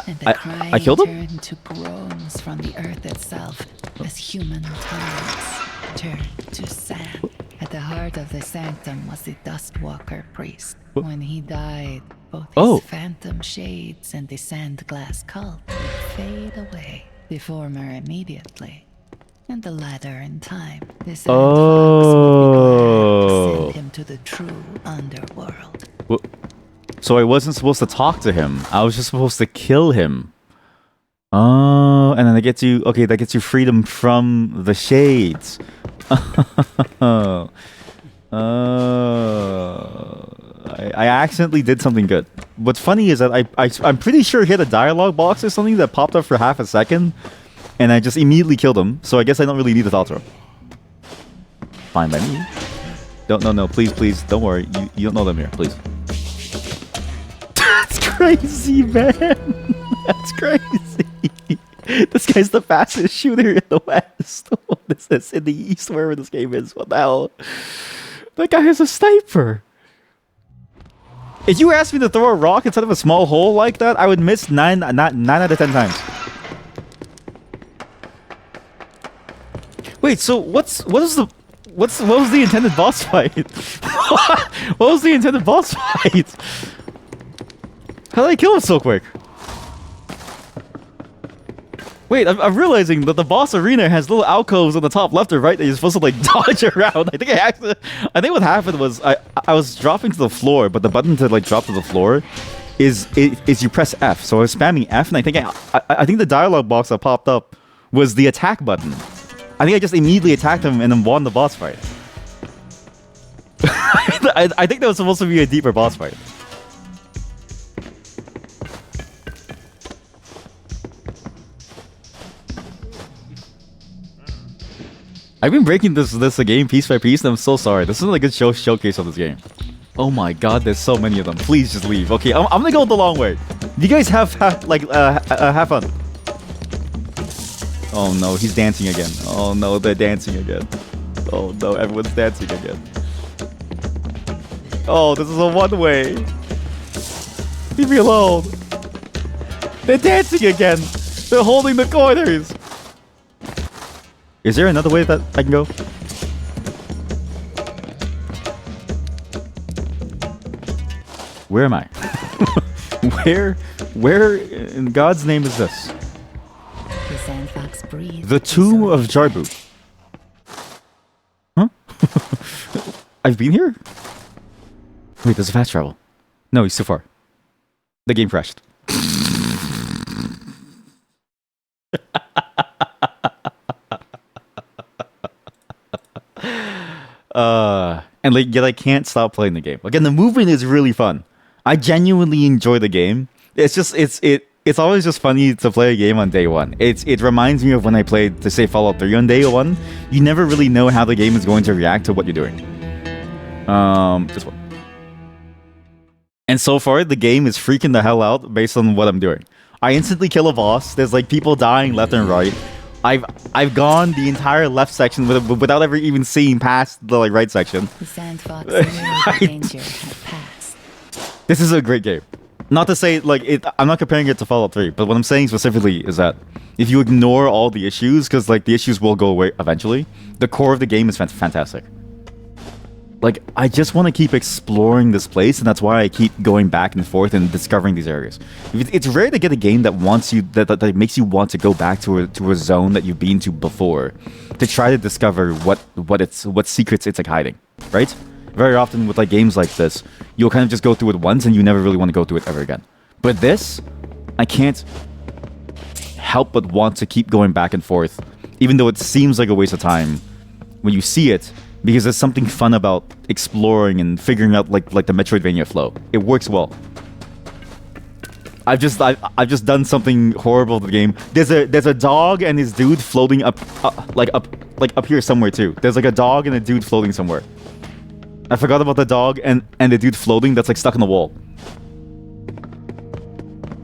And the killed him? cry turned to groans from the earth itself as human tongues turned to sand. At the heart of the sanctum was the Dustwalker priest. What? When he died, both Oh. his phantom shades and the sand glass cult would fade away, the former immediately, and the latter in time. The Sandfox would be glad to send him to the true underworld. Well, so I wasn't supposed to talk to him. I was just supposed to kill him. Oh, and then that gets you... Okay, that gets you freedom from the shades. Oh. I accidentally did something good. What's funny is that I'm pretty sure he had a dialogue box or something that popped up for half a second, and I just immediately killed him. So I guess I don't really need the thought throw. Fine by me. No, please, don't worry. You don't know them here, please. That's crazy, man. That's crazy. This guy's the fastest shooter in the West. What is this? In the East, wherever this game is. What the hell? That guy is a sniper. If you asked me to throw a rock instead of a small hole like that, I would miss 9 out of 10 times. Wait, so what was the intended boss fight? What was the intended boss fight? How did I kill him so quick? Wait, I'm realizing that the boss arena has little alcoves on the top left or right that you're supposed to like dodge around. I think what happened was I was dropping to the floor, but the button to like drop to the floor is you press F. So I was spamming F, and I think the dialogue box that popped up was the attack button. I think I just immediately attacked him and then won the boss fight. I think that was supposed to be a deeper boss fight. I've been breaking this game piece by piece, and I'm so sorry. This isn't a good showcase of this game. Oh my god, there's so many of them. Please just leave. Okay, I'm gonna go the long way. You guys have fun. Oh no, he's dancing again. Oh no, they're dancing again. Oh no, everyone's dancing again. Oh, this is a one-way. Leave me alone. They're dancing again. They're holding the corners. Is there another way that I can go? Where am I? Where in God's name is this? The Sandfox breathed. The Tomb of Jarbu. Huh? I've been here? Wait, there's a fast travel. No, he's too far. The game crashed. And like, yet I can't stop playing the game. Again, the movement is really fun. I genuinely enjoy the game. It's just it's always just funny to play a game on day one. It reminds me of when I played, to say, Fallout 3 on day one. You never really know how the game is going to react to what you're doing. This one. And so far, the game is freaking the hell out based on what I'm doing. I instantly kill a boss. There's like people dying left and right. I've gone the entire left section without ever even seeing past the like right section. The Sandfox knew the danger had passed. This is a great game. Not to say like it. I'm not comparing it to Fallout 3, but what I'm saying specifically is that if you ignore all the issues, because like the issues will go away eventually, the core of the game is fantastic. Like, I just want to keep exploring this place, and that's why I keep going back and forth and discovering these areas. It's rare to get a game that wants you, that makes you want to go back to a zone that you've been to before, to try to discover what secrets it's like hiding, right? Very often with like games like this, you'll kind of just go through it once and you never really want to go through it ever again. But this, I can't help but want to keep going back and forth, even though it seems like a waste of time when you see it. Because there's something fun about exploring and figuring out like the Metroidvania flow. It works well. I've just done something horrible to the game. There's a dog and his dude floating up here somewhere too. There's like a dog and a dude floating somewhere. I forgot about the dog and the dude floating that's like stuck in the wall.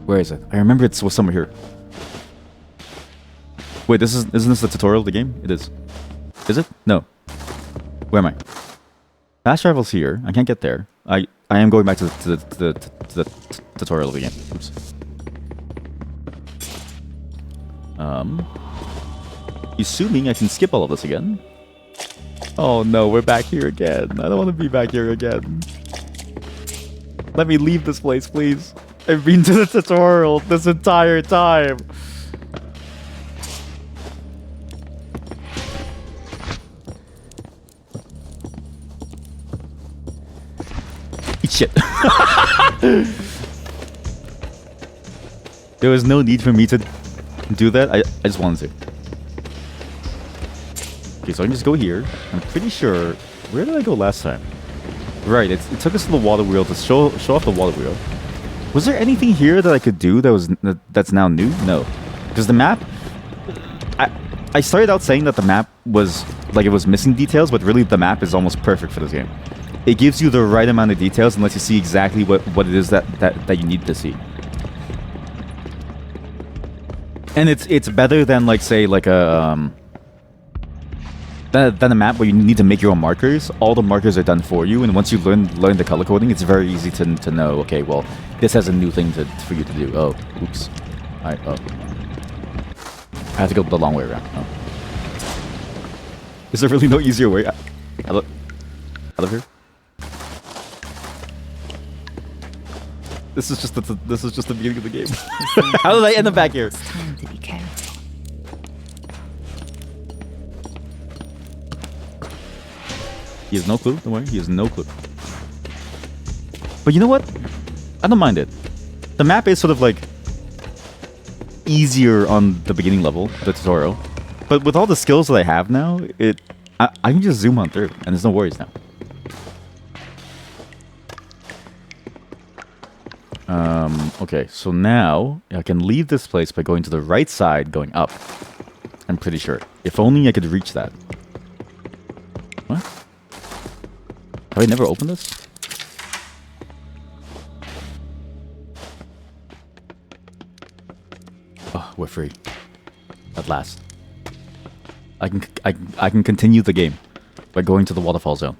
Where is it? I remember it was somewhere here. Wait, isn't this the tutorial of the game? It is. Is it? No. Where am I? Fast travel's here. I can't get there. I am going back to the tutorial of the game. Oops. Assuming I can skip all of this again. Oh no, we're back here again. I don't want to be back here again. Let me leave this place, please. I've been to the tutorial this entire time. Eat shit. There was no need for me to do that. I just wanted to. Okay, so I can just go here. I'm pretty sure... Where did I go last time? Right, it took us to the water wheel to show off the water wheel. Was there anything here that I could do that's now new? No. Because the map... I started out saying that the map was... Like, it was missing details, but really the map is almost perfect for this game. It gives you the right amount of details and lets you see exactly what it is that you need to see. And it's better than, like, say, like a... than a map where you need to make your own markers. All the markers are done for you, and once you learn the color coding, it's very easy to know, okay, well, this has a new thing for you to do. Oh, oops. I have to go the long way around. Oh. Is there really no easier way? Out of here? This is just the beginning of the game. How did I end up back here? It's time to be careful. He has no clue. Don't worry. He has no clue. But you know what? I don't mind it. The map is sort of like easier on the beginning level, the tutorial. But with all the skills that I have now, I can just zoom on through, and there's no worries now. Okay, so now I can leave this place by going to the right side, going up. I'm pretty sure. If only I could reach that. What? Have I never opened this? Oh, we're free. At last. I can continue the game by going to the waterfall zone.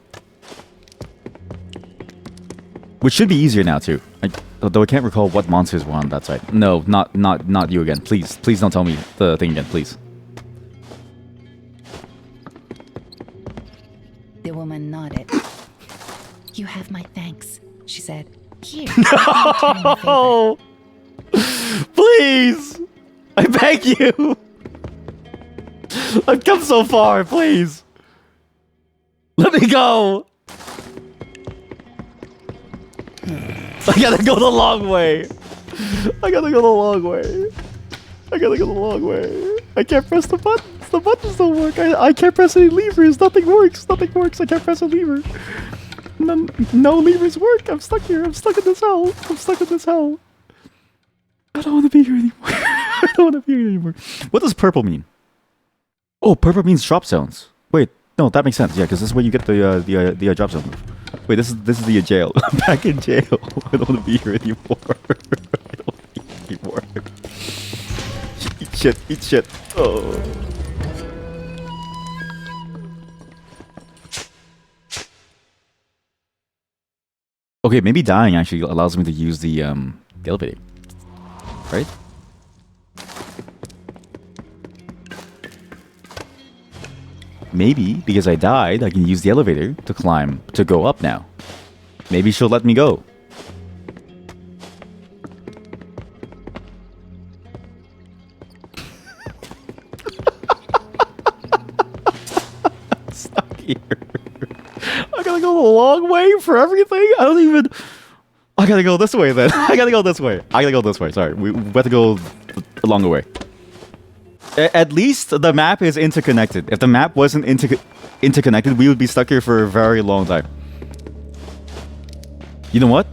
Which should be easier now too. Though I can't recall what monsters were on that side. No, not you again. Please don't tell me the thing again, please. The woman nodded. You have my thanks, she said. Here. No! Please! I beg you! I've come so far, please! Let me go! I gotta go the long way! I gotta go the long way! I gotta go the long way! I can't press the buttons! The buttons don't work! I can't press any levers! Nothing works! Nothing works! I can't press a lever! No levers work! I'm stuck here! I'm stuck in this hell! I'm stuck in this hell! I don't want to be here anymore! I don't want to be here anymore! What does purple mean? Oh, purple means drop zones. Wait, no, that makes sense. Yeah, because this is where you get the drop zone move. Wait, this is the jail. I'm back in jail. I don't want to be here anymore. I don't want to be here anymore. Eat shit. Eat shit. Oh. Okay, maybe dying actually allows me to use the elevator, right? Maybe, because I died, I can use the elevator to climb, to go up now. Maybe she'll let me go. Stuck here. I gotta go the long way for everything? I don't even... I gotta go this way then. I gotta go this way. Sorry, we have to go the longer way. At least the map is interconnected. If the map wasn't interconnected, we would be stuck here for a very long time. You know what?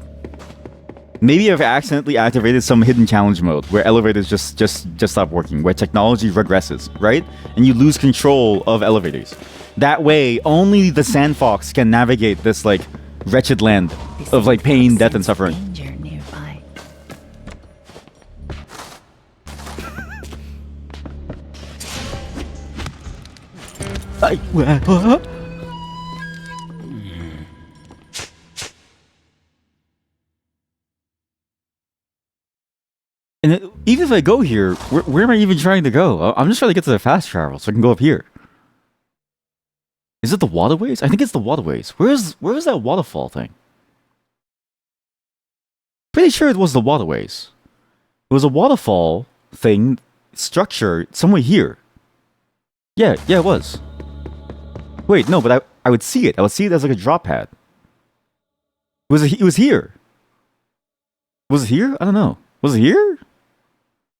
Maybe I've accidentally activated some hidden challenge mode where elevators just stop working, where technology regresses, right? And you lose control of elevators. That way, only the Sandfox can navigate this like wretched land of like pain, death, and suffering. Danger nearby. And even if I go here, where am I even trying to go? I'm just trying to get to the fast travel so I can go up here. Is it the waterways? I think it's the waterways. Where is that waterfall thing? Pretty sure it was the waterways. It was a waterfall thing, structure, somewhere here. Yeah, it was. Wait, no, but I would see it. I would see it as like a drop pad. It was here. Was it here? I don't know. Was it here?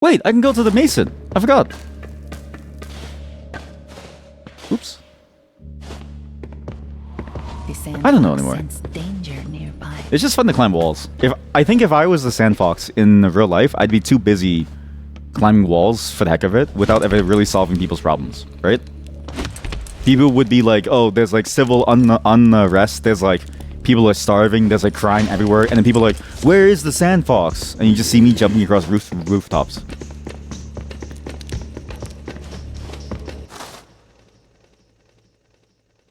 Wait, I can go to the Mason. I forgot. Oops. I don't know anymore. Danger nearby. It's just fun to climb walls. I think if I was the Sandfox in real life, I'd be too busy climbing walls for the heck of it without ever really solving people's problems, right? People would be like, oh, there's like civil unrest, there's like people are starving, there's like crime everywhere, and then people are like, where is the Sandfox? And you just see me jumping across rooftops.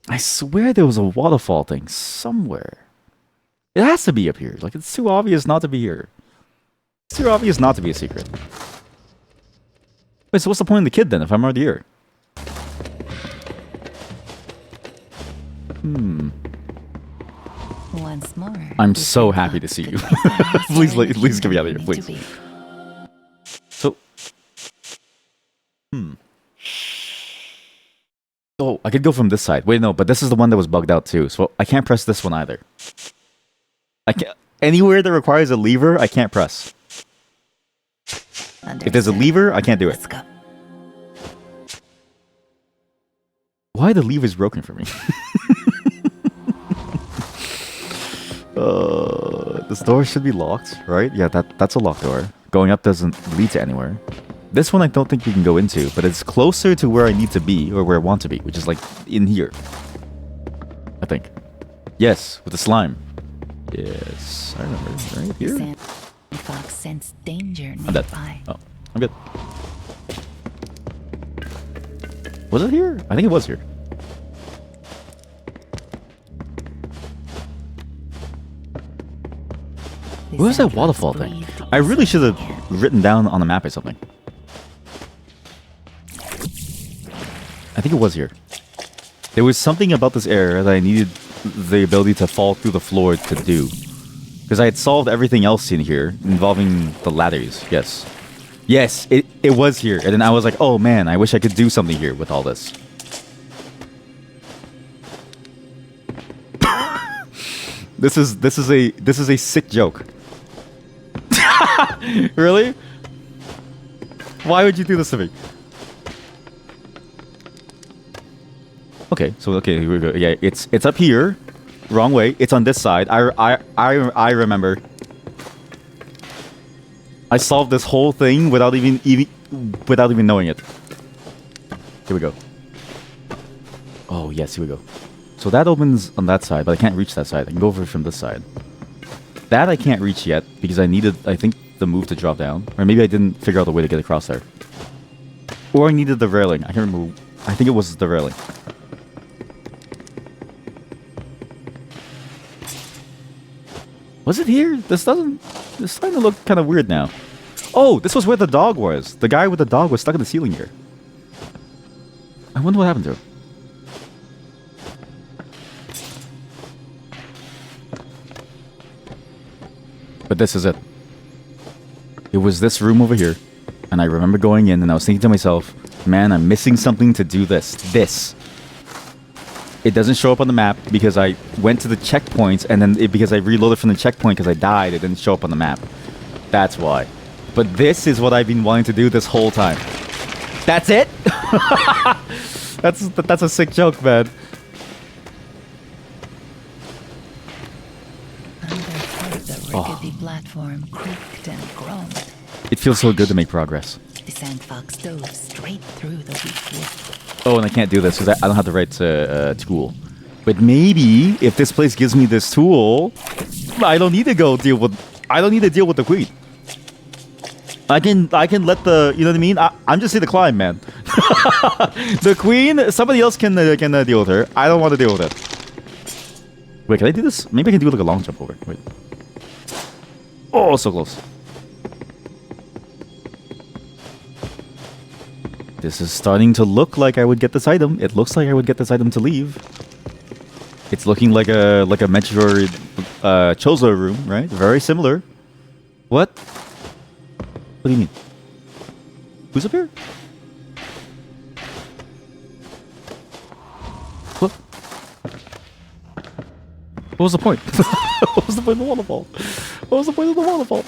I swear there was a waterfall thing somewhere. It has to be up here. Like, it's too obvious not to be here. It's too obvious not to be a secret. Wait, so what's the point of the kid then if I'm already here? Once more. I'm so happy to see you. please get me out of here, please. So, oh, I could go from this side. Wait, no, but this is the one that was bugged out too. So I can't press this one either. I can't. Anywhere that requires a lever, I can't press. If there's a lever, I can't do it. Let's go. Why the lever's broken for me? This door should be locked, right? Yeah, that's a locked door. Going up doesn't lead to anywhere. This one I don't think you can go into, but it's closer to where I need to be, or where I want to be, which is like in here. I think. Yes, with the slime. Yes, I remember. Right here. Sandfox sensed danger I'm dead. nearby. Oh, I'm good. Was it here? I think it was here. What was that waterfall thing? I really should have written down on the map or something. I think it was here. There was something about this area that I needed the ability to fall through the floor to do. Because I had solved everything else in here involving the ladders. Yes. Yes, it was here. And then I was like, oh man, I wish I could do something here with all this. This is a sick joke. Really? Why would you do this to me? Okay, here we go. Yeah, it's up here. Wrong way. It's on this side. I remember. I solved this whole thing without even knowing it. Here we go. Oh yes, here we go. So that opens on that side, but I can't reach that side. I can go over from this side. That I can't reach yet because I needed, I think, the move to drop down, or maybe I didn't figure out a way to get across there. Or I needed the railing. I can't remember. I think it was the railing. Was it here? This starting to look kind of weird now. Oh, this was where the dog was. The guy with the dog was stuck in the ceiling here. I wonder what happened to him. But this is it. It was this room over here. And I remember going in and I was thinking to myself, man, I'm missing something to do this. It doesn't show up on the map because I went to the checkpoints and then because I reloaded from the checkpoint because I died, it didn't show up on the map. That's why. But this is what I've been wanting to do this whole time. That's it? That's a sick joke, man. Underfoot, the rickety platform creaked and groaned. It feels so good to make progress. The Sandfox dove straight through the weak wood. Oh, and I can't do this because I don't have the right tool. But maybe if this place gives me this tool, I don't need to deal with the queen. I can let the, you know what I mean? I'm just here to climb, man. The queen, somebody else can deal with her. I don't want to deal with it. Wait, can I do this? Maybe I can do like a long jump over. Wait. Oh, so close. This is starting to look like I would get this item. It looks like I would get this item to leave. It's looking like a Metroid Chozo room, right? Very similar. What? What do you mean? Who's up here? What? What was the point? What was the point of the waterfall? What was the point of the waterfall?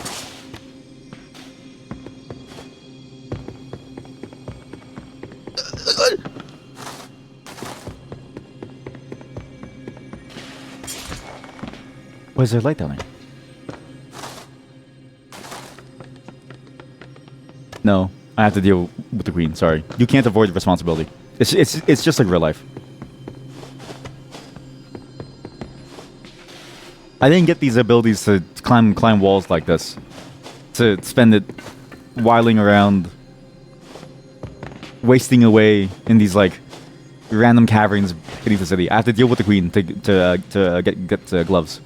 Why is there a light down there? No, I have to deal with the queen. Sorry, you can't avoid the responsibility. It's just like real life. I didn't get these abilities to climb walls like this. To spend it whiling around, wasting away in these like random caverns beneath the city. I have to deal with the queen to get gloves.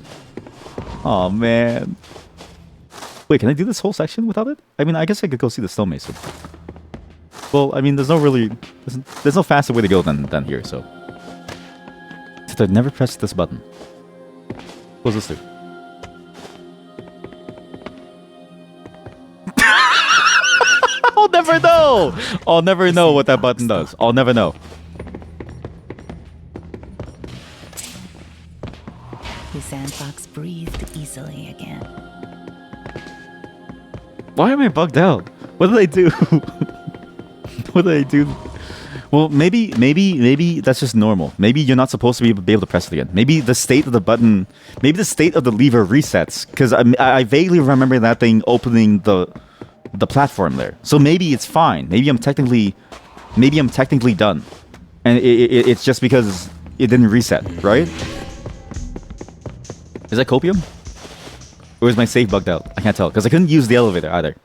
Oh man. Wait, can I do this whole section without it? I mean, I guess I could go see the stonemason. Well, I mean, there's no faster way to go than here, so. Except I've never pressed this button. What does this do? I'll never know! I'll never know what that button does. I'll never know. The Sandfox breathed easily again. Why am I bugged out? What did I do? What did I do? Well, maybe that's just normal. Maybe you're not supposed to be able to press it again. Maybe the state of the button, maybe the state of the lever resets. Because I vaguely remember that thing opening the platform there. So maybe it's fine. Maybe I'm technically done, and it's just because it didn't reset, right? Is that copium? Or is my save bugged out? I can't tell, because I couldn't use the elevator either.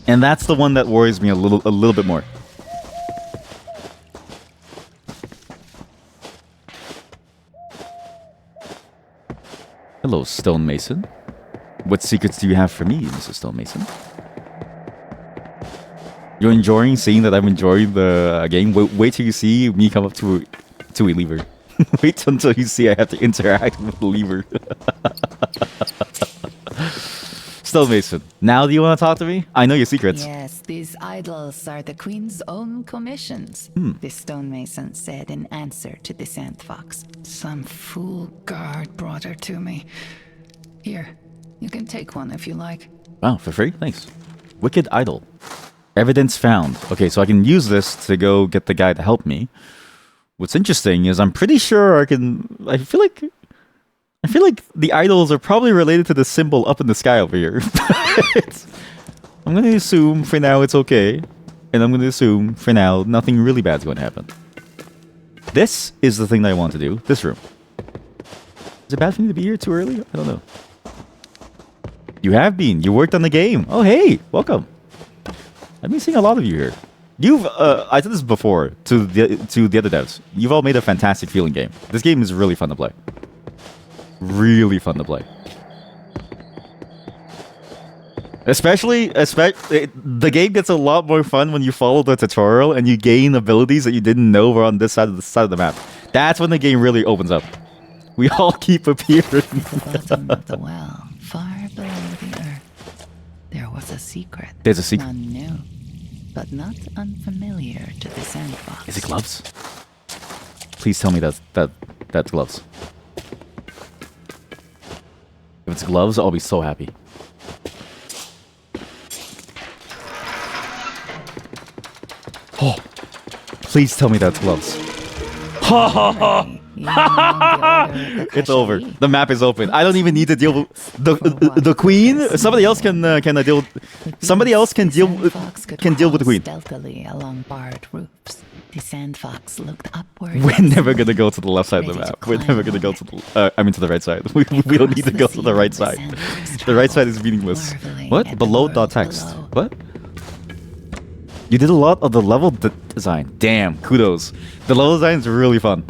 And that's the one that worries me a little bit more. Hello, stonemason. What secrets do you have for me, Mr. Stonemason? You're enjoying seeing that I'm enjoying the game? Wait till you see me come up to a lever. Wait until you see I have to interact with the lever. Stonemason, now do you want to talk to me? I know your secrets. Yes, these idols are the Queen's own commissions, the stonemason said in answer to the Sandfox. Some fool guard brought her to me. Here, you can take one if you like. Wow, for free? Thanks. Wicked idol. Evidence found. Okay, so I can use this to go get the guy to help me. What's interesting is I'm pretty sure I feel like the idols are probably related to the symbol up in the sky over here. I'm going to assume for now it's okay. And I'm going to assume for now nothing really bad's going to happen. This is the thing that I want to do. This room. Is it bad for me to be here too early? I don't know. You have been. You worked on the game. Oh, hey. Welcome. I've been seeing a lot of you here. You've, I said this before to the other devs. You've all made a fantastic feeling game. This game is really fun to play. Really fun to play. Especially, the game gets a lot more fun when you follow the tutorial and you gain abilities that you didn't know were on this side of the map. That's when the game really opens up. We all keep appearing. At the bottom of the well, far below the earth, there was a secret. There's a secret. None knew, but not unfamiliar to the Sandfox. Is it gloves? Please tell me that's gloves. If it's gloves, I'll be so happy. Oh, please tell me that's gloves. Ha ha ha! It's over. The map is open. I don't even need to deal with the queen. Somebody else can deal. Somebody else can deal with the queen. Stealthily along barred roofs. The Sandfox looked upward. We're never gonna go to the left side of the map. We're never gonna go to the. I mean to the right side. We don't need to go to the right side. The right side is meaningless. What? Below dot text. What? You did a lot of the level design. Damn, kudos. The level design is really fun.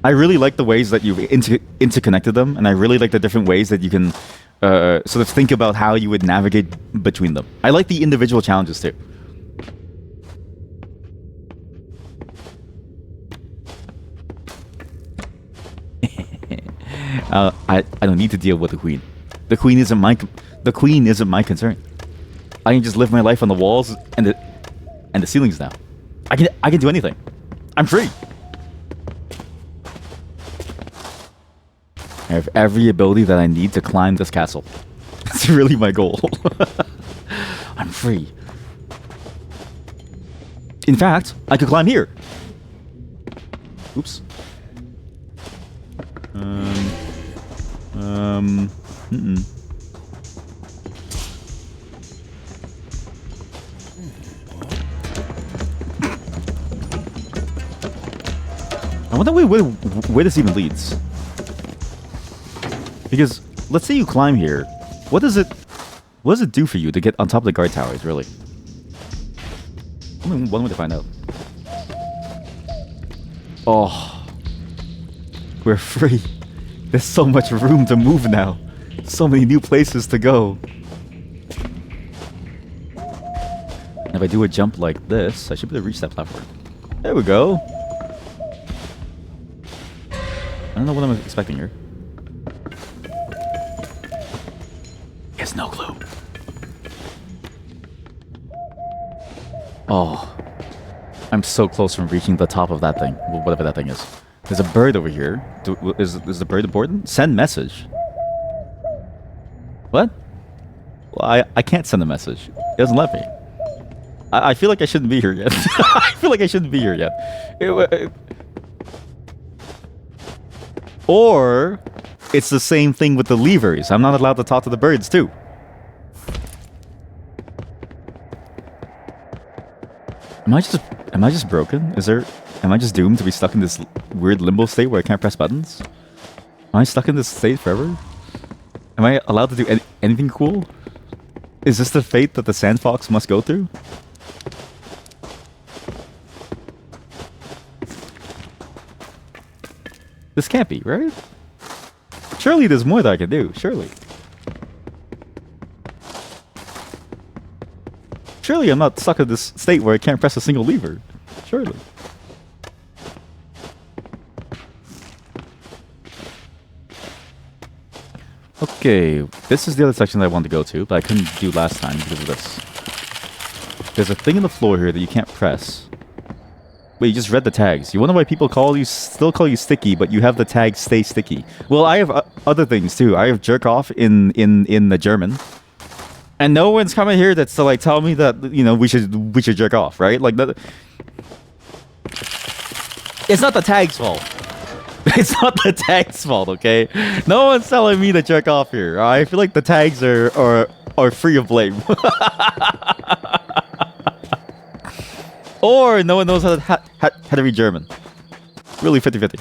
I really like the ways that you've interconnected them, and I really like the different ways that you can sort of think about how you would navigate between them. I like the individual challenges too. I don't need to deal with the queen. The queen isn't my concern. I can just live my life on the walls and the ceilings now. I can do anything. I'm free. I have every ability that I need to climb this castle. That's really my goal. I'm free. In fact, I could climb here. Oops. I wonder where this even leads. Because let's say you climb here, what does it do for you to get on top of the guard towers? Really? Only one way to find out. Oh, we're free. There's so much room to move now. So many new places to go. And if I do a jump like this, I should be able to reach that platform. There we go. I don't know what I'm expecting here. It's no clue. Oh, I'm so close from reaching the top of that thing, whatever that thing is. There's a bird over here. Is the bird important? Send message. What? Well, I can't send a message. It doesn't let me. I feel like I shouldn't be here yet. I feel like I shouldn't be here yet. Or it's the same thing with the levers. I'm not allowed to talk to the birds too. Am I just broken? Am I just doomed to be stuck in this weird limbo state where I can't press buttons? Am I stuck in this state forever? Am I allowed to do anything cool? Is this the fate that the Sandfox must go through? This can't be, right? Surely there's more that I can do, surely. Surely I'm not stuck in this state where I can't press a single lever. Surely. Okay, this is the other section that I wanted to go to, but I couldn't do last time because of this. There's a thing in the floor here that you can't press. Wait, you just read the tags. You wonder why people still call you sticky, but you have the tag stay sticky. Well, I have other things too. I have jerk off in the German. And no one's coming here that's to like tell me that, you know, we should jerk off, right? Like that. It's not the tag's fault. It's not the tag's fault, okay? No one's telling me to jerk off here. I feel like the tags are free of blame. Or no one knows how to read German. Really 50-50.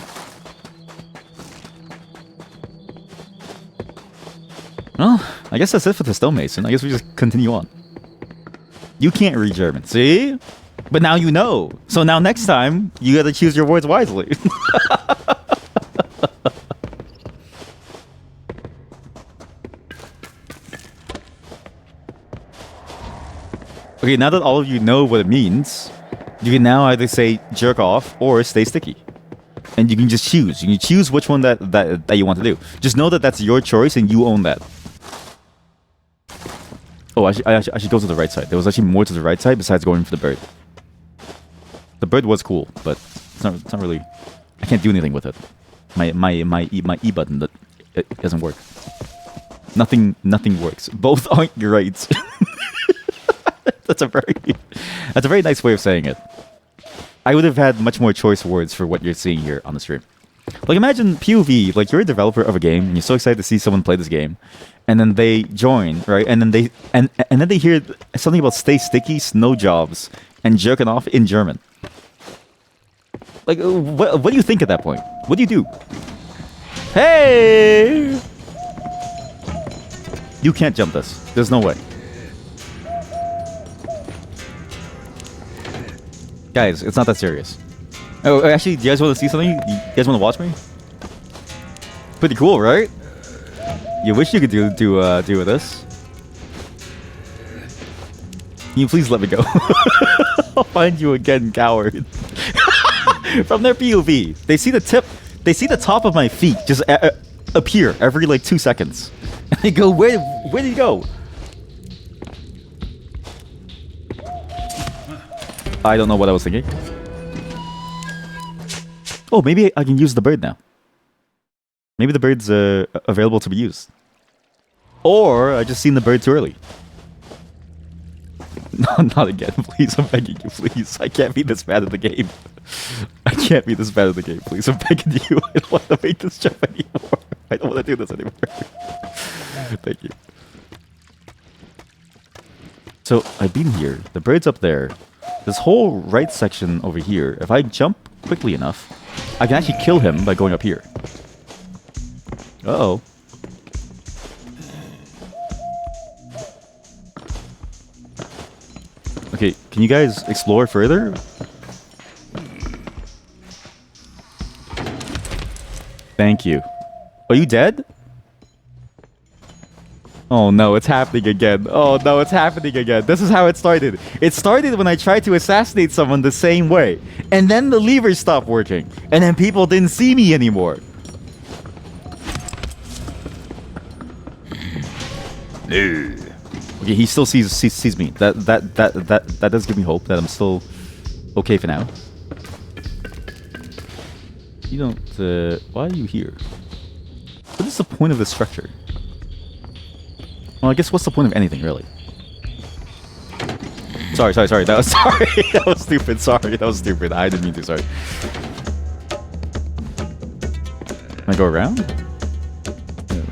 Well, I guess that's it for the stonemason. I guess we just continue on. You can't read German, see? But now you know. So now next time, you gotta choose your words wisely. Okay, now that all of you know what it means, you can now either say jerk off or stay sticky. And you can just choose. You can choose which one that you want to do. Just know that that's your choice and you own that. Oh, I should go to the right side. There was actually more to the right side besides going for the bird. The bird was cool, but it's not really... I can't do anything with it. My E button, it doesn't work. Nothing works. Both aren't great. That's a very nice way of saying it. I would have had much more choice words for what you're seeing here on the stream. Like imagine POV, like you're a developer of a game and you're so excited to see someone play this game, and then they join, right? And then they hear something about stay sticky, snow jobs, and jerking off in German. Like what do you think at that point? What do you do? Hey! You can't jump this. There's no way. Guys, it's not that serious. Oh, actually, do you guys want to see something? You guys want to watch me? Pretty cool, right? You wish you could do with this. Can you please let me go? I'll find you again, coward. From their POV, they see the tip. They see the top of my feet just appear every like 2 seconds. And they go, where did he go? I don't know what I was thinking. Oh, maybe I can use the bird now. Maybe the bird's available to be used. Or I just seen the bird too early. No, not again, please. I'm begging you, please. I can't be this bad at the game. I can't be this bad at the game, please. I'm begging you. I don't want to make this jump anymore. I don't want to do this anymore. Thank you. So, I've been here. The bird's up there. This whole right section over here, if I jump quickly enough, I can actually kill him by going up here. Uh-oh. Okay, can you guys explore further? Thank you. Are you dead? Oh no, it's happening again. Oh no, it's happening again. This is how it started. It started when I tried to assassinate someone the same way. And then the levers stopped working. And then people didn't see me anymore. Okay, he still sees me. That does give me hope that I'm still okay for now. You don't. Why are you here? What is the point of this structure? Well, I guess what's the point of anything, really? Sorry. That was sorry. That was stupid. Sorry, that was stupid. I didn't mean to. Sorry. Can I go around? No.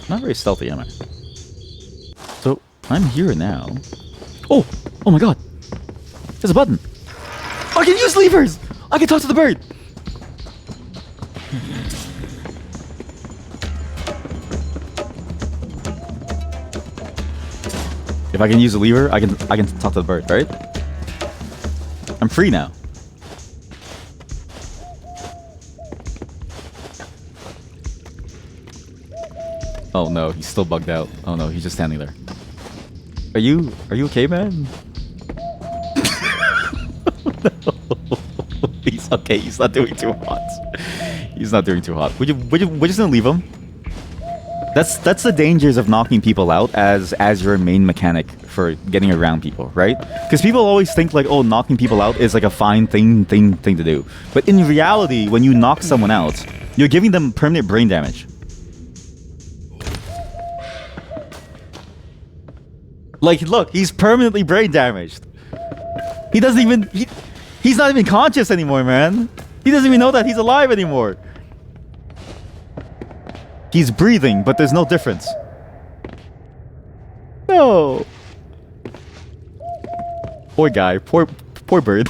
Not very stealthy, am I? So I'm here now. Oh my God! There's a button. I can use levers. I can talk to the bird. If I can use a lever, I can talk to the bird, right? I'm free now. Oh no, he's still bugged out. Oh no, he's just standing there. Are you okay, man? No. He's okay. He's not doing too hot. He's not doing too hot. We're just gonna leave him. That's the dangers of knocking people out as your main mechanic for getting around people, right? Because people always think like, oh, knocking people out is like a fine thing to do. But in reality, when you knock someone out, you're giving them permanent brain damage. Like, look, he's permanently brain damaged. He doesn't even he's not even conscious anymore, man. He doesn't even know that he's alive anymore. He's breathing, but there's no difference. No. Poor guy. Poor bird.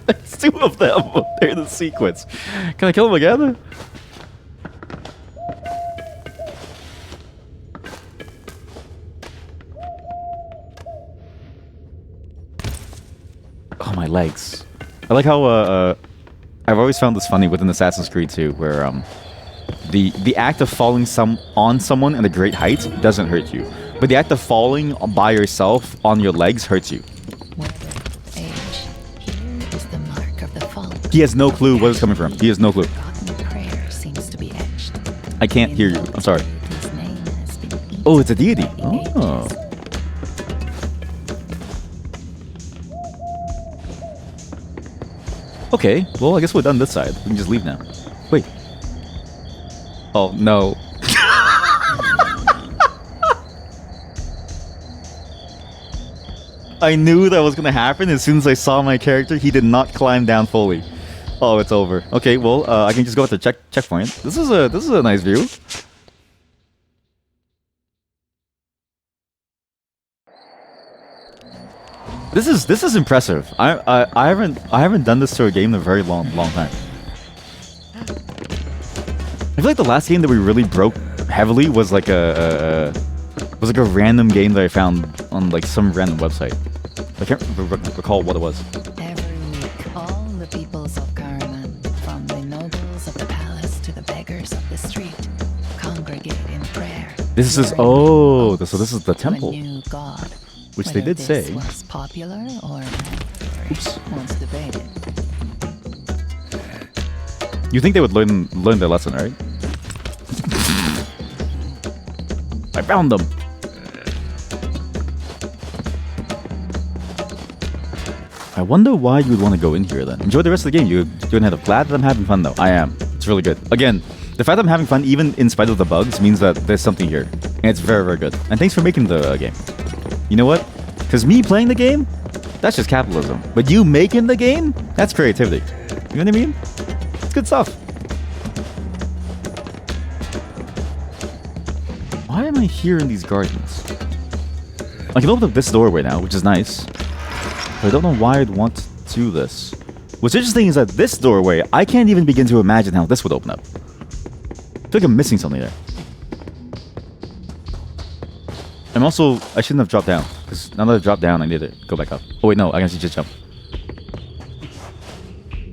There's two of them. They're in the sequence. Can I kill him again? Oh, my legs. I like how I've always found this funny within Assassin's Creed 2, where the act of falling on someone at a great height doesn't hurt you, but the act of falling by yourself on your legs hurts you. Age. Here is the mark of the fall. He has no clue where it's coming from. He has no clue. Prayer seems to be etched. I can't hear you. I'm sorry. His name has been eaten Oh, it's a deity. by the Oh. ages. Okay, well, I guess we're done this side. We can just leave now. Wait. Oh, no. I knew that was gonna happen as soon as I saw my character. He did not climb down fully. Oh, it's over. Okay, well, I can just go at the checkpoint. This is a nice view. This is impressive. I haven't done this to a game in a very long time. I feel like the last game that we really broke heavily was like a random game that I found on like some random website. I can't recall what it was. Every week, all the peoples of Karaman, from the nobles of the palace to the beggars of the street, congregate in prayer. This is so this is the temple, a new god. which they Whether did this say. was popular or Oops. once debated. You think they would learn their lesson, right? I found them. I wonder why you would want to go in here then. Enjoy the rest of the game. You're gonna have glad that I'm having fun though. I am. It's really good. Again, the fact that I'm having fun even in spite of the bugs means that there's something here. And it's very, very good. And thanks for making the game. You know what? Because me playing the game, that's just capitalism. But you making the game, that's creativity. You know what I mean? It's good stuff. Why am I here in these gardens? I can open up this doorway now, which is nice. But I don't know why I'd want to do this. What's interesting is that this doorway, I can't even begin to imagine how this would open up. I feel like I'm missing something there. I'm also... I shouldn't have dropped down. Because now that I've dropped down, I need to go back up. Oh wait, no, I can just jump.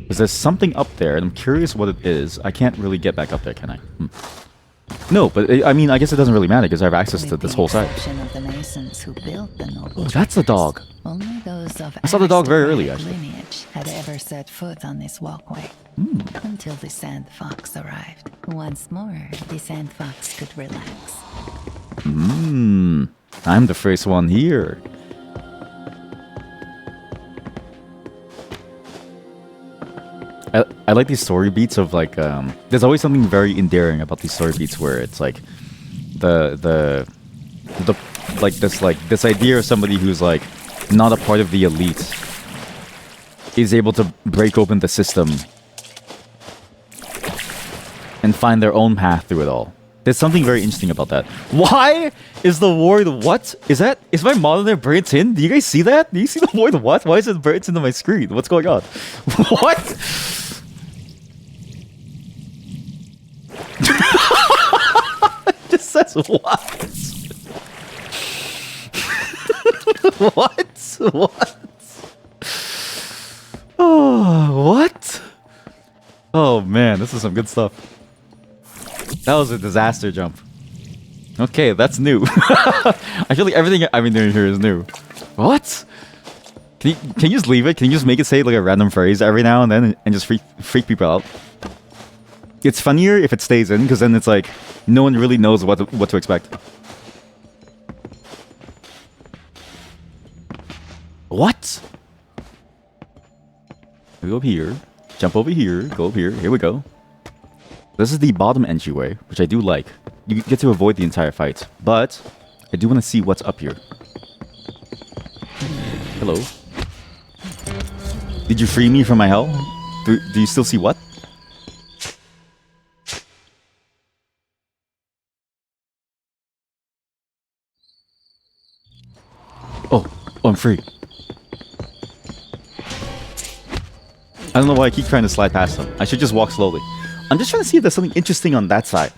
Because there's something up there, and I'm curious what it is. I can't really get back up there, can I? No, but I mean, I guess it doesn't really matter because I have access to this whole side. Of the masons who built the noble Oh, that's a dog. Only those of I saw the dog very early, actually. lineage had ever set foot on this walkway until the Sandfox arrived. Once more, the Sandfox could relax. I'm the first one here. I like these story beats of like there's always something very endearing about these story beats where it's like the like this idea of somebody who's like not a part of the elite is able to break open the system and find their own path through it all. There's something very interesting about that. Why is the word what? Is my model there burnt in? Do you guys see that? Do you see the word what? Why is it burnt into my screen? What's going on? What? It just says what? What? What? Oh, what? Oh man, this is some good stuff. That was a disaster jump. Okay, that's new. I feel like everything I've been doing here is new. What? Can you just leave it? Can you just make it say like a random phrase every now and then and just freak people out? It's funnier if it stays in because then it's like no one really knows what to expect. What? We go up here, jump over here, go up here. Here we go. This is the bottom entryway, which I do like. You get to avoid the entire fight, but I do want to see what's up here. Hello. Did you free me from my hell? Do you still see what? Oh, I'm free. I don't know why I keep trying to slide past them. I should just walk slowly. I'm just trying to see if there's something interesting on that side.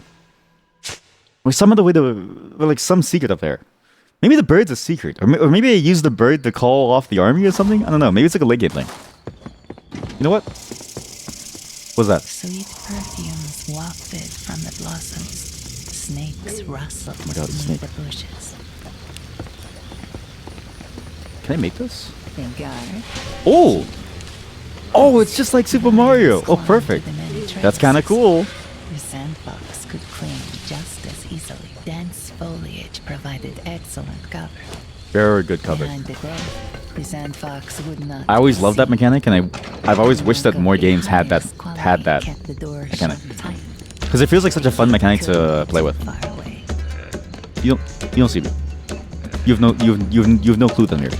Or some other way to... Or like some secret up there. Maybe the bird's a secret. Or maybe I use the bird to call off the army or something? I don't know. Maybe it's like a late game thing. You know what? What's that? Sweet perfumes wafted from the blossoms. Snakes rustled Oh my God, it's a beneath snake. the bushes. Can I make this? The guard Oh! Oh, it's just like Super Mario. Oh, perfect. That's kind of cool. The Sandfox could cling just as easily. Dense foliage provided excellent cover. Very good cover. Behind the grove, the Sandfox would not. I always loved that mechanic, and I've always wished that more games had that Kept the door mechanic. shut tight. Because it feels like such a fun mechanic to play with. Far away. You don't see me. You've no clue then here.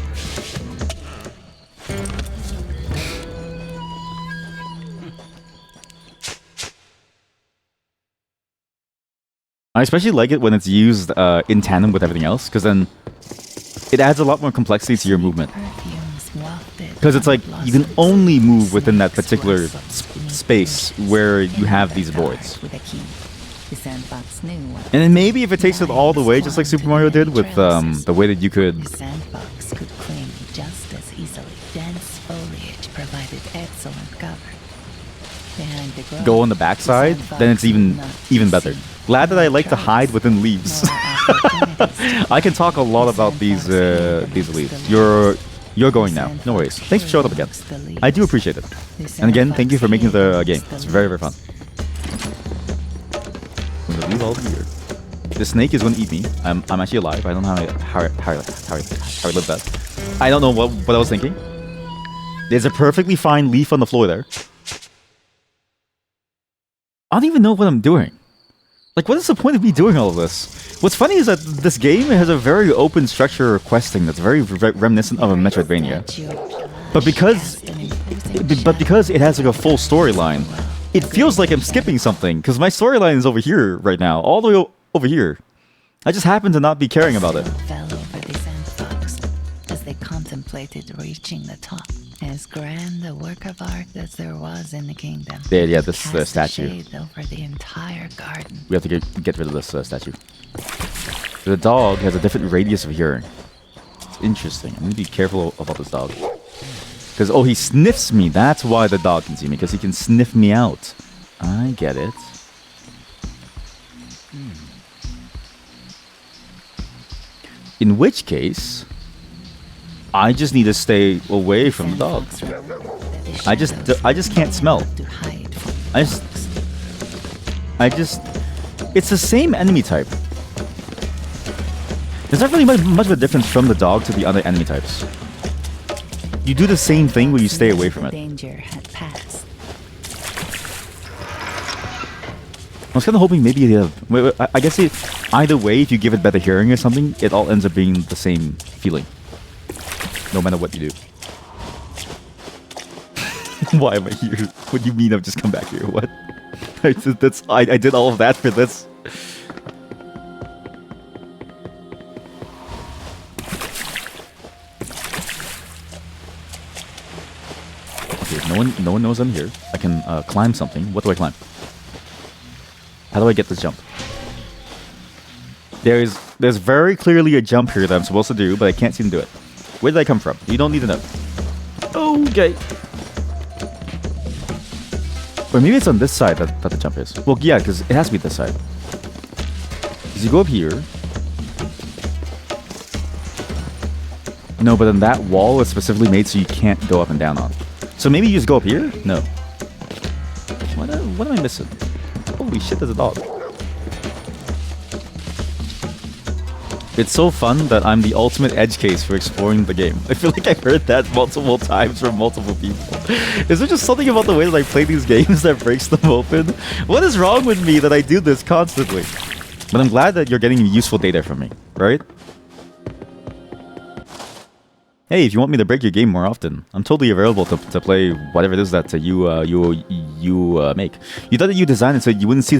I especially like it when it's used in tandem with everything else, because then it adds a lot more complexity to your movement. Because it's like you can only move within that particular space where you have these boards. And then maybe if it takes it all the way, just like Super Mario did, with the way that you could... The Sandfox could cling just as easily. Dense foliage provided excellent cover. Behind the grove, go on the backside, then it's even better. Glad that I like to hide within leaves. I can talk a lot about these leaves. You're going now. No worries. Thanks for showing up again. I do appreciate it. And again, thank you for making the game. It's very, very fun. I'm gonna leave all here. The snake is gonna eat me. I'm actually alive. I don't know how I live that. I don't know what I was thinking. There's a perfectly fine leaf on the floor there. I don't even know what I'm doing. Like, what is the point of me doing all of this? What's funny is that this game has a very open structure of questing that's very reminiscent of a Metroidvania. But because it has like a full storyline, it feels like I'm skipping something, because my storyline is over here right now, all the way over here. I just happen to not be caring about it. Fell over the Sandfox as they contemplated reaching the top. As grand a work of art as there was in the kingdom. Yeah, this Cast a statue. shade over the entire garden. We have to get rid of this statue. The dog has a different radius of hearing. It's interesting. I'm gonna be careful about this dog. Because, oh, he sniffs me. That's why the dog can see me, because he can sniff me out. I get it. In which case, I just need to stay away from the dog. I just can't smell. It's the same enemy type. There's not really much of a difference from the dog to the other enemy types. You do the same thing when you stay away from it. Danger had passed. I was kind of hoping maybe I guess either way, if you give it better hearing or something, it all ends up being the same feeling. No matter what you do. Why am I here? What do you mean I've just come back here? What? I did all of that for this. Okay, no one knows I'm here. I can climb something. What do I climb? How do I get this jump? There's very clearly a jump here that I'm supposed to do, but I can't seem to do it. Where did I come from? You don't need to know. Okay. Or maybe it's on this side that the jump is. Well, yeah, because it has to be this side. Because you go up here. No, but then that wall is specifically made so you can't go up and down on. So maybe you just go up here? No. What am I missing? Holy shit, there's a dog. It's so fun that I'm the ultimate edge case for exploring the game. I feel like I've heard that multiple times from multiple people. Is there just something about the way that I play these games that breaks them open? What is wrong with me that I do this constantly? But I'm glad that you're getting useful data from me, right? Hey, if you want me to break your game more often, I'm totally available to play whatever it is that you make. You thought that you designed it so you wouldn't see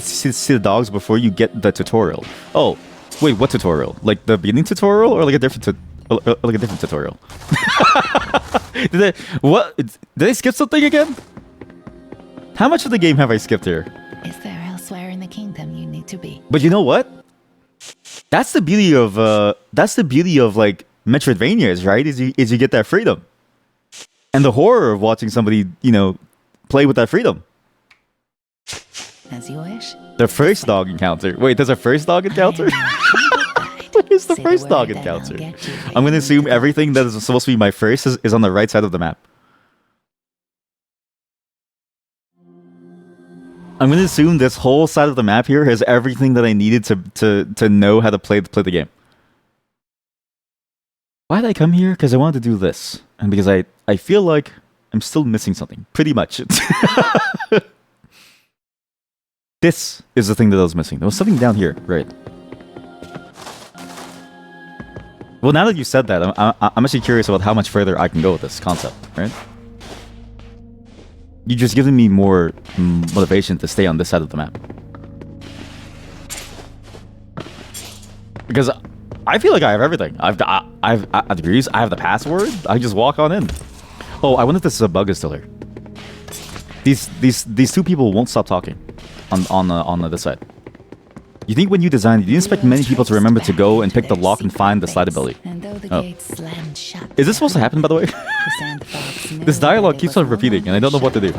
the dogs before you get the tutorial. Oh. Wait, what tutorial? Like the beginning tutorial, or like a different tutorial? Did I skip something again? How much of the game have I skipped here? Is there elsewhere in the kingdom you need to be? But you know what? That's the beauty of like Metroidvanias, right? Is you get that freedom, and the horror of watching somebody, play with that freedom. As you wish. The first dog encounter. Wait, there's a first dog encounter? What is the first dog encounter? I'm going to assume everything that is supposed to be my first is on the right side of the map. I'm going to assume this whole side of the map here has everything that I needed to know how to play the game. Why did I come here? Because I wanted to do this. And because I feel like I'm still missing something. Pretty much. This is the thing that I was missing. There was something down here, right? Well, now that you said that, I'm actually curious about how much further I can go with this concept, right? You're just giving me more motivation to stay on this side of the map. Because I feel like I have everything. At degrees, I have the password. I just walk on in. Oh, I wonder if this is a bug is still here. These two people won't stop talking. On this side. You think when you designed it, you didn't expect many people to remember to go and pick the lock and find the slide ability. Oh. Is this supposed to happen, by the way? This dialogue keeps on repeating, and I don't know what to do.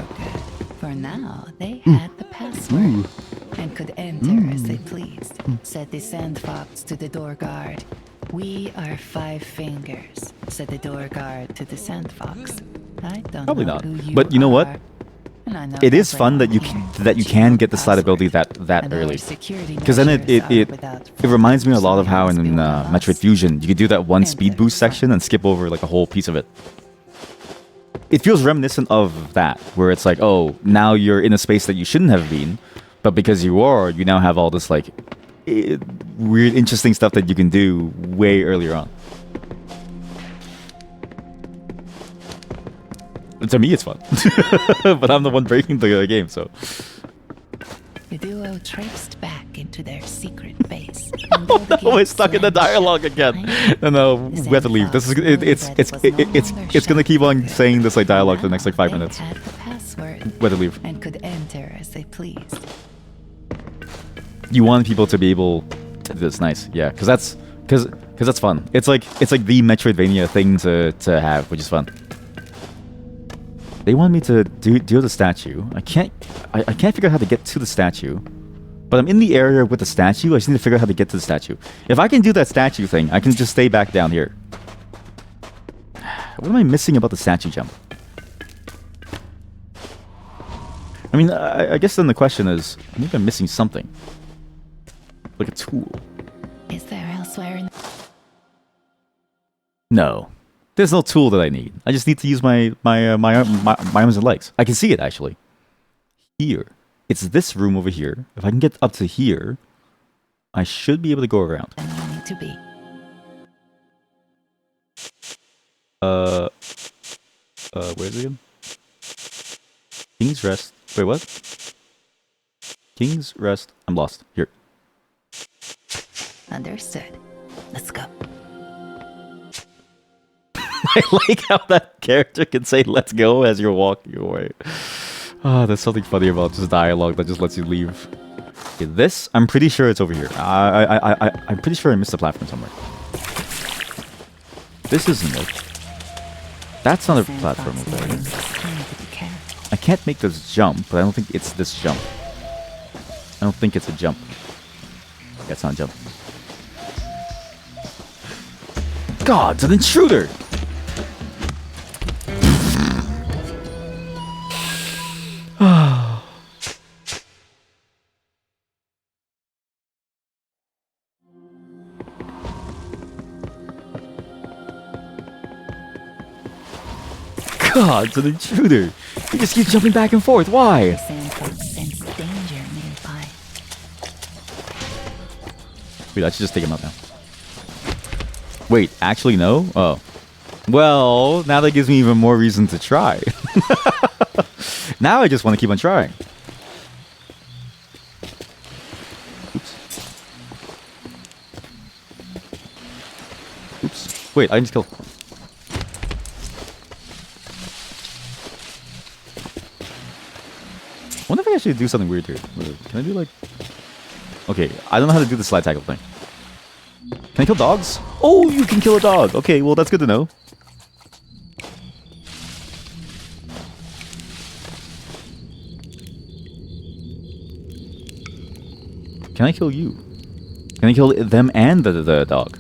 For now, they had the password and could enter as they pleased, said the Sandfox to the door guard. We are five fingers, said the door guard to the Sandfox. I don't Probably know not. who you But you know what? are, and I know It is fun that everyone you here. can get the slide Password, ability that and our early. security Because then it measures are without reminds me a lot of so you how must in be one of Metroid us. Fusion you could do that one speed boost section and skip over like a whole piece of it. It feels reminiscent of that, where it's like, oh, now you're in a space that you shouldn't have been, but because you are, you now have all this like weird, interesting stuff that you can do way earlier on. To me, it's fun, but I'm the one breaking the game, so. The duo traipsed back into their secret base. Oh no, we're stuck in the dialogue again. No, we have to leave. This is it's gonna keep on saying this like dialogue for the next like 5 minutes. Had the password We have to leave. and could enter as they pleased. You want people to be able to do this, nice, yeah, because that's fun. It's like the Metroidvania thing to have, which is fun. They want me to do the statue. I can't figure out how to get to the statue. But I'm in the area with the statue. I just need to figure out how to get to the statue. If I can do that statue thing, I can just stay back down here. What am I missing about the statue jump? I mean, I guess then the question is, maybe I'm missing something. Like a tool. Is there elsewhere in No. There's no tool that I need. I just need to use my arms and legs. I can see it, actually. Here. It's this room over here. If I can get up to here, I should be able to go around. and you need to be? Where is it again? King's Rest. Wait, what? King's Rest. I'm lost. Here. Understood. Let's go. I like how that character can say "let's go" as you're walking away. Ah, there's something funny about just dialogue that just lets you leave. Okay, this, I'm pretty sure it's over here. I'm pretty sure I missed a platform somewhere. This isn't it. That's not a platform over there. I can't make this jump, but I don't think it's this jump. I don't think it's a jump. Yeah, it's not a jump. God, it's an intruder! God, it's an intruder! He just keeps jumping back and forth, why? Sandfox sensed danger nearby. Wait, I should just take him out now. Wait, actually no? Oh. Well, now that gives me even more reason to try. Now I just want to keep on trying. Oops. Oops. Wait, I just killed. I wonder if I should do something weird here. Can I do like... Okay, I don't know how to do the slide tackle thing. Can I kill dogs? Oh, you can kill a dog. Okay, well, that's good to know. Can I kill you? Can I kill them and the dog?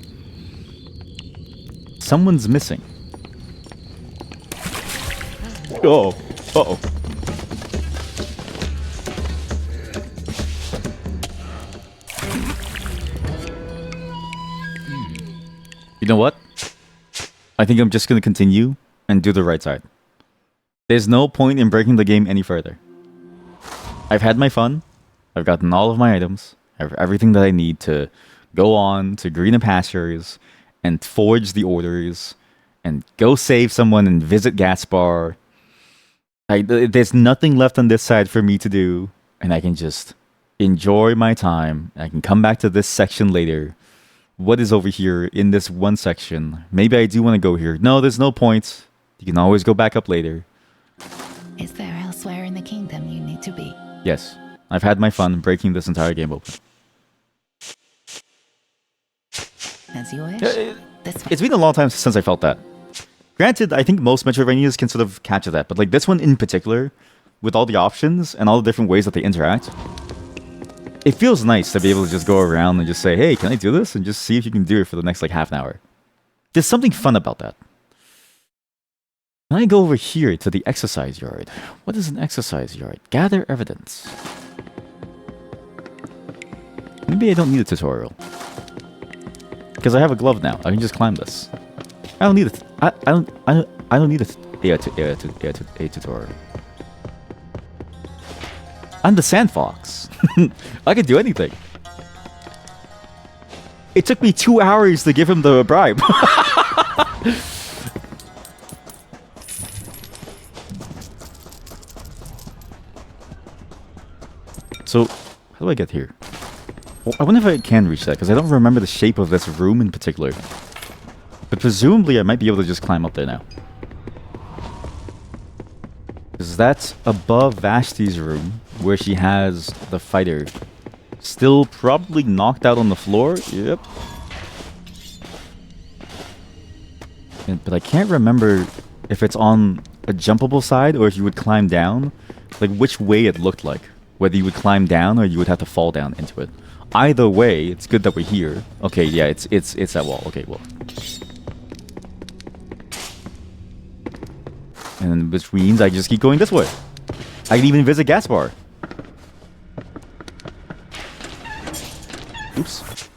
Someone's missing. Oh. Uh-oh. You know what? I think I'm just going to continue and do the right side. There's no point in breaking the game any further. I've had my fun. I've gotten all of my items. I have everything that I need to go on to greener pastures and forge the orders and go save someone and visit Gaspar. There's nothing left on this side for me to do, and I can just enjoy my time. I can come back to this section later. What is over here in this one section? Maybe I do want to go here. No, there's no point. You can always go back up later. Is there elsewhere in the kingdom you need to be? Yes, I've had my fun breaking this entire game open. As you wish. This way. It's been a long time since I felt that. Granted, I think most Metroidvanias can sort of capture that, but like this one in particular, with all the options and all the different ways that they interact, It feels nice to be able to just go around and just say, hey, can I do this? And just see if you can do it for the next like half an hour. There's something fun about that. Can I go over here to the exercise yard? What is an exercise yard? Gather evidence. Maybe I don't need a tutorial. Because I have a glove now. I can just climb this. I don't need it. I don't need a tutorial. I'm the Sandfox. I can do anything. It took me 2 hours to give him the bribe. So, how do I get here? Well, I wonder if I can reach that, because I don't remember the shape of this room in particular. But presumably I might be able to just climb up there now. Because that's above Vashti's room, where she has the fighter. Still probably knocked out on the floor. Yep. But I can't remember if it's on a jumpable side or if you would climb down. Like which way it looked like. Whether you would climb down or you would have to fall down into it. Either way, it's good that we're here. Okay, yeah, it's that wall. Okay, well. And which means I just keep going this way. I can even visit gas bar. Oops.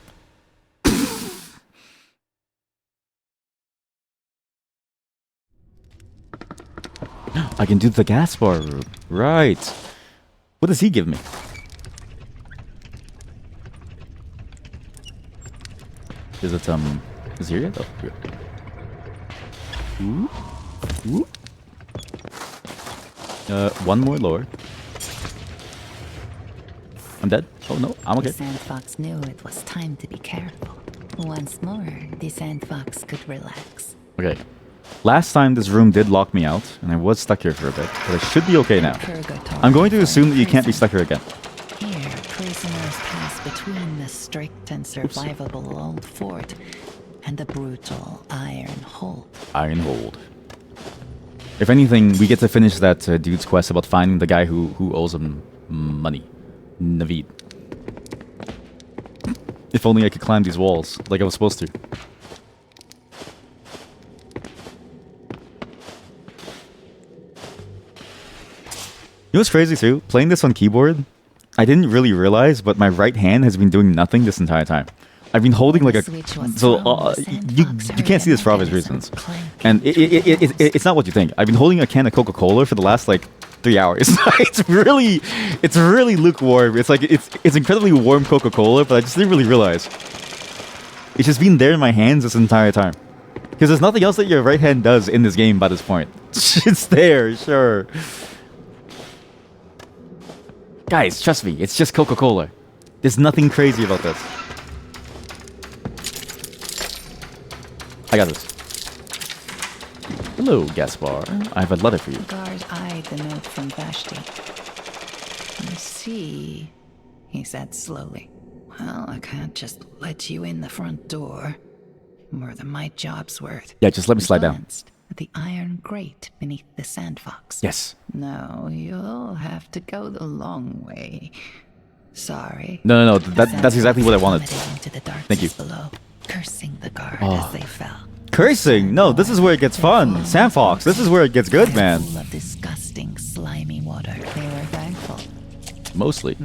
I can do the gas bar room. Right. What does he give me? Is it, is here yet? Oh, here. Ooh. Ooh. One more lower. I'm dead? Oh no, I'm okay. The Sandfox knew it was time to be careful. Once more, the Sandfox could relax. Okay. Last time this room did lock me out, and I was stuck here for a bit, but I should be okay now. I'm going to assume that you can't be stuck here again. Here, prisoners pass between the strict and survivable old fort and the brutal Iron Hold. Iron Hold. If anything, we get to finish that dude's quest about finding the guy who owes him money. Naveed. If only I could climb these walls like I was supposed to. You know what's crazy too? Playing this on keyboard, I didn't really realize, but my right hand has been doing nothing this entire time. I've been holding like a... So, you can't see this for obvious reasons. And it's not what you think. I've been holding a can of Coca-Cola for the last like 3 hours. It's really lukewarm. It's like, it's incredibly warm Coca-Cola, but I just didn't really realize. It's just been there in my hands this entire time. Because there's nothing else that your right hand does in this game by this point. It's there, sure. Guys, trust me, it's just Coca-Cola. There's nothing crazy about this. I got this. Hello, Gaspar. I have a letter for you. The guard eyed the note from Vashti. I see, he said slowly. Well, I can't just let you in the front door. More than my job's worth. Yeah, just let me slide down. At the iron grate beneath the Sandfox. Yes. No, you'll have to go the long way. Sorry. No. That's exactly what I wanted. Into the Thank you. below, cursing the guard as they fell. Cursing? No, this is where it gets fun. Sandfox, this is where it gets good, man. Full of disgusting, slimy water. They were thankful. Mostly.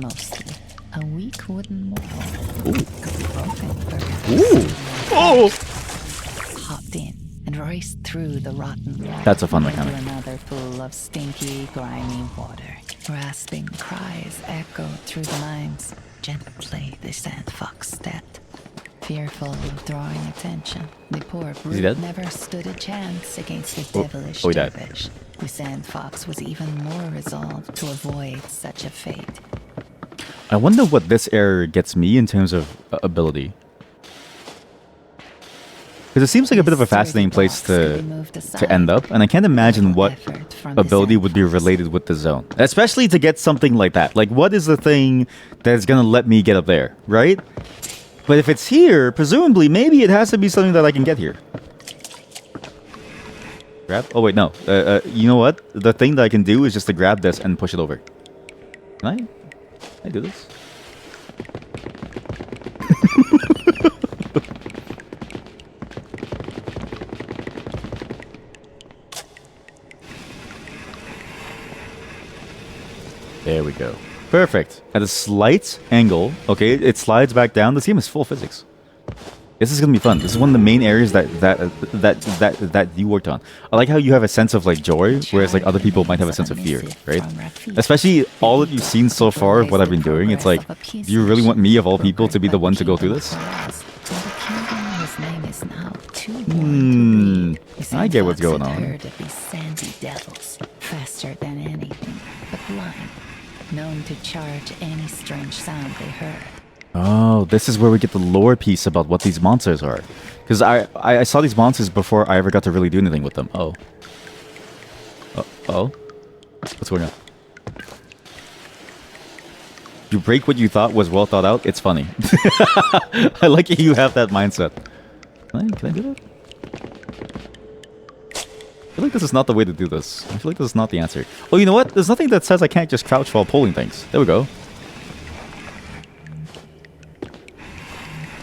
A weak wooden wall. Ooh. Broken, perhaps. Ooh. Oh! Hopped in and raced through the rotten wall. That's a fun into mechanic. another pool of stinky, grimy water. Rasping cries echoed through the mines. Gently, the Sandfox stepped. Fearful of drawing attention, the poor brute never stood a chance against the devilish dervish. The Sandfox was even more resolved to avoid such a fate. I wonder what this area gets me in terms of ability. Because it seems like a bit of a fascinating place to end up, and I can't imagine what ability would be related with the zone. Especially to get something like that. Like, what is the thing that's gonna let me get up there, right? But if it's here, presumably, maybe it has to be something that I can get here. Grab? Oh wait, no. You know what? The thing that I can do is just to grab this and push it over. Can I do this? There we go. Perfect. At a slight angle, okay, it slides back down. This game is full of physics. This is gonna be fun. This is one of the main areas that you worked on. I like how you have a sense of like joy, whereas like other people might have a sense of fear, right? Especially all that you've seen so far of what I've been doing. It's like, do you really want me of all people to be the one to go through this? I get what's going on. Heard of these sandy devils, faster than anything, but blind, known to charge any strange sound they heard. Oh, this is where we get the lore piece about what these monsters are. Because I saw these monsters before I ever got to really do anything with them. Oh. Oh? What's going on? You break what you thought was well thought out. It's funny. I like you have that mindset. Can I do that? I feel like this is not the way to do this. I feel like this is not the answer. Oh, you know what? There's nothing that says I can't just crouch while pulling things. There we go.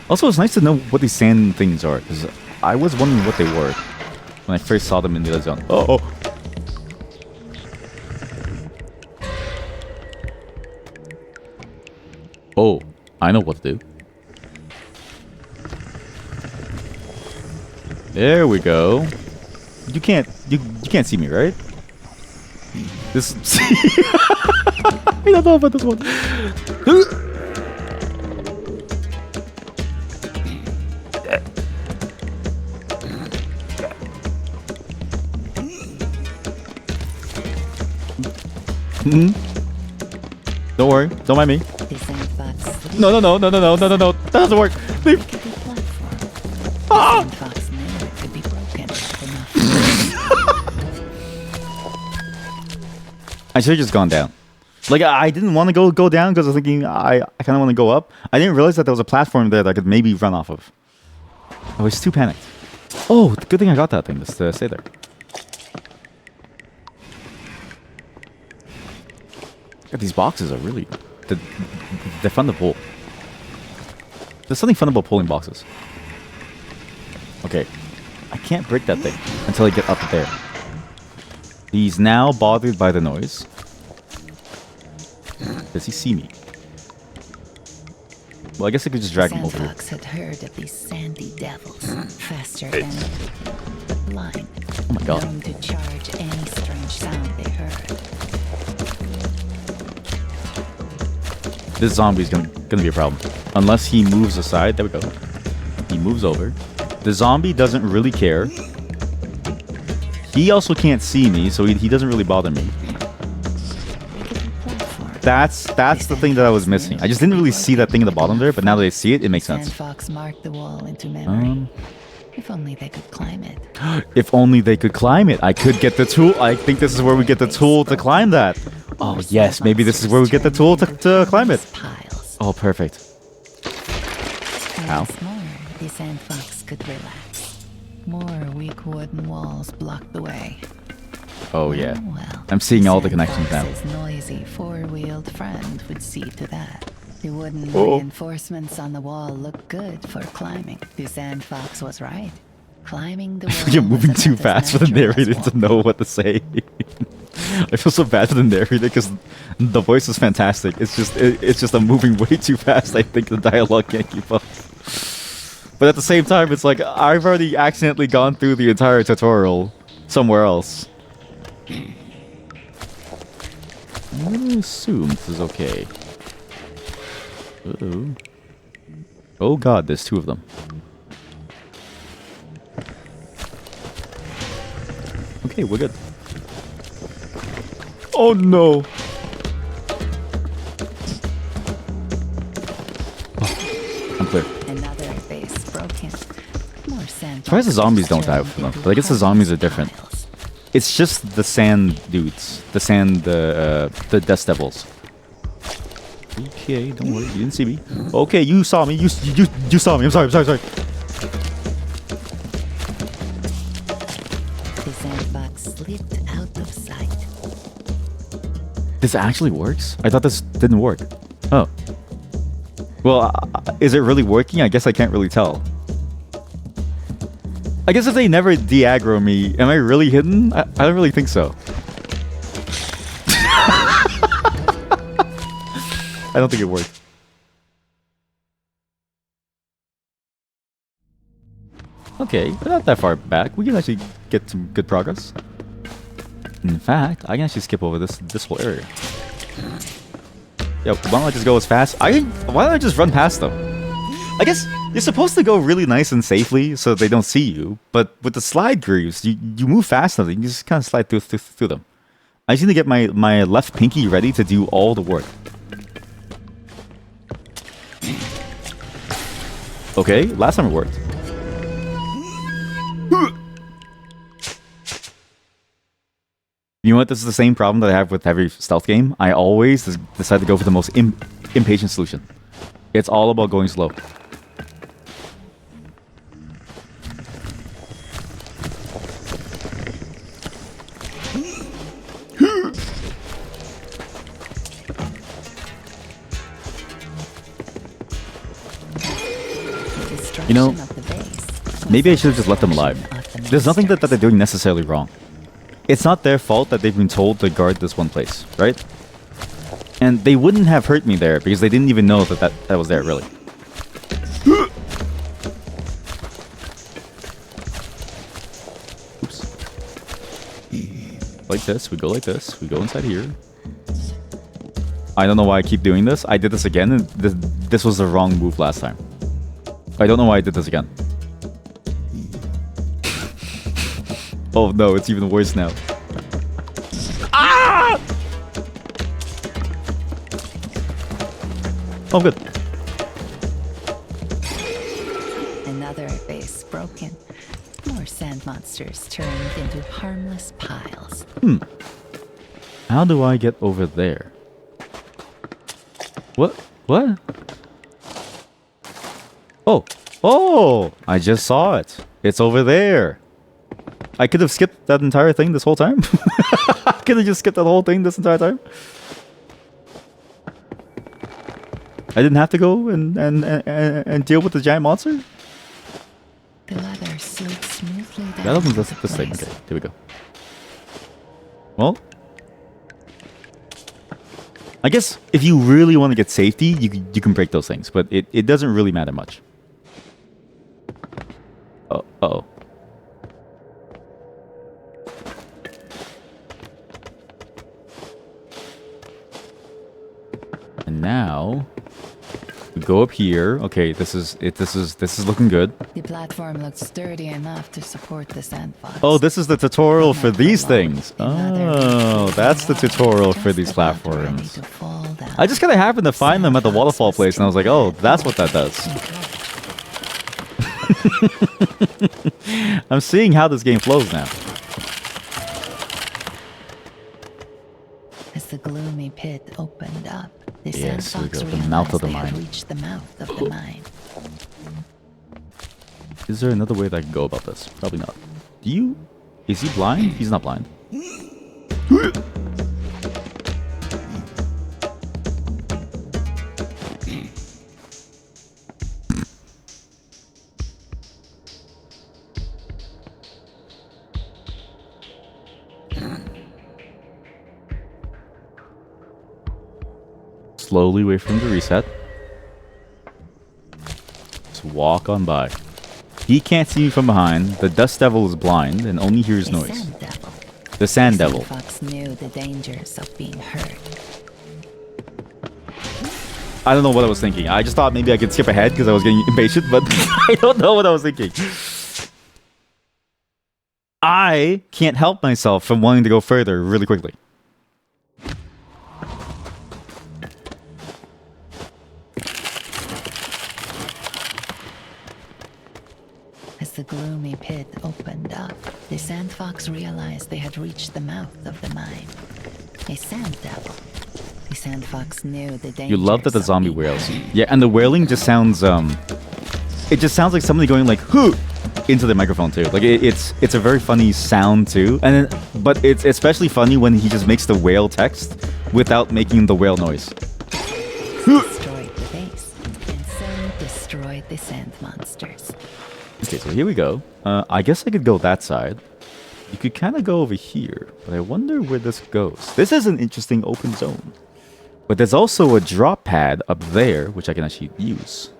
Also, it's nice to know what these sand things are, because I was wondering what they were when I first saw them in the other zone. Oh! Oh, I know what to do. There we go. You can't see me, right? This. I don't know about this one. Don't worry. Don't mind me. No. That doesn't work. Leave. Ah! I should have just gone down. Like, I didn't want to go down because I was thinking I kind of want to go up. I didn't realize that there was a platform there that I could maybe run off of. I was too panicked. Oh, good thing I got that thing. Just stay there. These boxes are really... They're fun to pull. There's something fun about pulling boxes. Okay. I can't break that thing until I get up there. He's now bothered by the noise. Does he see me? Well, I guess I could just drag him over here. Sandfox had heard of these sandy devils, faster than blind. Oh my god. Known to charge any strange sound they heard. This zombie's gonna be a problem. Unless he moves aside. There we go. He moves over. The zombie doesn't really care. He also can't see me, so he doesn't really bother me. That's the thing that I was missing. I just didn't really see that thing at the bottom there, but now that I see it, it makes sense. Sandfox marked the wall into memory. If only they could climb it. If only they could climb it. I could get the tool. I think this is where we get the tool to climb that. Oh, yes. Maybe this is where we get the tool to climb it. Oh, perfect. Ow. Once more, the Sandfox could relax. More weak wooden walls blocked the way. Oh, yeah. Well, I'm seeing all the connections now. Sandfox's noisy four-wheeled friend would see to that. The wooden reinforcements on the wall looked good for climbing. The Sandfox was right. Climbing the wall. You're moving was too about as fast for the natural as narrator to know what to say. I feel so bad for the narrator because the voice is fantastic. It's just I'm moving way too fast. I think the dialogue can't keep up. But at the same time, it's like I've already accidentally gone through the entire tutorial somewhere else. I'm gonna assume this is okay. Uh-oh. Oh god, there's two of them. Okay, we're good. Oh no! Oh, I'm clear. Another base broken. More sand. Surprised the zombies don't die from them. But I guess the zombies are different. It's just the sand dudes. The dust devils. Okay, don't worry. You didn't see me. Okay, you saw me. You saw me. I'm sorry. The Sandfox slipped out of sight. This actually works? I thought this didn't work. Oh. Well, is it really working? I guess I can't really tell. I guess if they never de-aggro me, am I really hidden? I don't really think so. I don't think it worked. Okay, we're not that far back. We can actually get some good progress. In fact, I can actually skip over this whole area. Yeah, why don't I just go as fast? Why don't I just run past them? I guess you're supposed to go really nice and safely so they don't see you, but with the slide grooves, you move fast enough, you can just kind of slide through them. I just need to get my left pinky ready to do all the work. Okay, last time it worked. You know what? This is the same problem that I have with every stealth game. I always decide to go for the most impatient solution. It's all about going slow. You know, maybe I should have just let them alive. There's nothing that they're doing necessarily wrong. It's not their fault that they've been told to guard this one place, right? And they wouldn't have hurt me there because they didn't even know that was there, really. Oops. Like this, we go like this, we go inside here. I don't know why I keep doing this. I did this again, and this was the wrong move last time. I don't know why I did this again. Oh no, it's even worse now. Ah! Oh, good. Another base broken. More sand monsters turned into harmless piles. How do I get over there? What? What? Oh! Oh! I just saw it. It's over there. I could have skipped that entire thing this whole time. I could have just skipped that whole thing this entire time. I didn't have to go and deal with the giant monster. The ladder slid smoothly down. That opens this into thing. place. Okay, here we go. Well, I guess if you really want to get safety, you can break those things, but it doesn't really matter much. Uh-oh. And now we go up here. Okay, this is looking good. The platform looked sturdy enough to support the Sandfox. Oh, this is the tutorial for these things. Another Oh, that's the tutorial for these just about ready platforms. to fall down. I just kind of happened to find them at the waterfall place, and I was like, oh, that's what that does. I'm seeing how this game flows now. As the gloomy pit opened up, the Yes, here we Sandfox go, the realized mouth of the they had mine. reached the mouth of the mine. Is there another way that I can go about this? Probably not. Do you... Is he blind? He's not blind. Slowly wait for him to reset. Just walk on by. He can't see me from behind. The Dust Devil is blind and only hears The noise. Sand Devil. The Sand Devil. Sandfox knew the dangers of being hurt. I don't know what I was thinking. I just thought maybe I could skip ahead because I was getting impatient, but I don't know what I was thinking. I can't help myself from wanting to go further really quickly. As the gloomy pit opened up, the Sandfox realized they had reached the mouth of the mine. A Sand Devil. The Sandfox knew the dangers You love that the of zombie being wails. hurt. Yeah, and the wailing just sounds it just sounds like somebody going like "hoo" into the microphone too. Like it's a very funny sound too. And then, but it's especially funny when he just makes the whale text without making the whale noise. Destroyed the base and here we go. I guess I could go that side. You could kind of go over here, but I wonder where this goes. This is an interesting open zone. But there's also a drop pad up there, which I can actually use.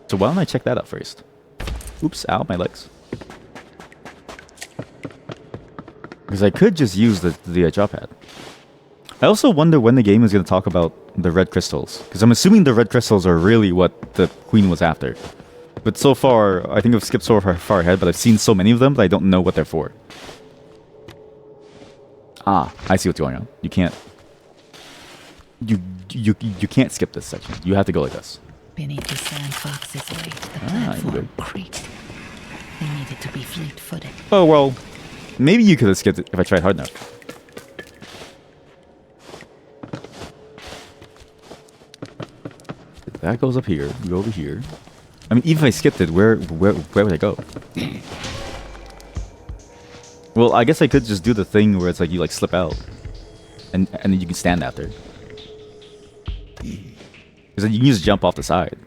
So why don't I check that out first? Oops, ow, my legs. Because I could just use the drop pad. I also wonder when the game is going to talk about the red crystals. Because I'm assuming the red crystals are really what the queen was after. But so far, I think I've skipped so far ahead, but I've seen so many of them that I don't know what they're for. Ah, I see what's going on. You can't... You can't skip this section. You have to go like this. Beneath the Sandfox's weight, the platform creaked. They needed to be fleet-footed. Oh, well, maybe you could have skipped it if I tried hard enough. That goes up here. You go over here. I mean, even if I skipped it, where would I go? Well, I guess I could just do the thing where it's like you like slip out, and then you can stand after. Because then you can just jump off the side.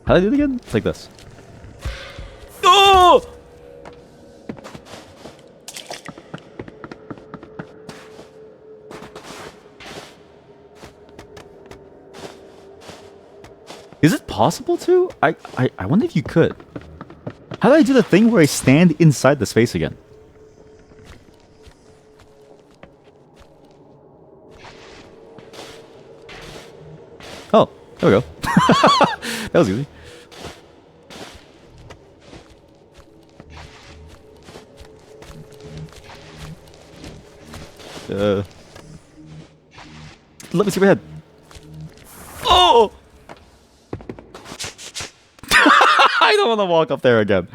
How do I do it again? It's like this. Oh! Is it possible to? I wonder if you could. How do I do the thing where I stand inside the space again? Oh, there we go. That was easy. Let me see my head. Oh! I don't want to walk up there again.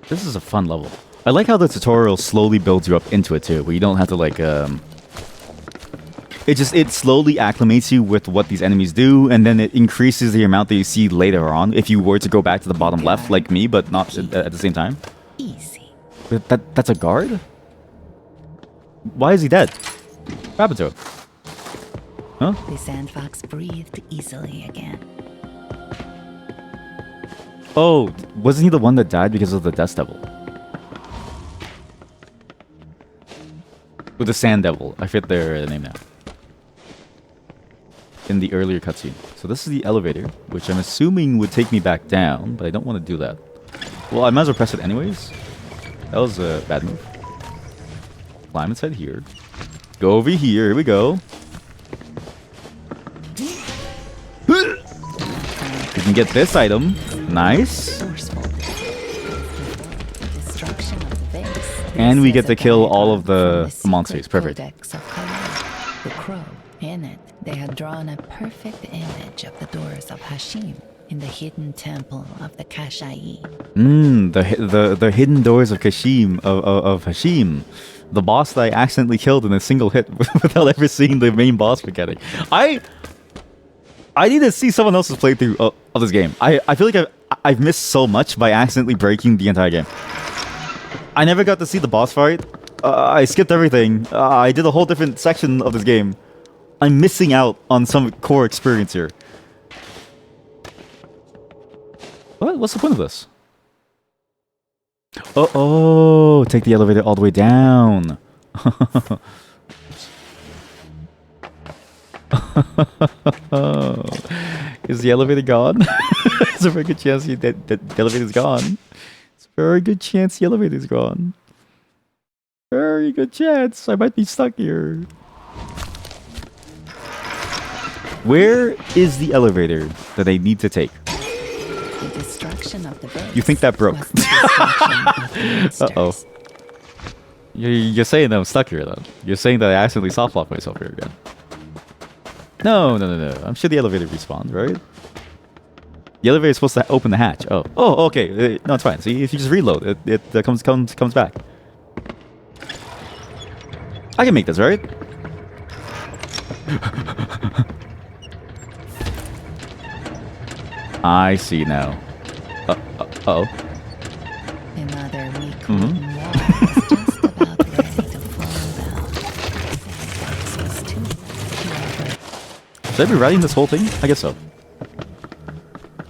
This is a fun level. I like how the tutorial slowly builds you up into it too, where you don't have to like it slowly acclimates you with what these enemies do, and then it increases the amount that you see later on if you were to go back to the bottom left like me, but not at the same time. Easy. That's a guard? Why is he dead? What happened to him? Huh? The Sandfox breathed easily again. Oh, wasn't he the one that died because of the Death Devil? With the Sand Devil. I forget their name now. In the earlier cutscene. So this is the elevator, which I'm assuming would take me back down, but I don't want to do that. Well, I might as well press it anyways. That was a bad move. Climb inside here. Go over here. Here we go. We can get this item. Nice. And we get to kill all of the monsters. Perfect. The crow. In it, they had drawn a perfect image of the doors of Hashim in the hidden temple of the Kashai. The hidden doors of Kashim of Hashim, the boss that I accidentally killed in a single hit without ever seeing the main boss mechanic. I need to see someone else's playthrough of this game. I feel like I've missed so much by accidentally breaking the entire game. I never got to see the boss fight. I skipped everything. I did a whole different section of this game. I'm missing out on some core experience here. What? What's the point of this? Oh, take the elevator all the way down. Is the elevator gone? It's a very good chance that the elevator's gone. It's a very good chance the elevator's gone. Very good chance. I might be stuck here. Where is the elevator that I need to take? The destruction of the base. You think that broke? Uh-oh. You're saying that I'm stuck here, though. You're saying that I accidentally soft-locked myself here again. No. I'm sure the elevator respawned, right? The elevator is supposed to open the hatch. Oh, okay. No, it's fine. See, if you just reload, it comes back. I can make this, right? I see now. Uh-oh. Another weak wall was just about Should I be riding this whole thing? I guess so.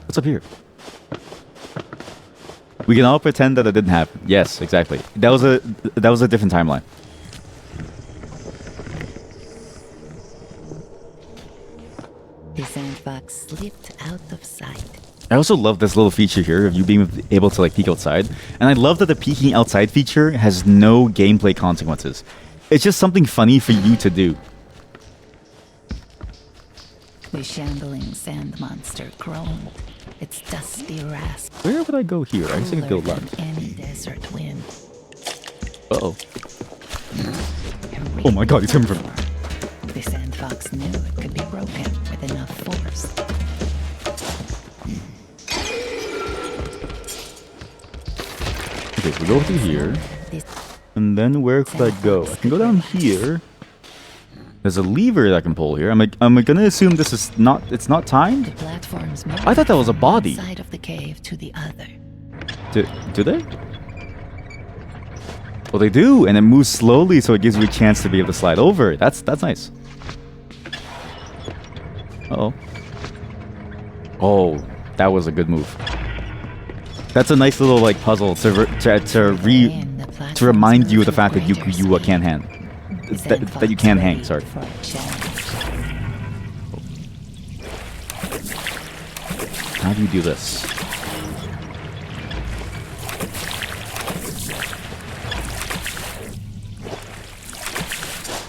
What's up here? We can all pretend that it didn't happen. Yes, exactly. That was a different timeline. The Sandfox slipped out of sight. I also love this little feature here of you being able to like peek outside. And I love that the peeking outside feature has no gameplay consequences. It's just something funny for you to do. The shambling sand monster groaned. Its dusty rasp. Where would I go here? I think I go cooler left. than any desert wind. Uh-oh. Oh my god, he's coming from... The Sandfox knew it could be broken with enough force. Okay, so we go through here. This And then where could I go? I can go down here. There's a lever that I can pull here. I'm gonna assume this is not... It's not timed? platforms I thought that was a from body. one side of the cave to the other. Do they? Well, they do, and it moves slowly, so it gives you a chance to be able to slide over. That's nice. Uh-oh. Oh, that was a good move. That's a nice little like puzzle to remind you of the fact that you can't hang. That you can hang. Sorry. How do you do this?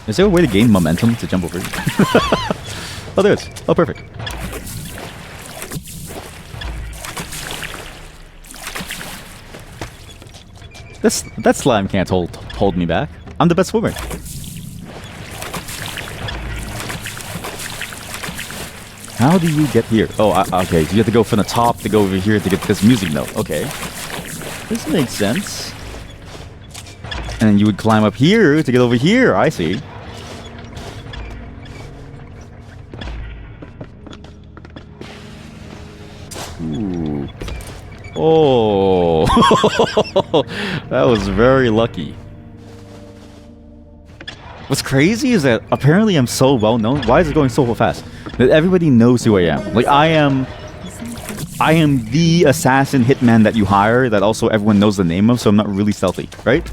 Is there a way to gain momentum to jump over it? Oh, there it is. Oh, perfect. That slime can't hold me back. I'm the best swimmer. How do you get here? Oh, okay. So you have to go from the top to go over here to get this music note. Okay. This makes sense. And then you would climb up here to get over here. I see. Ooh. Oh. That was very lucky. What's crazy is that apparently I'm so well known. Why is it going so fast? That everybody knows who I am. Like I am the assassin hitman that you hire that also everyone knows the name of, so I'm not really stealthy, right?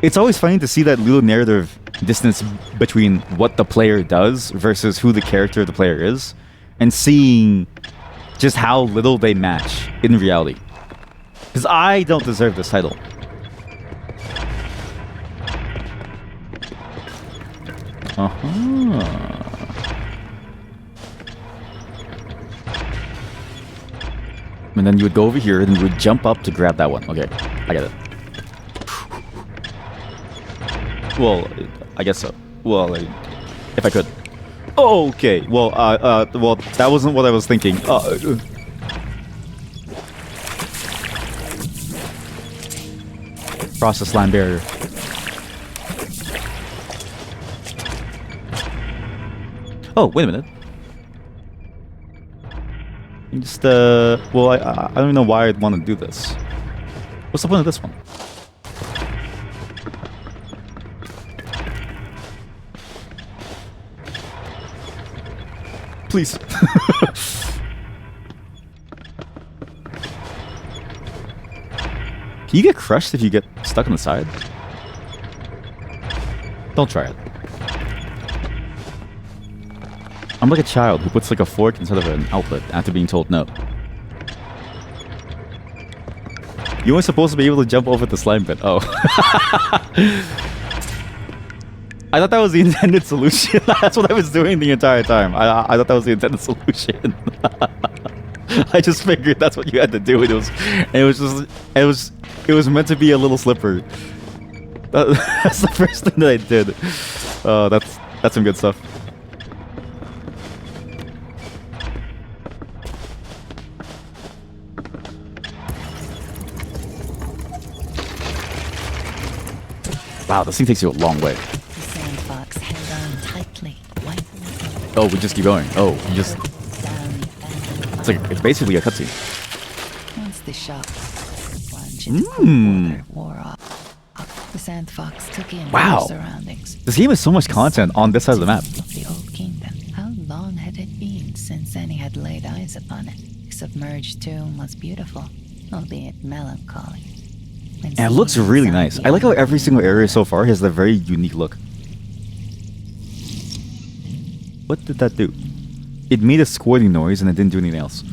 It's always funny to see that little narrative distance between what the player does versus who the character of the player is, and seeing just how little they match in reality. Because I don't deserve this title. Uh-huh. And then you would go over here, and you would jump up to grab that one. Okay, I get it. Well, I guess so. Well, if I could. Oh, okay. Well, well, that wasn't what I was thinking. Cross the slime barrier. Oh, wait a minute. You just, well, I don't even know why I'd want to do this. What's the point of this one? Please. Can you get crushed if you get stuck on the side? Don't try it. I'm like a child who puts like a fork instead of an outlet after being told no. You weren't supposed to be able to jump over the slime pit. Oh. I thought that was the intended solution. That's what I was doing the entire time. I thought that was the intended solution. I just figured that's what you had to do. It was meant to be a little slippery. That's the first thing that I did. That's some good stuff. Wow, this thing takes you a long way. The Sandfox held on tightly. Oh, we just keep going. Oh, you just... It's basically a cutscene. Once the shock plunge into cold water wore off, the Sandfox took in Wow. her surroundings. This game has so much content on this side of the map. Of the old kingdom. submerged tomb was beautiful, albeit melancholy. When And it looks seen really inside nice. the I like how unknown every single area so far has a very unique look. What did that do? It made a squirting noise and it didn't do anything else.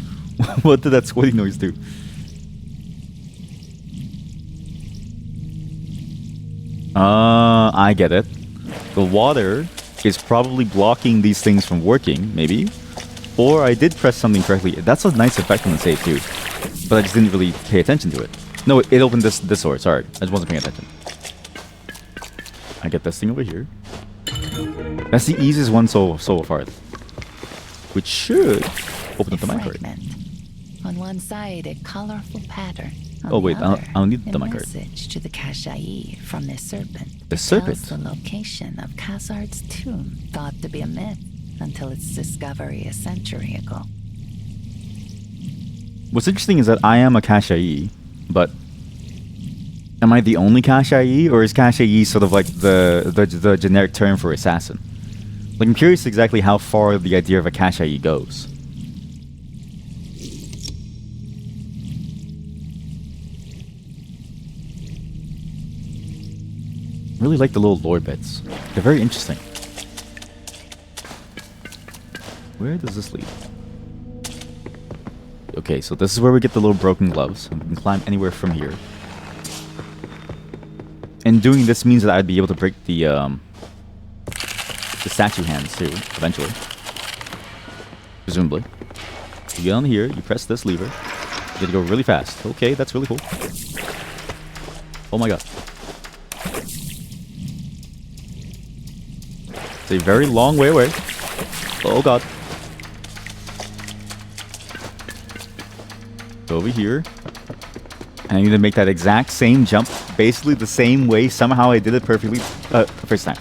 What did that squirting noise do? I get it. The water is probably blocking these things from working, maybe. Or I did press something correctly. That's a nice effect on the save too. But I just didn't really pay attention to it. No, it opened this door. Sorry, I just wasn't paying attention. I get this thing over here. That's the easiest one so far. Which should open up the minecart. fragment. On one side, a colorful pattern. On Oh the wait, other, I don't need the a minecart. message to the Kashai from the serpent. The It serpent? tells the location of Khazard's tomb, thought to be a myth until its discovery a century ago. What's interesting is that I am a Kashai, but am I the only Kashai, or is Kashai sort of like the generic term for assassin? Like, I'm curious exactly how far the idea of a Kashai goes. I really like the little lore bits. They're very interesting. Where does this lead? Okay, so this is where we get the little broken gloves. We can climb anywhere from here. And doing this means that I'd be able to break the statue hands too, eventually. Presumably. You get on here, you press this lever. You gotta go really fast. Okay, that's really cool. Oh my god. It's a very long way away. Oh god. Go over here. And I need to make that exact same jump, basically the same way. Somehow I did it perfectly first time.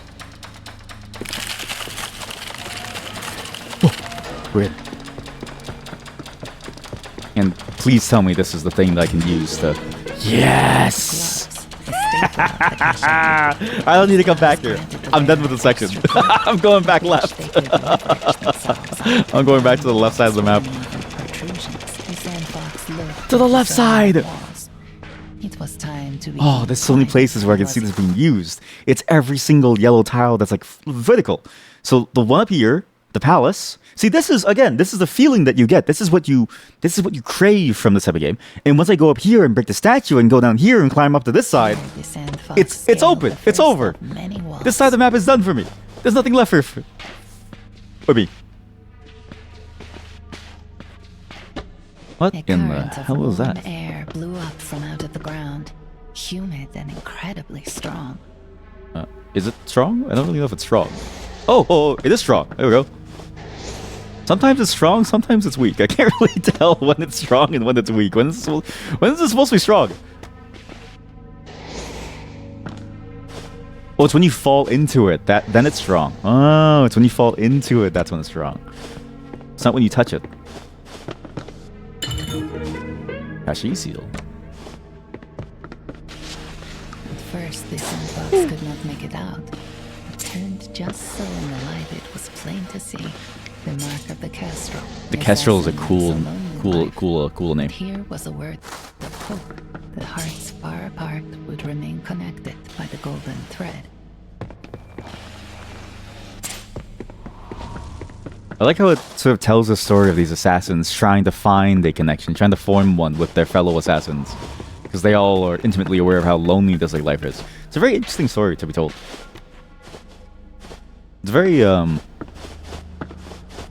Oh, we're in. And please tell me this is the thing that I can use to... Yes! I don't need to come back here. I'm done with the section. I'm going back left. I'm going back to the left side of the map. To the left side! It was time to Oh, there's so many places where I can see this being used. It's every single yellow tile that's like vertical. So the one up here, the palace. See, this is the feeling that you get. This is what you crave from this type of game. And once I go up here and break the statue and go down here and climb up to this side, it's open. It's over. This side of the map is done for me. There's nothing left for me. What in the hell was that? Air blew up from out of the ground, humid and incredibly strong. Is it strong? I don't really know if it's strong. Oh, it is strong. There we go. Sometimes it's strong, sometimes it's weak. I can't really tell when it's strong and when it's weak. When is it supposed to be strong? Oh, it's when you fall into it. Then it's strong. Oh, it's when you fall into it. That's when it's strong. It's not when you touch it. Kashi seal. At first, the Sandfox could not make it out. It turned just so in the light it was plain to see the mark of the kestrel. The kestrel is a cool name. Here was a word, the hope that hearts far apart would remain connected by the golden thread. I like how it sort of tells the story of these assassins trying to find a connection, trying to form one with their fellow assassins. Because they all are intimately aware of how lonely this life is. It's a very interesting story to be told. It's very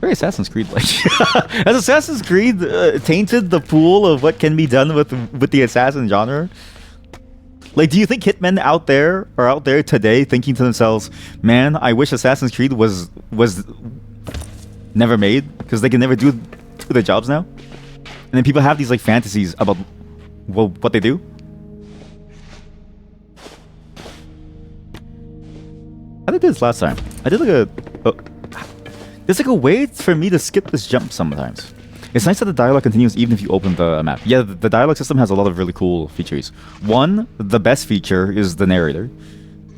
Assassin's Creed-like. Has Assassin's Creed tainted the pool of what can be done with the assassin genre? Like, do you think hitmen out there today thinking to themselves, man, I wish Assassin's Creed was never made because they can never do their jobs now? And then people have these like fantasies about what they do. How did I do this last time? I did like there's like a way for me to skip this jump sometimes. It's nice that the dialogue continues even if you open the map. Yeah, the dialogue system has a lot of really cool features. One, the best feature is the narrator.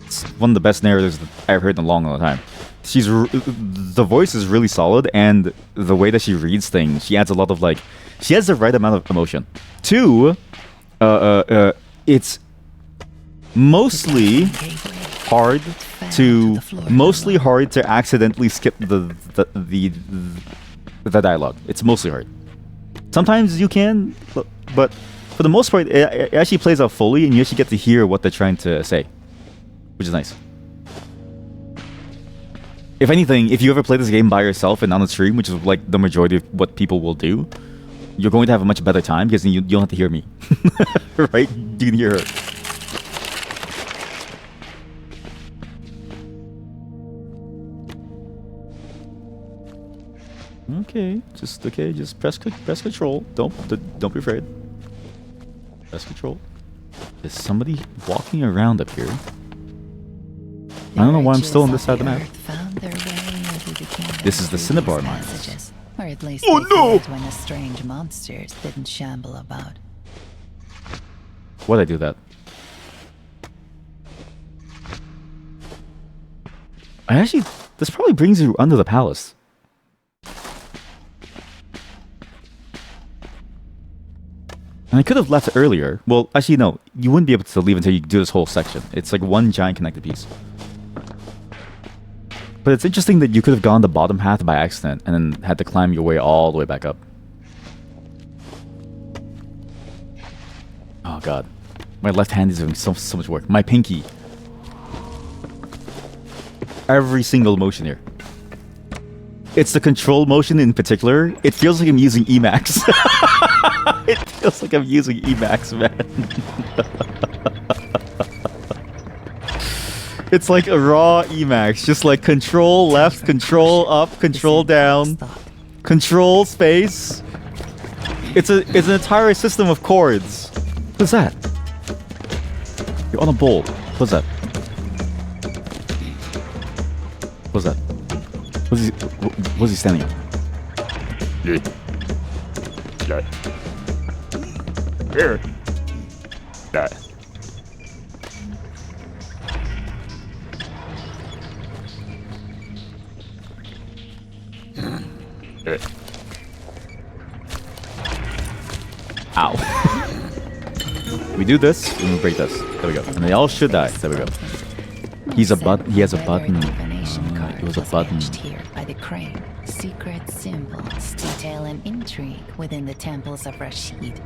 It's one of the best narrators that I've heard in a long time. the voice is really solid, and the way that she reads things, she adds a lot of like, she has the right amount of emotion. Two, it's mostly hard to accidentally skip the dialogue. It's mostly hard. Sometimes you can, but for the most part, it actually plays out fully, and you actually get to hear what they're trying to say, which is nice. If anything, if you ever play this game by yourself and on the stream, which is like the majority of what people will do, you're going to have a much better time because you don't have to hear me. Right? You can hear her. Okay, just press control. Don't be afraid. Press control. Is somebody walking around up here? I don't know why I'm still on this side of the map. This is the Cinnabar mines. Or at least oh no! When the strange monsters didn't shamble about. Why'd I do that? This probably brings you under the palace. And I could have left earlier. Well, actually, no. You wouldn't be able to leave until you do this whole section. It's like one giant connected piece. But it's interesting that you could have gone the bottom path by accident and then had to climb your way all the way back up. Oh god. My left hand is doing so much work. My pinky. Every single motion here. It's the control motion in particular. It feels like I'm using Emacs. It feels like I'm using Emacs, man. It's like a raw Emacs, just like control left, control up, control down, control space. It's an entire system of chords. What's that? You're on a bowl. What's that? What's that? What's he standing up? Ow. We do this, and we break this. There we go. And they all should die. There we go. He has a button. It was a button. Here by the crane. Secret symbols, detail and intrigue within the temples of Rashid.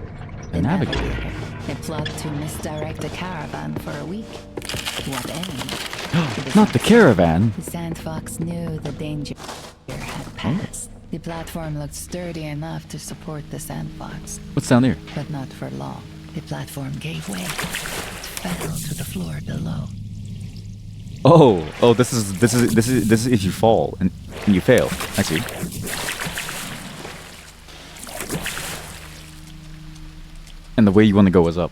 The navigator. A plot to misdirect a caravan for a week. What end? Not the caravan. Sandfox knew the danger had passed. The platform looked sturdy enough to support the Sandfox. What's down there? But not for long. The platform gave way. It fell to the floor below. Oh, this is if you fall and you fail. I see. And the way you want to go is up.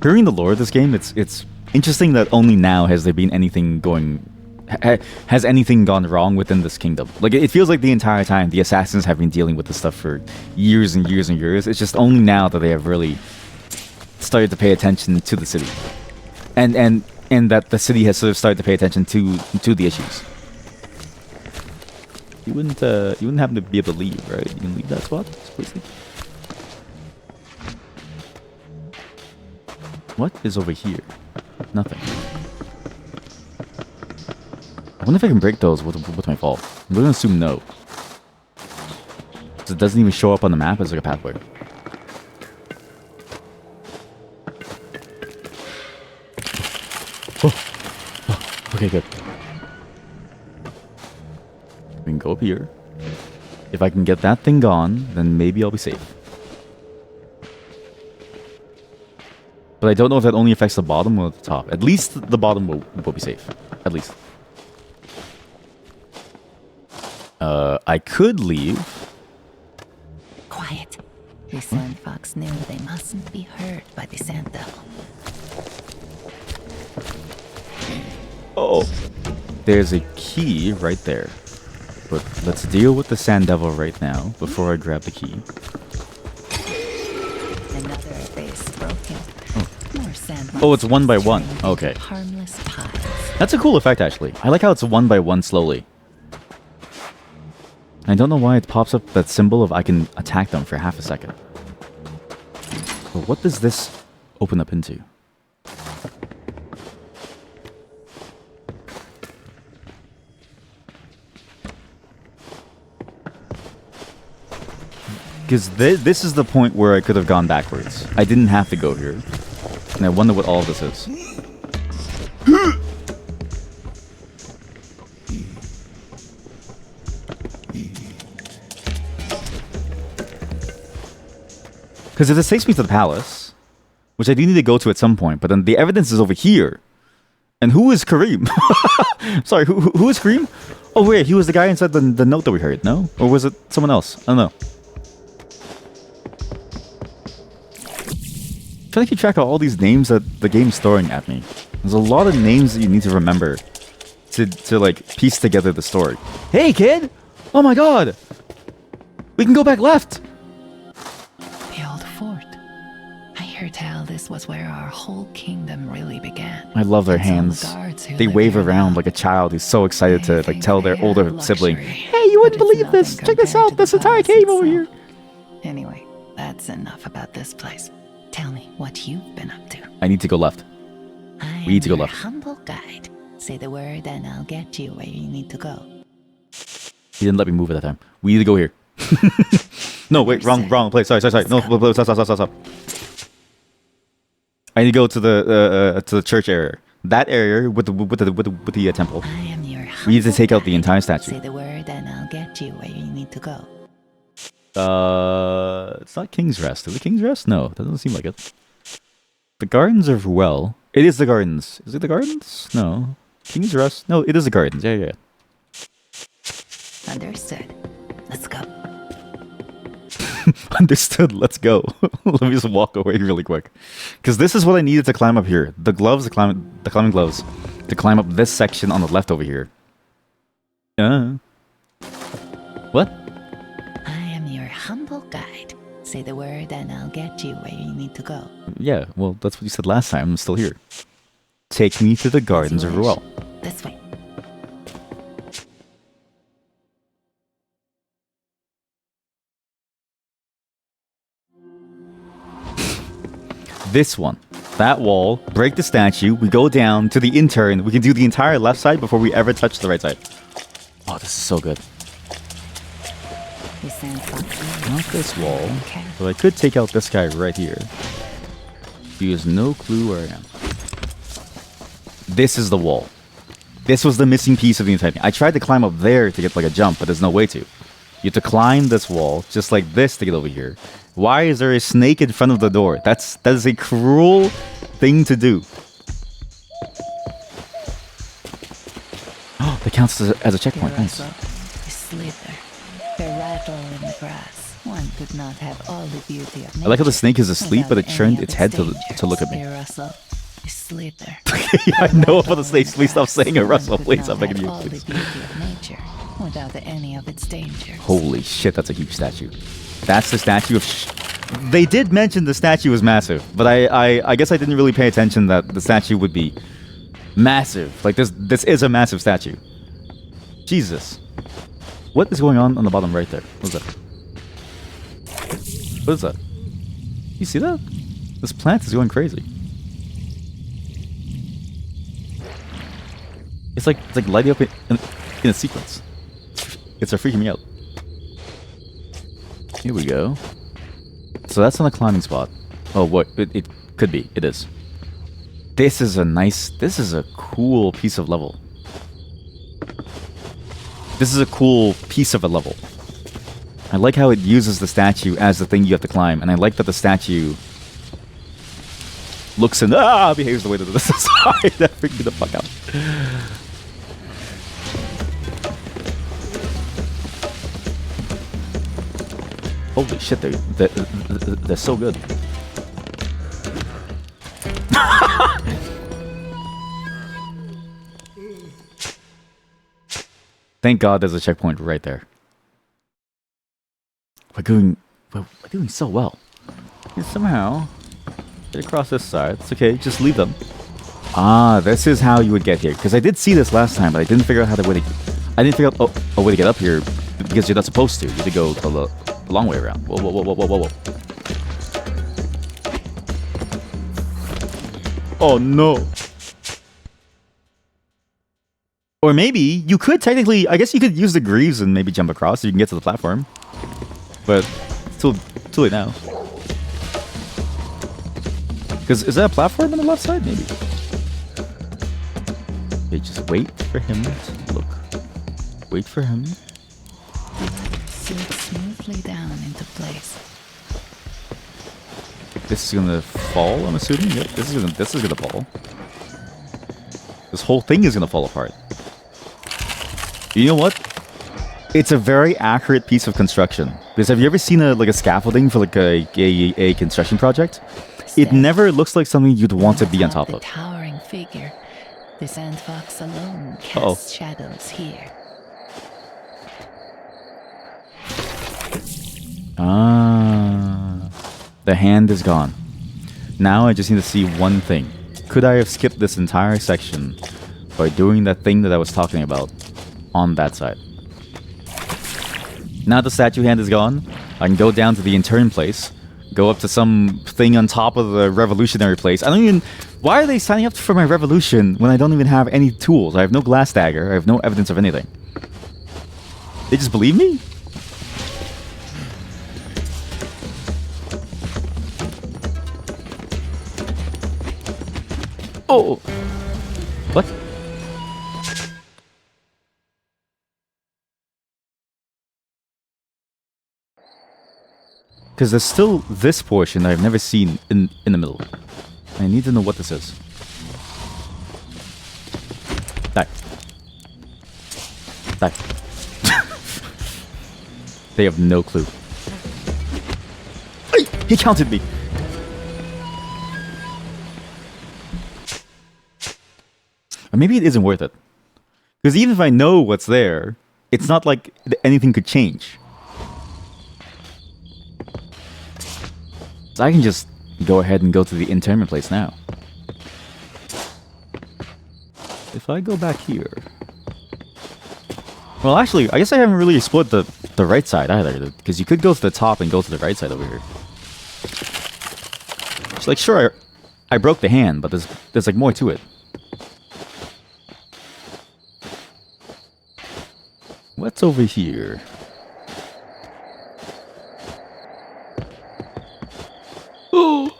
Hearing the lore of this game, it's interesting that only now has there been anything has anything gone wrong within this kingdom. Like, it feels like the entire time the assassins have been dealing with this stuff for years and years and years. It's just only now that they have really started to pay attention to the city, and that the city has sort of started to pay attention to the issues. You wouldn't happen to be able to leave, right? You can leave that spot, please. What is over here? Nothing. I wonder if I can break those with my fall. I'm going to assume no. So it doesn't even show up on the map as like a pathway. Okay, good. We can go up here. If I can get that thing gone, then maybe I'll be safe. But I don't know if that only affects the bottom or the top. At least the bottom will be safe. At least. I could leave. Quiet. The Sandfox knew they mustn't be heard by the Sand Devil. Oh, there's a key right there. But let's deal with the Sand Devil right now before I grab the key. Another base broken. Oh. More more sandbox. Oh, it's one by one. turned into Okay. Harmless piles. That's a cool effect, actually. I like how it's one by one slowly. I don't know why it pops up that symbol of I can attack them for half a second. But what does this open up into? Because this is the point where I could have gone backwards. I didn't have to go here. And I wonder what all of this is. Because if this takes me to the palace, which I do need to go to at some point, but then the evidence is over here. And who is Kareem? Sorry, who is Kareem? Oh wait, he was the guy inside the note that we heard, no? Or was it someone else? I don't know. I'm trying to keep track of all these names that the game's throwing at me. There's a lot of names that you need to remember to like piece together the story. Hey kid! Oh my god! We can go back left! The old fort. I hear tell this was where our whole kingdom really began. I love their It's all the hands. guards who They live wave here around now. like a child who's so excited to They like think tell their they older have sibling, luxury, "Hey, you wouldn't but it's believe this! nothing Check this compared out! to This the entire palace cave over itself. here!" Anyway, that's enough about this place. Tell me what you've been up to. I need to go left. I We need to go am your left. humble guide. Say the word and I'll get you where you need to go. He didn't let me move at that time. We need to go here. No, wait, wrong place. Sorry. No, stop. I need to go to the church area. That area with the temple. I am your We need to humble take out the guide. entire statue. Say the word and I'll get you where you need to go. It's not King's Rest. Is it King's Rest? No, that doesn't seem like it. The Gardens of Well. It is the Gardens. Is it the Gardens? No. King's Rest? No, it is the Gardens. Yeah. Understood. Let's go. Understood. Let's go. Let me just walk away really quick, because this is what I needed to climb up here. The gloves, the climbing gloves, to climb up this section on the left over here. What? I am your humble guide. Say the word and I'll get you where you need to go. Yeah. Well, that's what you said last time. I'm still here. Take me to the Gardens of Well. This way. This one. That wall. Break the statue. We go down to the intern. We can do the entire left side before we ever touch the right side. Oh, this is so good. The Sandfox. Not this wall. Okay. But I could take out this guy right here. He has no clue where I am. This is the wall. This was the missing piece of the entire thing. I tried to climb up there to get like a jump, but there's no way to. You have to climb this wall, just like this, to get over here. Why is there a snake in front of the door? That is a cruel thing to do. Oh, that counts as a checkpoint. Nice. The slither, the rattle in the grass. One could not have all the beauty of nature. I like how the snake is asleep, but it without turned any its of head dangers. to look at me. The rustle, the slither. I know about the snakes. Please stop saying a rustle. Please stop making you. all the Please. beauty of nature without any of its dangers. Holy shit, that's a huge statue. That's the statue of... They did mention the statue was massive, but I guess I didn't really pay attention that the statue would be massive. Like, this is a massive statue. Jesus. What is going on the bottom right there? What is that? What is that? You see that? This plant is going crazy. It's like lighting up in a sequence. It's freaking me out. Here we go. So that's on the climbing spot. Oh, what? It could be. It is. This is a cool piece of level. This is a cool piece of a level. I like how it uses the statue as the thing you have to climb, and I like that the statue looks and behaves the way that this is. Sorry, that freaked me the fuck out. Holy shit, they're so good. Thank God there's a checkpoint right there. We're doing so well. And somehow, Get across this side. It's okay. Just leave them. Ah, this is how you would get here. Because I did see this last time, but I didn't figure out how to way to. I didn't figure out a way to get up here because you're not supposed to. You have to go the long way around. Whoa, whoa, whoa, whoa, whoa, whoa. Oh no. Or maybe you could technically. I guess you could use the greaves and maybe jump across so you can get to the platform. But it's too late now. Because is that a platform on the left side? Maybe. Okay, just wait for him to look. Wait for him. Slid smoothly down into place. This is gonna fall, I'm assuming. Yep, this is gonna fall. This whole thing is gonna fall apart. You know what? It's a very accurate piece of construction. Because have you ever seen a scaffolding for like a construction project? It never looks like something you'd want to be on top of. The towering figure. The Sandfox alone casts shadows here. Ah, the hand is gone. Now I just need to see one thing. Could I have skipped this entire section by doing that thing that I was talking about on that side? Now the statue hand is gone, I can go down to the intern place, go up to some thing on top of the revolutionary place. I don't even... Why are they signing up for my revolution when I don't even have any tools? I have no glass dagger, I have no evidence of anything. They just believe me? Oh! What? Because there's still this portion that I've never seen in the middle. I need to know what this is. Die. Die. They have no clue. Ay! He counted me! Or maybe it isn't worth it. Because even if I know what's there, it's not like anything could change. So I can just go ahead and go to the internment place now. If I go back here... Well, actually, I guess I haven't really explored the right side either. Because you could go to the top and go to the right side over here. It's like, sure, I broke the hand, but there's like more to it. What's over here? Oh!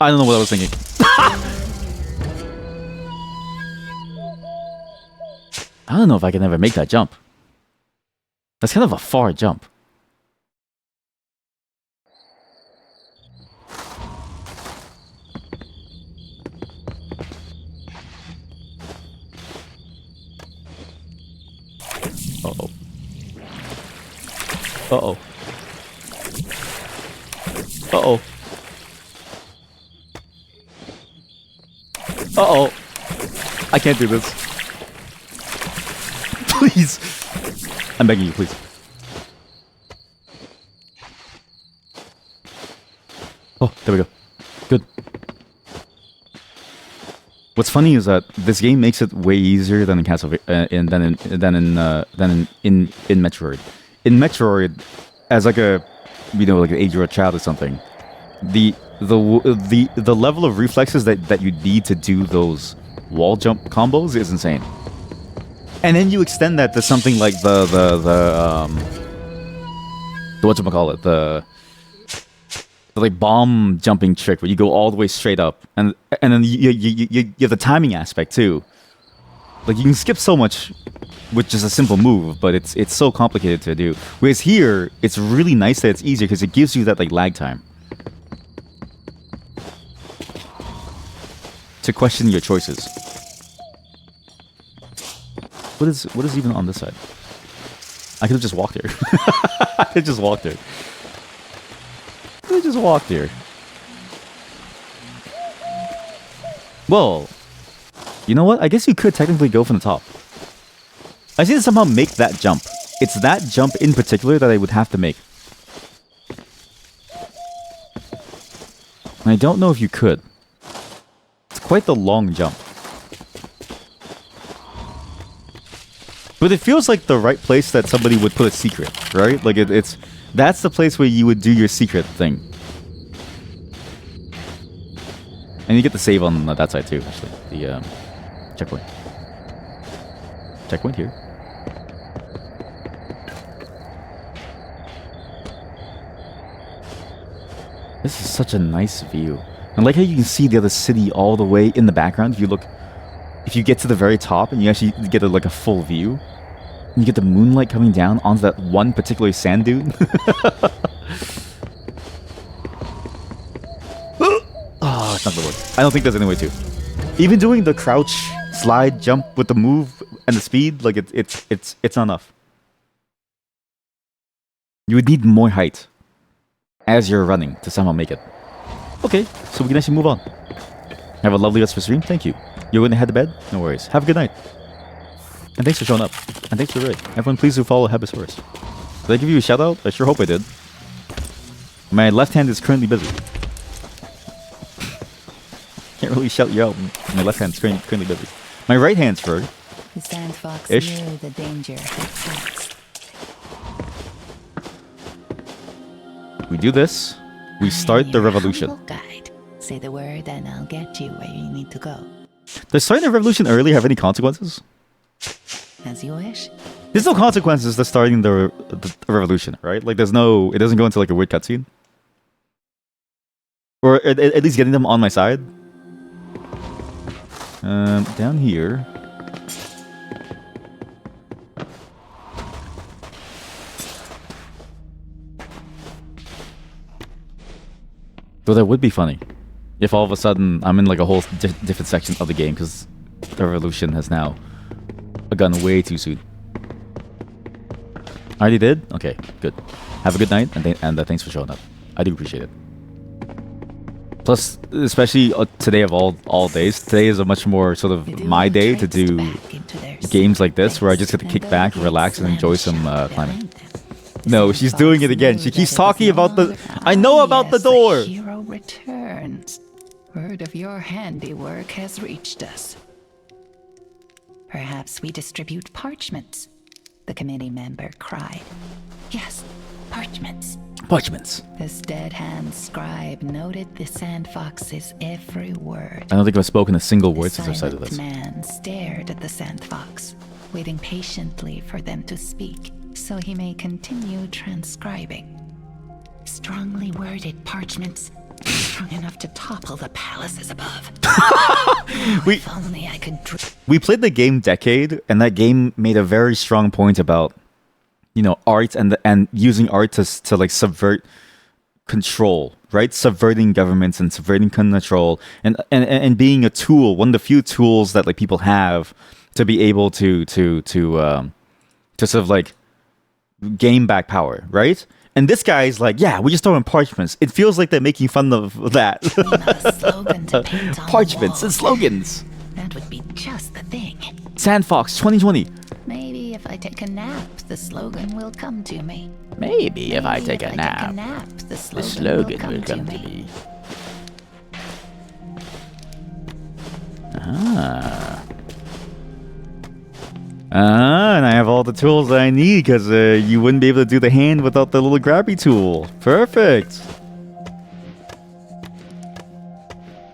I don't know what I was thinking. I don't know if I can ever make that jump. That's kind of a far jump. Uh-oh. Uh-oh. Uh-oh. Uh-oh. I can't do this. Please. I'm begging you, please. Oh, there we go. Good. What's funny is that this game makes it way easier than in in Metroid. In Metroid, as like a, you know, like an 8-year-old child or something, the level of reflexes that you need to do those wall jump combos is insane. And then you extend that to something like the whatchamacallit, the like bomb jumping trick where you go all the way straight up, and then you have the timing aspect too. Like you can skip so much with just a simple move, but it's so complicated to do. Whereas here, it's really nice that it's easier because it gives you that like lag time to question your choices. What is even on this side? I could have just walked here. I could just walked here. I just walked here. Well, you know what? I guess you could technically go from the top. I just need to somehow make that jump. It's that jump in particular that I would have to make. And I don't know if you could. It's quite the long jump. But it feels like the right place that somebody would put a secret, right? Like it's that's the place where you would do your secret thing. And you get the save on that side too, actually. The checkpoint. Checkpoint here. This is such a nice view. I like how you can see the other city all the way in the background. If you get to the very top and you actually get like a full view, and you get the moonlight coming down onto that one particular sand dune. Oh, it's not gonna work. I don't think there's any way to. Even doing the crouch, slide, jump with the move and the speed, like it's not enough. You would need more height as you're running to somehow make it. Okay, so we can actually move on. Have a lovely rest of the stream. Thank you. You're going to head to bed? No worries. Have a good night. And thanks for showing up. And thanks for the raid. Everyone, please do follow Hebesaurus. Did I give you a shout out? I sure hope I did. My left hand is currently busy. Can't really shout you out. My left hand's currently busy. My right hand's free. The Sandfox Ish. knew the danger had passed. We do this. We start the revolution. Humble guide. Say the word and I'll get you where you need to go. Does starting the revolution early have any consequences? As you wish. There's no consequences to starting the revolution, right? Like there's no... It doesn't go into like a weird cutscene. Or at least getting them on my side. Down here... Though that would be funny if all of a sudden I'm in like a whole different section of the game because the revolution has now begun way too soon. I already did? Okay, good. Have a good night and thanks for showing up. I do appreciate it. Plus, especially today of all days, today is a much more sort of my day to do games like this where I just get to kick back, relax, and enjoy some climbing. No, she's doing it again. She keeps talking about the... I know about the door! The hero returns. Word of your handiwork has reached us. Perhaps we distribute parchments, the committee member cried. Yes, parchments. Parchments. This dead-hand scribe noted the Sandfox's every word. I don't think I've spoken a single word The since I've said silent this. man stared at the Sandfox, waiting patiently for them to speak, so he may continue transcribing. Strongly worded parchments, strong enough to topple the palaces above. If only I could. We played the game Decade, and that game made a very strong point about, you know, art and using art to like subvert control, right? Subverting governments and subverting control, and being a tool, one of the few tools that like people have to be able to sort of like gain back power, right? And this guy's like, yeah, we just throw in parchments. It feels like they're making fun of that. A slogan to paint on Parchments the and wall. slogans. That would be just the thing. Sandfox 2020. Maybe if I take a nap, the slogan will come to me. Maybe if I Maybe take if a nap, the the slogan, slogan will come to me. And I have all the tools that I need because you wouldn't be able to do the hand without the little grabby tool. Perfect.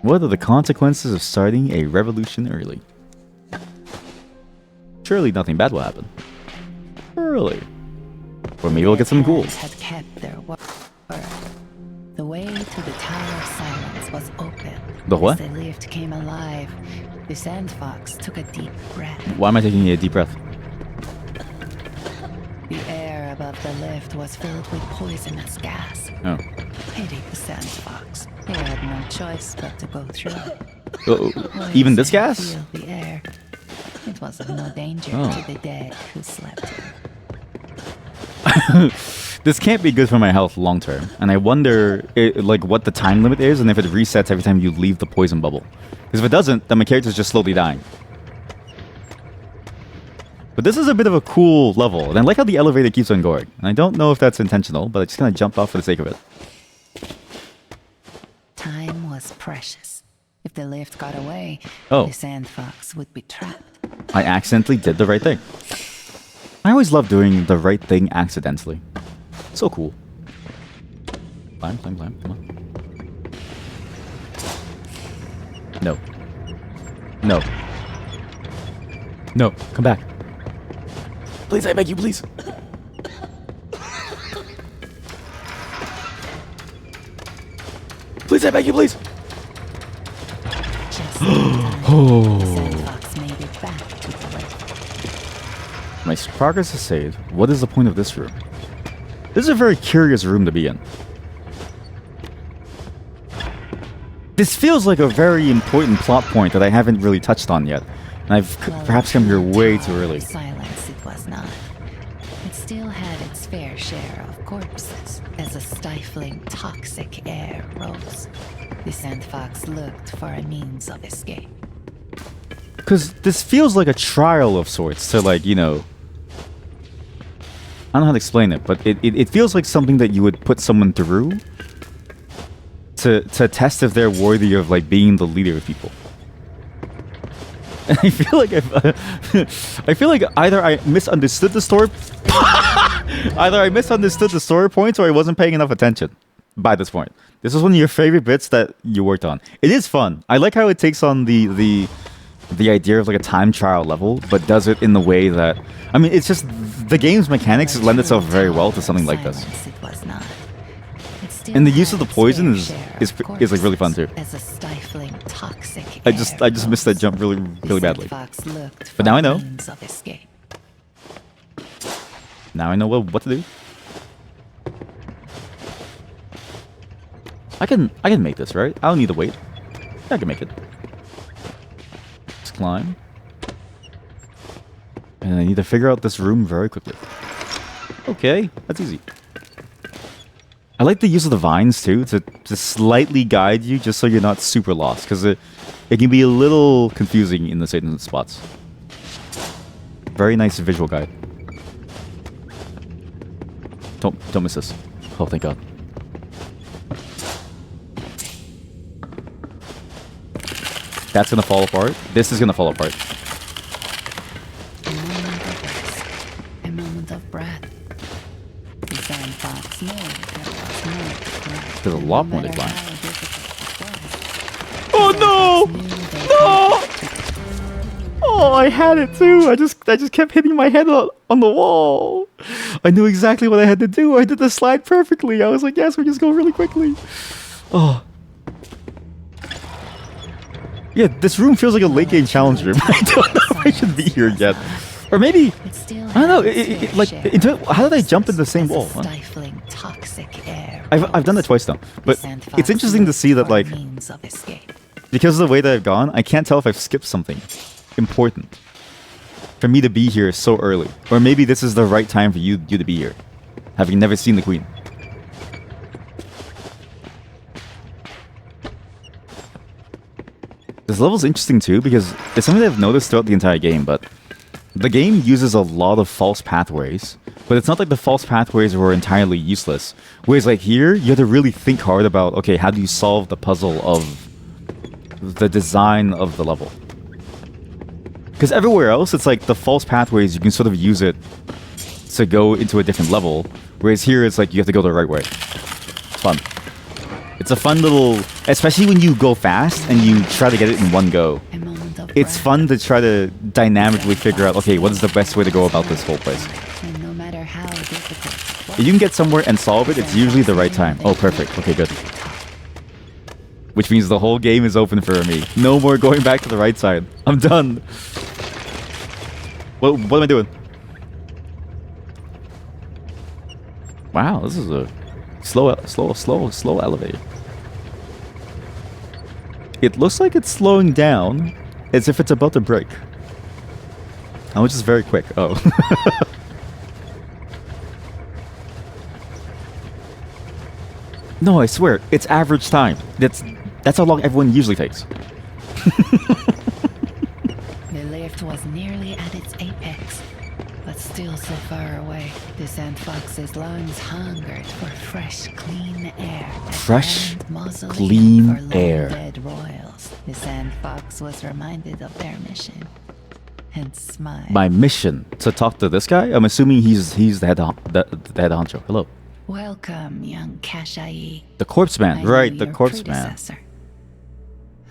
What are the consequences of starting a revolution early? Surely nothing bad will happen. Early. Or maybe we'll get some ghouls. Had kept their word. The way to the Tower of Silence was open. The what? As the lift came alive, the Sandfox took a deep breath. Why am I taking a deep breath? The air above the lift was filled with poisonous gas. Oh. Pity the Sandfox. He had no choice but to go through it. Oh, even this Poison gas? filled the air. It was of no danger Oh. to the dead who slept. This can't be good for my health long term, and I wonder like what the time limit is and if it resets every time you leave the poison bubble. Because if it doesn't, then my character's just slowly dying. But this is a bit of a cool level, and I like how the elevator keeps on going. And I don't know if that's intentional, but I just kind of jumped off for the sake of it. Time was precious. If the lift got away, Oh. the Sandfox would be trapped. I accidentally did the right thing. I always love doing the right thing accidentally. So cool. Climb, climb, climb. Come on. No. No. No. Come back. Please, I beg you, please. Please, I beg you, please. Just in time, Oh. the Sandfox made it back to the lift. My progress is saved. What is the point of this room? This is a very curious room to be in. This feels like a very important plot point that I haven't really touched on yet. And I've perhaps come here way too early. Silence it was not. It still had its fair share of corpses as a stifling, toxic air rose. The Sandfox looked for a means of escape. Because this feels like a trial of sorts to, like, you know... I don't know how to explain it, but it feels like something that you would put someone through to test if they're worthy of, like, being the leader of people. I feel like I feel like either I misunderstood the story, points, or I wasn't paying enough attention by this point. This was one of your favorite bits that you worked on. It is fun. I like how it takes on the idea of like a time trial level, but does it in the way that, I mean, it's just the game's mechanics lend itself very well to something like this. And the use of the poison is like really fun too. As a stifling, toxic I just missed that jump really badly. But now I know. Now I know what to do. I can make this, right? I don't need to wait. Yeah, I can make it. Let's climb. And I need to figure out this room very quickly. Okay, that's easy. I like the use of the vines too, to slightly guide you just so you're not super lost, because it can be a little confusing in the certain spots. Very nice visual guide. Don't miss this. Oh, thank God. That's gonna fall apart. This is gonna fall apart. A moment of breath. The Sandfox knew there was more to climb. There's a lot more to No climb. matter how difficult it was, Oh no! knew they No! had to Oh, I had it too. I just kept hitting my head on the wall. I knew exactly what I had to do. I did the slide perfectly. I was like, yes, we just go really quickly. Oh. Yeah, this room feels like a late game challenge room. I don't know if I should be here yet. Or maybe, It still I don't know, had its fair like, share of how did I jump in the same as a wall? Huh? Stifling, toxic air I've done that twice now. But The Sandfox it's interesting to see that, looked for like, means of escape. because of the way that I've gone, I can't tell if I've skipped something important for me to be here so early. Or maybe this is the right time for you to be here, having never seen the Queen. This level's interesting too, because it's something that I've noticed throughout the entire game, but the game uses a lot of false pathways, but it's not like the false pathways were entirely useless. Whereas like here, you have to really think hard about, okay, how do you solve the puzzle of the design of the level? Because everywhere else, it's like the false pathways, you can sort of use it to go into a different level, whereas here it's like you have to go the right way. It's fun. It's a fun little, especially when you go fast and you try to get it in one go. A moment of It's breath. fun to try to dynamically figure out, okay, what is the best way to go about this whole place? And no matter how difficult it was, If you can get somewhere and solve it, it's usually the right time. Oh, perfect. Okay, good. Which means the whole game is open for me. No more going back to the right side. I'm done. What am I doing? Wow, this is a slow elevator. It looks like it's slowing down as if it's about to break. Oh, which is very quick. Oh. No, I swear, it's average time. That's how long everyone usually takes. the lift was nearly at its apex, but still so far away. The Sandfox's lungs hungered for fresh, clean air. that Fresh, hadn't mausoleum Clean for long air. dead royals, the Sandfox was reminded of their mission and smiled. My mission to talk to this guy? I'm assuming he's the head honcho. Hello. Welcome, young Kashai. The corpse man. I know Right, the your corpse man. predecessor.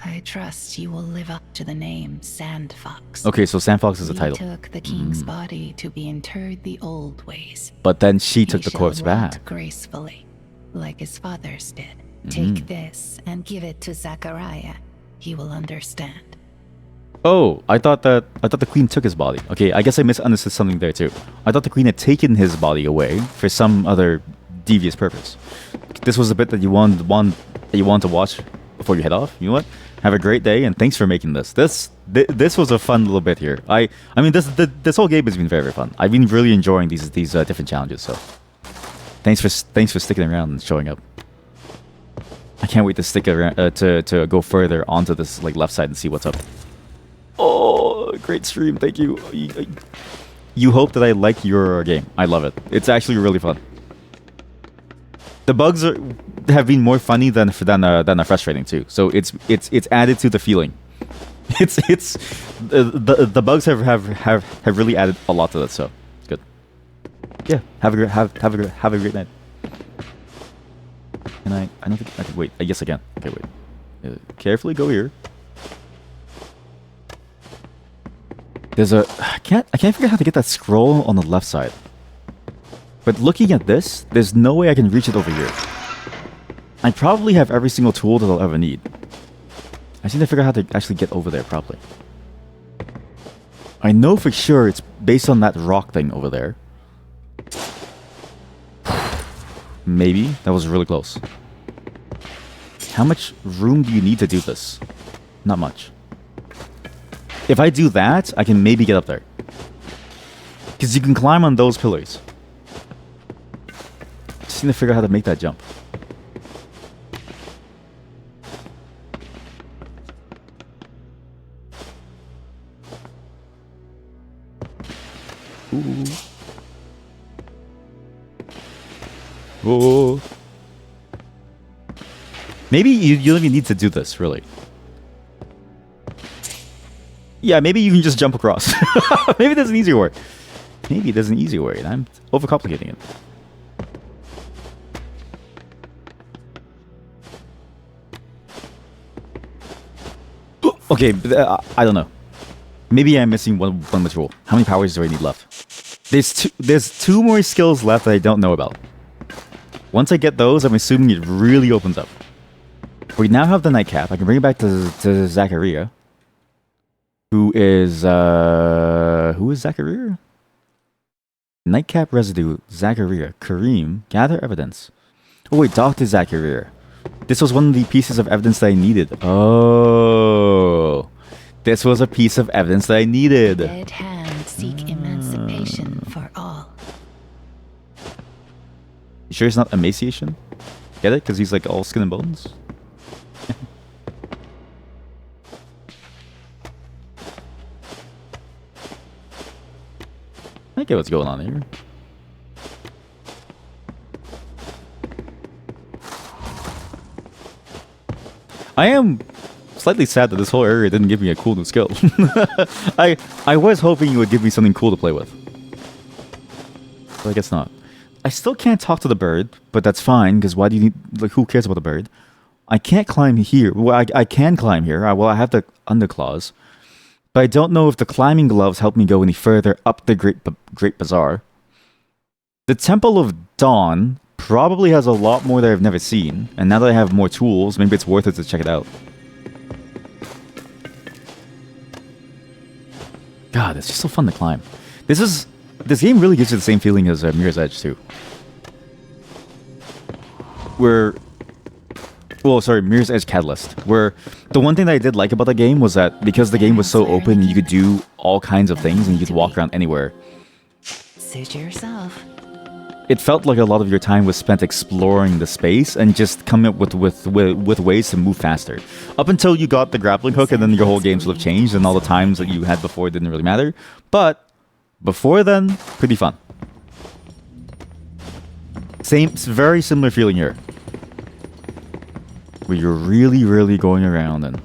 I trust you will live up to the name Sandfox. Okay, so Sandfox is the He title. took the king's body to be interred the old ways. But then she took He the corpse shall rot back. gracefully, like his fathers did. Take this and give it to Zachariah. He will understand. Oh, I thought the queen took his body. Okay, I guess I misunderstood something there too. I thought the queen had taken his body away for some other devious purpose. This was the bit that you want to watch before you head off. You know what? Have a great day and thanks for making this. This was a fun little bit here. I mean this whole game has been very, very fun. I've been really enjoying these different challenges. So thanks for sticking around and showing up. I can't wait to stick around to go further onto this like left side and see what's up. Oh, great stream. Thank you. You hope that I like your game. I love it. It's actually really fun. The bugs have been more funny than frustrating too. So it's added to the feeling. The bugs have really added a lot to it. So it's good. Yeah. Have a great night. And I don't think I can wait. Yes, I can. Okay, wait. Carefully go here. There's I can't figure out how to get that scroll on the left side. But looking at this, there's no way I can reach it over here. I probably have every single tool that I'll ever need. I just need to figure out how to actually get over there properly. I know for sure it's based on that rock thing over there. Maybe. That was really close. How much room do you need to do this? Not much. If I do that, I can maybe get up there. Because you can climb on those pillars. Just need to figure out how to make that jump. Ooh. Oh. Maybe you don't even need to do this, really. Yeah, maybe you can just jump across. Maybe there's an easier way. Maybe there's an easier way, and I'm overcomplicating it. Okay, I don't know. Maybe I'm missing one rule. How many powers do I need left? There's two more skills left that I don't know about. Once I get those, I'm assuming it really opens up. We now have the nightcap. I can bring it back to Zachariah. Who is Zachariah? Nightcap residue, Zachariah, Kareem, gather evidence. Oh wait, Dr. Zachariah. This was one of the pieces of evidence that I needed. Oh, this was a piece of evidence that I needed. Dead hands seek emancipation for all. You sure it's not emaciation? Get it? Because he's like all skin and bones? I get what's going on here. I am slightly sad that this whole area didn't give me a cool new skill. I was hoping you would give me something cool to play with. But I guess not. I still can't talk to the bird, but that's fine, because why do you need... Like, who cares about the bird? I can't climb here. Well, I can climb here. I have the underclaws. But I don't know if the climbing gloves help me go any further up the Great Bazaar. The Temple of Dawn probably has a lot more that I've never seen. And now that I have more tools, maybe it's worth it to check it out. God, it's just so fun to climb. This game really gives you the same feeling as Mirror's Edge too. Mirror's Edge Catalyst. Where the one thing that I did like about the game was that because the game was so open, you could do all kinds of things and you could walk around anywhere. Suit yourself. It felt like a lot of your time was spent exploring the space and just coming up with ways to move faster. Up until you got the grappling hook, and then your whole game sort of changed, and all the times that you had before didn't really matter. But before then, pretty fun. Very similar feeling here. where you're really, really going around and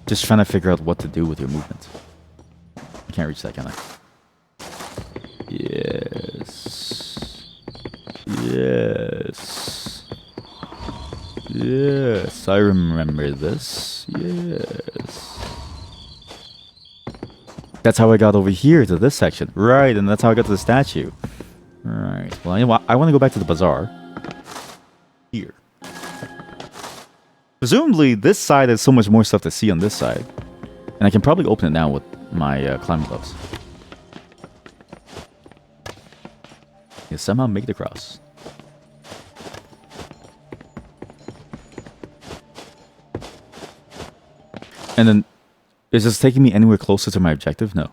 just trying to figure out what to do with your movement. I can't reach that, can I? Yes. Yes. Yes. I remember this. Yes. That's how I got over here to this section. Right, and that's how I got to the statue. Right. Well, I want to go back to the bazaar. Here. Presumably, this side has so much more stuff to see on this side. And I can probably open it now with my climbing gloves. Yeah, somehow make it across. And then, is this taking me anywhere closer to my objective? No.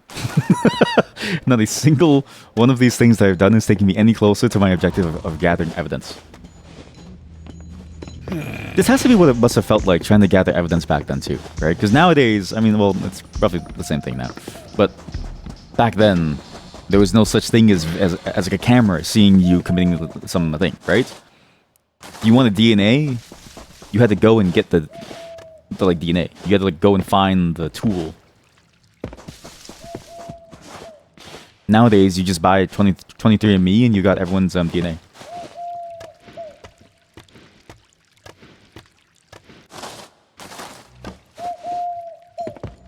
Not a single one of these things that I've done is taking me any closer to my objective of gathering evidence. This has to be what it must have felt like trying to gather evidence back then too, right? Because nowadays, I mean, well, it's roughly the same thing now. But back then, there was no such thing as like a camera seeing you committing something, right? You wanted DNA, you had to go and get the like DNA. You had to like go and find the tool. Nowadays, you just buy 23andMe and you got everyone's DNA.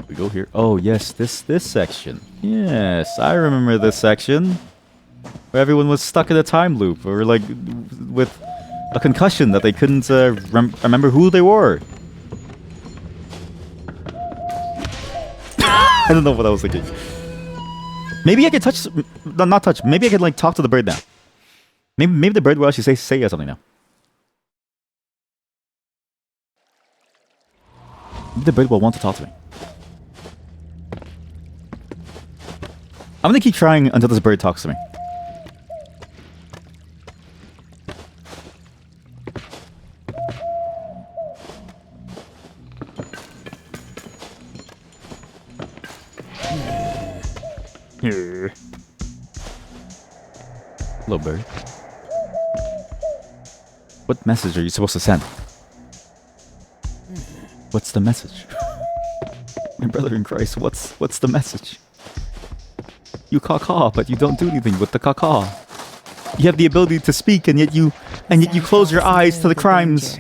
We go here. Oh yes, this section. Yes, I remember this section where everyone was stuck in a time loop, or like with a concussion that they couldn't remember who they were. I don't know what I was thinking. Maybe I could touch, not touch. Maybe I could like talk to the bird now. Maybe the bird will actually say something now. Maybe the bird will want to talk to me. I'm gonna keep trying until this bird talks to me. Here. Hello, bird. What message are you supposed to send? What's the message? My brother in Christ, what's the message? You caw-caw, but you don't do anything with the caw-caw. You have the ability to speak, and yet you close your eyes to the crimes.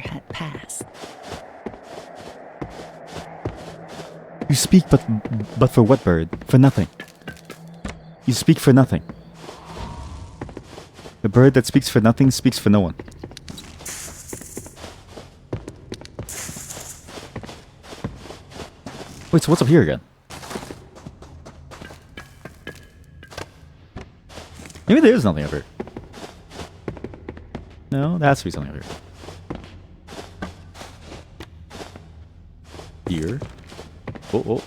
You speak, but for what, bird? For nothing. You speak for nothing. The bird that speaks for nothing speaks for no one. Wait, so what's up here again? Maybe there is nothing up here. No, there has to be something up here. Here. Oh.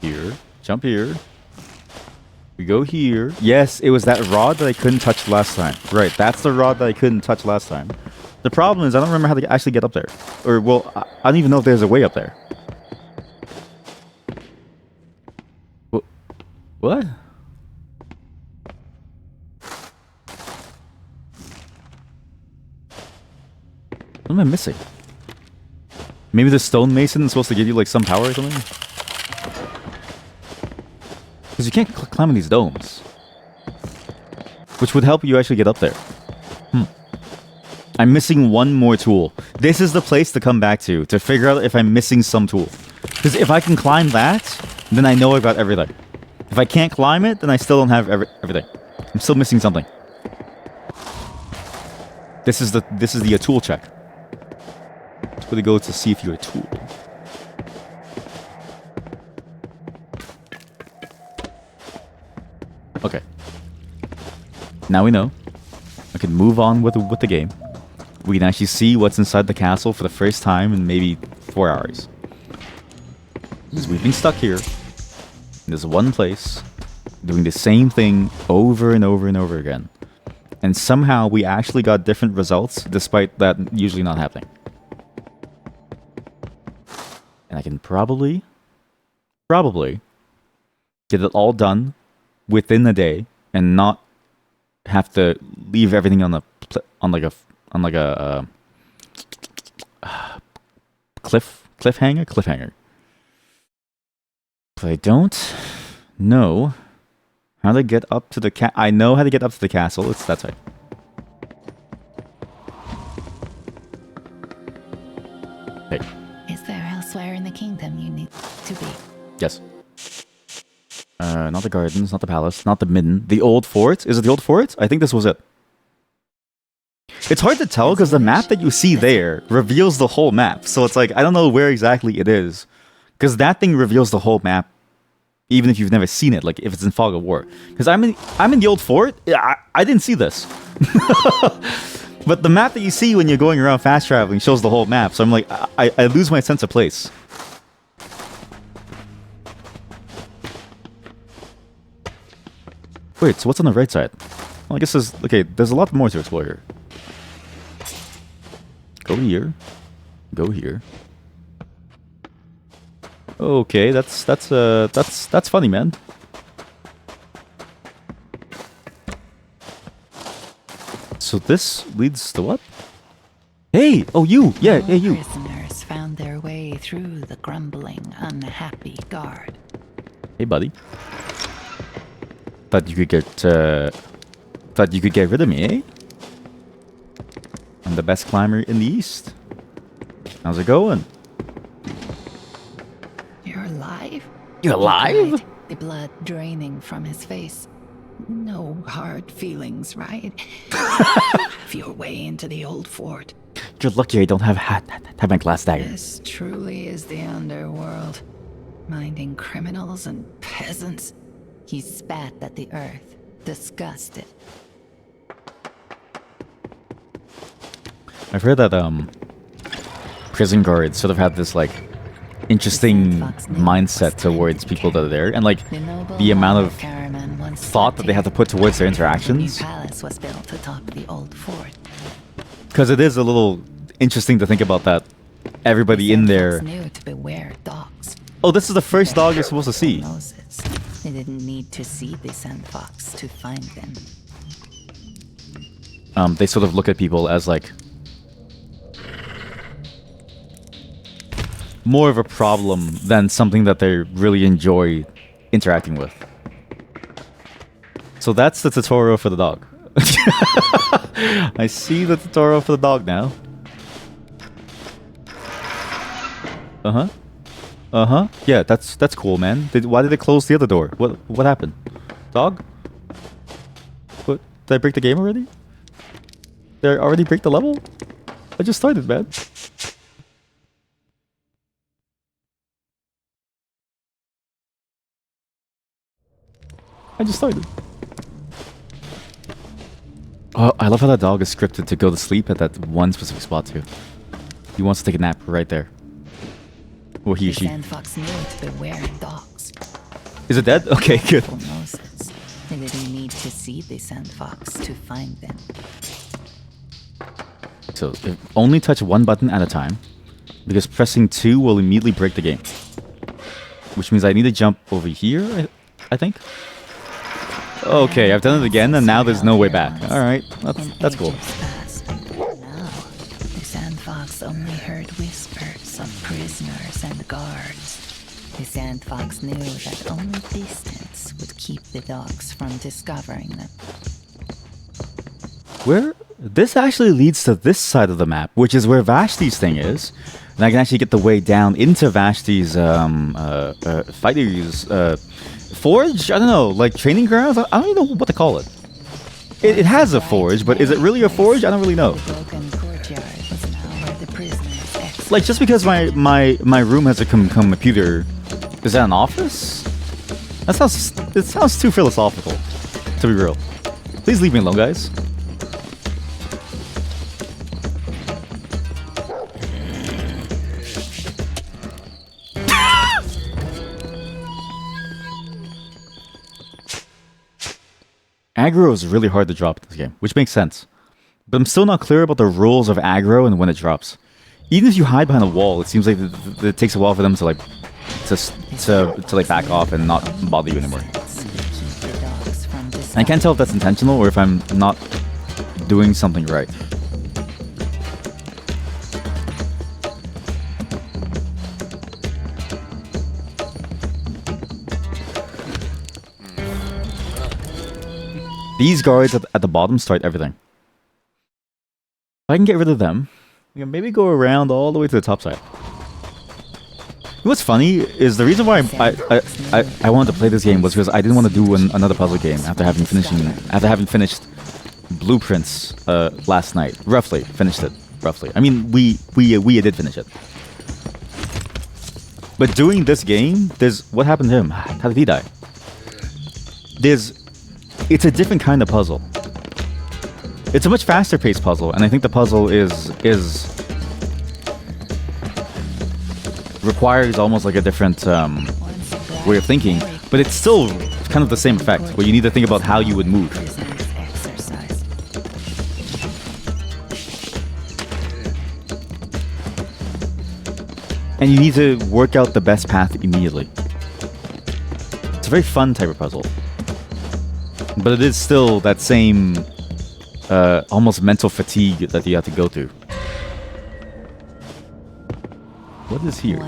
Here. Jump here. We go here. Yes, it was that rod that I couldn't touch last time. Right, that's the rod that I couldn't touch last time. The problem is I don't remember how to actually get up there. Or, well, I don't even know if there's a way up there. What? What am I missing? Maybe the stonemason is supposed to give you like some power or something? Because you can't climb on these domes. Which would help you actually get up there. I'm missing one more tool. This is the place to come back to figure out if I'm missing some tool. Because if I can climb that, then I know I've got everything. If I can't climb it, then I still don't have everything. I'm still missing something. This is the tool check. It's where they go to see if you're a tool. Okay. Now we know. I can move on with the game. We can actually see what's inside the castle for the first time in maybe 4 hours. Because we've been stuck here in this one place, doing the same thing over and over and over again. And somehow we actually got different results despite that usually not happening. And I can probably get it all done within a day and not have to leave everything on a Cliffhanger. But I don't know how to get up to the I know how to get up to the castle. It's that side. Hey. Is there elsewhere in the kingdom you need to be? Yes. Not the gardens, not the palace, not the midden. The old fort? Is it the old fort? I think this was it. It's hard to tell because the map that you see there reveals the whole map. So it's like, I don't know where exactly it is. Because that thing reveals the whole map, even if you've never seen it, like if it's in Fog of War. Because I'm in the old fort. I didn't see this. But the map that you see when you're going around fast traveling shows the whole map. So I'm like, I lose my sense of place. Wait, so what's on the right side? Well, I guess there's a lot more to explore here. Go here. Go here. Okay, that's funny, man. So this leads to what? Hey! Oh, you! Yeah, you. Prisoners found their way through the grumbling, unhappy guard. Hey, buddy. Thought you could get rid of me, eh? I'm the best climber in the East. How's it going? You're alive? You're alive? Right. The blood draining from his face. No hard feelings, right? Have your way into the old fort. You're lucky I don't have my glass dagger. This truly is the underworld. Minding criminals and peasants. He spat at the earth, disgusted. I've heard that prison guards sort of have this like interesting mindset towards people that are there, and like the amount of thought that they have to put towards their interactions. The new palace was built atop the old fort. Because it is a little interesting to think about that. Everybody in there. Knew to beware dogs. Oh, this is the first dog you're supposed to see. Moses. They didn't need to see the Sandfox to find them. They sort of look at people as like more of a problem than something that they really enjoy interacting with. So that's the tutorial for the dog. I see the tutorial for the dog now. Yeah, that's cool, man. Why did they close the other door? What happened? Dog? What? Did I break the game already? Did I already break the level? I just started, man. I just started. Oh, I love how that dog is scripted to go to sleep at that one specific spot too. He wants to take a nap right there. Or he or she. Sandfox knew to beware dogs. Is it dead? Okay, good. For Moses, they didn't need to see the Sandfox to find them. So only touch one button at a time, because pressing 2 will immediately break the game. Which means I need to jump over here, I think. Okay, I've done it again, and now there's no way back. All right, that's cool. Now, the Sandfox only heard whispers of prisoners and guards. The Sandfox knew that only distance would keep the dogs from discovering them. Where this actually leads to this side of the map, which is where Vashti's thing is, and I can actually get the way down into Vashti's fighters forge. I don't know, like training grounds. I don't even know what to call it. It has a forge, but is it really a forge? I don't really know. The broken courtyard was now where the prisoners exit. Like just because my room has a computer, is that an office? It sounds too philosophical, to be real. Please leave me alone, guys. Aggro is really hard to drop in this game, which makes sense. But I'm still not clear about the rules of aggro and when it drops. Even if you hide behind a wall, it seems like it takes a while for them to like to back off and not bother you anymore. I can't tell if that's intentional or if I'm not doing something right. These guards at the bottom start everything. If I can get rid of them, we can maybe go around all the way to the top side. What's funny is the reason why I wanted to play this game was because I didn't want to do another puzzle game after having finished Blueprints last night. Roughly finished it. Roughly. I mean, we did finish it. But doing this game, what happened to him? How did he die? It's a different kind of puzzle. It's a much faster paced puzzle, and I think the puzzle requires almost like a different way of thinking, but it's still kind of the same effect, where you need to think about how you would move. And you need to work out the best path immediately. It's a very fun type of puzzle. But it is still that same almost mental fatigue that you have to go through. What is here?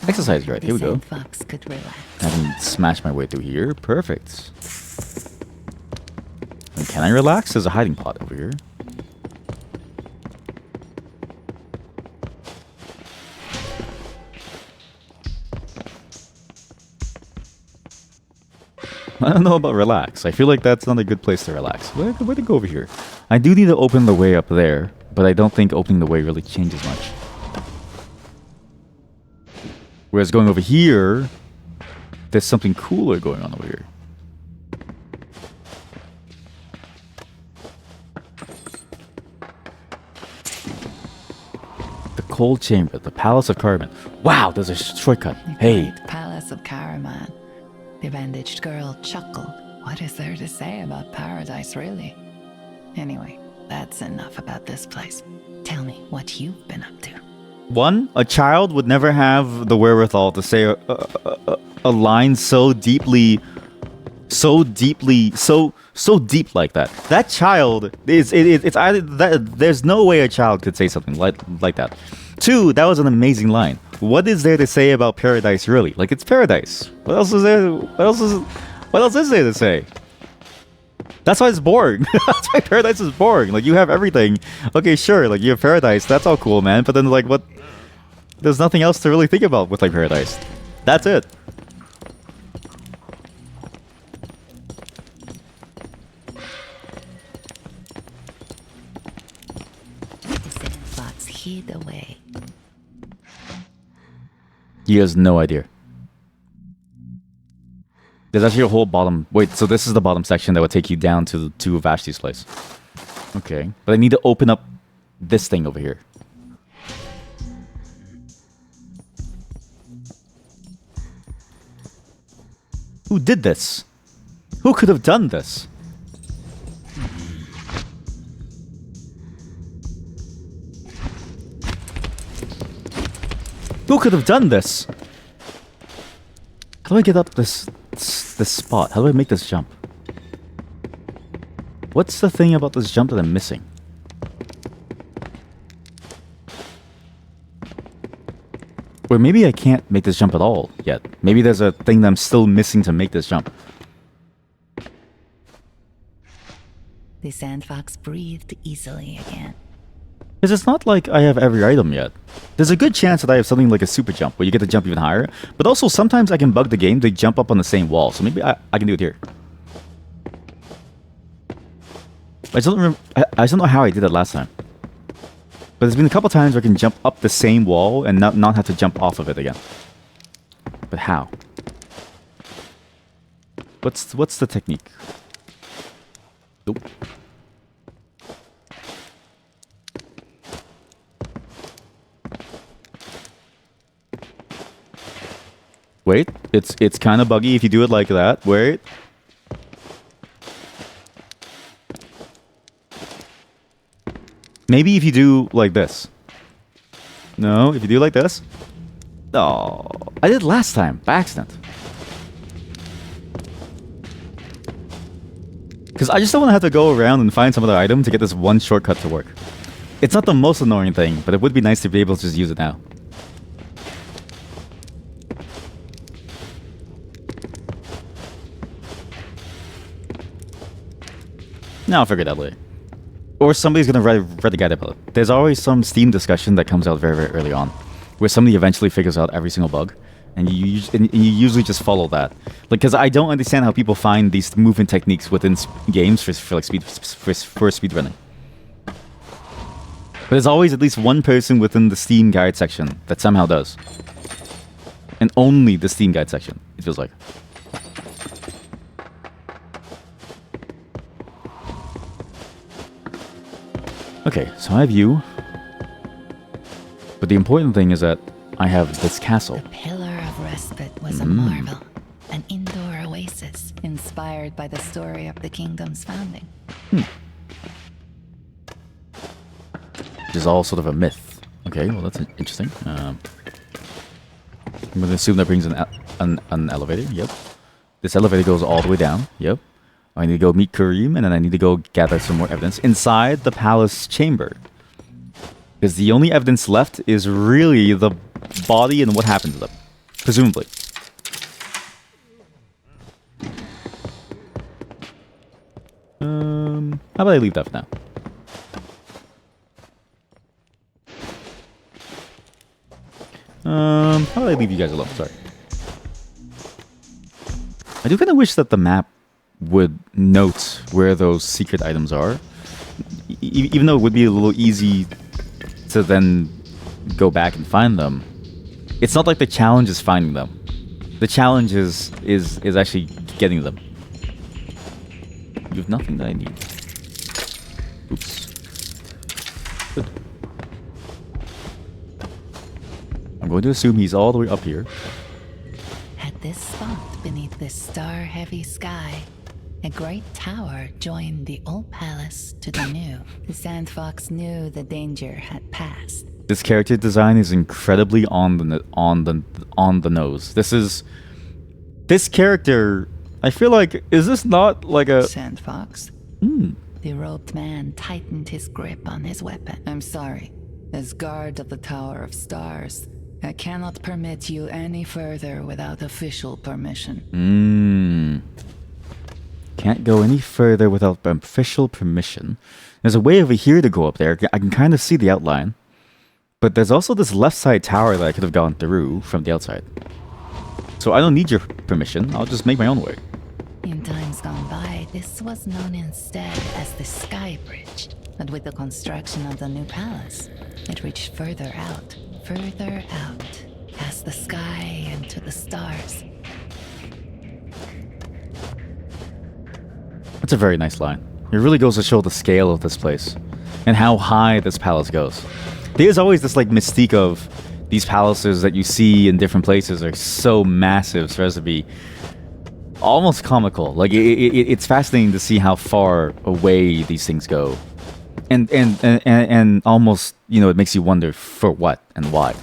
Exercise right, here we go. Sandfox could relax. I can smash my way through here. Perfect. And can I relax? There's a hiding pot over here. I don't know about relax. I feel like that's not a good place to relax. Where to go over here? I do need to open the way up there, but I don't think opening the way really changes much. Whereas going over here, there's something cooler going on over here. The cold chamber, the palace of Caraman. Wow, there's a shortcut. Hey. Palace of Caraman. The bandaged girl chuckled. What is there to say about paradise, really? Anyway, that's enough about this place. Tell me what you've been up to. One, a child would never have the wherewithal to say a line so deep like that. That child it's either that there's no way a child could say something like that. Two, that was an amazing line. What is there to say about paradise, really? Like, it's paradise. What else is there? What else is there to say? That's why it's boring. That's why paradise is boring. Like, you have everything. Okay, sure. Like, you have paradise. That's all cool, man. But then, like, what? There's nothing else to really think about with like paradise. That's it. Sandfox hid away. He has no idea. There's actually a whole bottom... Wait, so this is the bottom section that would take you down to Vashti's place. Okay. But I need to open up this thing over here. Who did this? Who could have done this? Who could have done this? How do I get up this spot? How do I make this jump? What's the thing about this jump that I'm missing? Or maybe I can't make this jump at all yet. Maybe there's a thing that I'm still missing to make this jump. The Sandfox breathed easily again. Because it's not like I have every item yet. There's a good chance that I have something like a super jump, where you get to jump even higher. But also, sometimes I can bug the game to jump up on the same wall. So maybe I can do it here. I just don't know how I did it last time. But there's been a couple times where I can jump up the same wall and not have to jump off of it again. But how? What's the technique? Nope. Wait, it's kind of buggy if you do it like that. Wait. Maybe if you do like this. No, if you do like this. Oh, I did last time by accident. Because I just don't want to have to go around and find some other item to get this one shortcut to work. It's not the most annoying thing, but it would be nice to be able to just use it now. No, I'll figure it out later. Or somebody's gonna read the guide about it. There's always some Steam discussion that comes out very, very early on, where somebody eventually figures out every single bug, and you usually just follow that. Like, because I don't understand how people find these movement techniques within games for like speedrunning. But there's always at least one person within the Steam guide section that somehow does, and only the Steam guide section. It feels like. Okay, so I have you. But the important thing is that I have this castle. The Pillar of Respite was a marvel, an indoor oasis inspired by the story of the kingdom's founding. Which is all sort of a myth. Okay, well that's interesting. I'm going to assume that brings an elevator. Yep. This elevator goes all the way down. Yep. I need to go meet Kareem, and then I need to go gather some more evidence inside the palace chamber. Because the only evidence left is really the body and what happened to them. Presumably. How about I leave that for now? How about I leave you guys alone? Sorry. I do kind of wish that the map would note where those secret items are. Even though it would be a little easy to then go back and find them. It's not like the challenge is finding them. The challenge is actually getting them. You have nothing that I need. Oops. Good. I'm going to assume he's all the way up here. At this spot beneath this star-heavy sky, a great tower joined the old palace to the new. The Sandfox knew the danger had passed. This character design is incredibly on the nose. This character. I feel like, is this not like a Sandfox? The robed man tightened his grip on his weapon. I'm sorry. As guard of the Tower of Stars, I cannot permit you any further without official permission. Can't go any further without official permission. There's a way over here to go up there. I can kind of see the outline. But there's also this left side tower that I could have gone through from the outside. So I don't need your permission. I'll just make my own way. In times gone by, this was known instead as the Sky Bridge. But with the construction of the new palace, it reached further out, past the sky and to the stars. That's a very nice line. It really goes to show the scale of this place and how high this palace goes. There's always this like mystique of these palaces that you see in different places are so massive so as to be almost comical. Like it's fascinating to see how far away these things go, and almost, you know, it makes you wonder for what and why.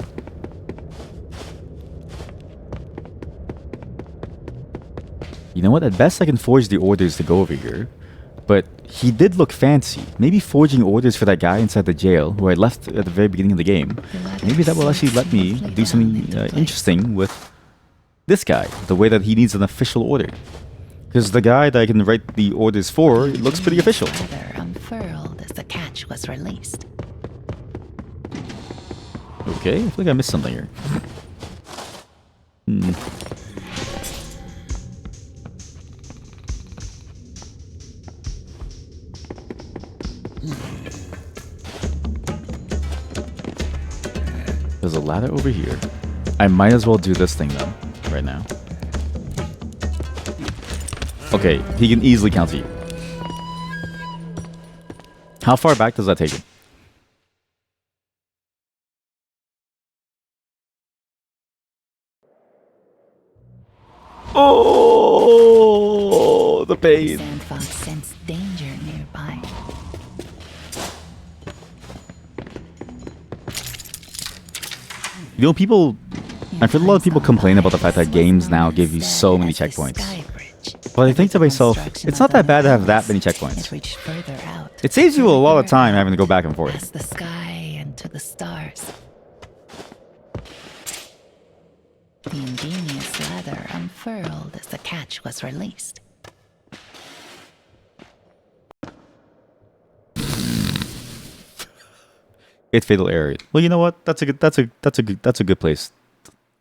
You know what? At best, I can forge the orders to go over here. But he did look fancy. Maybe forging orders for that guy inside the jail, who I left at the very beginning of the game. Maybe that will actually let me do something interesting with this guy. The way that he needs an official order. Because the guy that I can write the orders for, it looks pretty official. Feather unfurled as the catch was released. Okay, I feel like I missed something here. There's a ladder over here. I might as well do this thing though, right now. Okay, he can easily counter you. How far back does that take him? Oh, the pain. Sandfox sensed danger nearby. You know, people... I feel a lot of people complain about the fact that games now give you so many checkpoints. But I think to myself, it's not that bad to have that many checkpoints. It saves you a lot of time having to go back and forth. Past the sky and to the stars. The ingenious ladder unfurled as the catch was released. It's fatal area. Well, you know what? That's a good place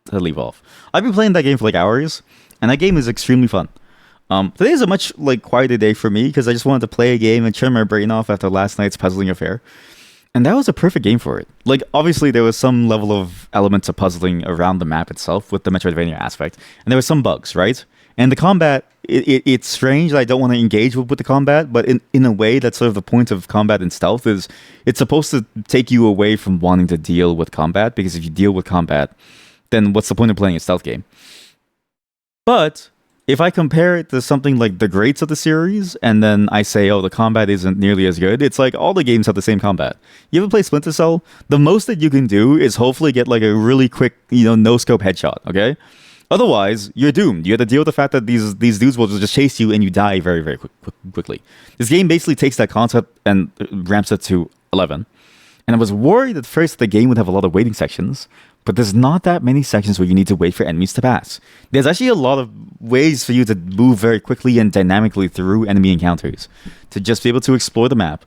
to leave off. I've been playing that game for like hours, and that game is extremely fun. Today is a much like quieter day for me because I just wanted to play a game and turn my brain off after last night's puzzling affair. And that was a perfect game for it. Like, obviously, there was some level of elements of puzzling around the map itself with the Metroidvania aspect. And there were some bugs, right? And the combat, it's strange that I don't want to engage with the combat, but in a way, that's sort of the point of combat and stealth is it's supposed to take you away from wanting to deal with combat, because if you deal with combat, then what's the point of playing a stealth game? But if I compare it to something like the greats of the series, and then I say, oh, the combat isn't nearly as good, it's like all the games have the same combat. You ever play Splinter Cell? The most that you can do is hopefully get like a really quick, no-scope headshot, okay? Otherwise, you're doomed. You have to deal with the fact that these dudes will just chase you and you die very, very quickly. This game basically takes that concept and ramps it to 11. And I was worried at first that the game would have a lot of waiting sections, but there's not that many sections where you need to wait for enemies to pass. There's actually a lot of ways for you to move very quickly and dynamically through enemy encounters, to just be able to explore the map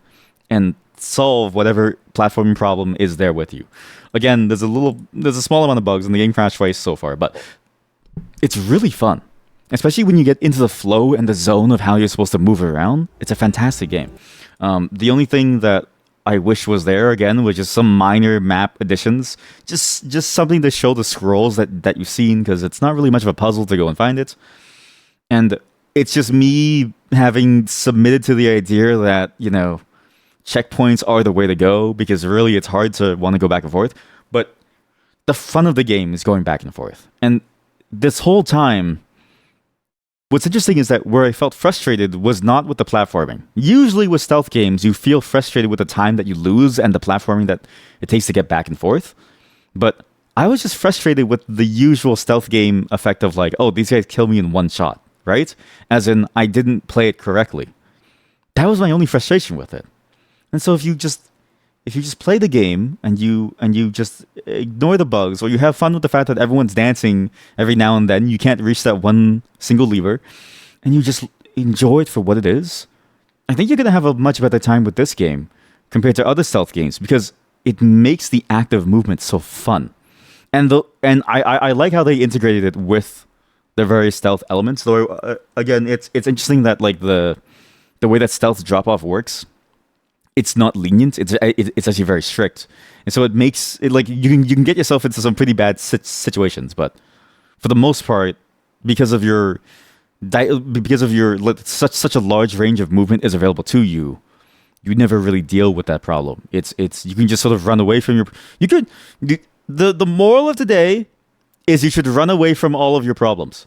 and solve whatever platforming problem is there with you. Again, there's a small amount of bugs, and the game crashed twice so far, but it's really fun. Especially when you get into the flow and the zone of how you're supposed to move around. It's a fantastic game. The only thing that I wish was there again was just some minor map additions, just something to show the scrolls that you've seen, because it's not really much of a puzzle to go and find it. And it's just me having submitted to the idea that, checkpoints are the way to go, because really it's hard to want to go back and forth. But the fun of the game is going back and forth. And this whole time, what's interesting is that where I felt frustrated was not with the platforming. Usually with stealth games, you feel frustrated with the time that you lose and the platforming that it takes to get back and forth. But I was just frustrated with the usual stealth game effect of like, oh, these guys kill me in one shot, right? As in, I didn't play it correctly. That was my only frustration with it. And so if you just play the game and you just ignore the bugs, or you have fun with the fact that everyone's dancing every now and then, you can't reach that one single lever, and you just enjoy it for what it is, I think you're going to have a much better time with this game compared to other stealth games, because it makes the active movement so fun. And I like how they integrated it with the various stealth elements. Though again, it's interesting that like the way that stealth drop-off works, it's not lenient. It's actually very strict, and so it makes it like you can get yourself into some pretty bad situations. But for the most part, because of your such a large range of movement is available to you, you never really deal with that problem. It's you can just sort of run away from the moral of today is you should run away from all of your problems.